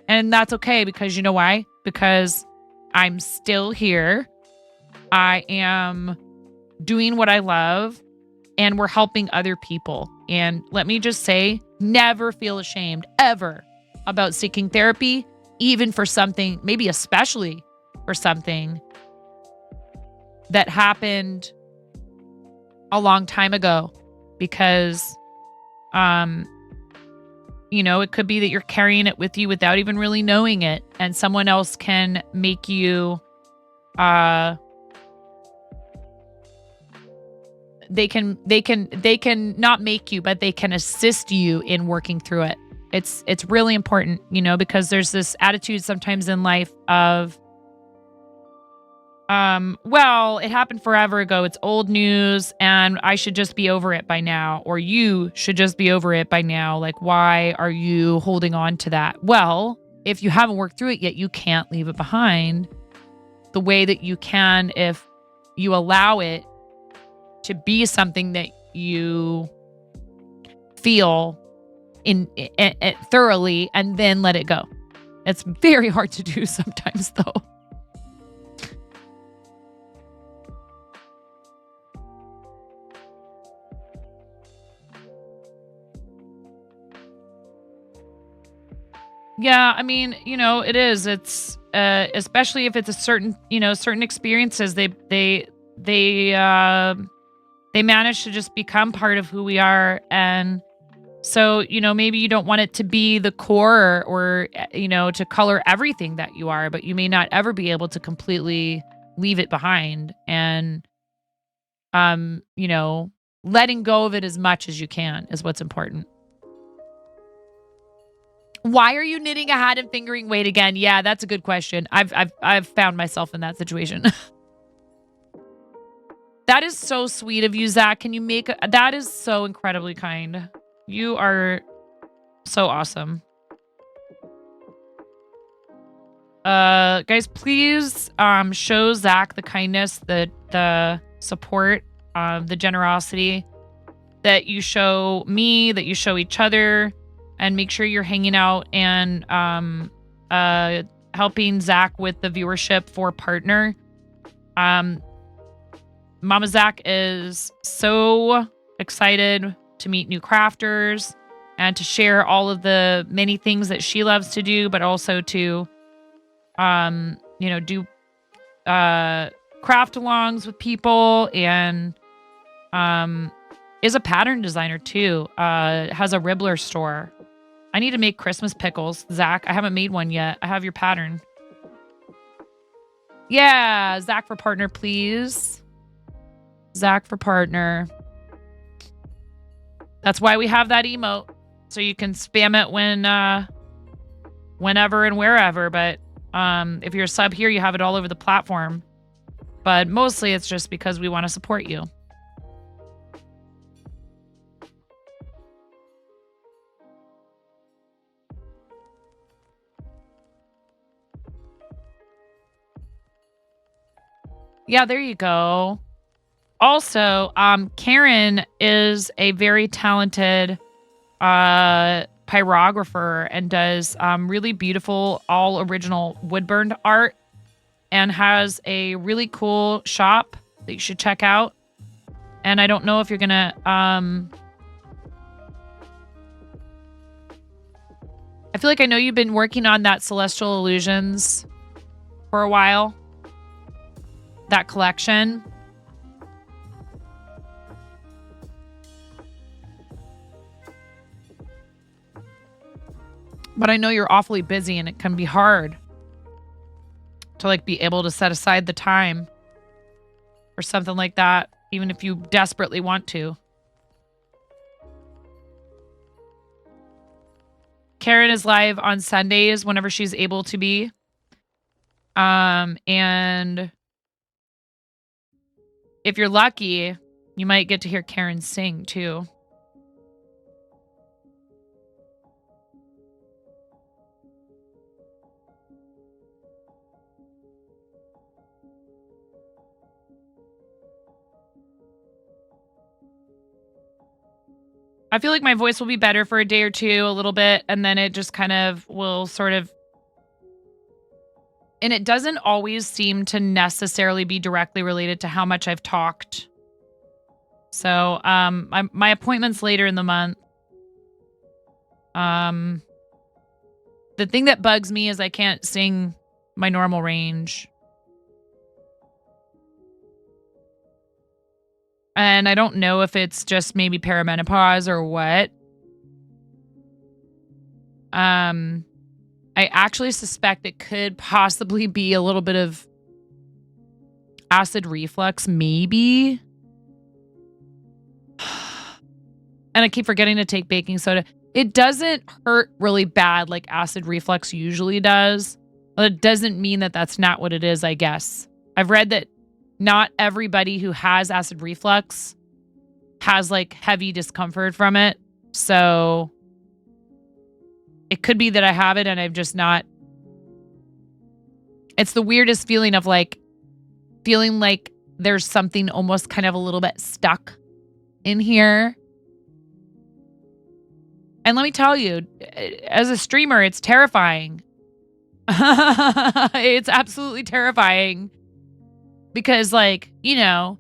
And that's okay because you know why? Because I'm still here. I am doing what I love and we're helping other people. And let me just say, never feel ashamed ever about seeking therapy, even for something, maybe especially for something that happened a long time ago, because, it could be that you're carrying it with you without even really knowing it. And someone else can make you, they can not make you, but they can assist you in working through it. It's really important, because there's this attitude sometimes in life of, well, it happened forever ago. It's old news and I should just be over it by now. Or you should just be over it by now. Like, why are you holding on to that? Well, if you haven't worked through it yet, you can't leave it behind the way that you can if you allow it to be something that you feel in thoroughly and then let it go. It's very hard to do sometimes though. Yeah, I mean, it is. It's especially if it's a certain experiences. They manage to just become part of who we are, and so maybe you don't want it to be the core or to color everything that you are, but you may not ever be able to completely leave it behind, and letting go of it as much as you can is what's important. Why are you knitting a hat and fingering weight again? Yeah, that's a good question. I've found myself in that situation. That is so sweet of you, Zach. Can you that is so incredibly kind. You are so awesome. Guys, please show Zach the kindness, the support, the generosity that you show me, that you show each other. And make sure you're hanging out and helping Zach with the viewership for partner. Mama Zach is so excited to meet new crafters and to share all of the many things that she loves to do, but also to, do craft alongs with people, and is a pattern designer too. Has a Ribbler store. I need to make Christmas pickles, Zach. I haven't made one yet. I have your pattern. Yeah, Zach for partner, please. Zach for partner. That's why we have that emote, so you can spam it whenever and wherever. But if you're a sub here, you have it all over the platform. But mostly it's just because we want to support you. Yeah, there you go. Also, Karen is a very talented pyrographer and does really beautiful, all original wood burned art, and has a really cool shop that you should check out. And I don't know if you're gonna I feel like I know you've been working on that Celestial Illusions for a while. That collection. But I know you're awfully busy and it can be hard to like be able to set aside the time or something like that, even if you desperately want to. Karen is live on Sundays whenever she's able to be. And if you're lucky, you might get to hear Karen sing too. I feel like my voice will be better for a day or two, a little bit, and then it just kind of will sort of... And it doesn't always seem to necessarily be directly related to how much I've talked. So, my appointment's later in the month. The thing that bugs me is I can't sing my normal range. And I don't know if it's just maybe perimenopause or what. I actually suspect it could possibly be a little bit of acid reflux, maybe. And I keep forgetting to take baking soda. It doesn't hurt really bad like acid reflux usually does. But it doesn't mean that that's not what it is, I guess. I've read that not everybody who has acid reflux has like heavy discomfort from it. So it could be that I have it and I've just not. It's the weirdest feeling of like feeling like there's something almost kind of a little bit stuck in here. And let me tell you, as a streamer, it's terrifying. It's absolutely terrifying. Because, like, you know,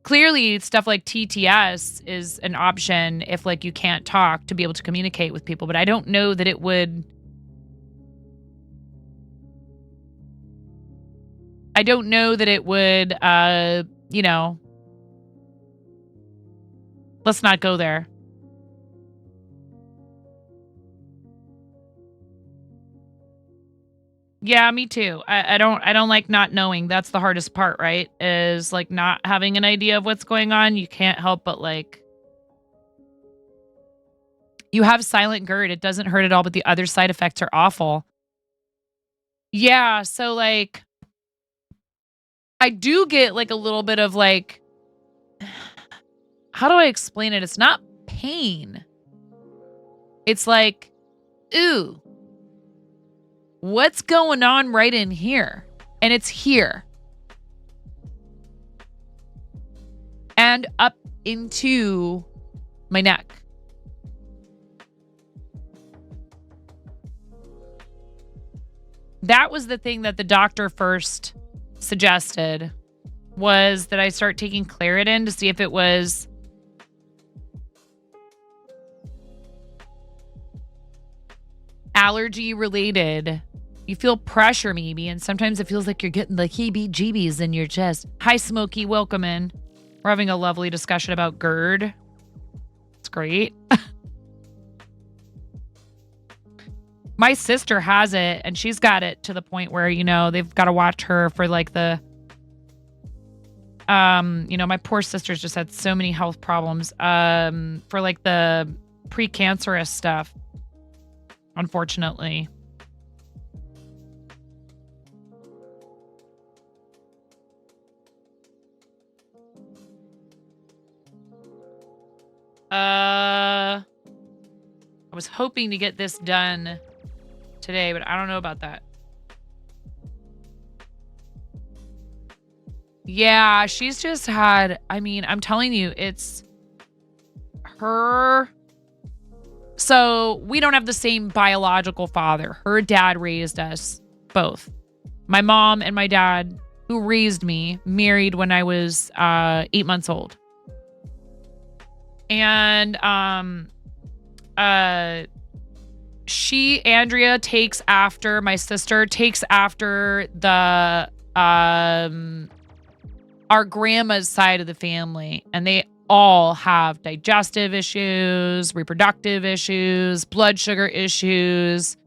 clearly stuff like TTS is an option if, like, you can't talk to be able to communicate with people. But I don't know that it would... I don't know that it would, you know... Let's not go there. Yeah, me too. I don't like not knowing. That's the hardest part, right? Is like not having an idea of what's going on. You can't help but like... You have silent GERD. It doesn't hurt at all, but the other side effects are awful. Yeah, so like... I do get like a little bit of like... How do I explain it? It's not pain. It's like, ooh. What's going on right in here? And it's here. And up into my neck. that was the thing that the doctor first suggested, was that I start taking Claritin to see if it was allergy related. You feel pressure maybe, and sometimes it feels like you're getting the heebie-jeebies in your chest. Hi, Smokey. Welcome in. We're having a lovely discussion about GERD. It's great. My sister has it, and she's got it to the point where, you know, they've got to watch her for like the, you know, my poor sister's just had so many health problems, for like the precancerous stuff, unfortunately. I was hoping to get this done today, but I don't know about that. Yeah, she's just had, I mean, I'm telling you, it's her. So we don't have the same biological father. Her dad raised us both. My mom and my dad, who raised me, married when I was 8 months old. And Andrea takes after, my sister takes after the our grandma's side of the family, and they all have digestive issues, reproductive issues, blood sugar issues,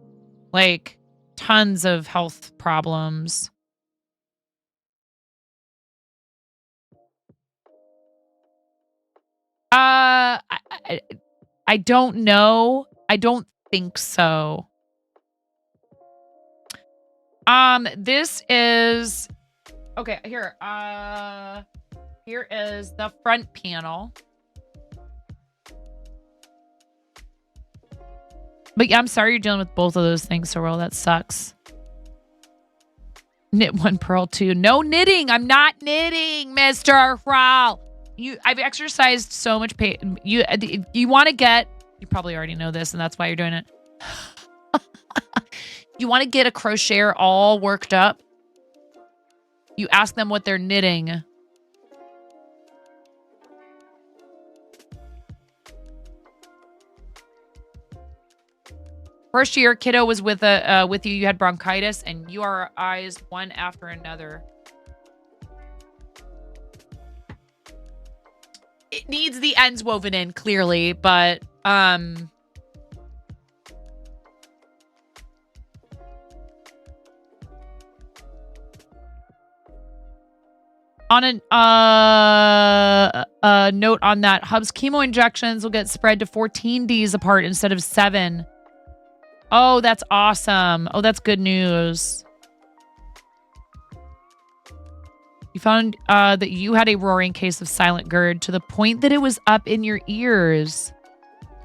like tons of health problems. I don't know. I don't think so. This is okay. Here is the front panel. But yeah, I'm sorry you're dealing with both of those things, Sorrel. That sucks. Knit one, purl two. No knitting. I'm not knitting, Mr. Frau. I've exercised so much pain. You want to get, you probably already know this, and that's why you're doing it. You want to get a crocheter all worked up. You ask them what they're knitting. First year, kiddo was with you. You had bronchitis, and your eyes one after another. It needs the ends woven in, clearly, but on a note on that, Hub's chemo injections will get spread to 14 days apart instead of 7. Oh, that's awesome. Oh, that's good news. You found that you had a roaring case of silent GERD to the point that it was up in your ears.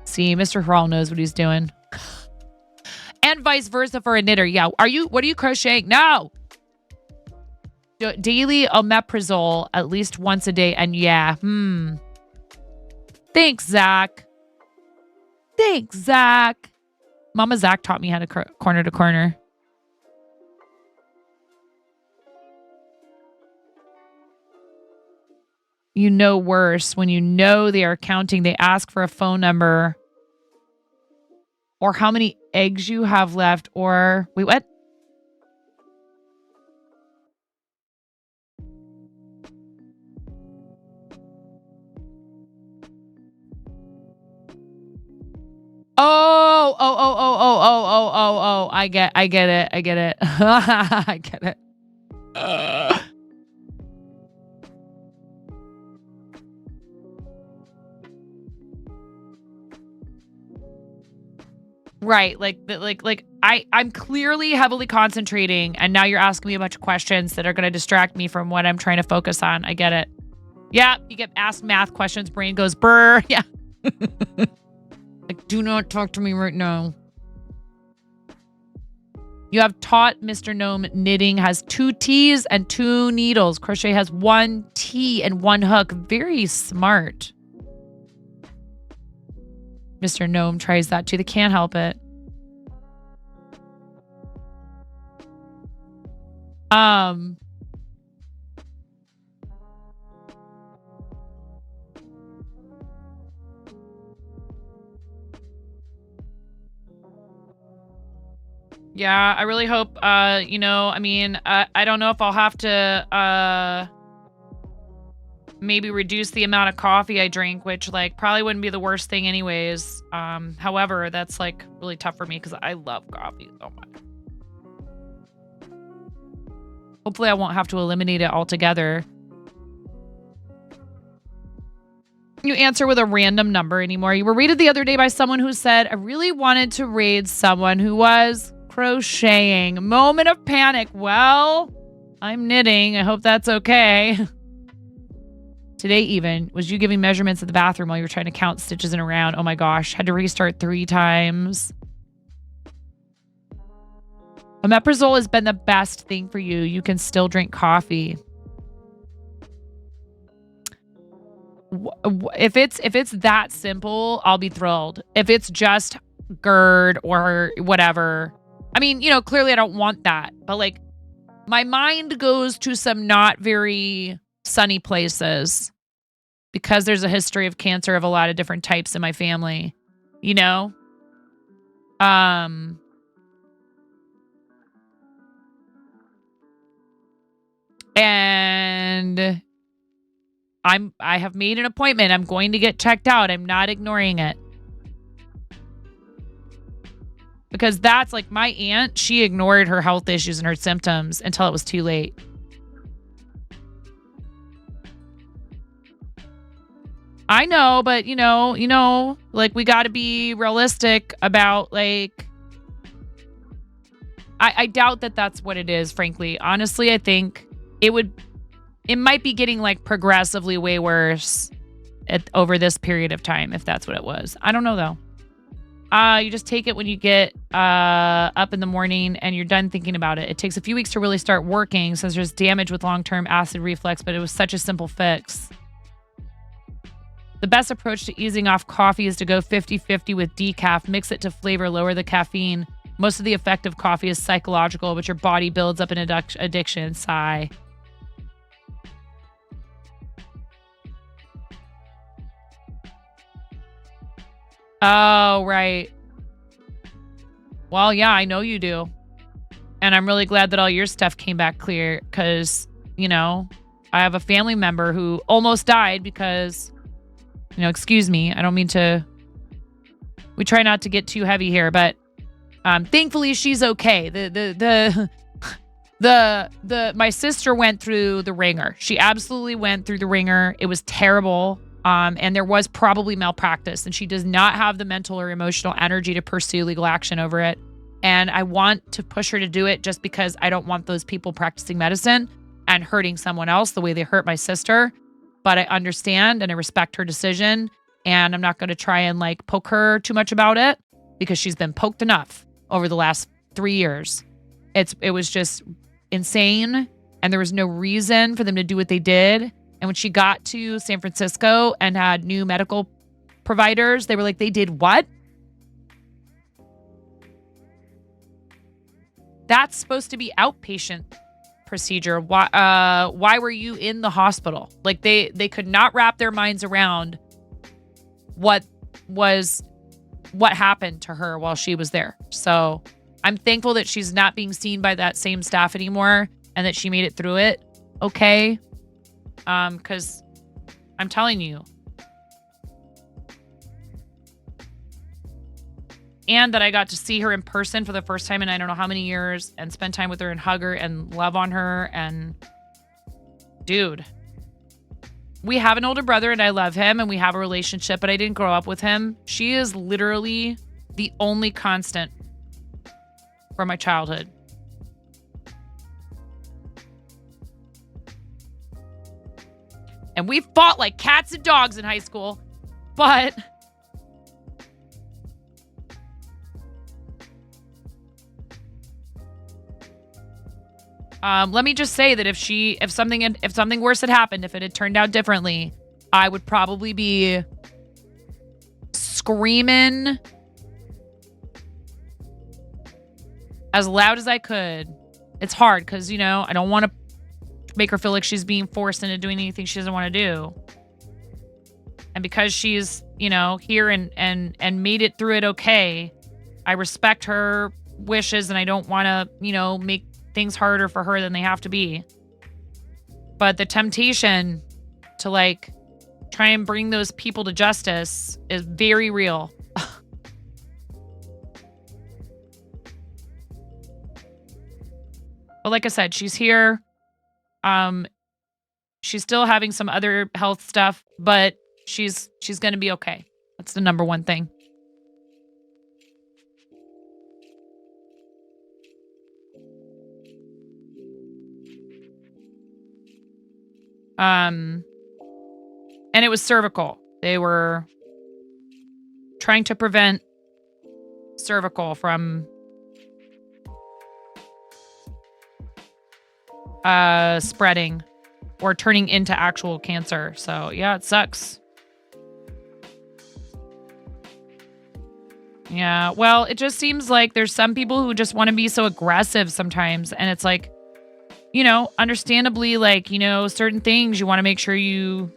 See, Mr. Hurrell knows what he's doing. And vice versa for a knitter. Yeah. What are you crocheting? No. Daily omeprazole at least once a day. And yeah. Thanks, Zach. Thanks, Zach. Mama Zach taught me how to corner to corner. You know worse. When you know they are counting, they ask for a phone number or how many eggs you have left or... Wait, what? Oh. I get it. I get it. I get it. Right. I'm clearly heavily concentrating, and now you're asking me a bunch of questions that are going to distract me from what I'm trying to focus on. I get it. Yeah. You get asked math questions. Brain goes, brr. Yeah. Like, do not talk to me right now. You have taught Mr. Gnome knitting has 2 T's and 2 needles. Crochet has 1 T and 1 hook. Very smart. Mr. Gnome tries that too. They can't help it. Yeah, I really hope, you know, I mean, I don't know if I'll have to, maybe reduce the amount of coffee I drink, which, like, probably wouldn't be the worst thing anyways. However, that's, like, really tough for me because I love coffee so much. Hopefully I won't have to eliminate it altogether. You answer with a random number anymore. You were raided the other day by someone who said, I really wanted to raid someone who was crocheting. Moment of panic. Well, I'm knitting. I hope that's okay. Today even, was you giving measurements at the bathroom while you were trying to count stitches in a round? Oh my gosh. Had to restart 3 times. Omeprazole has been the best thing for you. You can still drink coffee. If it's that simple, I'll be thrilled. If it's just GERD or whatever. I mean, you know, clearly I don't want that. But like, my mind goes to some not very sunny places because there's a history of cancer of a lot of different types in my family, you know? And I have made an appointment. I'm going to get checked out. I'm not ignoring it. Because that's like my aunt, she ignored her health issues and her symptoms until it was too late. I know, but you know, like we got to be realistic about like, I doubt that that's what it is, frankly. Honestly, I think it might be getting like progressively way worse over this period of time, if that's what it was. I don't know though. You just take it when you get up in the morning and you're done thinking about it. It takes a few weeks to really start working since there's damage with long-term acid reflux, but it was such a simple fix. The best approach to easing off coffee is to go 50-50 with decaf. Mix it to flavor, lower the caffeine. Most of the effect of coffee is psychological, but your body builds up an addiction. Sigh. Oh, right. Well, yeah, I know you do. And I'm really glad that all your stuff came back clear because, you know, I have a family member who almost died because, you know, excuse me, I don't mean to, we try not to get too heavy here, but thankfully she's okay. My sister went through the ringer. She absolutely went through the ringer. It was terrible. And there was probably malpractice, and she does not have the mental or emotional energy to pursue legal action over it. And I want to push her to do it just because I don't want those people practicing medicine and hurting someone else the way they hurt my sister. But I understand and I respect her decision, and I'm not going to try and like poke her too much about it because she's been poked enough over the last 3 years. It was just insane, and there was no reason for them to do what they did. And when she got to San Francisco and had new medical providers, they were like, they did what? That's supposed to be outpatient procedure. Why were you in the hospital? Like they could not wrap their minds around what happened to her while she was there. So I'm thankful that she's not being seen by that same staff anymore and that she made it through it. Okay. Because I'm telling you. And that I got to see her in person for the first time in I don't know how many years and spend time with her and hug her and love on her. And dude, we have an older brother and I love him and we have a relationship, but I didn't grow up with him. She is literally the only constant from my childhood. And we fought like cats and dogs in high school, but let me just say that if something worse had happened, if it had turned out differently, I would probably be screaming as loud as I could it's hard because, you know, I don't want to make her feel like she's being forced into doing anything she doesn't want to do. And because she's, you know, here and made it through it okay, I respect her wishes and I don't want to, you know, make things harder for her than they have to be. But the temptation to like try and bring those people to justice is very real. But like I said, she's here. She's still having some other health stuff, but she's going to be okay. That's the number one thing. And it was cervical. They were trying to prevent cervical from spreading or turning into actual cancer. So yeah, it sucks. Yeah, well, it just seems like there's some people who just want to be so aggressive sometimes. And it's like, you know, understandably, like, you know, certain things you want to make sure you're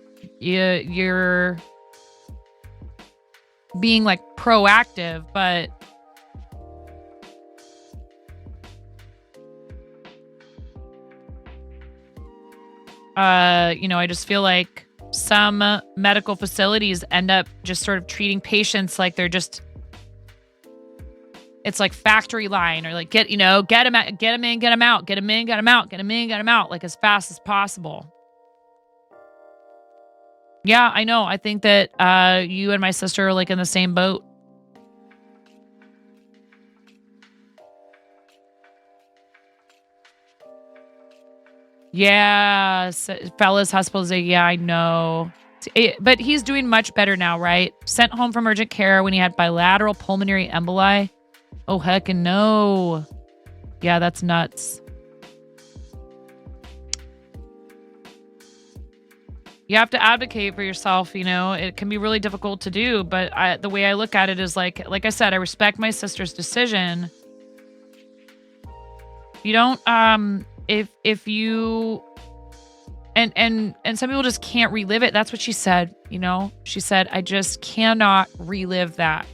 being like proactive, but you know, I just feel like some medical facilities end up just sort of treating patients like they're just, it's like factory line, or like get them in, get them out, get them in, get them out, get them in, get them out, like as fast as possible. Yeah, I know. I think that you and my sister are like in the same boat. Yeah, fellas hospitals. Yeah, I know. But he's doing much better now, right? Sent home from urgent care when he had bilateral pulmonary emboli. Oh, heck no. Yeah, that's nuts. You have to advocate for yourself, you know. It can be really difficult to do, but the way I look at it is like I said, I respect my sister's decision. You don't if you and some people just can't relive it. That's what she said, you know. She said, I just cannot relive that.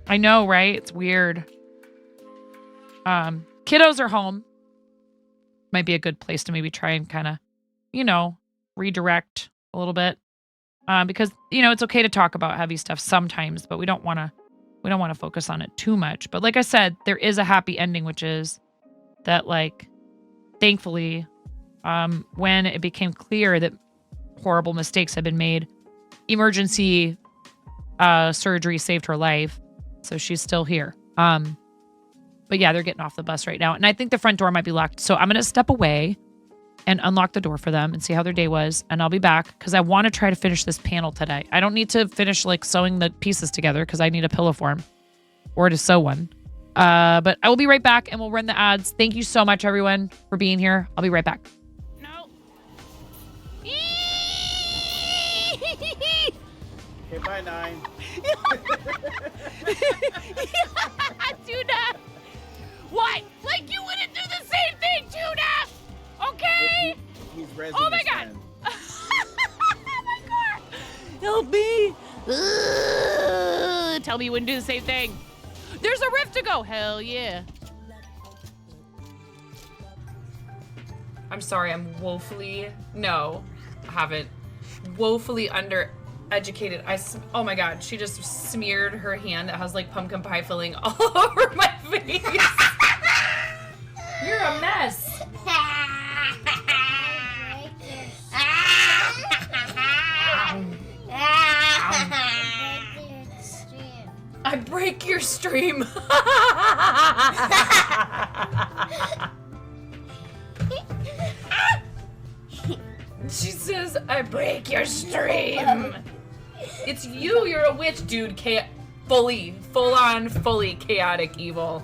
I know, right? It's weird. Kiddos are home. Might be a good place to maybe try and kind of, you know, redirect a little bit. Because, you know, it's okay to talk about heavy stuff sometimes, but we don't want to focus on it too much. But like I said, there is a happy ending, which is that, like, thankfully, when it became clear that horrible mistakes had been made, emergency surgery saved her life. So she's still here. But yeah, they're getting off the bus right now. And I think the front door might be locked. So I'm going to step away and unlock the door for them and see how their day was. And I'll be back because I want to try to finish this panel today. I don't need to finish like sewing the pieces together because I need a pillow form or to sew one. But I will be right back and we'll run the ads. Thank you so much, everyone, for being here. I'll be right back. No. Okay, bye, 9. Tuna! What? Like you wouldn't do the same thing, Tuna! Okay? He's resin oh my his god! friend. Oh my god! Help me! Tell me you wouldn't do the same thing. There's a rift to go. Hell yeah. I'm sorry, I'm woefully undereducated. Oh my god, she just smeared her hand that has like pumpkin pie filling all over my face. You're a mess. I break your stream. She says, I break your stream. It's you, you're a witch, dude. Fully chaotic evil.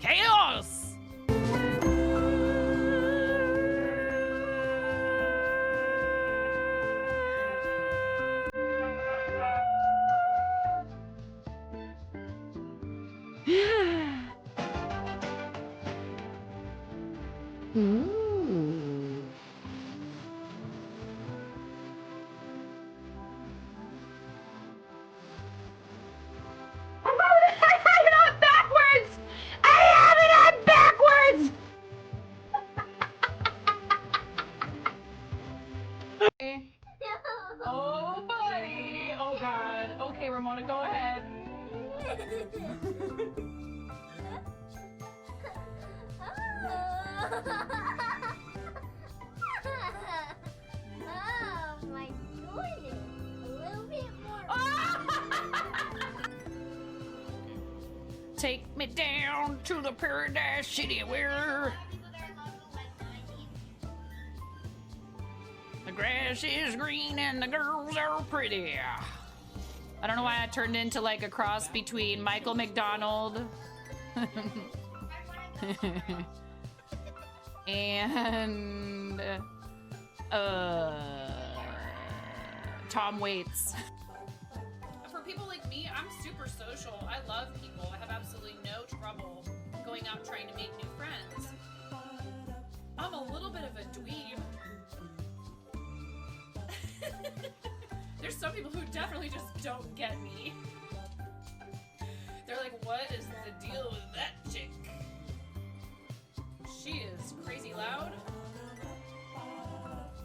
Ooh. I have it on backwards! I have it on backwards! Oh, buddy. Oh, God. Okay, Ramona, go ahead. Oh my goodness. A little bit more. Take me down to the paradise city where the grass is green and the girls are pretty. I don't know why I turned into like a cross between Michael McDonald and Tom Waits. For people like me, I'm super social. I love people. I have absolutely no trouble going out trying to make new friends. I'm a little bit of a dweeb. There's some people who definitely just don't get me. They're like, what is the deal with that chick? She is crazy loud.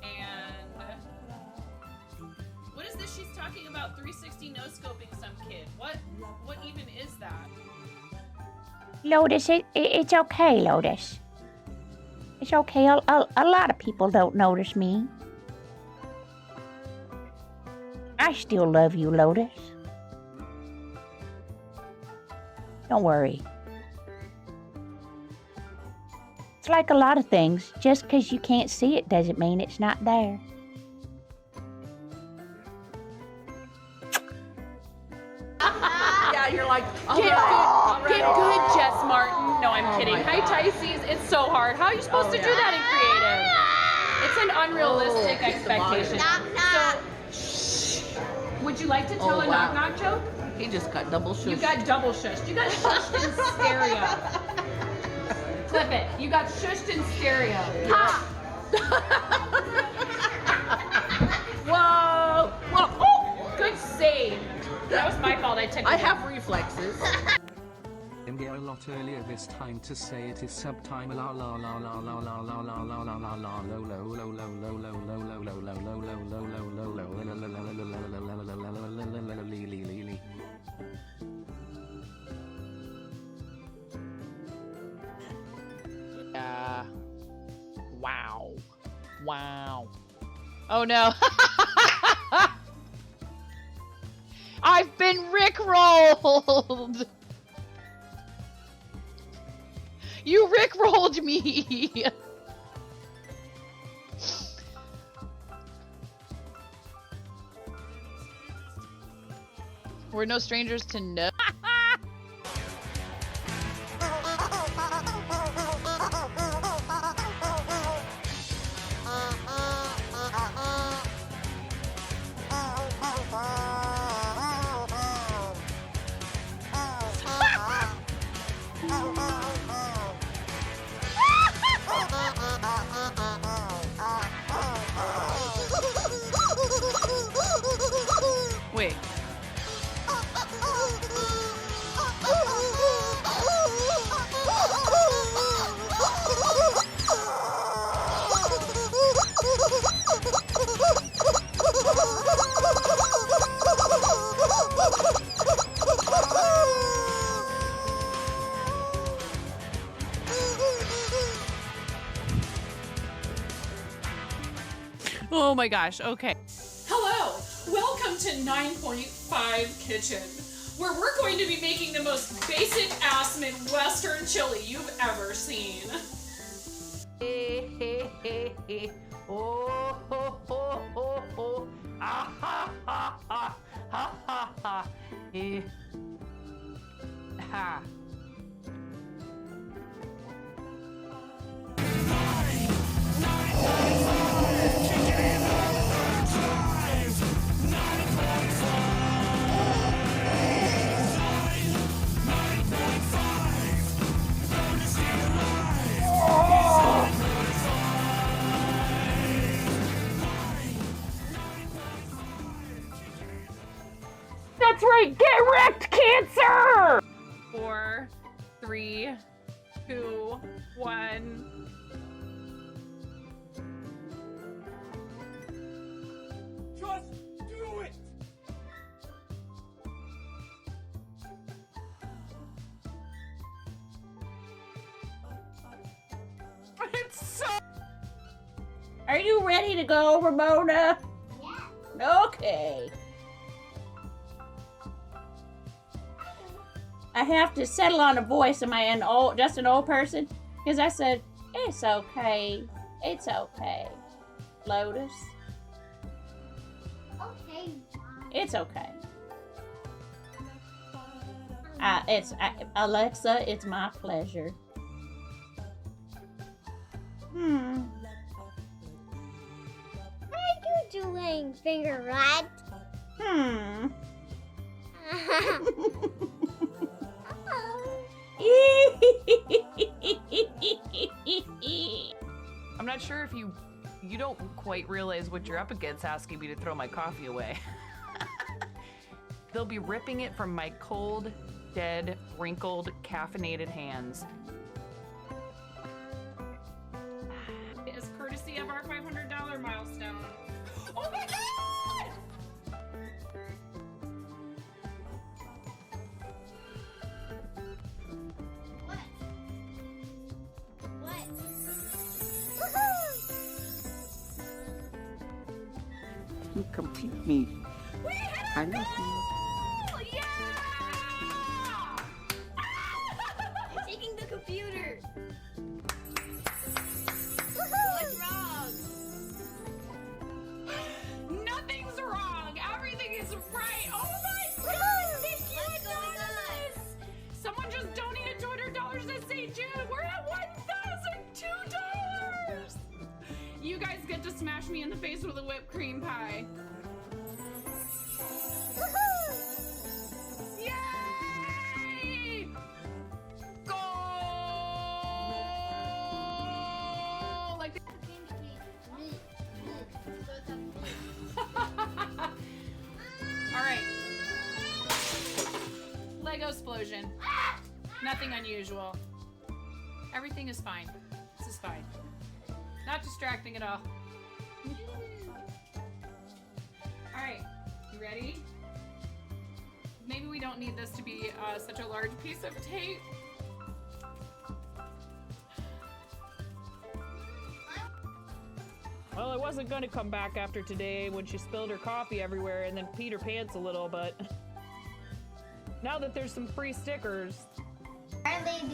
And what is this she's talking about? 360 no-scoping some kid. What even is that? Lotus, it's okay, Lotus. It's okay. A lot of people don't notice me. I still love you, Lotus. Don't worry. It's like a lot of things. Just because you can't see it doesn't mean it's not there. Yeah, you're like, Get good, Jess Martin. No, I'm kidding. Hi, Tysees. It's so hard. How are you supposed to do that in creative? It's an unrealistic expectation. So, would you like to tell a knock-knock joke? He just got double shushed. You got double shushed. You got shushed in stereo. Clip it. You got shushed in stereo. Ha! Whoa! Whoa! Oh! Good save. That was my fault. I have reflexes. Get a lot earlier this time to say it is subtime la la la la la la la la la la la la low low low low low low low low low low low low low low. Wow. Wow. Oh no. I've been rickrolled. You rickrolled me. We're no strangers to no. Wait. Oh my gosh, okay. Hello, welcome to 9.5 Kitchen, where we're going to be making the most basic ass Midwestern chili you've ever seen. Oh, ho, ho, ho, ho. Ah, ha, ha, ha, ha, ha, ha. Ha. 3, 2, 1. Just do it! It's so. Are you ready to go, Ramona? Yeah. Okay. I have to settle on a voice. Am I just an old person? Because I said, it's okay. It's okay. Lotus. Okay. It's okay. Alexa, it's my pleasure. What are you doing, Finger Rat? I'm not sure if you don't quite realize what you're up against asking me to throw my coffee away. They'll be ripping it from my cold, dead, wrinkled, caffeinated hands. As courtesy of our $500 milestone. Oh my god! You complete me. I know Yeah! I'm taking the computer. What's wrong? Nothing's wrong. Everything is right. Oh my god! Thank you, What's going Anonymous. Someone just donated $200 to St. Jude. We're at $1,002. You guys get to smash me in the face with a whipped cream pie. Yay! Goal! Like all right. Lego explosion. Nothing unusual. Everything is fine. This is fine. Not distracting at all. All right, you ready? Maybe we don't need this to be such a large piece of tape. Well, I wasn't gonna come back after today when she spilled her coffee everywhere and then peed her pants a little, but now that there's some free stickers.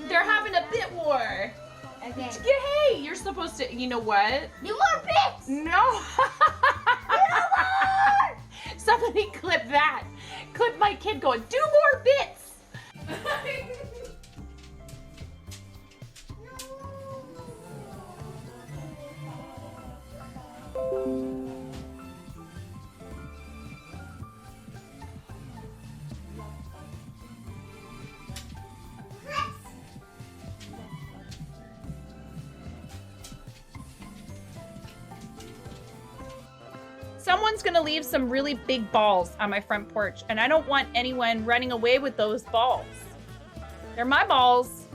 They're having a bit war. Okay. Hey, you're supposed to, you know what? Do more bits! No. Somebody clip that. Clip my kid going, do more bits. Someone's gonna leave some really big balls on my front porch, and I don't want anyone running away with those balls. They're my balls.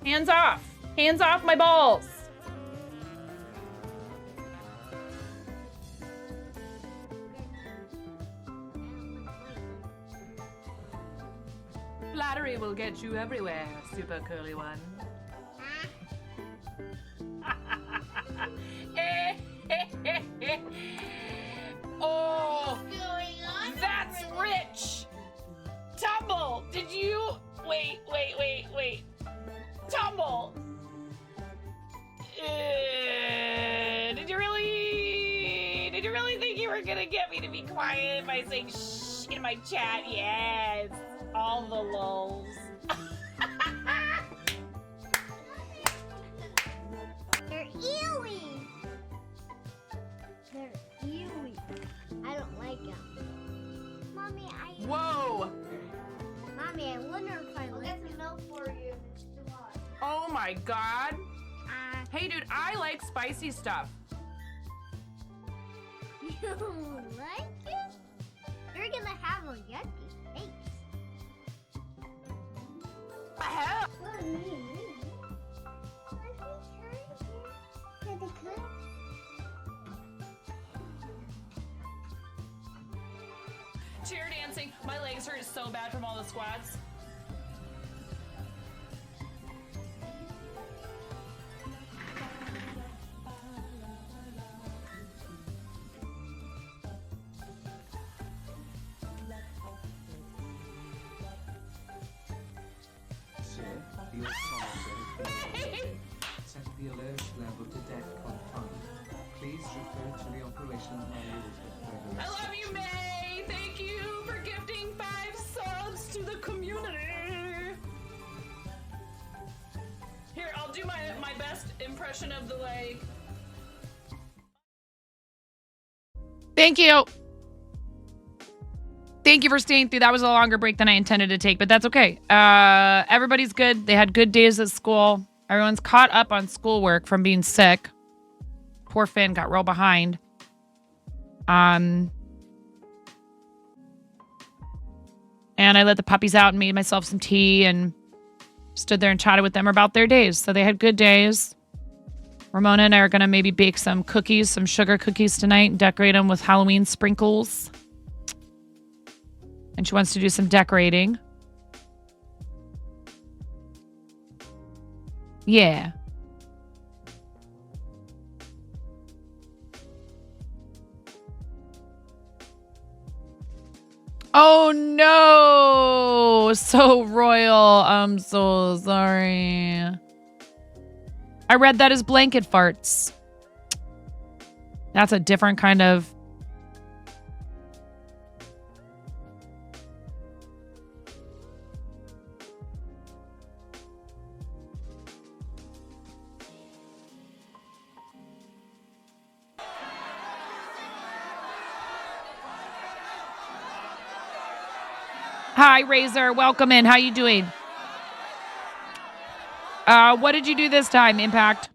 Hands off. Hands off my balls. Flattery will get you everywhere, super curly one. Oh, that's rich. Tumble, did you? Wait. Tumble. Did you really think you were gonna get me to be quiet by saying shh in my chat? Yes, all the lulz. They're ewy. They're ewy. I don't like them. Mommy, Whoa. Mommy, I wonder if I like them. Milk for you. It's too hot. Oh my god. Hey dude, I like spicy stuff. You like it? You're gonna have a yucky steak. hell? Chair dancing. My legs hurt so bad from all the squats. Sir, your set the alert level to DEFCON 5. Please refer to the operation manual. I love you, May. Thank you for gifting 5 subs to the community. Here, I'll do my best impression of the like. Thank you. Thank you for staying through. That was a longer break than I intended to take, but that's okay. Everybody's good. They had good days at school. Everyone's caught up on schoolwork from being sick. Poor Finn got real behind. And I let the puppies out and made myself some tea and stood there and chatted with them about their days. So they had good days. Ramona and I are going to maybe bake some cookies, some sugar cookies tonight and decorate them with Halloween sprinkles. And she wants to do some decorating. Yeah. Oh no! So royal. I'm so sorry. I read that as blanket farts. That's a different kind of... Hi, Razor. Welcome in. How you doing? What did you do this time, Impact?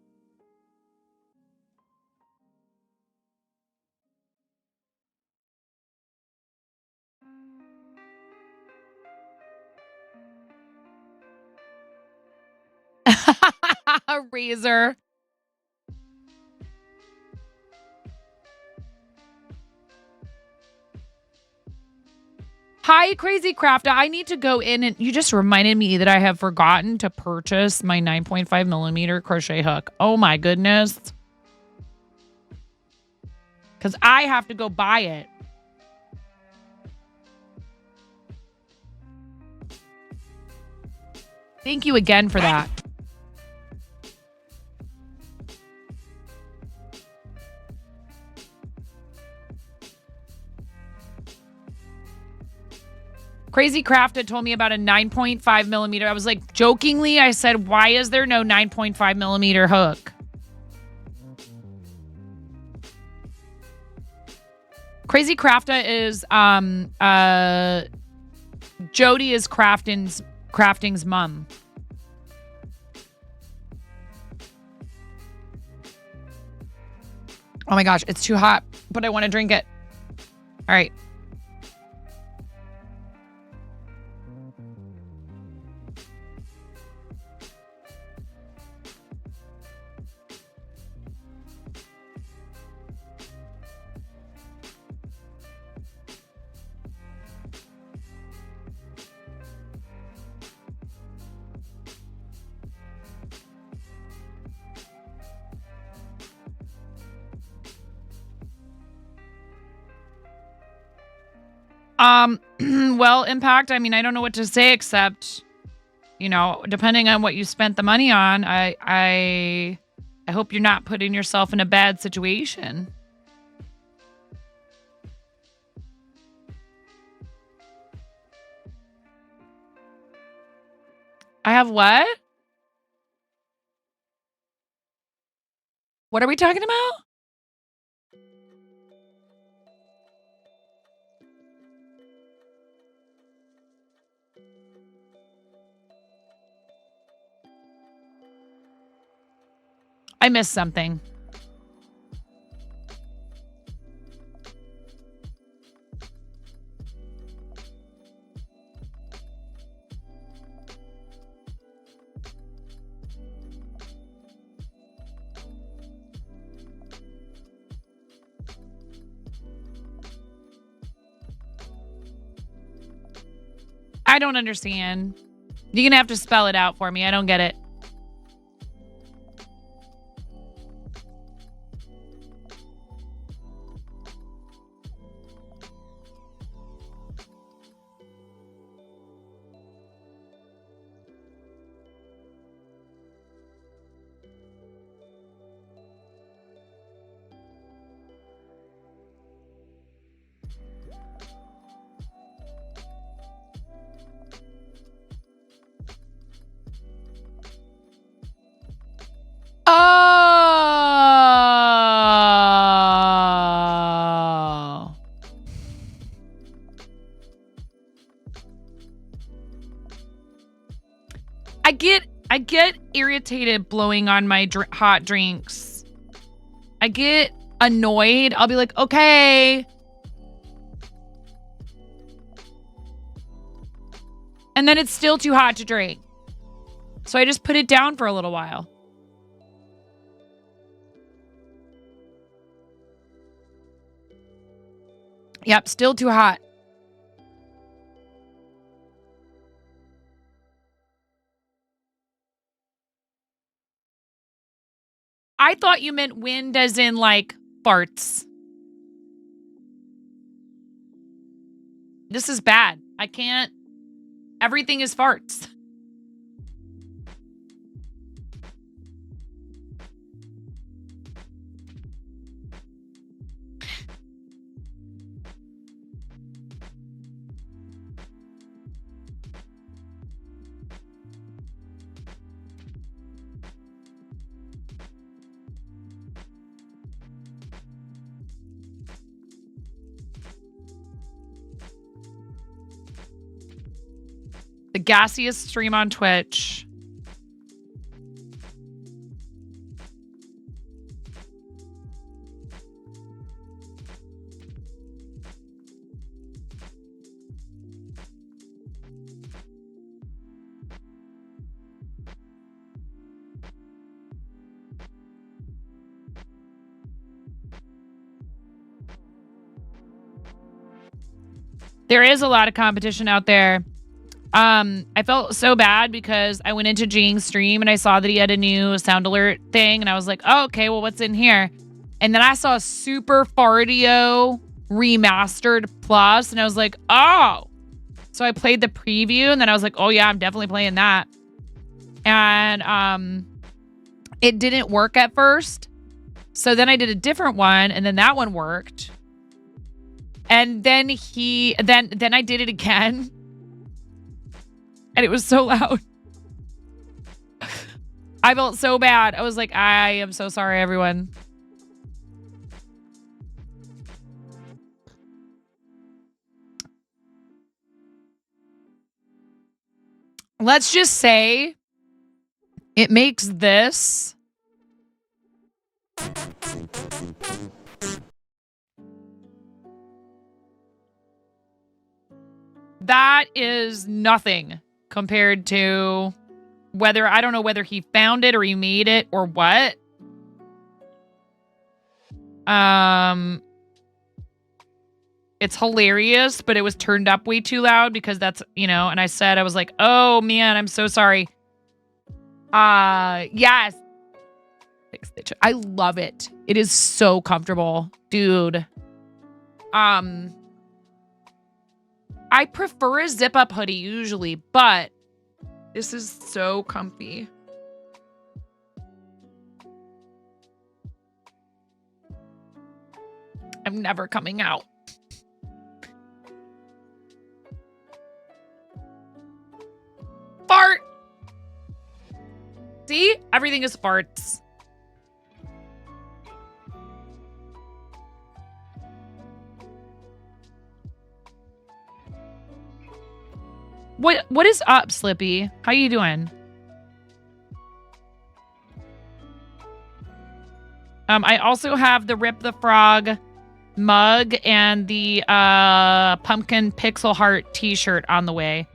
Razor. Hi, Crazy Crafter. I need to go in and you just reminded me that I have forgotten to purchase my 9.5 millimeter crochet hook. Oh my goodness. Because I have to go buy it. Thank you again for that. Crazy Craft had told me about a 9.5 millimeter. I was like, jokingly, I said, why is there no 9.5 millimeter hook? Crazy Crafta is Jody is Crafting's mom. Oh my gosh, it's too hot, but I want to drink it. All right. Well, Impact, I mean, I don't know what to say except, you know, depending on what you spent the money on, I hope you're not putting yourself in a bad situation. I have what? What are we talking about? I missed something. I don't understand. You're gonna have to spell it out for me. I don't get it. Oh. I get irritated blowing on my hot drinks. I get annoyed. I'll be like, okay. And then it's still too hot to drink. So I just put it down for a little while. Yep, still too hot. I thought you meant wind as in like farts. This is bad. I can't. Everything is farts. The gassiest stream on Twitch. There is a lot of competition out there. I felt so bad because I went into Jing's stream and I saw that he had a new sound alert thing, and I was like, oh, okay, well, what's in here? And then I saw Super Fardio Remastered Plus, and I was like, oh. So I played the preview, and then I was like, oh yeah, I'm definitely playing that. And it didn't work at first. So then I did a different one, and then that one worked. And then then I did it again. And it was so loud. I felt so bad. I was like, I am so sorry, everyone. Let's just say it makes this that is nothing compared to whether, I don't know whether he found it or he made it or what. It's hilarious, but it was turned up way too loud because that's, you know, and I was like, oh man, I'm so sorry. Yes. I love it. It is so comfortable, dude. I prefer a zip-up hoodie usually, but this is so comfy. I'm never coming out. Fart! See? Everything is farts. What is up, Slippy? How you doing? I also have the Rip the Frog mug and the pumpkin pixel heart t-shirt on the way.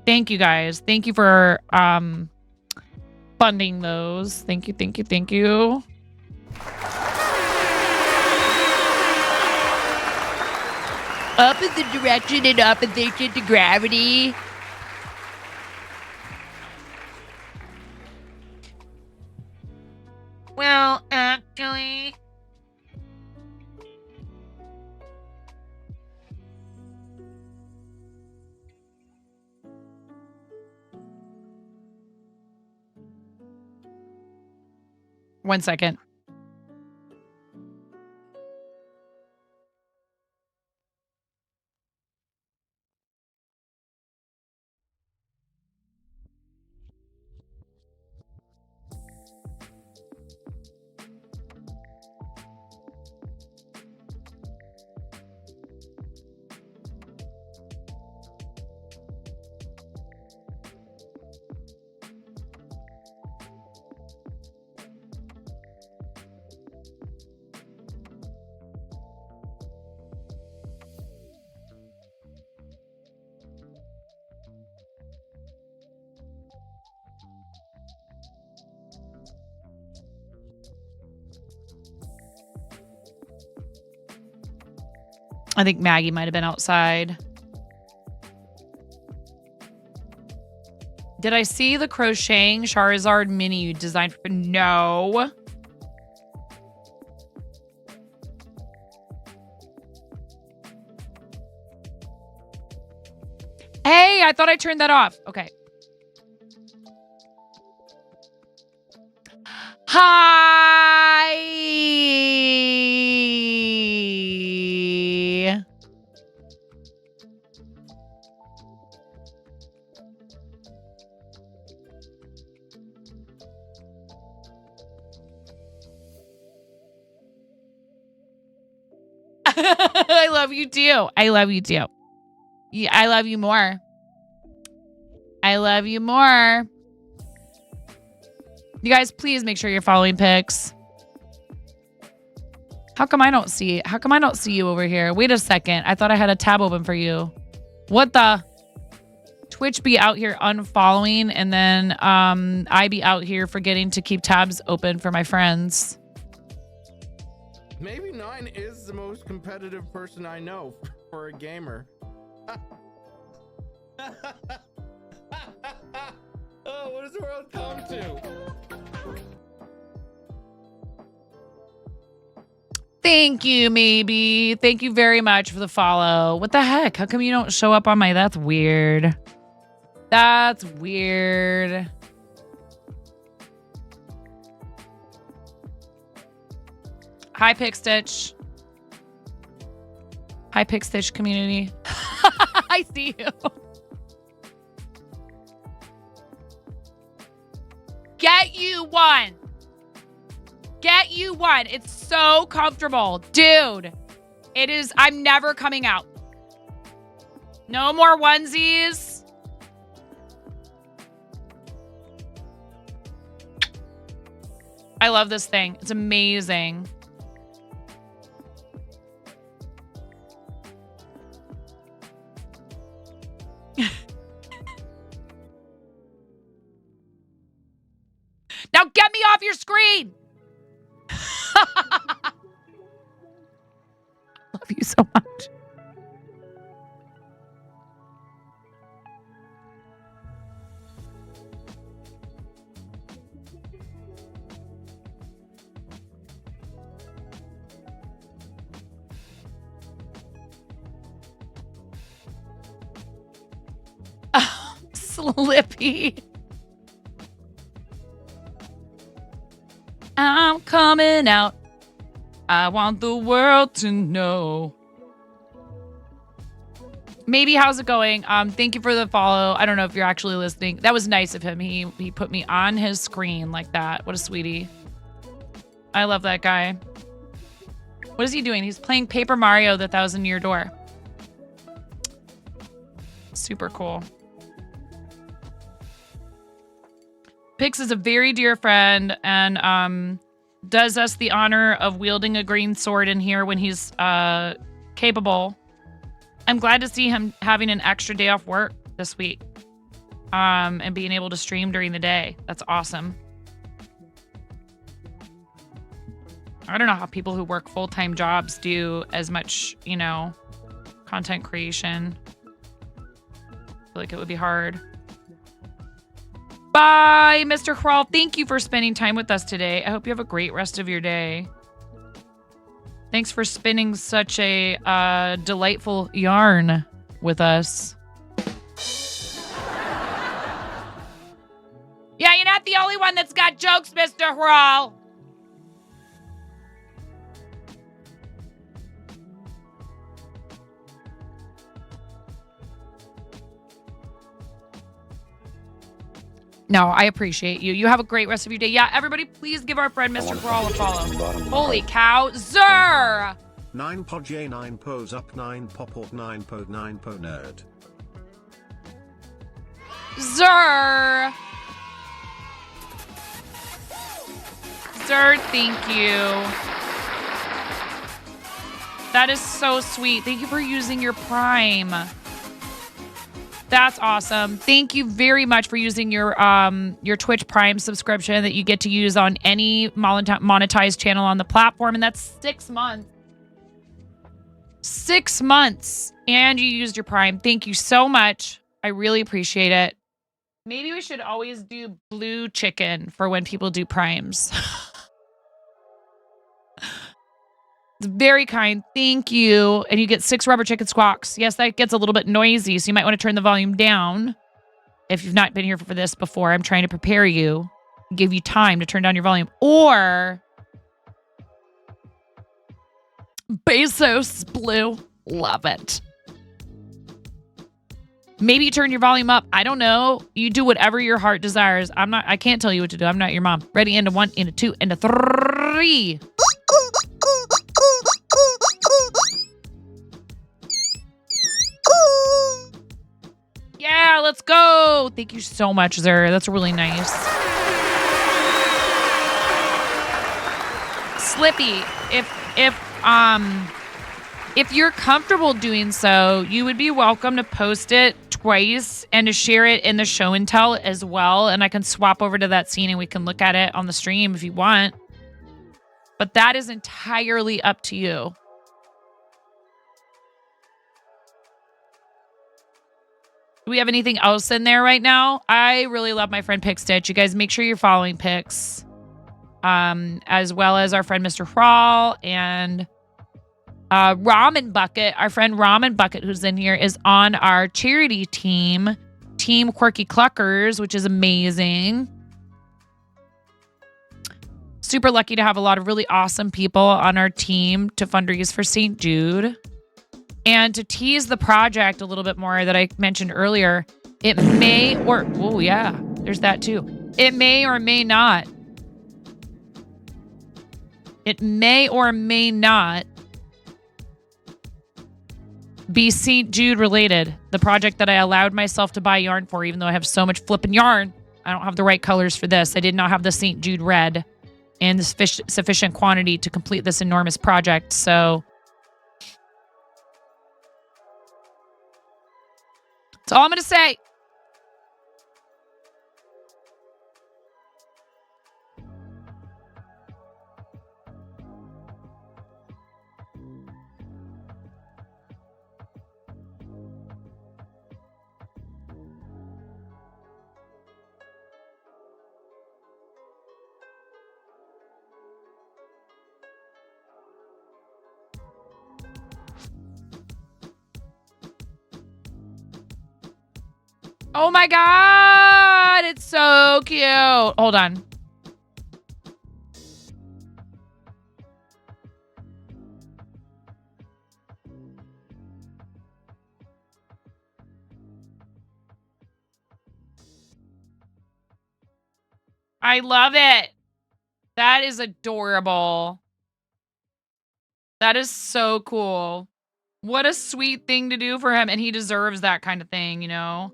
Thank you guys. Thank you for funding those. Thank you, thank you, thank you. Up in the direction in opposition to gravity. Well, actually... One second. I think Maggie might have been outside. Did I see the crocheting Charizard mini you designed for? No. Hey, I thought I turned that off. Okay. Hi. I love you too. I love you too. Yeah, I love you more. I love you more. You guys, please make sure you're following Pix. How come I don't see you over here? Wait a second. I thought I had a tab open for you. What the? Twitch be out here unfollowing, and then I be out here forgetting to keep tabs open for my friends. Maybe 9 is the most competitive person I know for a gamer. Oh, what does the world come to? Thank you, maybe. Thank you very much for the follow. What the heck? How come you don't show up on my... That's weird. That's weird. Hi, Pickstitch. Hi, Pickstitch community. I see you. Get you one. Get you one. It's so comfortable. Dude, it is. I'm never coming out. No more onesies. I love this thing. It's amazing. Now get me off your screen. Love you so much. Oh, Slippy. I'm coming out. I want the world to know. Maybe, how's it going? Thank you for the follow. I don't know if you're actually listening. That was nice of him. He put me on his screen like that. What a sweetie. I love that guy. What is he doing? He's playing Paper Mario: The 1,000-Year Door. Super cool. Pix is a very dear friend and does us the honor of wielding a green sword in here when he's capable. I'm glad to see him having an extra day off work this week and being able to stream during the day. That's awesome. I don't know how people who work full-time jobs do as much, you know, content creation. I feel like it would be hard. Bye, Mr. Crawl. Thank you for spending time with us today. I hope you have a great rest of your day. Thanks for spinning such a delightful yarn with us. Yeah, you're not the only one that's got jokes, Mr. Crawl. No, I appreciate you. You have a great rest of your day. Yeah, everybody, please give our friend Mr. Crawl a follow. Holy cow. Zer! 9 pod J 9 pose up 9 pop out 9 pod 9 po nerd. Zer! Zer, thank you. That is so sweet. Thank you for using your Prime. That's awesome. Thank you very much for using your Twitch Prime subscription that you get to use on any monetized channel on the platform, and that's 6 months. 6 months, and you used your Prime. Thank you so much. I really appreciate it. Maybe we should always do blue chicken for when people do Primes. It's very kind. Thank you. And you get 6 rubber chicken squawks. Yes, that gets a little bit noisy, so you might want to turn the volume down. If you've not been here for this before, I'm trying to prepare you, give you time to turn down your volume. Or Bezos Blue. Love it. Maybe you turn your volume up. I don't know. You do whatever your heart desires. I can't tell you what to do. I'm not your mom. Ready? Into 1, into 2, into 3. Yeah, let's go. Thank you so much, Zer. That's really nice. Slippy, if you're comfortable doing so, you would be welcome to post it twice and to share it in the show and tell as well. And I can swap over to that scene and we can look at it on the stream if you want. But that is entirely up to you. Do we have anything else in there right now? I really love my friend Pickstitch. You guys make sure you're following Pix. As well as our friend Mr. Hrawl and Ramen Bucket. Our friend Ramen Bucket, who's in here, is on our charity team, Team Quirky Cluckers, which is amazing. Super lucky to have a lot of really awesome people on our team to fundraise for St. Jude. And to tease the project a little bit more that I mentioned earlier, it may or, oh yeah, there's that too. It may or may not. It may or may not be St. Jude related. The project that I allowed myself to buy yarn for, even though I have so much flippin' yarn. I don't have the right colors for this. I did not have the St. Jude red in the sufficient quantity to complete this enormous project. So that's all I'm going to say. Oh my God, it's so cute. Hold on. I love it. That is adorable. That is so cool. What a sweet thing to do for him. And he deserves that kind of thing, you know?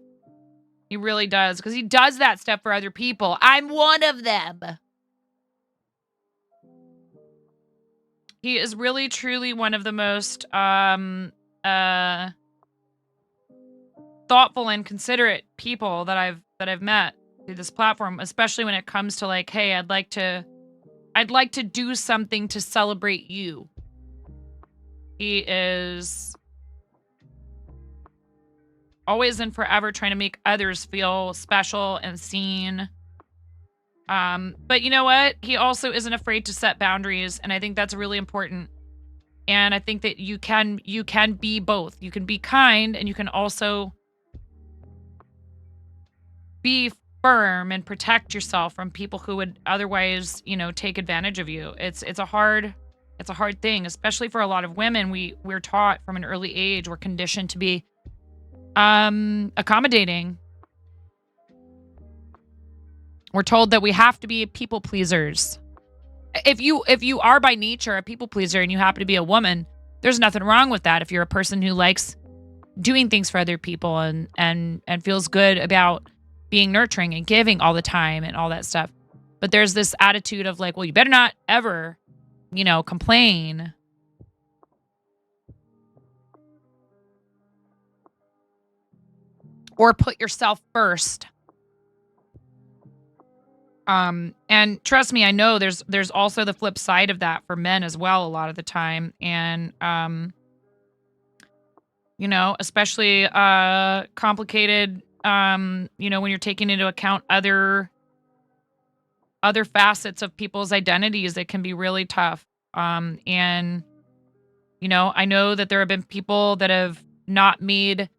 He really does, because he does that stuff for other people. I'm one of them. He is really, truly one of the most thoughtful and considerate people that I've met through this platform, especially when it comes to like, hey, I'd like to do something to celebrate you. He is always and forever trying to make others feel special and seen. But you know what? He also isn't afraid to set boundaries, and I think that's really important. And I think that you can be both. You can be kind, and you can also be firm and protect yourself from people who would otherwise, take advantage of you. It's a hard thing, especially for a lot of women. We're taught from an early age, we're conditioned to be accommodating. We're told that we have to be people pleasers. If you are by nature a people pleaser and you happen to be a woman, there's nothing wrong with that. If you're a person who likes doing things for other people and feels good about being nurturing and giving all the time and all that stuff. But there's this attitude of like, well, you better not ever, complain. Or put yourself first. And trust me, I know there's also the flip side of that for men as well a lot of the time. And, especially, complicated, when you're taking into account other facets of people's identities, it can be really tough. And, I know that there have been people that have not made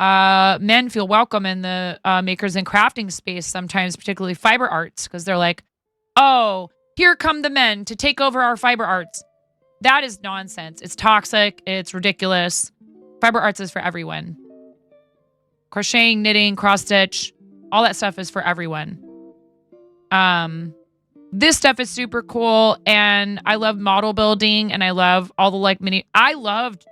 men feel welcome in the makers and crafting space sometimes, particularly fiber arts, because they're like, oh, here come the men to take over our fiber arts. That is nonsense. It's toxic. It's ridiculous. Fiber arts is for everyone. Crocheting, knitting, cross stitch, all that stuff is for everyone. This stuff is super cool, and I love model building, and I love all the I loved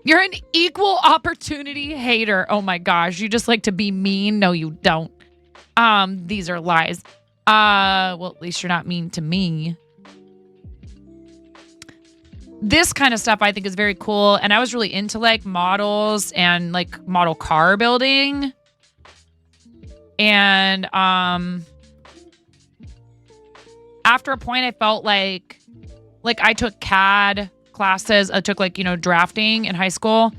You're an equal opportunity hater. Oh my gosh. You just like to be mean. No, you don't. These are lies. Well, at least you're not mean to me. This kind of stuff I think is very cool. And I was really into like models and like model car building. And after a point I felt like I took CAD classes. I took drafting in high school,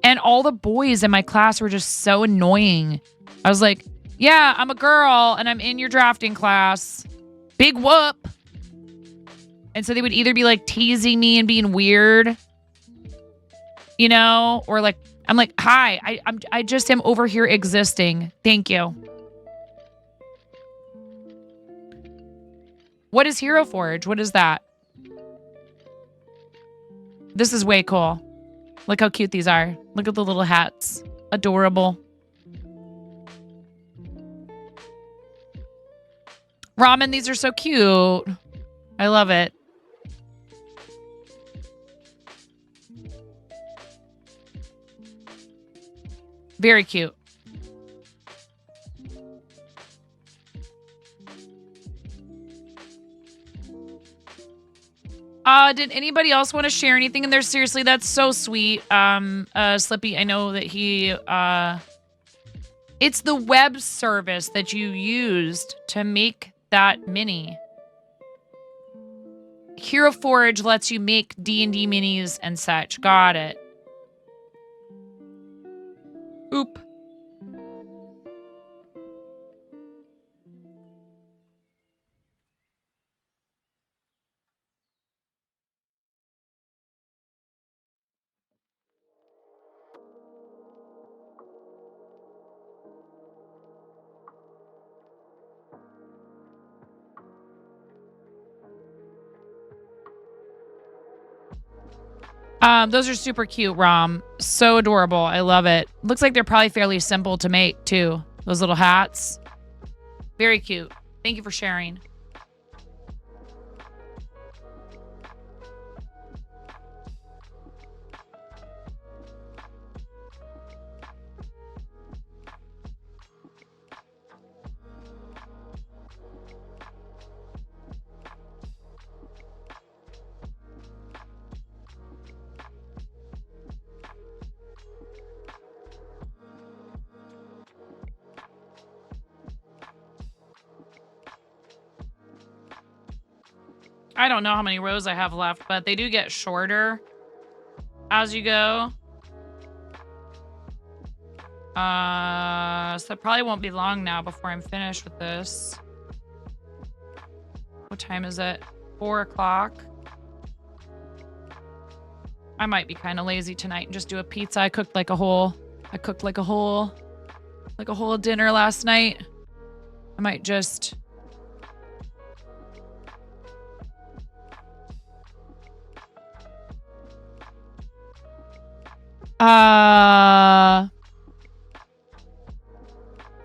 and all the boys in my class were just so annoying. I was like, yeah, I'm a girl and I'm in your drafting class. Big whoop. And so they would either be like teasing me and being weird, or like, I'm like, hi, I just am over here existing. Thank you. What is Hero Forge? What is that? This is way cool. Look how cute these are. Look at the little hats. Adorable. Ramen, these are so cute. I love it. Very cute. Did anybody else want to share anything in there? Seriously, that's so sweet. Slippy, I know that he, it's the web service that you used to make that mini. Hero Forge lets you make D&D minis and such. Got it. Oop. Those are super cute, Rom. So adorable. I love it. Looks like they're probably fairly simple to make, too. Those little hats. Very cute. Thank you for sharing. I don't know how many rows I have left, but they do get shorter as you go. So it probably won't be long now before I'm finished with this. What time is it? 4 o'clock. I might be kind of lazy tonight and just do a pizza. I cooked like a whole dinner last night. I might just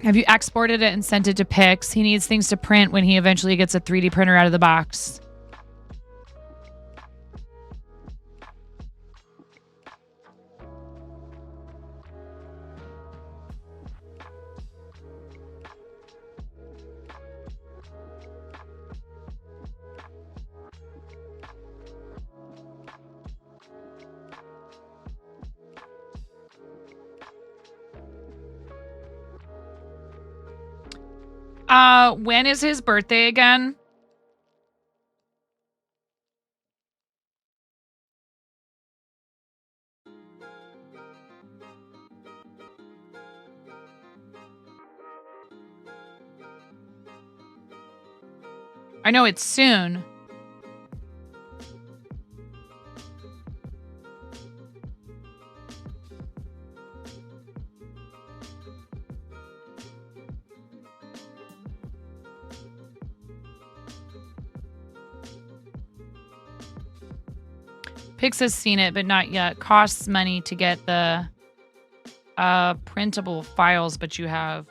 have you exported it and sent it to Pix? He needs things to print when he eventually gets a 3D printer out of the box. When is his birthday again? I know it's soon. Pix has seen it, but not yet. Costs money to get the printable files, but you have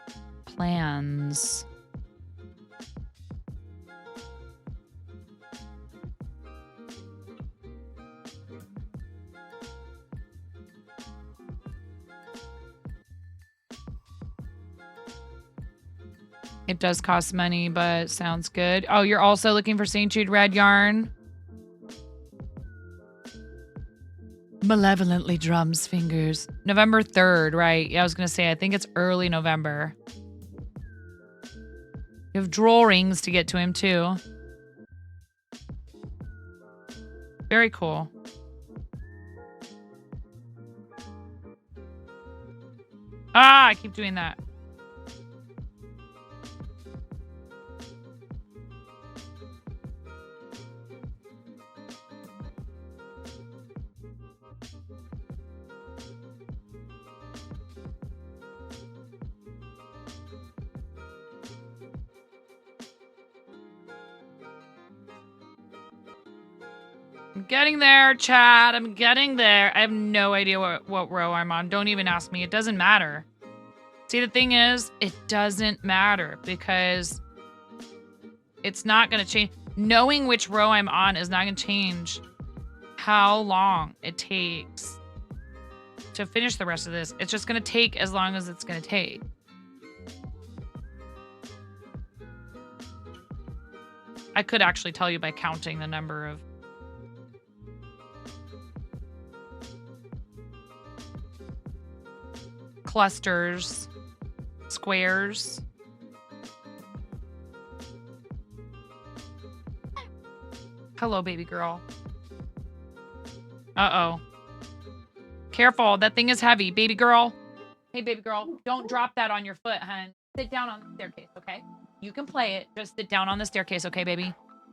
plans. It does cost money, but sounds good. Oh, you're also looking for St. Jude red yarn? Malevolently drums fingers. November 3rd, right? Yeah, I was going to say, I think it's early November. You have drawings to get to him, too. Very cool. Ah, I keep doing that. I'm getting there, Chad. I'm getting there. I have no idea what row I'm on. Don't even ask me. It doesn't matter. See, the thing is, it doesn't matter because it's not going to change. Knowing which row I'm on is not going to change how long it takes to finish the rest of this. It's just going to take as long as it's going to take. I could actually tell you by counting the number of clusters, squares. Hello, baby girl. Uh-oh. Careful, that thing is heavy, baby girl. Hey, baby girl, don't drop that on your foot, hun. Sit down on the staircase, okay? You can play it. Just sit down on the staircase, okay, baby?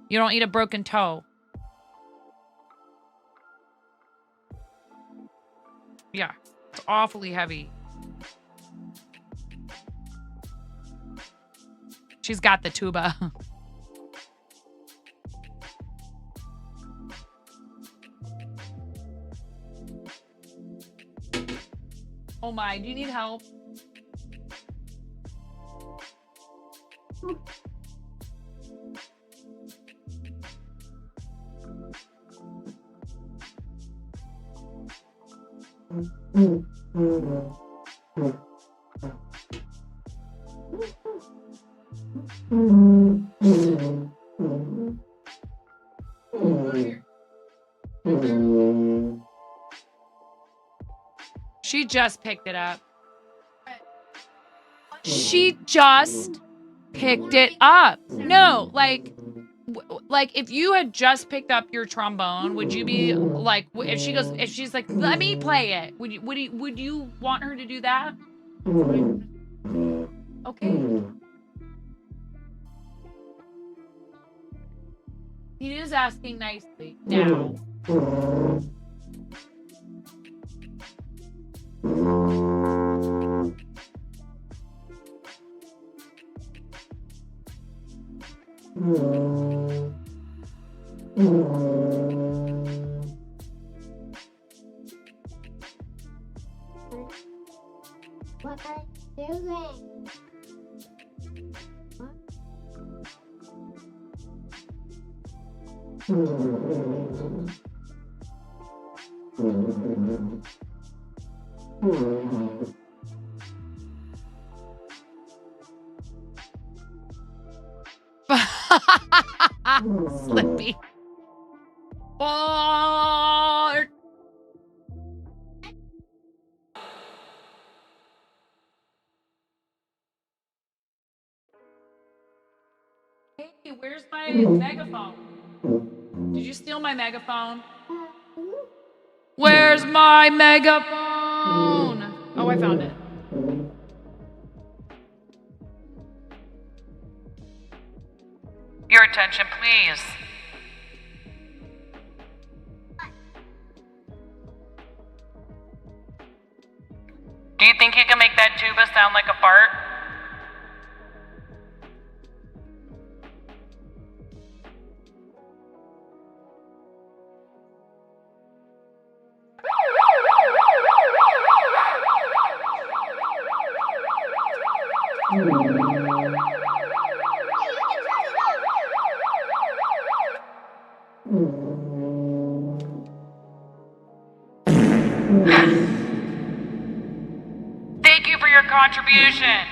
You don't need a broken toe. Yeah, it's awfully heavy. She's got the tuba. Oh my, do you need help? She just picked it up. She just picked it up. No, like if you had just picked up your trombone, would you be like, if she's like, let me play it, would you want her to do that? Okay. He is asking nicely now. What are you doing? Slippy. Fart. Hey, where's my megaphone? Did you steal my megaphone? Where's my megaphone? Oh, I found it. Your attention, please. Do you think you can make that tuba sound like a fart? Thank you for your contribution.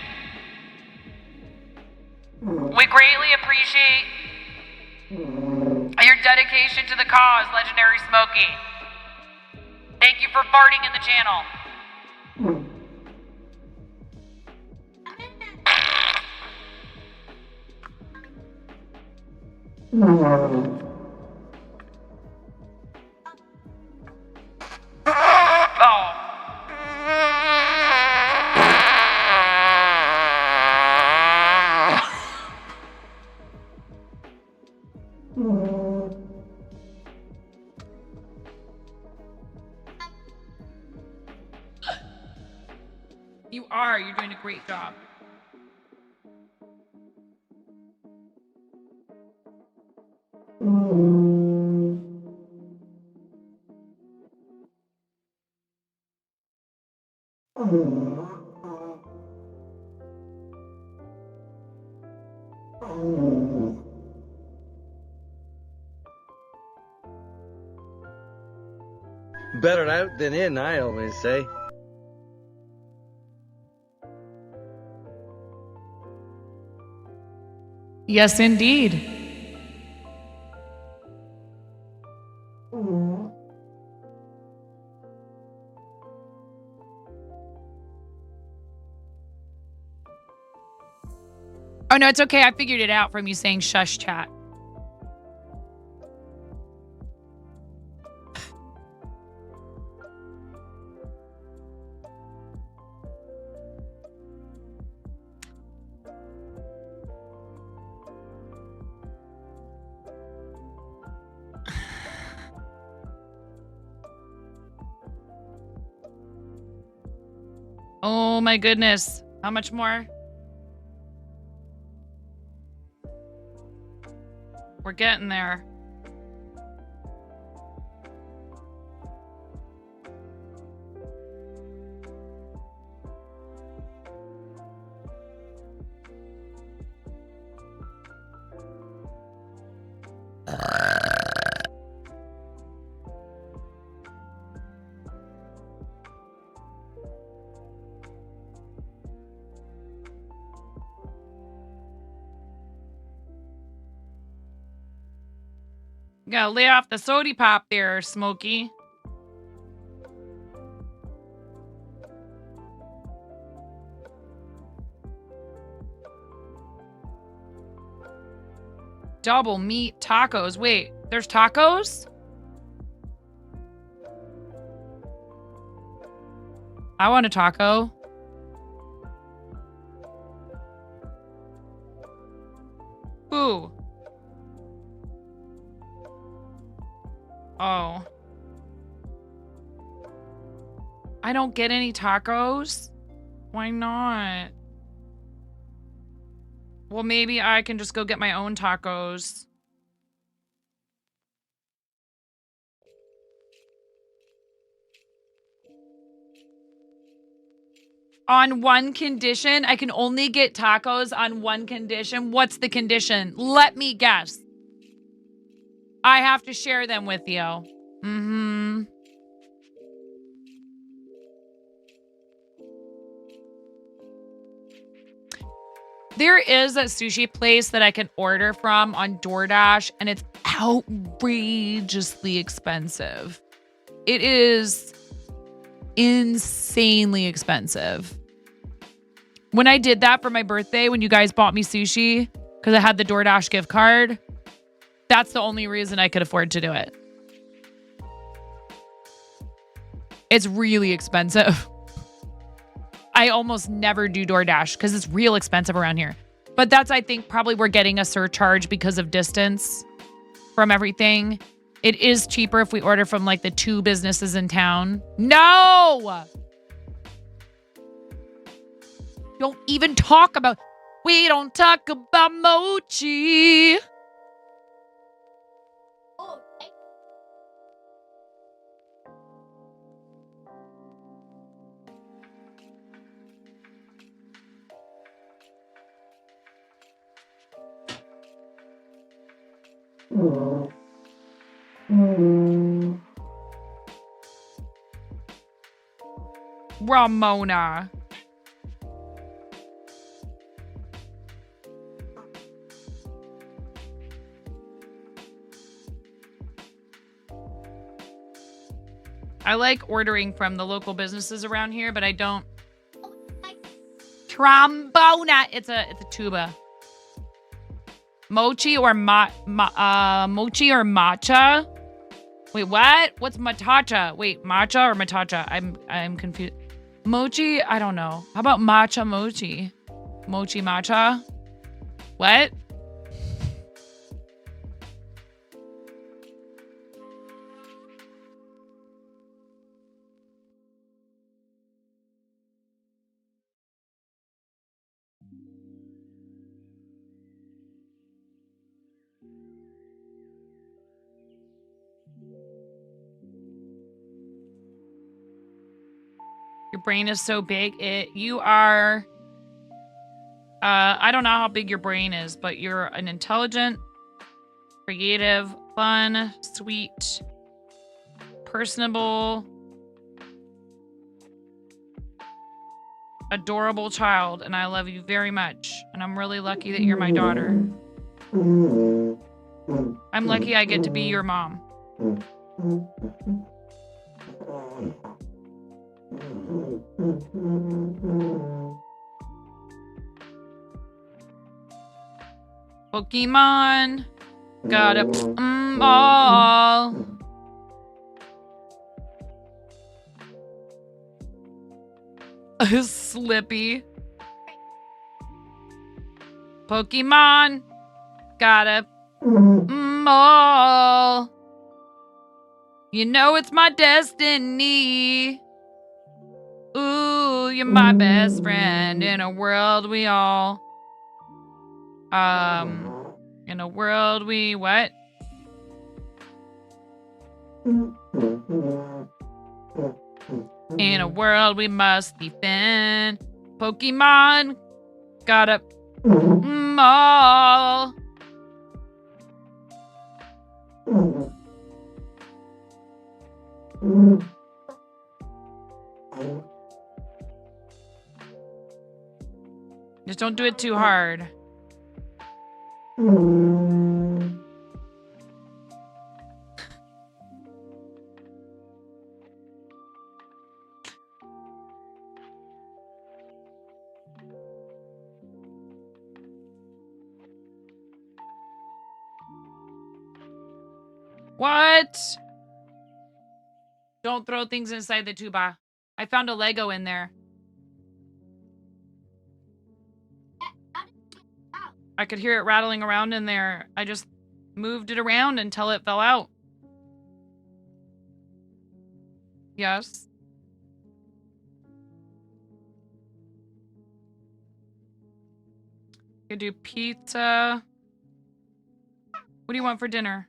We greatly appreciate your dedication to the cause, Legendary Smokey. Thank you for farting in the channel. You are. You're doing a great job. Better out than in, I always say. Yes, indeed. Oh, no, it's okay. I figured it out from you saying shush chat. Oh my goodness. How much more? We're getting there. You gotta lay off the sody pop there, Smokey. Double meat tacos. Wait, there's tacos? I want a taco. Who? Oh. I don't get any tacos? Why not? Well, maybe I can just go get my own tacos. On one condition? I can only get tacos on one condition? What's the condition? Let me guess. I have to share them with you. Mm-hmm. There is a sushi place that I can order from on DoorDash, and it's outrageously expensive. It is insanely expensive. When I did that for my birthday, when you guys bought me sushi, because I had the DoorDash gift card, that's the only reason I could afford to do it. It's really expensive. I almost never do DoorDash because it's real expensive around here. But that's, I think, probably we're getting a surcharge because of distance from everything. It is cheaper if we order from like the 2 businesses in town. No! Don't even talk about... We don't talk about mochi. Ramona. I like ordering from the local businesses around here, but I don't. Trombona. It's a tuba. Mochi or mochi or matcha? Wait, what? What's matcha? Wait, matcha or matcha? I'm confused. Mochi? I don't know. How about matcha mochi? Mochi matcha? What? Your brain is so big. You are, I don't know how big your brain is, but you're an intelligent, creative, fun, sweet, personable, adorable child, and I love you very much. And I'm really lucky that you're my daughter. I'm lucky I get to be your mom. Pokemon. Gotta all. Slippy. Pokemon. Gotta all. You know it's my destiny. Ooh, you're my best friend in a world we all. In a world we what? In a world we must defend. Pokemon. Gotta all. Just don't do it too hard. What? Don't throw things inside the tuba. I found a Lego in there. I could hear it rattling around in there. I just moved it around until it fell out. Yes. Could do pizza. What do you want for dinner?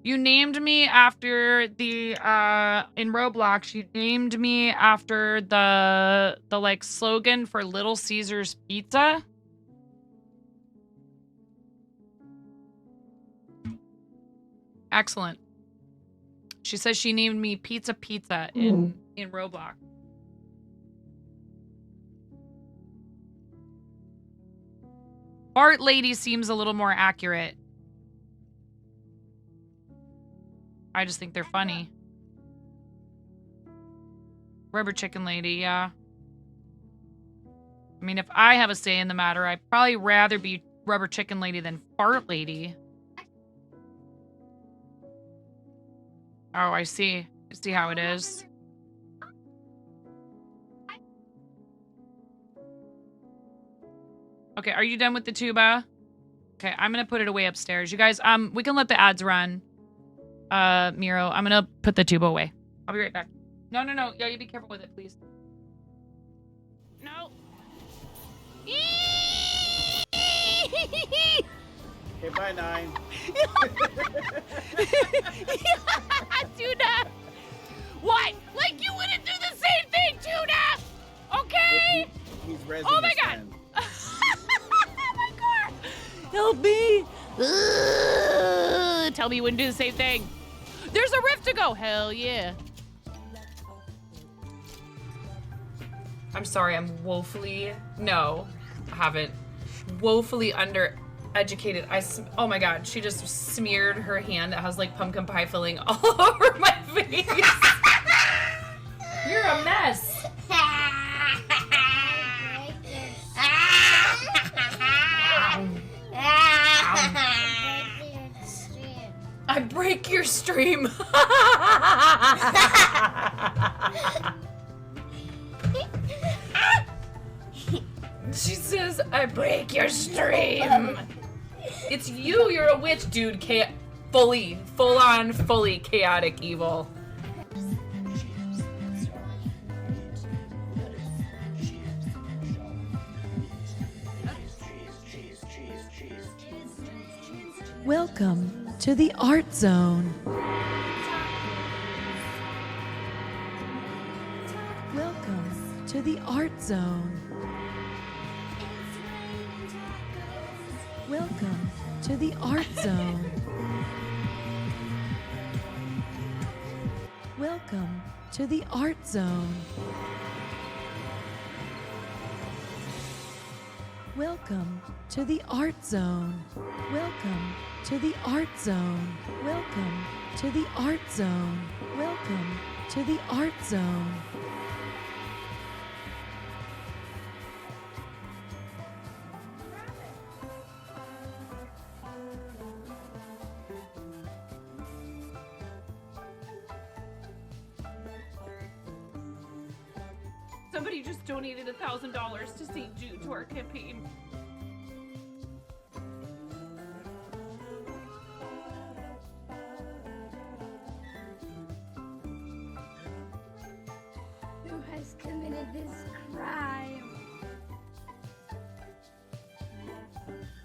You named me after the in Roblox, you named me after the like slogan for Little Caesars Pizza. Excellent. She says she named me Pizza in Roblox. Art Lady seems a little more accurate. I just think they're funny. Rubber Chicken Lady, yeah. I mean, if I have a say in the matter, I'd probably rather be Rubber Chicken Lady than Fart Lady. Oh, I see. I see how it is. Okay, are you done with the tuba? Okay, I'm gonna put it away upstairs. You guys, we can let the ads run. Miro, I'm gonna put the tuba away. I'll be right back. No. Yeah, you be careful with it, please. No. Okay, bye, 9. Tuna! What? Like you wouldn't do the same thing, Tuna! Okay? He's rezzing Oh my his god! friend. Oh my god! Help me! Tell me you wouldn't do the same thing. There's a rift to go. Hell yeah. I'm sorry, I'm woefully... No, I haven't. Woefully undereducated. Oh my god, she just smeared her hand that has like pumpkin pie filling all over my face. You're a mess. I break your stream. She says, I break your stream. It's you, you're a witch, dude. Fully chaotic evil. Welcome to the Art Zone. Welcome to the Art Zone. Welcome to the Art Zone. Welcome to the Art Zone. Welcome to the Art Zone. Welcome to the Art Zone. Welcome to the Art Zone. Welcome to the Art Zone. Somebody just donated $1,000 to St. Jude to our campaign. Who has committed this crime?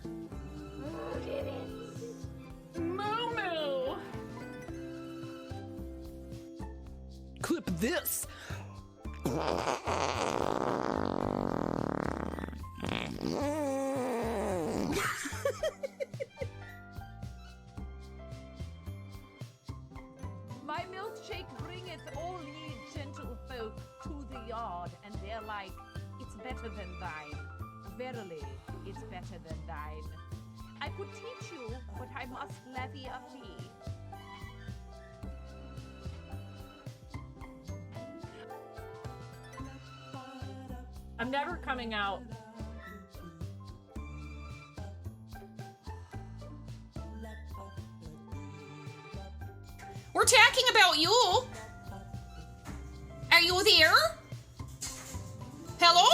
Who did it? Moo-moo! Clip this. My milkshake bringeth all ye gentle folk to the yard, and they're like, it's better than thine. Verily, it's better than thine. I could teach you, but I must levy a fee. I'm never coming out. We're talking about you. Are you there? Hello?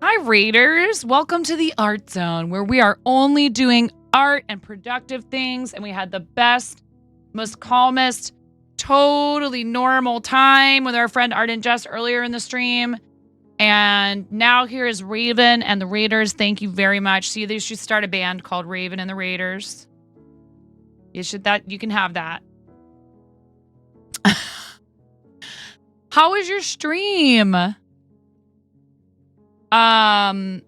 Hi, Raiders. Welcome to the Art Zone, where we are only doing art and productive things, and we had the best, most calmest, totally normal time with our friend Arden just earlier in the stream. And now here is Raven and the Raiders. Thank you very much. See, they should start a band called Raven and the Raiders. You can have that. How was your stream? Oh,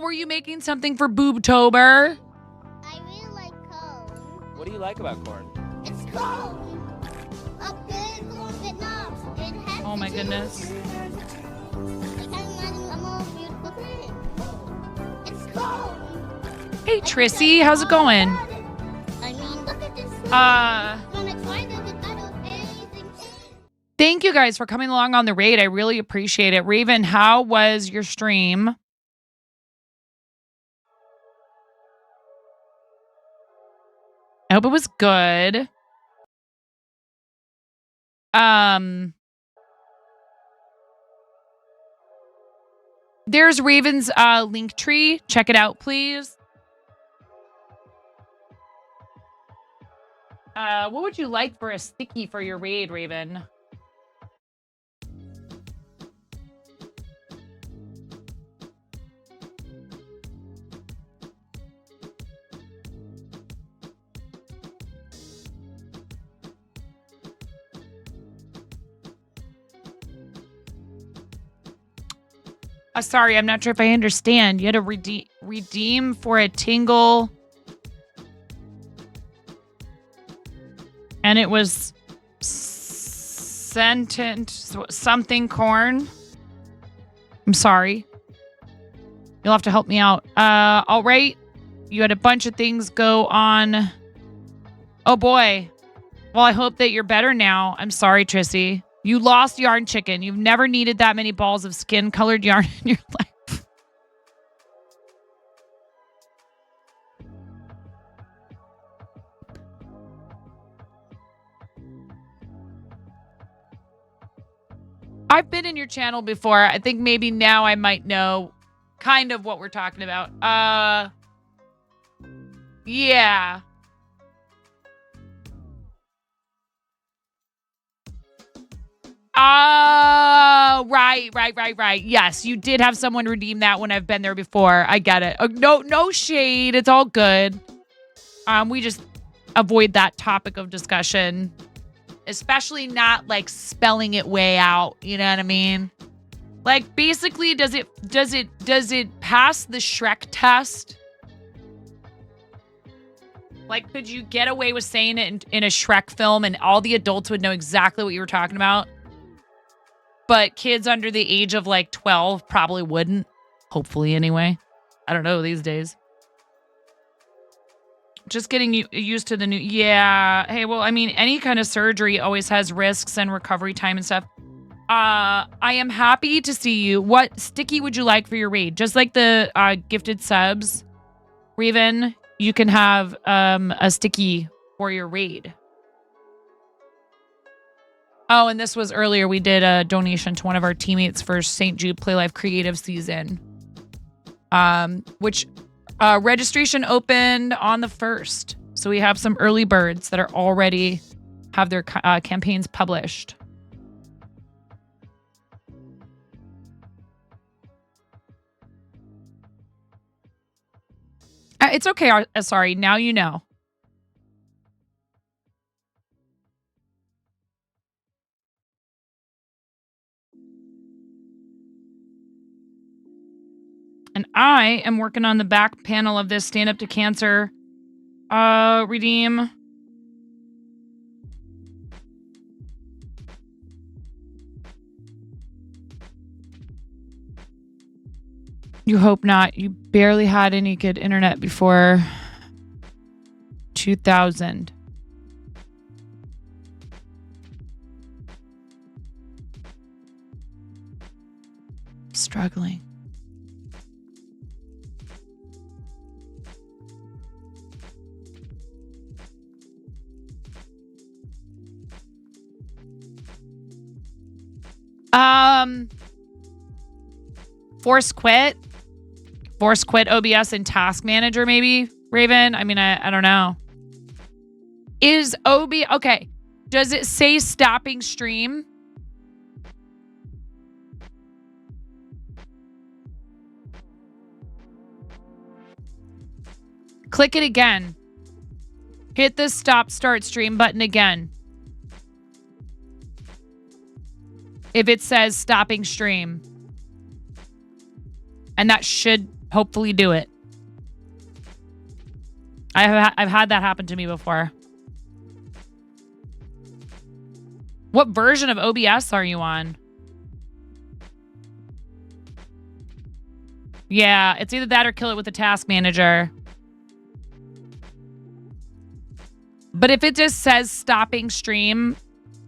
were you making something for Boobtober? I really like corn. What do you like about corn? It's corn. A big corn Vietnam. It has Oh my goodness. It can imagine a more beautiful thing. It's corn. Hey Trissy, how's it going? I mean, look at this. When I tried it, I don't anything. Thank you guys for coming along on the raid. I really appreciate it. Raven, how was your stream? I hope it was good. There's Raven's link tree. Check it out, please. What would you like for a sticky for your raid, Raven? Sorry, I'm not sure if I understand. You had to redeem for a tingle. And it was sentient something corn. I'm sorry. You'll have to help me out. All right. You had a bunch of things go on. Oh boy. Well, I hope that you're better now. I'm sorry, Trissy. You lost yarn chicken. You've never needed that many balls of skin-colored yarn in your life. I've been in your channel before. I think maybe now I might know kind of what we're talking about. Yeah. Right. Yes, you did have someone redeem that when I've been there before. I get it. No shade. It's all good. We just avoid that topic of discussion, especially not like spelling it way out. You know what I mean? Like basically, does it pass the Shrek test? Like, could you get away with saying it in a Shrek film and all the adults would know exactly what you were talking about? But kids under the age of like 12 probably wouldn't. Hopefully, anyway. I don't know these days. Just getting used to the new... Yeah. Hey, well, I mean, any kind of surgery always has risks and recovery time and stuff. I am happy to see you. What sticky would you like for your raid? Just like the gifted subs, Raven, you can have a sticky for your raid. Oh, and this was earlier. We did a donation to one of our teammates for St. Jude Play Life Creative Season, which registration opened on the 1st. So we have some early birds that are already have their campaigns published. It's okay. Sorry. Now you know. And I am working on the back panel of this Stand Up to Cancer redeem. You hope not. You barely had any good internet before 2000. Struggling. Force quit. Force quit OBS and Task Manager, maybe, Raven? I mean, I don't know. Is okay. Does it say stopping stream? Click it again. Hit the stop start stream button again. If it says stopping stream. And that should hopefully do it. I've had that happen to me before. What version of OBS are you on? Yeah, it's either that or kill it with the Task Manager. But if it just says stopping stream,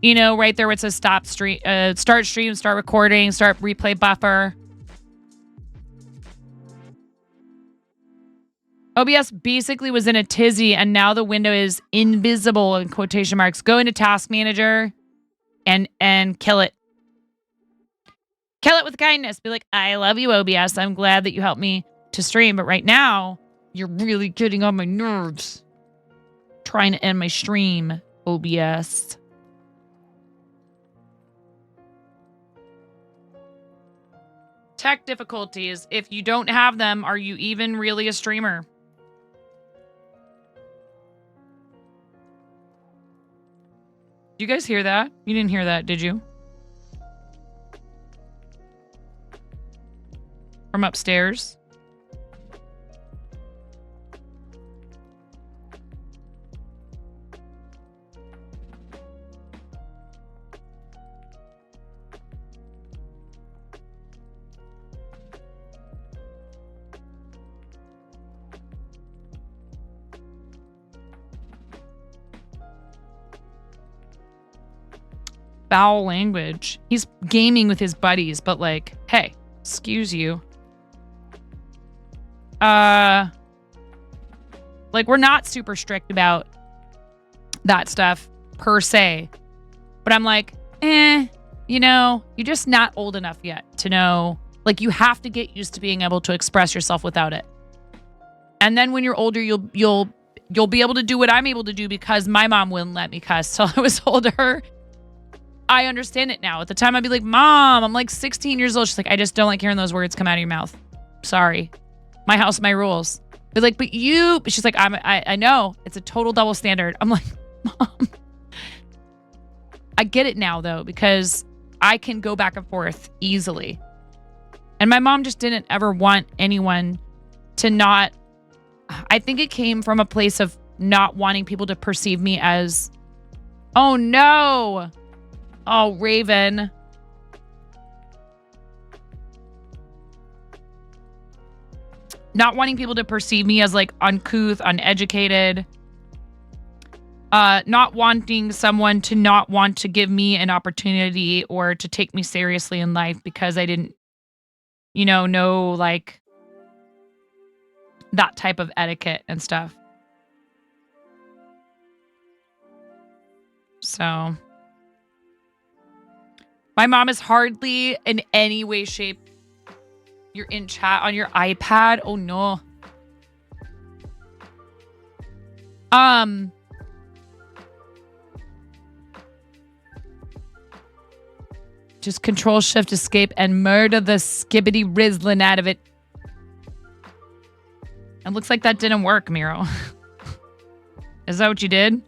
you know, right there where it says stop stream, start stream, start recording, start replay buffer. OBS basically was in a tizzy and now the window is invisible in quotation marks. Go into Task Manager and kill it. Kill it with kindness. Be like, I love you, OBS. I'm glad that you helped me to stream. But right now, you're really getting on my nerves. Trying to end my stream, OBS. Tech difficulties. If you don't have them, are you even really a streamer? Did you guys hear that? You didn't hear that, did you? From upstairs. Foul language. He's gaming with his buddies, but like, hey, excuse you. Like, we're not super strict about that stuff per se. But I'm like, you know, you're just not old enough yet to know. Like, you have to get used to being able to express yourself without it. And then when you're older, you'll be able to do what I'm able to do because my mom wouldn't let me cuss till I was older. I understand it now. At the time, I'd be like, Mom, I'm like 16 years old. She's like, I just don't like hearing those words come out of your mouth. Sorry. My house, my rules. But like, but she's like, I know. It's a total double standard. I'm like, Mom. I get it now, though, because I can go back and forth easily. And my mom just didn't ever want anyone to not... I think it came from a place of not wanting people to perceive me as, oh, no. Oh, Raven. Not wanting people to perceive me as like uncouth, uneducated. Not wanting someone to not want to give me an opportunity or to take me seriously in life because I didn't, know like that type of etiquette and stuff. So... my mom is hardly in any way, shape. You're in chat on your iPad. Oh, no. Just Control Shift Escape and murder the skibbity rizzlin out of it. It looks like that didn't work, Miro. Is that what you did?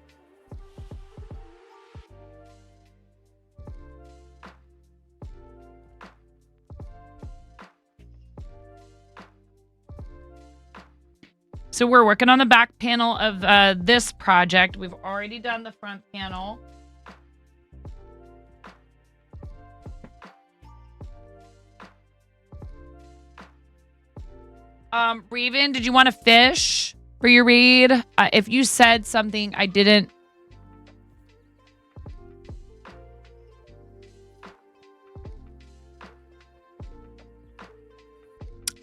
So we're working on the back panel of this project. We've already done the front panel. Raven, did you want to fish for your read? If you said something I didn't...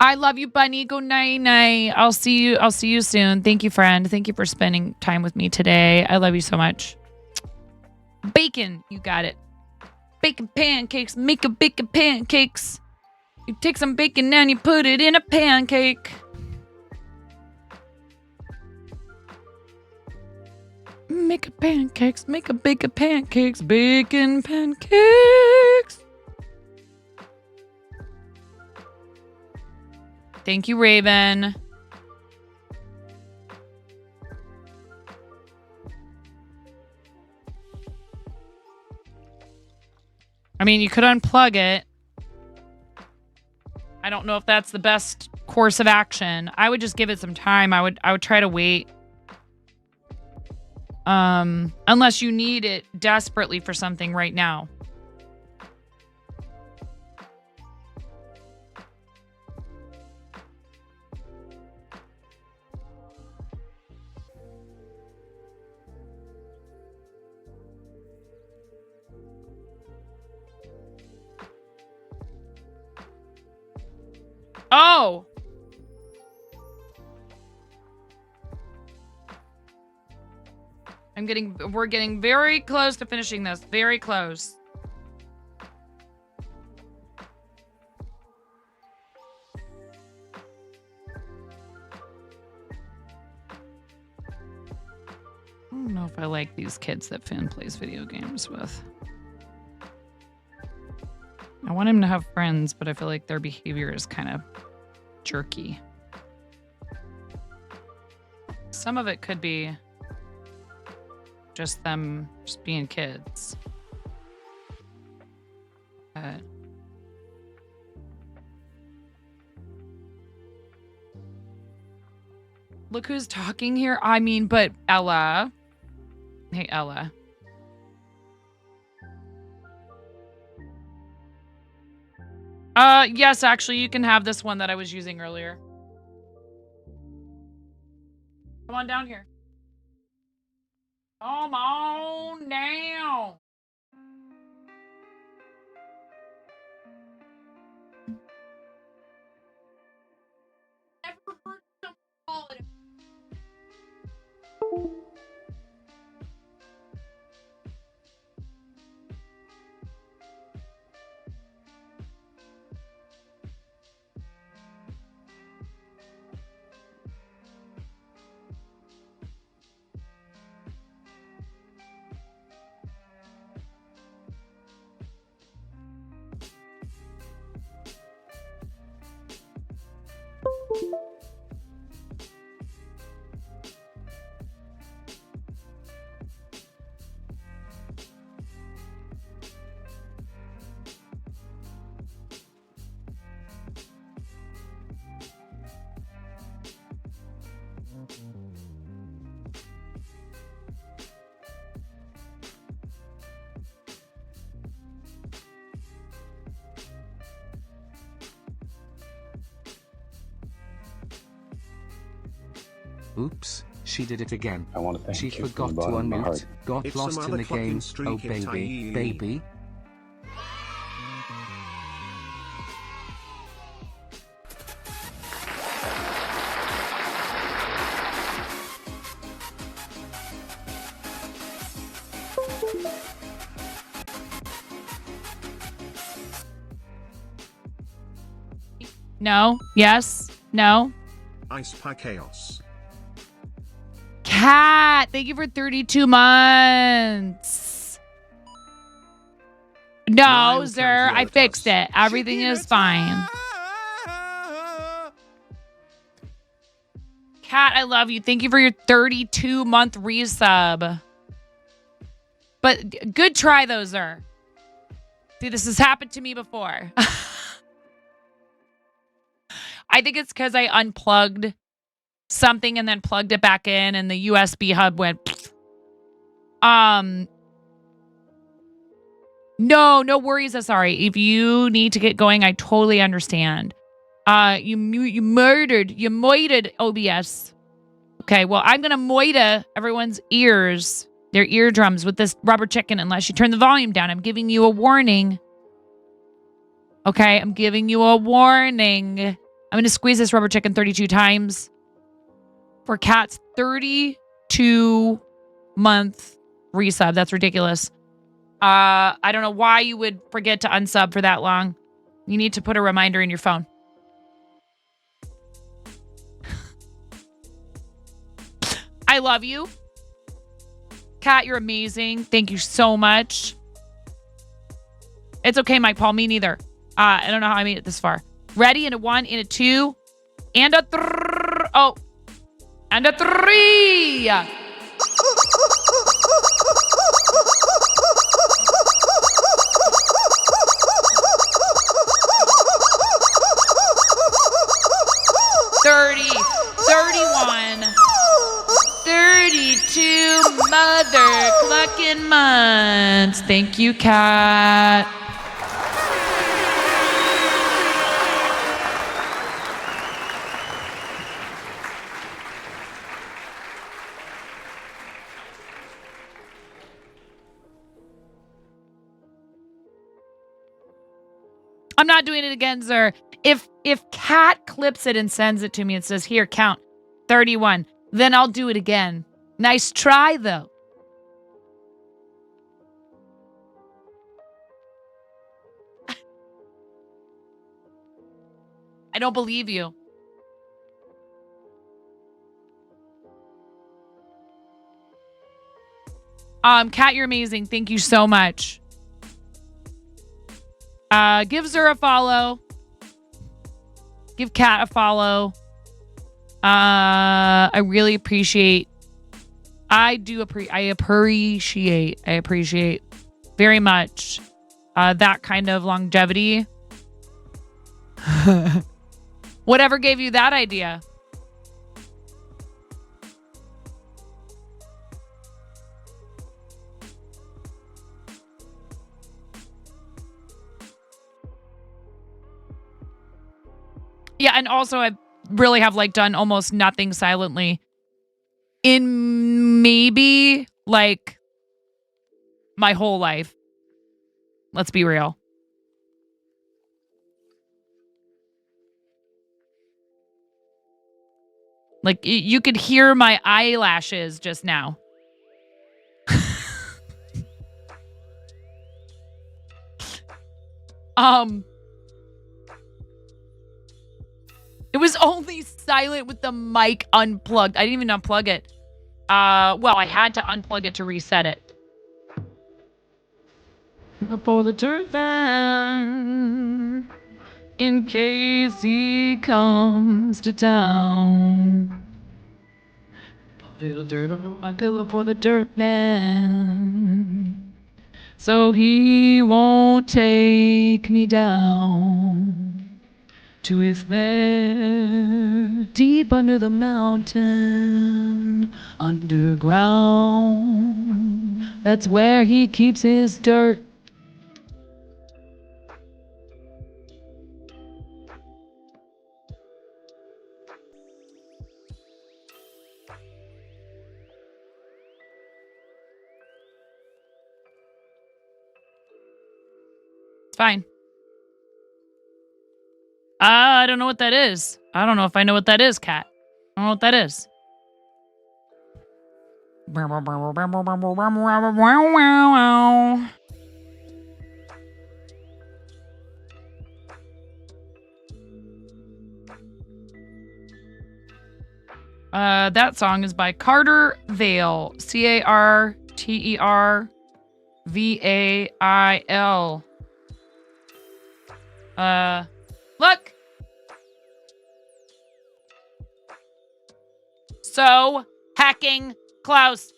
I love you, Bunny. Go night night. I'll see you soon. Thank you, friend. Thank you for spending time with me today. I love you so much. Bacon, you got it. Bacon pancakes. Make a bacon pancakes. You take some bacon and you put it in a pancake. Make a pancakes. Make a bacon pancakes. Bacon pancakes. Thank you, Raven. I mean, you could unplug it. I don't know if that's the best course of action. I would just give it some time. I would try to wait. Unless you need it desperately for something right now. Oh! We're getting very close to finishing this. Very close. I don't know if I like these kids that Finn plays video games with. I want him to have friends, but I feel like their behavior is kind of jerky. Some of it could be just them just being kids. But look who's talking here. I mean, but Ella. Hey, Ella. Yes, actually, you can have this one that I was using earlier. Come on down here. Come on down. Never heard someone call it. Oops, she did it again. I want to thank she you forgot from to the bottom of my unmute, heart. got It's lost some in the other game. fucking streak Oh hit, baby, I- baby. No. Yes. No. Ice Pie Chaos. Cat, thank you for 32 months. No, Nine sir, I fixed it. Everything is fine. Cat, I love you. Thank you for your 32-month resub. But good try, though, sir. See, this has happened to me before. I think it's because I unplugged something and then plugged it back in and the USB hub went no worries, sorry. If you need to get going, I totally understand. You moited OBS. Okay, well, I'm gonna moita everyone's ears, their eardrums with this rubber chicken unless you turn the volume down. I'm giving you a warning. Okay, I'm giving you a warning. I'm going to squeeze this rubber chicken 32 times for Kat's 32-month resub. That's ridiculous. I don't know why you would forget to unsub for that long. You need to put a reminder in your phone. I love you. Kat, you're amazing. Thank you so much. It's okay, Mike Paul. Me neither. I don't know how I made it this far. Ready? In a 1, in a 2, and a 3. Oh, and a 3. Mother clucking months. Thank you, Kat. I'm not doing it again, sir. If Kat clips it and sends it to me and says, here, count 31, then I'll do it again. Nice try, though. I don't believe you. Kat, you're amazing. Thank you so much. Give Zer a follow. Give Kat a follow. I really appreciate. I appreciate very much that kind of longevity. Whatever gave you that idea? Yeah, and also I really have like done almost nothing silently in maybe like my whole life. Let's be real. Like you could hear my eyelashes just now. It was only silent with the mic unplugged. I didn't even unplug it. Well, I had to unplug it to reset it. For the dirt man, in case he comes to town. Put a little dirt on my pillow for the dirt man, so he won't take me down to his lair deep under the mountain, underground. That's where he keeps his dirt. It's fine. I don't know what that is. I don't know if I know what that is, Kat. I don't know what that is. That song is by Carter Vale. CarterVail. Look. So hacking close.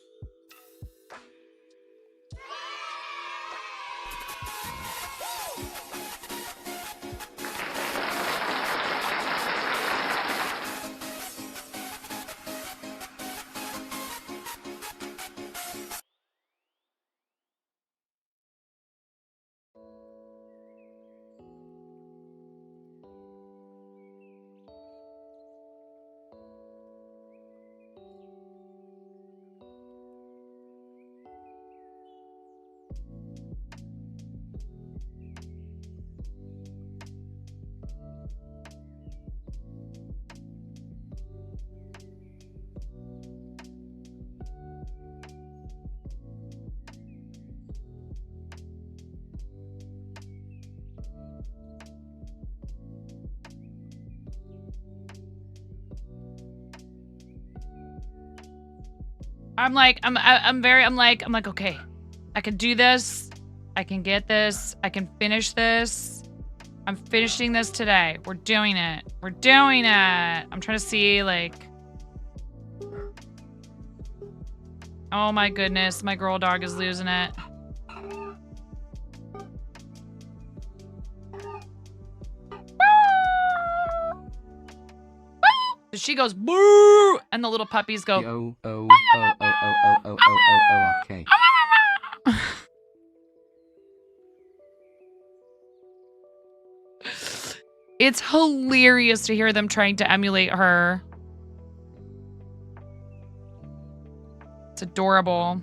I'm like, okay, I can do this. I can get this. I can finish this. I'm finishing this today. We're doing it. We're doing it. I'm trying to see, like... Oh my goodness, my girl dog is losing it. She goes, boo! And the little puppies go, Okay. It's hilarious to hear them trying to emulate her. It's adorable.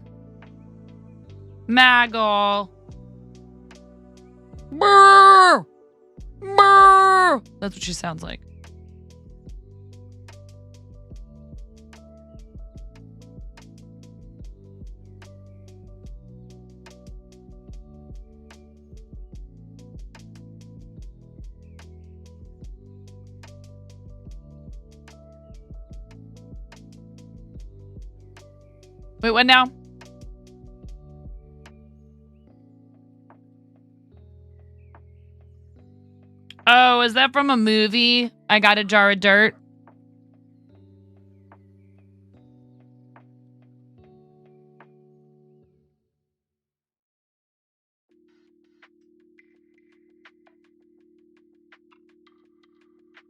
Maggle. Brr! Brr! That's what she sounds like. Wait, what now? Oh, is that from a movie? I Got a Jar of Dirt.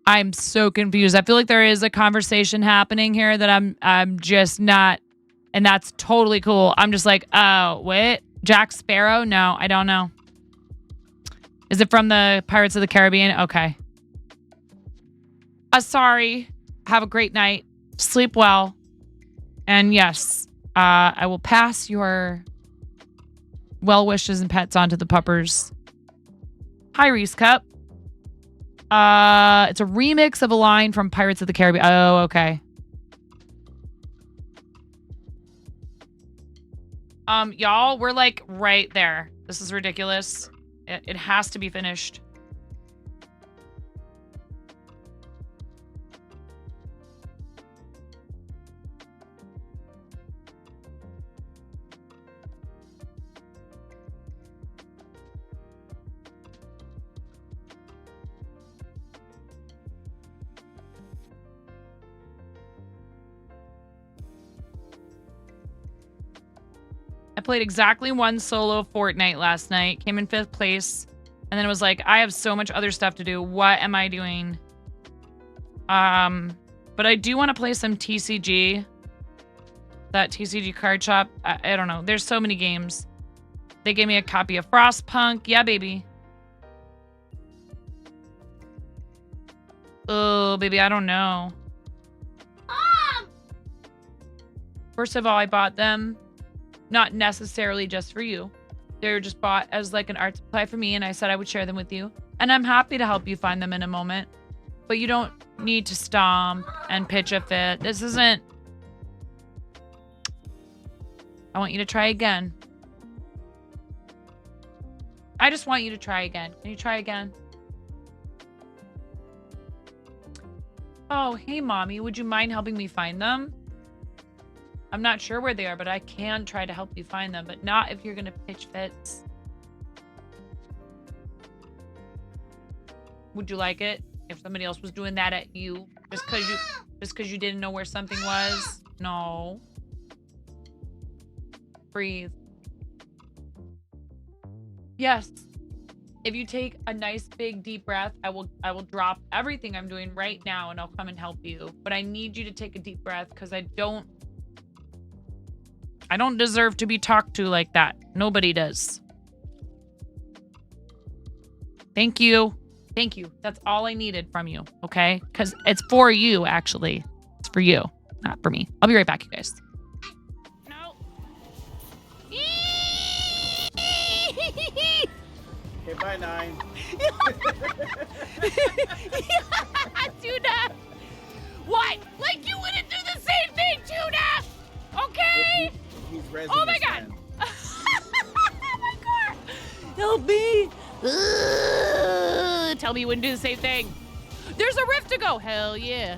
I'm so confused. I feel like there is a conversation happening here that I'm just not, and that's totally cool. I'm just like, oh, wait, Jack Sparrow? No, I don't know. Is it from the Pirates of the Caribbean? Okay. Sorry. Have a great night. Sleep well. And yes, I will pass your well wishes and pets onto the puppers. Hi, Reese Cup. It's a remix of a line from Pirates of the Caribbean. Oh, okay. Y'all, we're like right there. This is ridiculous. It has to be finished. I played exactly one solo Fortnite last night. Came in 5th place. And then it was like, I have so much other stuff to do. What am I doing? But I do want to play some TCG. That TCG card shop. I don't know. There's so many games. They gave me a copy of Frostpunk. Yeah, baby. Oh, baby, I don't know. First of all, I bought them. Not necessarily just for you. They were just bought as like an art supply for me, and I said I would share them with you. And I'm happy to help you find them in a moment. But you don't need to stomp and pitch a fit. This isn't... I want you to try again. I just want you to try again. Can you try again? Oh, hey, Mommy. Would you mind helping me find them? I'm not sure where they are, but I can try to help you find them, but not if you're going to pitch fits. Would you like it if somebody else was doing that at you? Just because you didn't know where something was? No. Breathe. Yes. If you take a nice big deep breath, I will drop everything I'm doing right now and I'll come and help you. But I need you to take a deep breath because I don't deserve to be talked to like that. Nobody does. Thank you. Thank you. That's all I needed from you, okay? Because it's for you, actually. It's for you, not for me. I'll be right back, you guys. No. Okay, bye, 9. Tuna! What? Like you wouldn't do the same thing, Tuna! Okay? He's Oh my god! Oh my god! Help me! Tell me you wouldn't do the same thing. There's a rift to go. Hell yeah.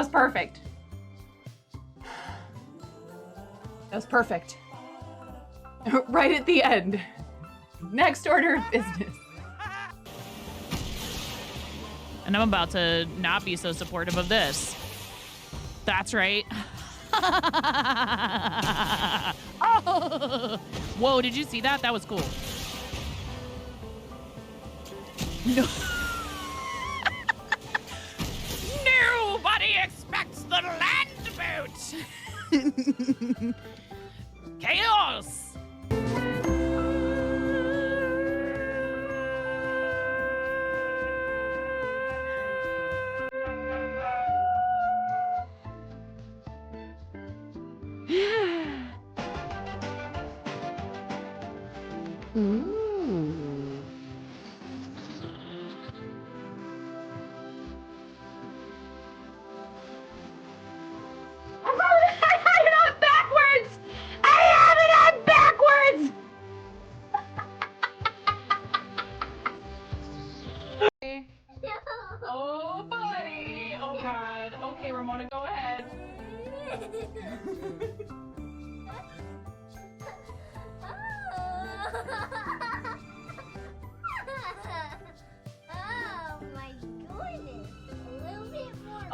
was perfect. That was perfect. Right at the end. Next order of business. And I'm about to not be so supportive of this. That's right. Oh! Whoa, did you see that? That was cool. No. Nobody expects the land boat. Chaos. Oh, buddy. Oh, God. Okay, Ramona, go ahead. Oh my goodness. A little bit more.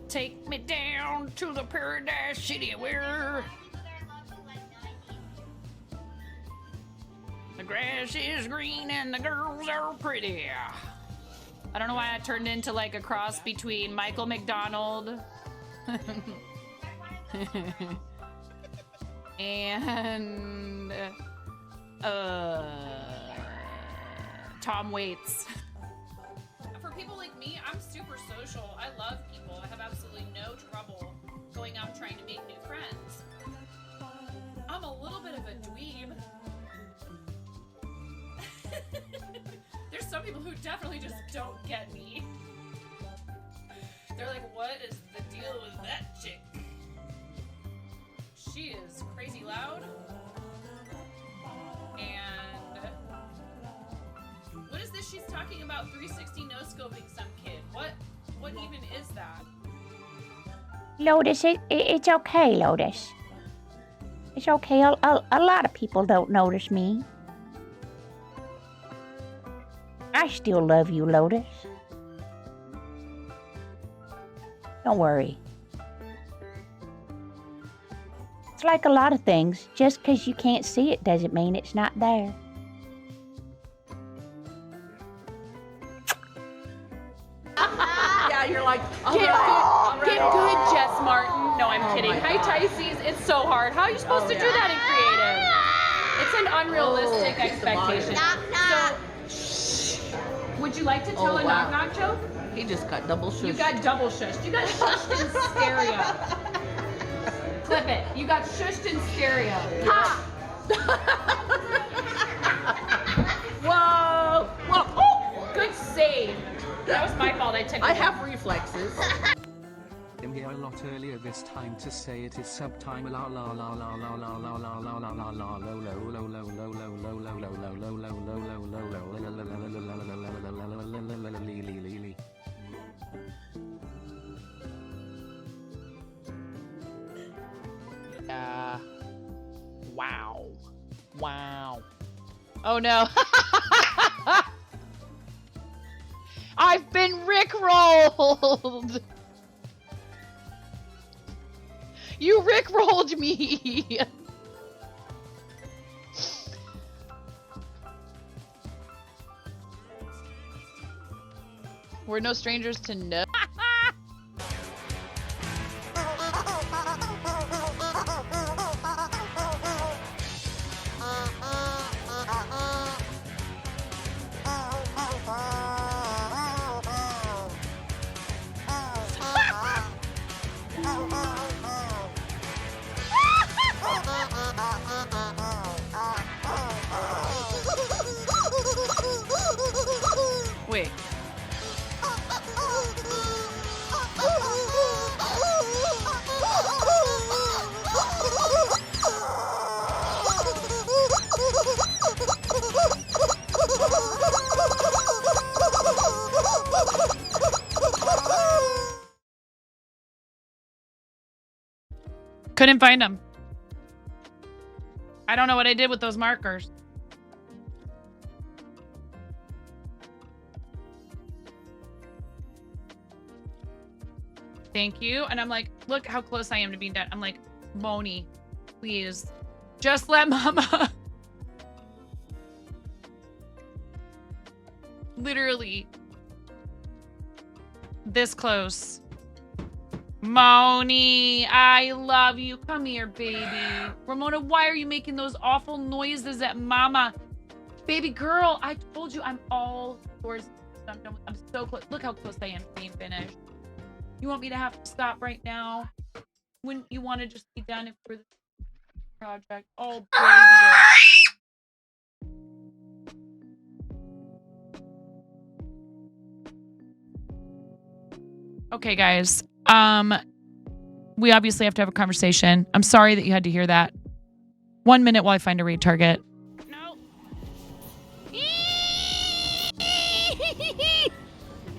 Take me down to the paradise city where the grass is green and the girls are pretty. I don't know why I turned into like a cross between Michael McDonald and Tom Waits. For people like me, I'm super social. I love people. I have absolutely no trouble going out trying to make new friends. I'm a little bit of a dweeb. There's some people who definitely just don't get me. They're like, what is the deal with that chick? She is crazy loud. And what is this she's talking about? 360 no scoping some kid. What even is that? Lotus, it's okay, Lotus. It's okay. A lot of people don't notice me. I still love you, Lotus. Don't worry. It's like a lot of things. Just because you can't see it doesn't mean it's not there. Yeah, you're like, Get good, Jess Martin. No, I'm kidding. Hi, Tysees. It's so hard. How are you supposed to do that in creative? It's an unrealistic expectation. So, would you like to tell a knock-knock joke? He just got double shushed. You got double shushed. You got shushed in stereo. Clip it. You got shushed in stereo. Ha! whoa, whoa, oh! Good save. That was my fault. I have reflexes. I'm here a lot earlier this time to say it is subtime la la la la la la la la la la la la lo lo lo lo lo lo lo lo lo lo lo lo lo lo. Wow. Wow. Oh no. I've been rickrolled. You rickrolled me. We're no strangers to no. Wait. Couldn't find them. I don't know what I did with those markers. Thank you. And I'm like, look how close I am to being dead. I'm like, Moni, please, just let Mama. Literally this close. Moni, I love you. Come here, baby. Ramona, why are you making those awful noises at Mama? Baby girl, I told you I'm all yours. I'm so close. Look how close I am to being finished. You want me to have to stop right now? Wouldn't you want to just be done if we're the project? Oh, baby girl. Okay, guys. We obviously have to have a conversation. I'm sorry that you had to hear that. 1 minute while I find a raid target.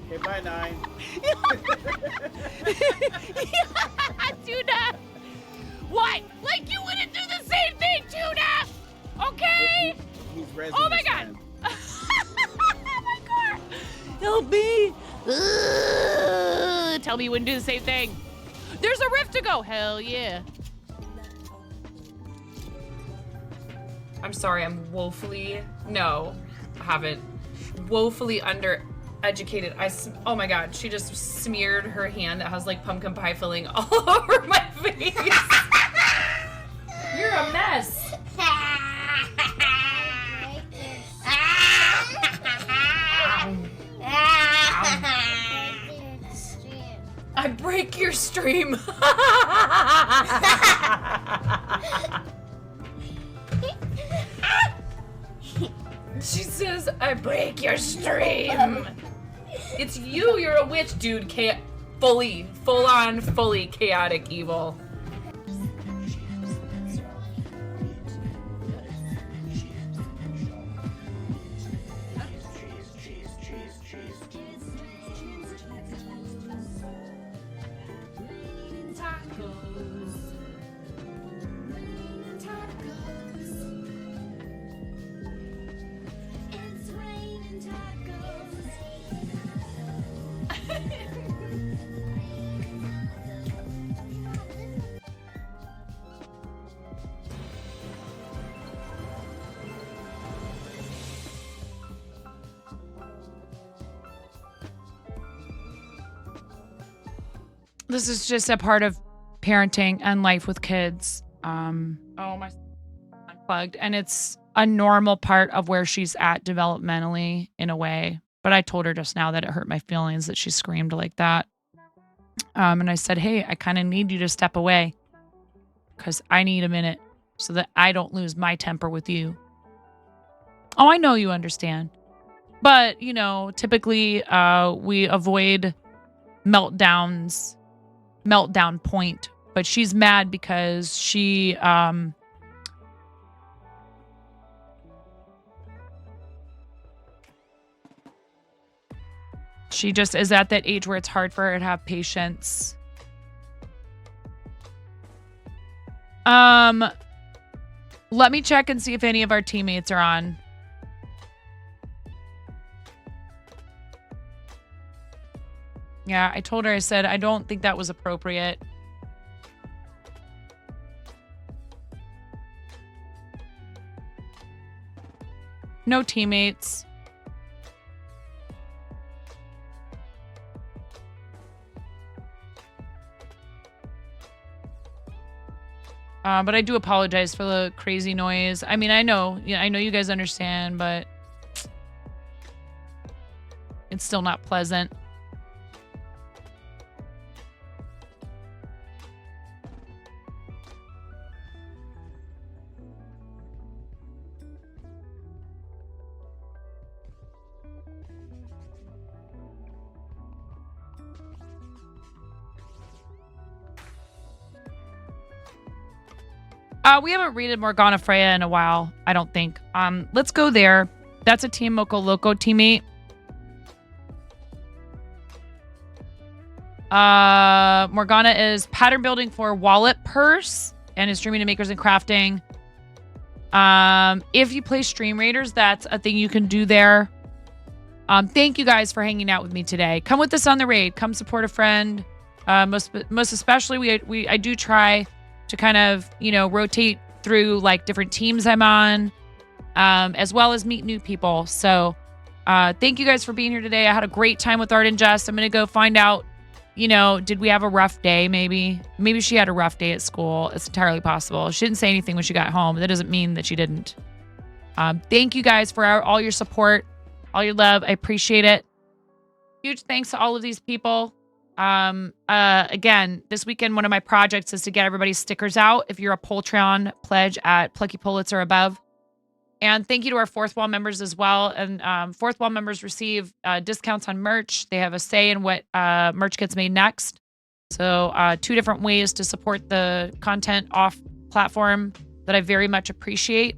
Okay, bye, 9. Tuna! What? Like you wouldn't do the same thing, Tuna! Okay? He's resin Oh my his god! hand. Oh my god! Help me! Tell me you wouldn't do the same thing. There's a rift to go. Hell yeah. I'm sorry, I'm woefully, no, I haven't, woefully undereducated. Oh my god, she just smeared her hand that has like pumpkin pie filling all over my face. You're a mess. I break your stream. She says, I break your stream. It's you, you're a witch, dude. Fully chaotic evil. This is just a part of parenting and life with kids. Oh, my unplugged. And it's a normal part of where she's at developmentally in a way. But I told her just now that it hurt my feelings that she screamed like that. And I said, hey, I kind of need you to step away because I need a minute so that I don't lose my temper with you. Oh, I know you understand. But, you know, typically we avoid meltdown point, but she's mad because she just is at that age where it's hard for her to have patience. Let me check and see if any of our teammates are on. Yeah, I told her, I said, I don't think that was appropriate. No teammates. But I do apologize for the crazy noise. I mean, I know you guys understand, but it's still not pleasant. We haven't raided Morgana Freya in a while, I don't think. Let's go there. That's a Team Moco Loco teammate. Morgana is pattern building for Wallet Purse and is streaming to Makers and Crafting. If you play Stream Raiders, that's a thing you can do there. Thank you guys for hanging out with me today. Come with us on the raid. Come support a friend. Most especially, I do try to kind of, rotate through like different teams I'm on, as well as meet new people. So thank you guys for being here today. I had a great time with Art and Jess. I'm going to go find out, did we have a rough day? Maybe she had a rough day at school. It's entirely possible. She didn't say anything when she got home. That doesn't mean that she didn't. Thank you guys for all your support, all your love. I appreciate it. Huge thanks to all of these people. Again, this weekend, one of my projects is to get everybody's stickers out. If you're a Poltron pledge at Plucky Pullets or above. And thank you to our Fourth Wall members as well. And Fourth Wall members receive discounts on merch. They have a say in what merch gets made next. So 2 different ways to support the content off platform that I very much appreciate.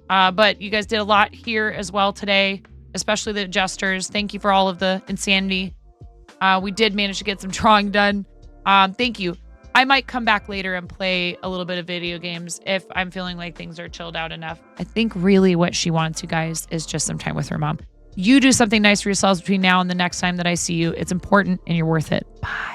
But you guys did a lot here as well today, especially the adjusters. Thank you for all of the insanity. We did manage to get some drawing done. Thank you. I might come back later and play a little bit of video games if I'm feeling like things are chilled out enough. I think really what she wants, you guys, is just some time with her mom. You do something nice for yourselves between now and the next time that I see you. It's important and you're worth it. Bye.